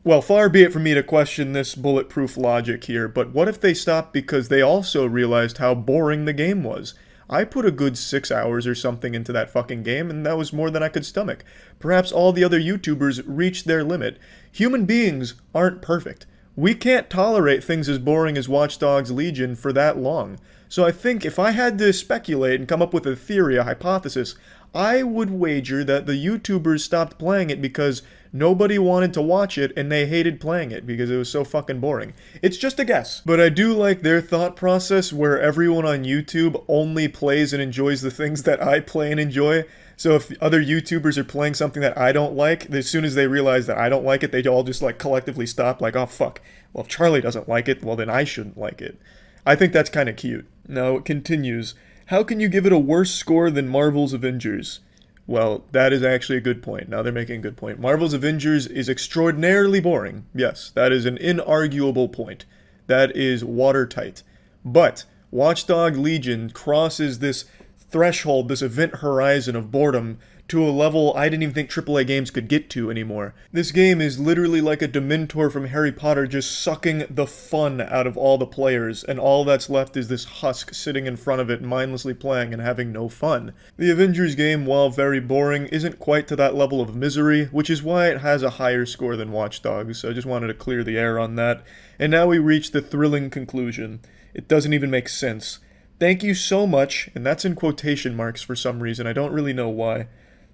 Well, far be it from me to question this bulletproof logic here, but what if they stopped because they also realized how boring the game was? I put a good 6 hours or something into that fucking game, and that was more than I could stomach. Perhaps all the other YouTubers reached their limit. Human beings aren't perfect. We can't tolerate things as boring as Watch Dogs Legion for that long. So I think if I had to speculate and come up with a theory, a hypothesis, I would wager that the YouTubers stopped playing it because nobody wanted to watch it and they hated playing it because it was so fucking boring. It's just a guess. But I do like their thought process where everyone on YouTube only plays and enjoys the things that I play and enjoy. So if other YouTubers are playing something that I don't like, as soon as they realize that I don't like it, they all just like collectively stop like, oh fuck, well if Charlie doesn't like it, well then I shouldn't like it. I think that's kind of cute. Now it continues. How can you give it a worse score than Marvel's Avengers? Well, that is actually a good point. Now they're making a good point. Marvel's Avengers is extraordinarily boring. Yes, that is an inarguable point. That is watertight. But Watch Dogs Legion crosses this threshold, this event horizon of boredom to a level I didn't even think AAA games could get to anymore. This game is literally like a Dementor from Harry Potter just sucking the fun out of all the players, and all that's left is this husk sitting in front of it mindlessly playing and having no fun. The Avengers game, while very boring, isn't quite to that level of misery, which is why it has a higher score than Watch Dogs, so I just wanted to clear the air on that. And now we reach the thrilling conclusion. It doesn't even make sense. Thank you so much, and that's in quotation marks for some reason, I don't really know why.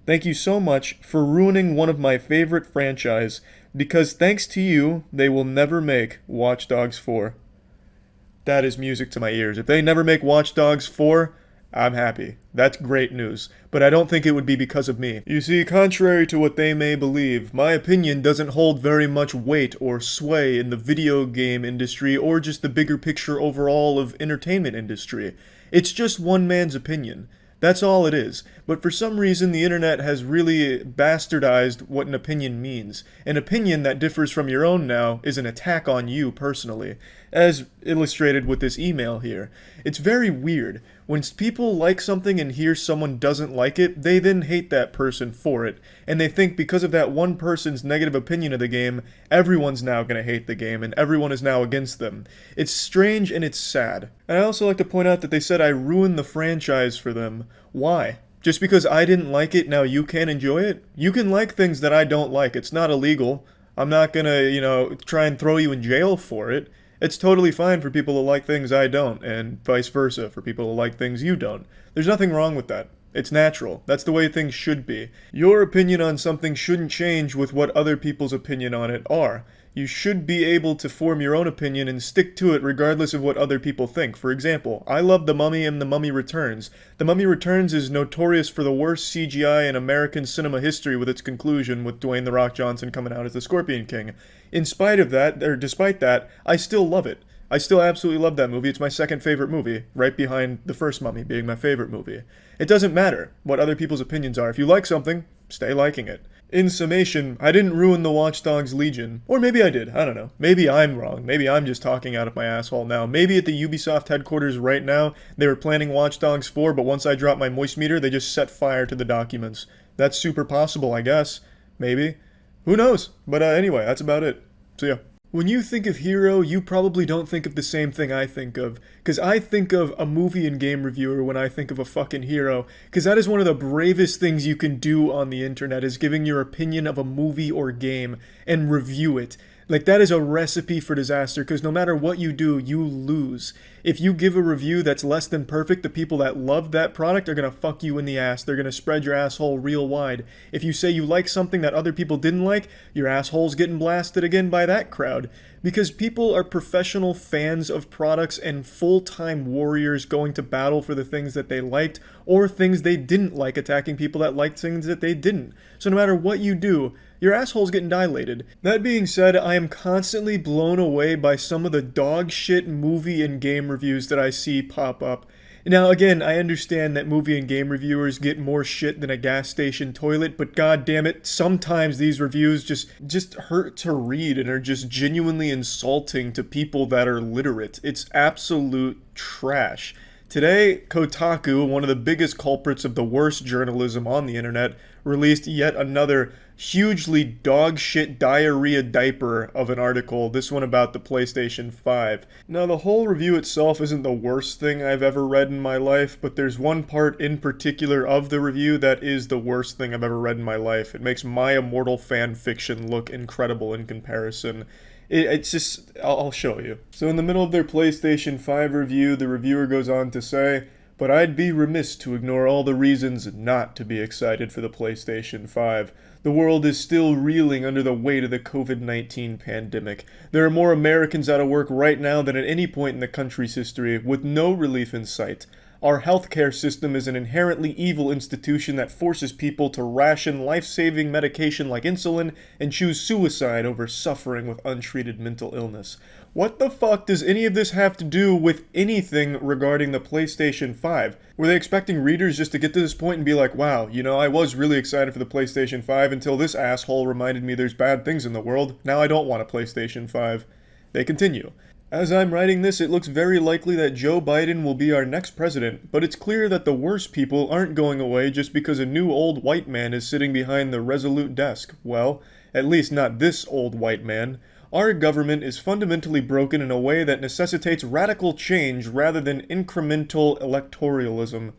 Thank you so much for ruining one of my favorite franchise, because thanks to you, they will never make Watch Dogs 4. That is music to my ears. If they never make Watch Dogs 4, I'm happy. That's great news. But I don't think it would be because of me. You see, contrary to what they may believe, my opinion doesn't hold very much weight or sway in the video game industry or just the bigger picture overall of entertainment industry. It's just one man's opinion. That's all it is. But for some reason, the internet has really bastardized what an opinion means. An opinion that differs from your own now is an attack on you personally, as illustrated with this email here. It's very weird. When people like something and hear someone doesn't like it, they then hate that person for it. And they think because of that one person's negative opinion of the game, everyone's now going to hate the game and everyone is now against them. It's strange and it's sad. And I also like to point out that they said I ruined the franchise for them. Why? Just because I didn't like it, now you can't enjoy it? You can like things that I don't like. It's not illegal. I'm not gonna, try and throw you in jail for it. It's totally fine for people to like things I don't, and vice versa for people to like things you don't. There's nothing wrong with that. It's natural. That's the way things should be. Your opinion on something shouldn't change with what other people's opinion on it are. You should be able to form your own opinion and stick to it regardless of what other people think. For example, I love The Mummy and The Mummy Returns. The Mummy Returns is notorious for the worst CGI in American cinema history with its conclusion with Dwayne "The Rock" Johnson coming out as the Scorpion King. In spite of that, or despite that, I still love it. I still absolutely love that movie. It's my second favorite movie, right behind the first Mummy being my favorite movie. It doesn't matter what other people's opinions are. If you like something, stay liking it. In summation, I didn't ruin the Watch Dogs Legion. Or maybe I did, I don't know. Maybe I'm wrong. Maybe I'm just talking out of my asshole now. Maybe at the Ubisoft headquarters right now, they were planning Watch Dogs 4, but once I dropped my moist meter, they just set fire to the documents. That's super possible, I guess. Maybe. Who knows? But anyway, that's about it. See ya. When you think of hero, you probably don't think of the same thing I think of. Because I think of a movie and game reviewer when I think of a fucking hero. Because that is one of the bravest things you can do on the internet, is giving your opinion of a movie or game and review it. Like, that is a recipe for disaster, because no matter what you do, you lose. If you give a review that's less than perfect, the people that love that product are gonna fuck you in the ass. They're gonna spread your asshole real wide. If you say you like something that other people didn't like, your asshole's getting blasted again by that crowd. Because people are professional fans of products and full-time warriors going to battle for the things that they liked or things they didn't like, attacking people that liked things that they didn't. So no matter what you do, your asshole's getting dilated. That being said, I am constantly blown away by some of the dog shit movie and game reviews that I see pop up. Now again, I understand that movie and game reviewers get more shit than a gas station toilet, but god damn it, sometimes these reviews just hurt to read and are just genuinely insulting to people that are literate. It's absolute trash. Today, Kotaku, one of the biggest culprits of the worst journalism on the internet, released yet another hugely dog shit diarrhea diaper of an article, this one about the PlayStation 5. Now, the whole review itself isn't the worst thing I've ever read in my life, but there's one part in particular of the review that is the worst thing I've ever read in my life. It makes my immortal fan fiction look incredible in comparison. It's just, I'll show you. So in the middle of their PlayStation 5 review, the reviewer goes on to say, "But I'd be remiss to ignore all the reasons not to be excited for the PlayStation 5. The world is still reeling under the weight of the COVID-19 pandemic. There are more Americans out of work right now than at any point in the country's history, with no relief in sight. Our healthcare system is an inherently evil institution that forces people to ration life-saving medication like insulin and choose suicide over suffering with untreated mental illness." What the fuck does any of this have to do with anything regarding the PlayStation 5? Were they expecting readers just to get to this point and be like, wow, you know, I was really excited for the PlayStation 5 until this asshole reminded me there's bad things in the world. Now I don't want a PlayStation 5. They continue. "As I'm writing this, it looks very likely that Joe Biden will be our next president, but it's clear that the worst people aren't going away just because a new old white man is sitting behind the resolute desk. Well, at least not this old white man. Our government is fundamentally broken in a way that necessitates radical change rather than incremental electoralism."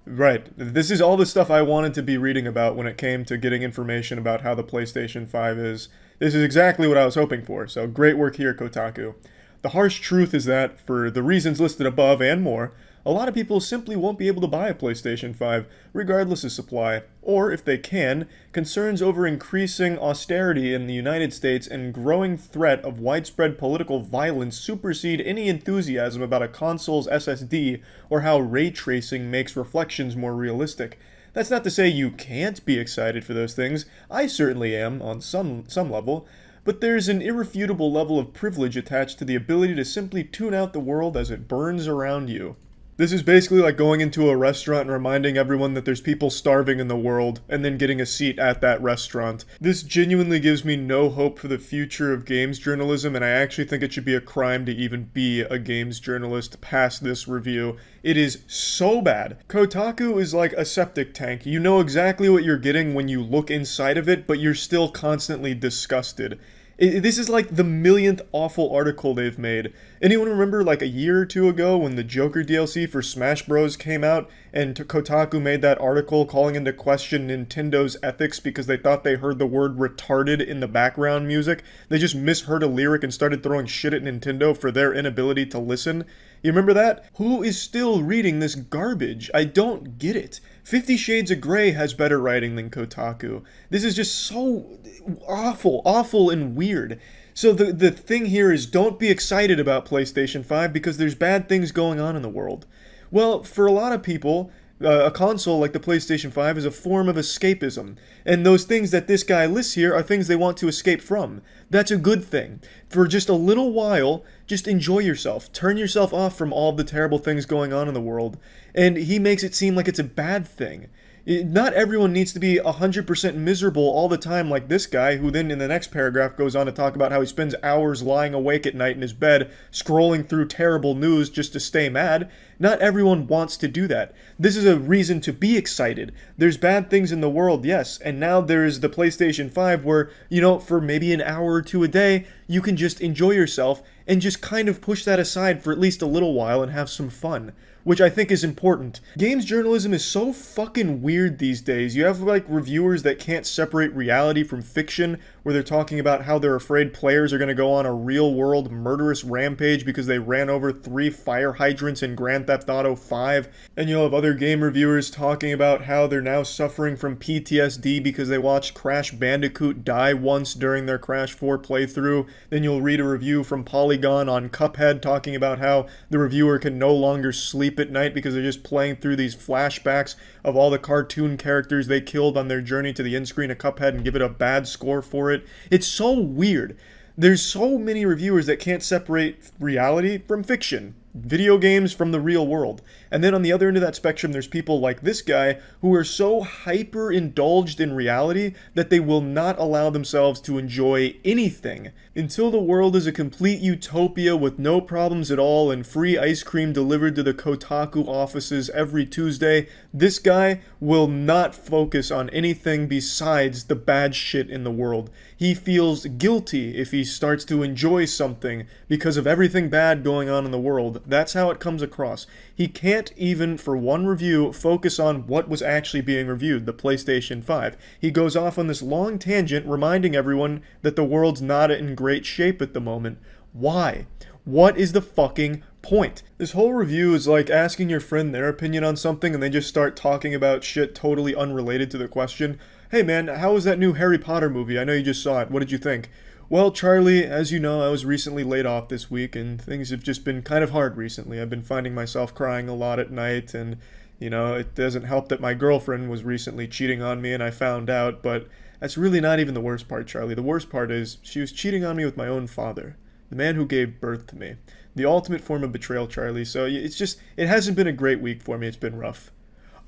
Right, this is all the stuff I wanted to be reading about when it came to getting information about how the PlayStation 5 is. This is exactly what I was hoping for, so great work here, Kotaku. "The harsh truth is that, for the reasons listed above and more, a lot of people simply won't be able to buy a PlayStation 5, regardless of supply, or if they can, concerns over increasing austerity in the United States and growing threat of widespread political violence supersede any enthusiasm about a console's SSD or how ray tracing makes reflections more realistic. That's not to say you can't be excited for those things. I certainly am, on some level. But there's an irrefutable level of privilege attached to the ability to simply tune out the world as it burns around you." This is basically like going into a restaurant and reminding everyone that there's people starving in the world, and then getting a seat at that restaurant. This genuinely gives me no hope for the future of games journalism, and I actually think it should be a crime to even be a games journalist past this review. It is so bad. Kotaku is like a septic tank. You know exactly what you're getting when you look inside of it, but you're still constantly disgusted. This is like the millionth awful article they've made. Anyone remember like a year or two ago when the Joker DLC for Smash Bros. Came out and Kotaku made that article calling into question Nintendo's ethics because they thought they heard the word retarded in the background music? They just misheard a lyric and started throwing shit at Nintendo for their inability to listen. You remember that? Who is still reading this garbage? I don't get it. 50 Shades of Grey has better writing than Kotaku. This is just so awful and weird. So the thing here is, don't be excited about PlayStation 5 because there's bad things going on in the world. Well, for a lot of people, a console like the PlayStation 5 is a form of escapism. And those things that this guy lists here are things they want to escape from. That's a good thing. For just a little while, just enjoy yourself. Turn yourself off from all the terrible things going on in the world. And he makes it seem like it's a bad thing. Not everyone needs to be 100% miserable all the time like this guy, who then in the next paragraph goes on to talk about how he spends hours lying awake at night in his bed, scrolling through terrible news just to stay mad. Not everyone wants to do that. This is a reason to be excited. There's bad things in the world, yes, and now there's the PlayStation 5 where, you know, for maybe an hour or two a day, you can just enjoy yourself and just kind of push that aside for at least a little while and have some fun, which I think is important. Games journalism is so fucking weird these days. You have like reviewers that can't separate reality from fiction, where they're talking about how they're afraid players are going to go on a real-world murderous rampage because they ran over 3 fire hydrants in Grand Theft Auto 5. And you'll have other game reviewers talking about how they're now suffering from PTSD because they watched Crash Bandicoot die once during their Crash 4 playthrough. Then you'll read a review from Polygon on Cuphead talking about how the reviewer can no longer sleep at night because they're just playing through these flashbacks of all the cartoon characters they killed on their journey to the end screen of Cuphead and give it a bad score for it. It's so weird. There's so many reviewers that can't separate reality from fiction, video games from the real world. And then on the other end of that spectrum, there's people like this guy who are so hyper-indulged in reality that they will not allow themselves to enjoy anything. Until the world is a complete utopia with no problems at all and free ice cream delivered to the Kotaku offices every Tuesday, this guy will not focus on anything besides the bad shit in the world. He feels guilty if he starts to enjoy something because of everything bad going on in the world. That's how it comes across. He can't even, for one review, focus on what was actually being reviewed, the PlayStation 5. He goes off on this long tangent reminding everyone that the world's not in great shape at the moment. Why? What is the fucking point? This whole review is like asking your friend their opinion on something and they just start talking about shit totally unrelated to the question. Hey man, how was that new Harry Potter movie? I know you just saw it. What did you think? Well, Charlie, as you know, I was recently laid off this week, and things have just been kind of hard recently. I've been finding myself crying a lot at night, and, you know, it doesn't help that my girlfriend was recently cheating on me, and I found out, but that's really not even the worst part, Charlie. The worst part is she was cheating on me with my own father, the man who gave birth to me. The ultimate form of betrayal, Charlie, so it's just, it hasn't been a great week for me. It's been rough.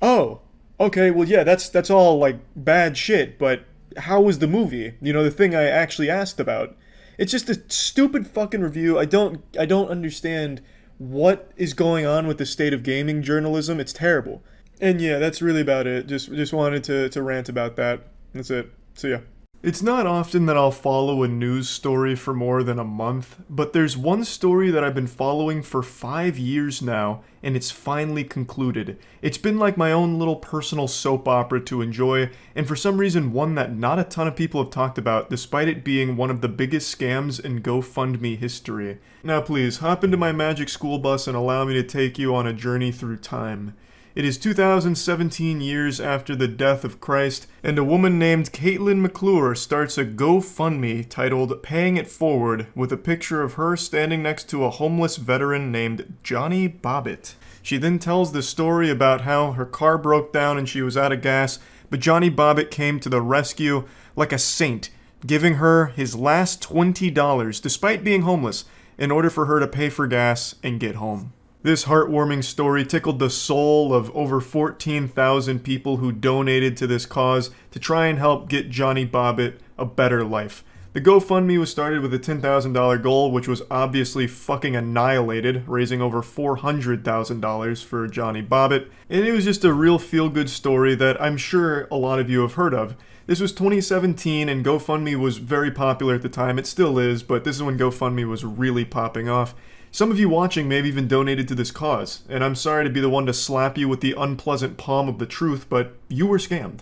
Oh, okay, well, yeah, that's all, like, bad shit, but how was the movie? You know, the thing I actually asked about. It's just a stupid fucking review. I don't understand what is going on with the state of gaming journalism. It's terrible. And yeah, that's really about it. Just wanted to rant about that. That's it. See ya. It's not often that I'll follow a news story for more than a month, but there's one story that I've been following for 5 years now, and it's finally concluded. It's been like my own little personal soap opera to enjoy, and for some reason one that not a ton of people have talked about, despite it being one of the biggest scams in GoFundMe history. Now please, hop into my magic school bus and allow me to take you on a journey through time. It is 2017 years after the death of Christ, and a woman named Caitlin McClure starts a GoFundMe titled Paying It Forward with a picture of her standing next to a homeless veteran named Johnny Bobbitt. She then tells the story about how her car broke down and she was out of gas, but Johnny Bobbitt came to the rescue like a saint, giving her his last $20 despite being homeless in order for her to pay for gas and get home. This heartwarming story tickled the soul of over 14,000 people who donated to this cause to try and help get Johnny Bobbitt a better life. The GoFundMe was started with a $10,000 goal, which was obviously fucking annihilated, raising over $400,000 for Johnny Bobbitt, and it was just a real feel-good story that I'm sure a lot of you have heard of. This was 2017, and GoFundMe was very popular at the time. It still is, but this is when GoFundMe was really popping off. Some of you watching may have even donated to this cause, and I'm sorry to be the one to slap you with the unpleasant palm of the truth, but you were scammed.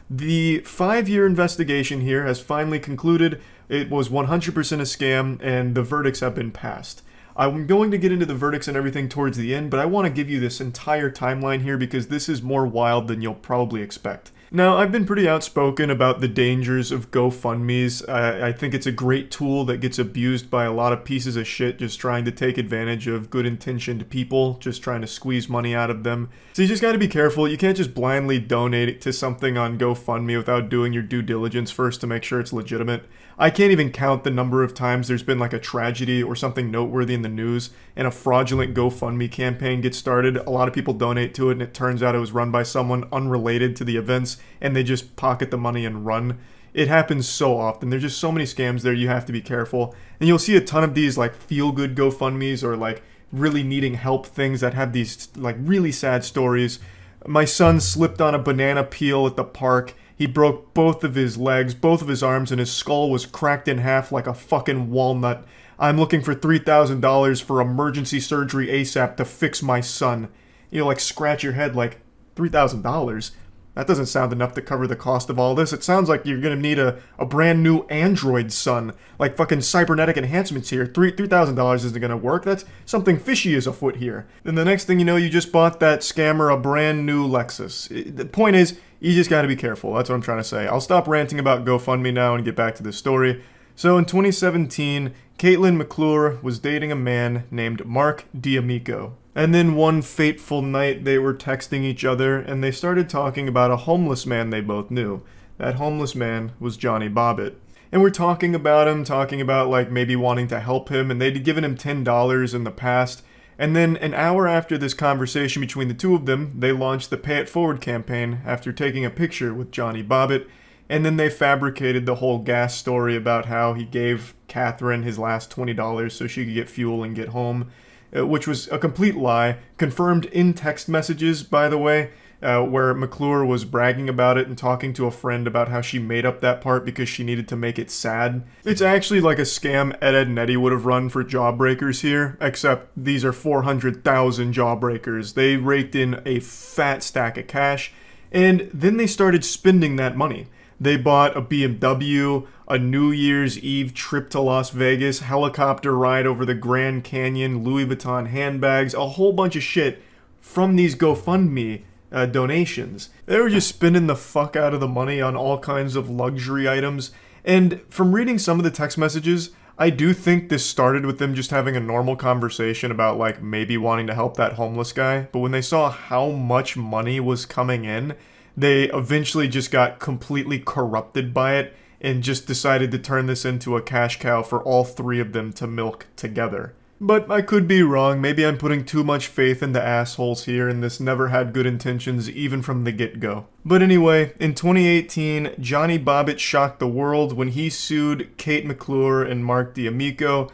The 5-year investigation here has finally concluded. It was 100% a scam, and the verdicts have been passed. I'm going to get into the verdicts and everything towards the end, but I want to give you this entire timeline here because this is more wild than you'll probably expect. Now, I've been pretty outspoken about the dangers of GoFundMes. I think it's a great tool that gets abused by a lot of pieces of shit just trying to take advantage of good-intentioned people, just trying to squeeze money out of them. So you just gotta be careful. You can't just blindly donate to something on GoFundMe without doing your due diligence first to make sure it's legitimate. I can't even count the number of times there's been like a tragedy or something noteworthy in the news and a fraudulent GoFundMe campaign gets started. A lot of people donate to it and it turns out it was run by someone unrelated to the events and they just pocket the money and run. It happens so often. There's just so many scams there, you have to be careful. And you'll see a ton of these like feel-good GoFundMes or like really needing help things that have these like really sad stories. My son slipped on a banana peel at the park. He broke both of his legs, both of his arms, and his skull was cracked in half like a fucking walnut. I'm looking for $3,000 for emergency surgery ASAP to fix my son. You know, like scratch your head like, $3,000? That doesn't sound enough to cover the cost of all this. It sounds like you're gonna need a brand new Android, son. Like fucking cybernetic enhancements here. $3,000 isn't gonna work. That's something fishy is afoot here. Then the next thing you know, you just bought that scammer a brand new Lexus. The point is, you just gotta be careful. That's what I'm trying to say. I'll stop ranting about GoFundMe now and get back to the story. So in 2017, Caitlin McClure was dating a man named Mark D'Amico. And then one fateful night, they were texting each other, and they started talking about a homeless man they both knew. That homeless man was Johnny Bobbitt. And we're talking about him, talking about like maybe wanting to help him, and they'd given him $10 in the past. And then an hour after this conversation between the two of them, they launched the Pay It Forward campaign after taking a picture with Johnny Bobbitt. And then they fabricated the whole gas story about how he gave Catherine his last $20 so she could get fuel and get home, which was a complete lie, confirmed in text messages, by the way, where McClure was bragging about it and talking to a friend about how she made up that part because she needed to make it sad. It's actually like a scam Ed, Edd n Eddy would have run for Jawbreakers here, except these are 400,000 Jawbreakers. They raked in a fat stack of cash, and then they started spending that money. They bought a BMW, a New Year's Eve trip to Las Vegas, helicopter ride over the Grand Canyon, Louis Vuitton handbags, a whole bunch of shit from these GoFundMe donations. They were just spending the fuck out of the money on all kinds of luxury items. And from reading some of the text messages, I do think this started with them just having a normal conversation about like maybe wanting to help that homeless guy. But when they saw how much money was coming in, they eventually just got completely corrupted by it and just decided to turn this into a cash cow for all three of them to milk together. But I could be wrong. Maybe I'm putting too much faith into assholes here, and this never had good intentions even from the get-go. But anyway, in 2018, Johnny Bobbitt shocked the world when he sued Kate McClure and Mark D'Amico,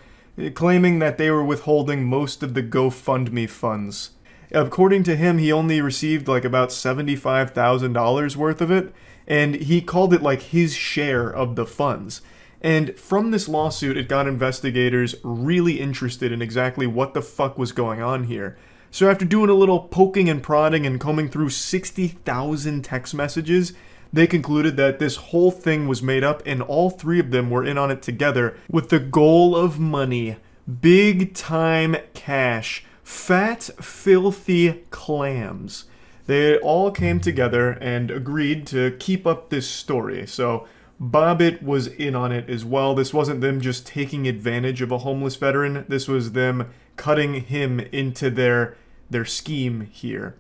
claiming that they were withholding most of the GoFundMe funds. According to him, he only received like about $75,000 worth of it, and he called it like his share of the funds. And from this lawsuit, it got investigators really interested in exactly what the fuck was going on here. So after doing a little poking and prodding and combing through 60,000 text messages, they concluded that this whole thing was made up and all three of them were in on it together with the goal of money. Big time cash. Fat, filthy clams. They all came together and agreed to keep up this story. So Bobbitt was in on it as well. This wasn't them just taking advantage of a homeless veteran. This was them cutting him into their scheme here.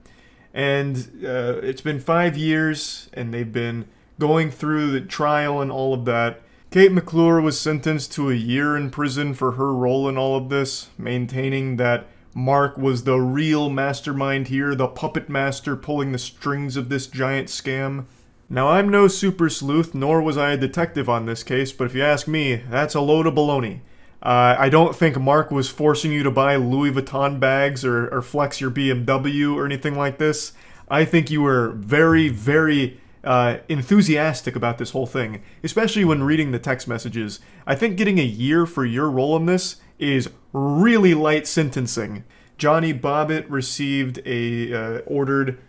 And it's been 5 years, and they've been going through the trial and all of that. Kate McClure was sentenced to a year in prison for her role in all of this, maintaining that Mark was the real mastermind here, the puppet master pulling the strings of this giant scam. Now, I'm no super sleuth, nor was I a detective on this case, but if you ask me, that's a load of baloney. I don't think Mark was forcing you to buy Louis Vuitton bags or flex your BMW or anything like this. I think you were very, very enthusiastic about this whole thing, especially when reading the text messages. I think getting a year for your role in this is really light sentencing. Johnny Bobbitt received ordered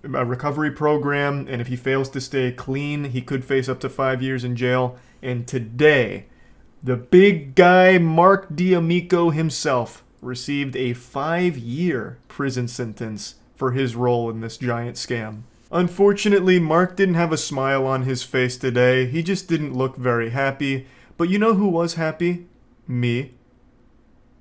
a recovery program, and if he fails to stay clean, he could face up to 5 years in jail. And today, the big guy Mark D'Amico himself received a 5-year prison sentence for his role in this giant scam. Unfortunately, Mark didn't have a smile on his face today. He just didn't look very happy. But you know who was happy? Me.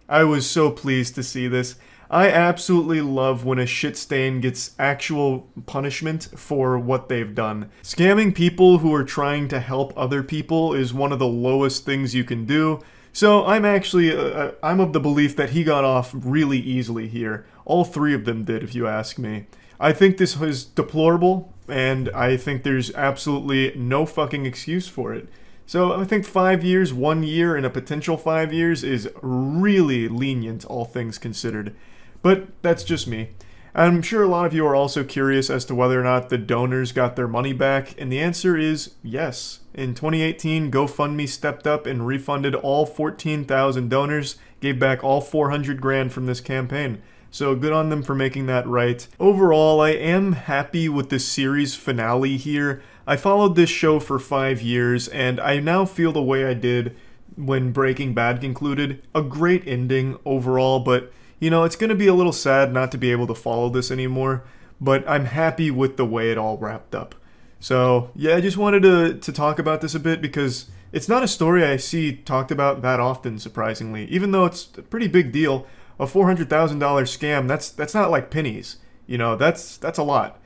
I was so pleased to see this. I absolutely love when a shit stain gets actual punishment for what they've done. Scamming people who are trying to help other people is one of the lowest things you can do. So I'm actually, I'm of the belief that he got off really easily here. All three of them did, if you ask me. I think this is deplorable, and I think there's absolutely no fucking excuse for it. So I think 5 years, 1 year, and a potential 5 years is really lenient, all things considered. But that's just me. I'm sure a lot of you are also curious as to whether or not the donors got their money back, and the answer is yes. In 2018, GoFundMe stepped up and refunded all 14,000 donors, gave back all 400 grand from this campaign. So good on them for making that right. Overall, I am happy with the series finale here. I followed this show for 5 years, and I now feel the way I did when Breaking Bad concluded. A great ending overall, but, you know, it's going to be a little sad not to be able to follow this anymore, but I'm happy with the way it all wrapped up. So, yeah, I just wanted to talk about this a bit because it's not a story I see talked about that often, surprisingly. Even though it's a pretty big deal, a $400,000 scam, that's not like pennies. You know, that's a lot.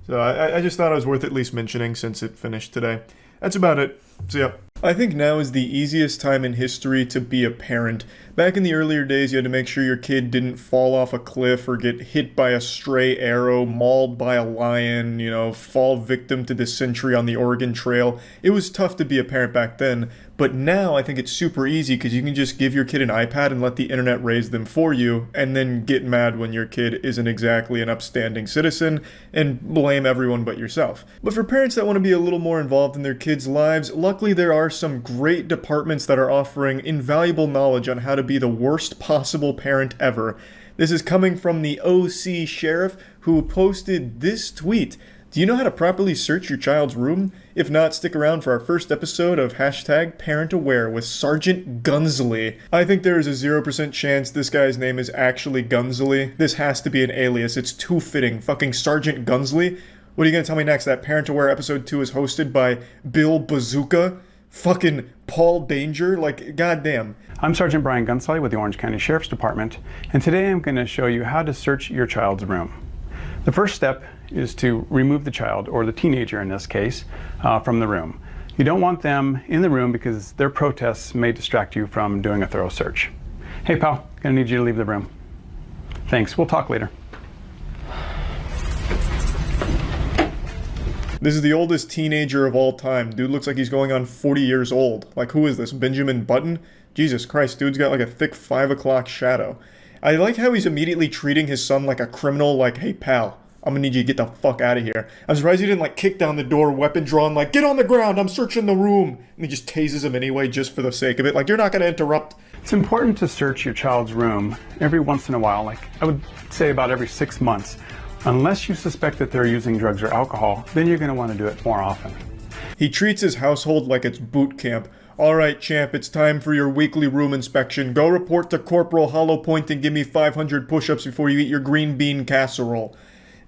So I just thought it was worth at least mentioning since it finished today. That's about it. So yeah. I think now is the easiest time in history to be a parent. Back in the earlier days, you had to make sure your kid didn't fall off a cliff or get hit by a stray arrow, mauled by a lion, you know, fall victim to dysentery on the Oregon Trail. It was tough to be a parent back then, but now I think it's super easy because you can just give your kid an iPad and let the internet raise them for you, and then get mad when your kid isn't exactly an upstanding citizen and blame everyone but yourself. But for parents that want to be a little more involved in their kids' lives, luckily there are some great departments that are offering invaluable knowledge on how to be the worst possible parent ever. This is coming from the OC Sheriff, who posted this tweet. Do you know how to properly search your child's room? If not, stick around for our first episode of #ParentAware with Sergeant Gunsley. I think there is a 0% chance this guy's name is actually Gunsley. This has to be an alias. It's too fitting. Fucking Sergeant Gunsley? What are you gonna tell me next? That ParentAware episode 2 is hosted by Bill Bazooka? Fucking Paul Danger? Like, goddamn. I'm Sergeant Brian Gunsley with the Orange County Sheriff's Department, and today I'm going to show you how to search your child's room. The first step is to remove the child, or the teenager in this case, from the room. You don't want them in the room because their protests may distract you from doing a thorough search. Hey pal, gonna need you to leave the room. Thanks, we'll talk later. This is the oldest teenager of all time. Dude looks like he's going on 40 years old. Like, who is this, Benjamin Button? Jesus Christ, dude's got like a thick 5 o'clock shadow. I like how he's immediately treating his son like a criminal, like, hey pal, I'm gonna need you to get the fuck out of here. I'm surprised he didn't like kick down the door, weapon drawn, like, get on the ground, I'm searching the room. And he just tases him anyway, just for the sake of it. Like, you're not gonna interrupt. It's important to search your child's room every once in a while, like I would say about every 6 months. Unless you suspect that they're using drugs or alcohol, then you're going to want to do it more often. He treats his household like it's boot camp. Alright, champ, it's time for your weekly room inspection. Go report to Corporal Hollow Point and give me 500 push-ups before you eat your green bean casserole.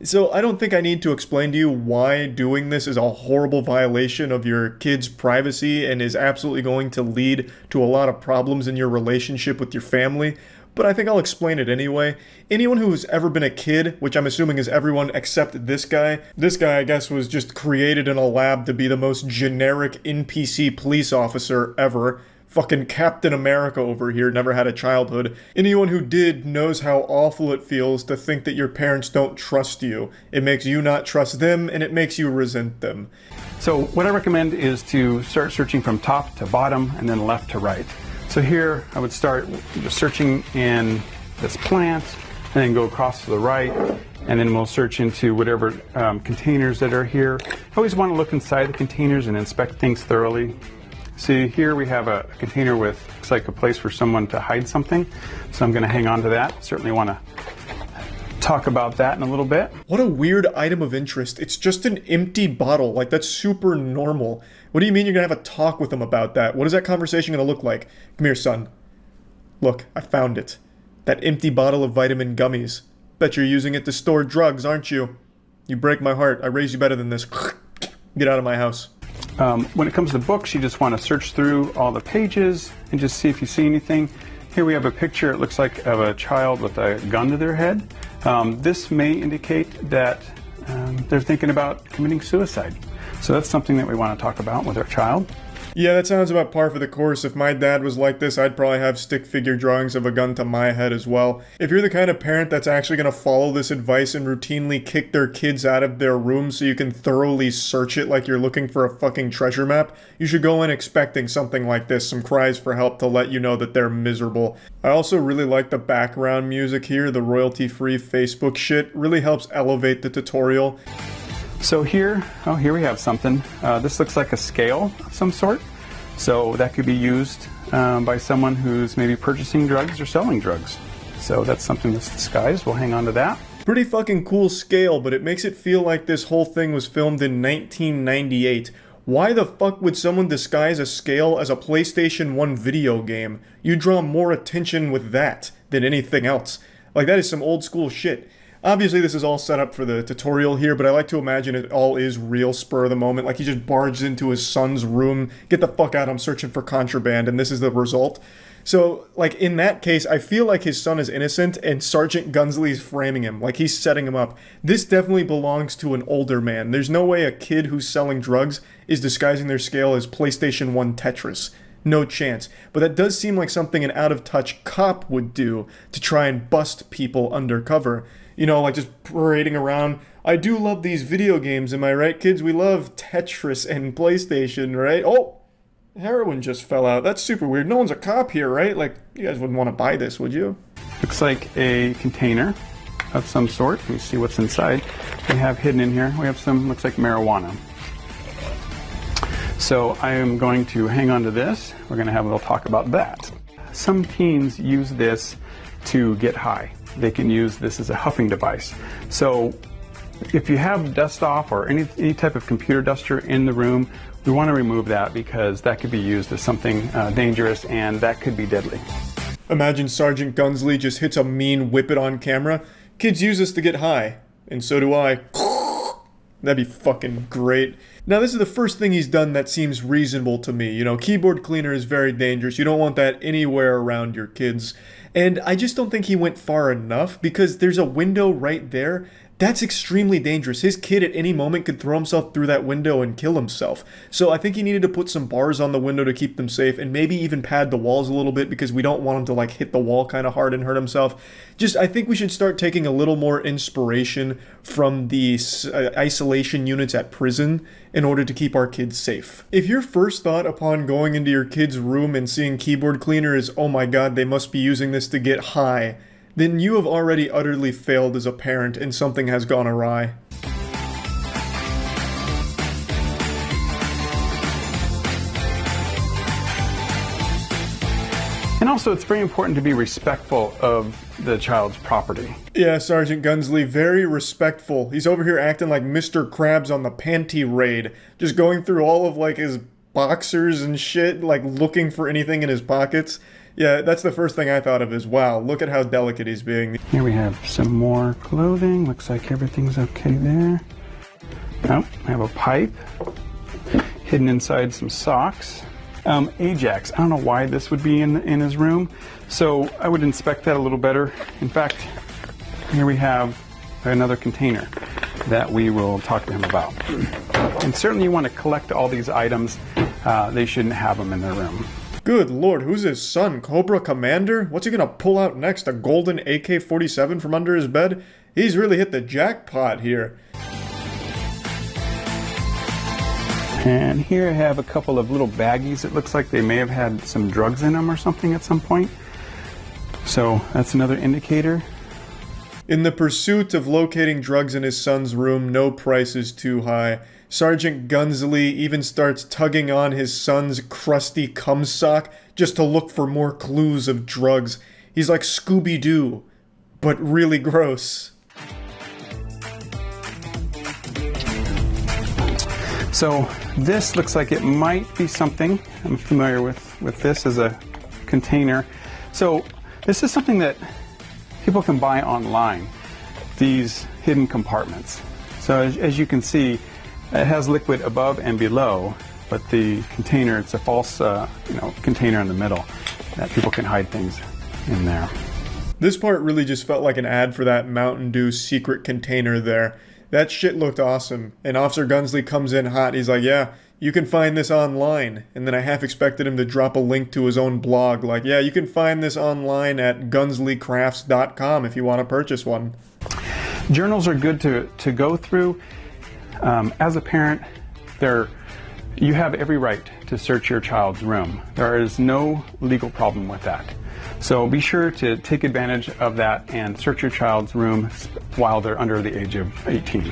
So I don't think I need to explain to you why doing this is a horrible violation of your kid's privacy and is absolutely going to lead to a lot of problems in your relationship with your family. But I think I'll explain it anyway. Anyone who's ever been a kid, which I'm assuming is everyone except this guy, I guess was just created in a lab to be the most generic NPC police officer ever. Fucking Captain America over here, never had a childhood. Anyone who did knows how awful it feels to think that your parents don't trust you. It makes you not trust them, and it makes you resent them. So what I recommend is to start searching from top to bottom and then left to right. So here I would start searching in this plant and then go across to the right, and then we'll search into whatever containers that are here. I always want to look inside the containers and inspect things thoroughly. See, here we have a container with, looks like a place for someone to hide something, so I'm going to hang on to that. Certainly want to talk about that in a little bit. What a weird item of interest. It's just an empty bottle. Like, that's super normal. What do you mean you're going to have a talk with them about that? What is that conversation going to look like? Come here, son. Look, I found it. That empty bottle of vitamin gummies. Bet you're using it to store drugs, aren't you? You break my heart. I raised you better than this. Get out of my house. When it comes to books, you just want to search through all the pages and just see if you see anything. Here we have a picture, it looks like, of a child with a gun to their head. This may indicate that they're thinking about committing suicide. So that's something that we want to talk about with our child. Yeah, that sounds about par for the course. If my dad was like this, I'd probably have stick figure drawings of a gun to my head as well. If you're the kind of parent that's actually going to follow this advice and routinely kick their kids out of their room so you can thoroughly search it like you're looking for a fucking treasure map, you should go in expecting something like this, some cries for help to let you know that they're miserable. I also really like the background music here, the royalty-free Facebook shit. Really helps elevate the tutorial. So here we have something. This looks like a scale of some sort. So that could be used by someone who's maybe purchasing drugs or selling drugs. So that's something that's disguised. We'll hang on to that. Pretty fucking cool scale, but it makes it feel like this whole thing was filmed in 1998. Why the fuck would someone disguise a scale as a PlayStation 1 video game? You draw more attention with that than anything else. Like, that is some old school shit. Obviously, this is all set up for the tutorial here, but I like to imagine it all is real spur of the moment. Like, he just barged into his son's room, get the fuck out, I'm searching for contraband, and this is the result. So, like, in that case, I feel like his son is innocent, and Sergeant Gunsley's framing him. Like, he's setting him up. This definitely belongs to an older man. There's no way a kid who's selling drugs is disguising their scale as PlayStation 1 Tetris. No chance. But that does seem like something an out-of-touch cop would do to try and bust people undercover. You know, like just parading around. I do love these video games, am I right, kids? We love Tetris and PlayStation, right? Oh! Heroin just fell out. That's super weird. No one's a cop here, right? Like, you guys wouldn't want to buy this, would you? Looks like a container of some sort. Let me see what's inside. We have hidden in here, we have some, looks like marijuana. So I am going to hang on to this. We're going to have a little talk about that. Some teens use this to get high. They can use this as a huffing device. So if you have dust off or any type of computer duster in the room, we want to remove that because that could be used as something dangerous and that could be deadly. Imagine Sergeant Gunsley just hits a mean whip it on camera. Kids use this to get high, and so do I. That'd be fucking great. Now, this is the first thing he's done that seems reasonable to me. You know, keyboard cleaner is very dangerous. You don't want that anywhere around your kids. And I just don't think he went far enough because there's a window right there. That's extremely dangerous. His kid at any moment could throw himself through that window and kill himself. So I think he needed to put some bars on the window to keep them safe and maybe even pad the walls a little bit because we don't want him to like hit the wall kind of hard and hurt himself. Just, I think we should start taking a little more inspiration from the isolation units at prison in order to keep our kids safe. If your first thought upon going into your kid's room and seeing keyboard cleaner is, oh my god, they must be using this to get high, then you have already utterly failed as a parent and something has gone awry. And also, it's very important to be respectful of the child's property. Yeah, Sergeant Gunsley, very respectful. He's over here acting like Mr. Krabs on the panty raid, just going through all of like his boxers and shit, like looking for anything in his pockets. Yeah, that's the first thing I thought of is, wow, look at how delicate he's being. Here we have some more clothing. Looks like everything's okay there. Oh, I have a pipe hidden inside some socks. Ajax, I don't know why this would be in his room, so I would inspect that a little better. In fact, here we have another container that we will talk to him about. And certainly you want to collect all these items. They shouldn't have them in their room. Good lord, who's his son? Cobra Commander? What's he gonna pull out next? A golden AK-47 from under his bed? He's really hit the jackpot here. And here I have a couple of little baggies. It looks like they may have had some drugs in them or something at some point. So that's another indicator. In the pursuit of locating drugs in his son's room, no price is too high. Sergeant Gunsley even starts tugging on his son's crusty cum sock just to look for more clues of drugs. He's like Scooby-Doo, but really gross. So this looks like it might be something. I'm familiar with this as a container. So this is something that people can buy online, these hidden compartments. So as you can see, it has liquid above and below, but the container, it's a false container in the middle that people can hide things in there. This part really just felt like an ad for that Mountain Dew secret container there. That shit looked awesome. And Officer Gunsley comes in hot. He's like, yeah, you can find this online. And then I half expected him to drop a link to his own blog. Like, yeah, you can find this online at gunsleycrafts.com if you want to purchase one. Journals are good to go through. As a parent, you have every right to search your child's room. There is no legal problem with that. So be sure to take advantage of that and search your child's room while they're under the age of 18.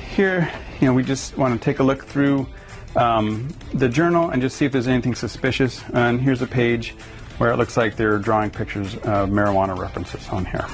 Here, we just want to take a look through the journal and just see if there's anything suspicious. And here's a page where it looks like they're drawing pictures of marijuana references on here.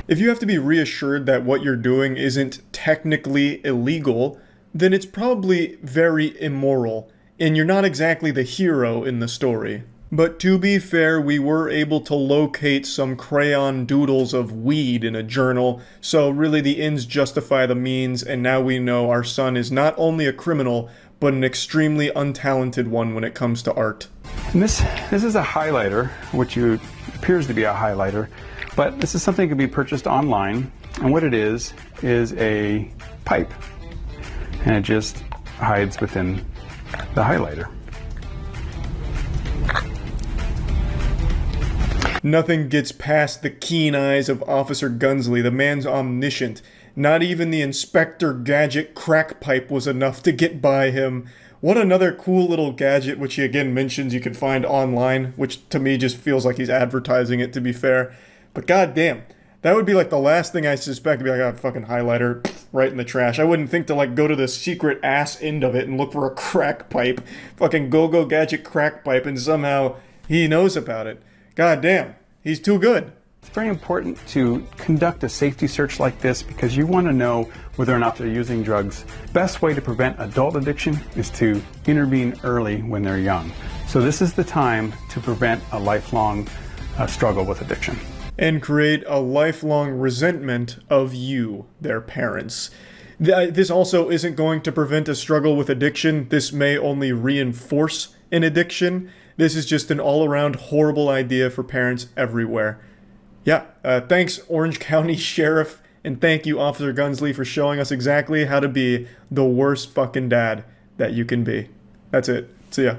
If you have to be reassured that what you're doing isn't technically illegal, then it's probably very immoral, and you're not exactly the hero in the story. But to be fair, we were able to locate some crayon doodles of weed in a journal, so really the ends justify the means, and now we know our son is not only a criminal, but an extremely untalented one when it comes to art. And this is a highlighter, which appears to be a highlighter, but this is something that can be purchased online, and what it is a pipe, and it just hides within the highlighter. Nothing gets past the keen eyes of Officer Gunsley. The man's omniscient. Not even the Inspector Gadget crack pipe was enough to get by him. What another cool little gadget, which he again mentions you can find online, which to me just feels like he's advertising it, to be fair. But goddamn, that would be like the last thing I suspect to be like, oh, fucking highlighter, right in the trash. I wouldn't think to like go to the secret ass end of it and look for a crack pipe. Fucking go-go gadget crack pipe, and somehow he knows about it. God damn, he's too good. It's very important to conduct a safety search like this because you want to know whether or not they're using drugs. Best way to prevent adult addiction is to intervene early when they're young. So this is the time to prevent a lifelong struggle with addiction. And create a lifelong resentment of you, their parents. This also isn't going to prevent a struggle with addiction. This may only reinforce an addiction. This is just an all-around horrible idea for parents everywhere. Yeah, thanks Orange County Sheriff, and thank you Officer Gunsley for showing us exactly how to be the worst fucking dad that you can be. That's it. See ya.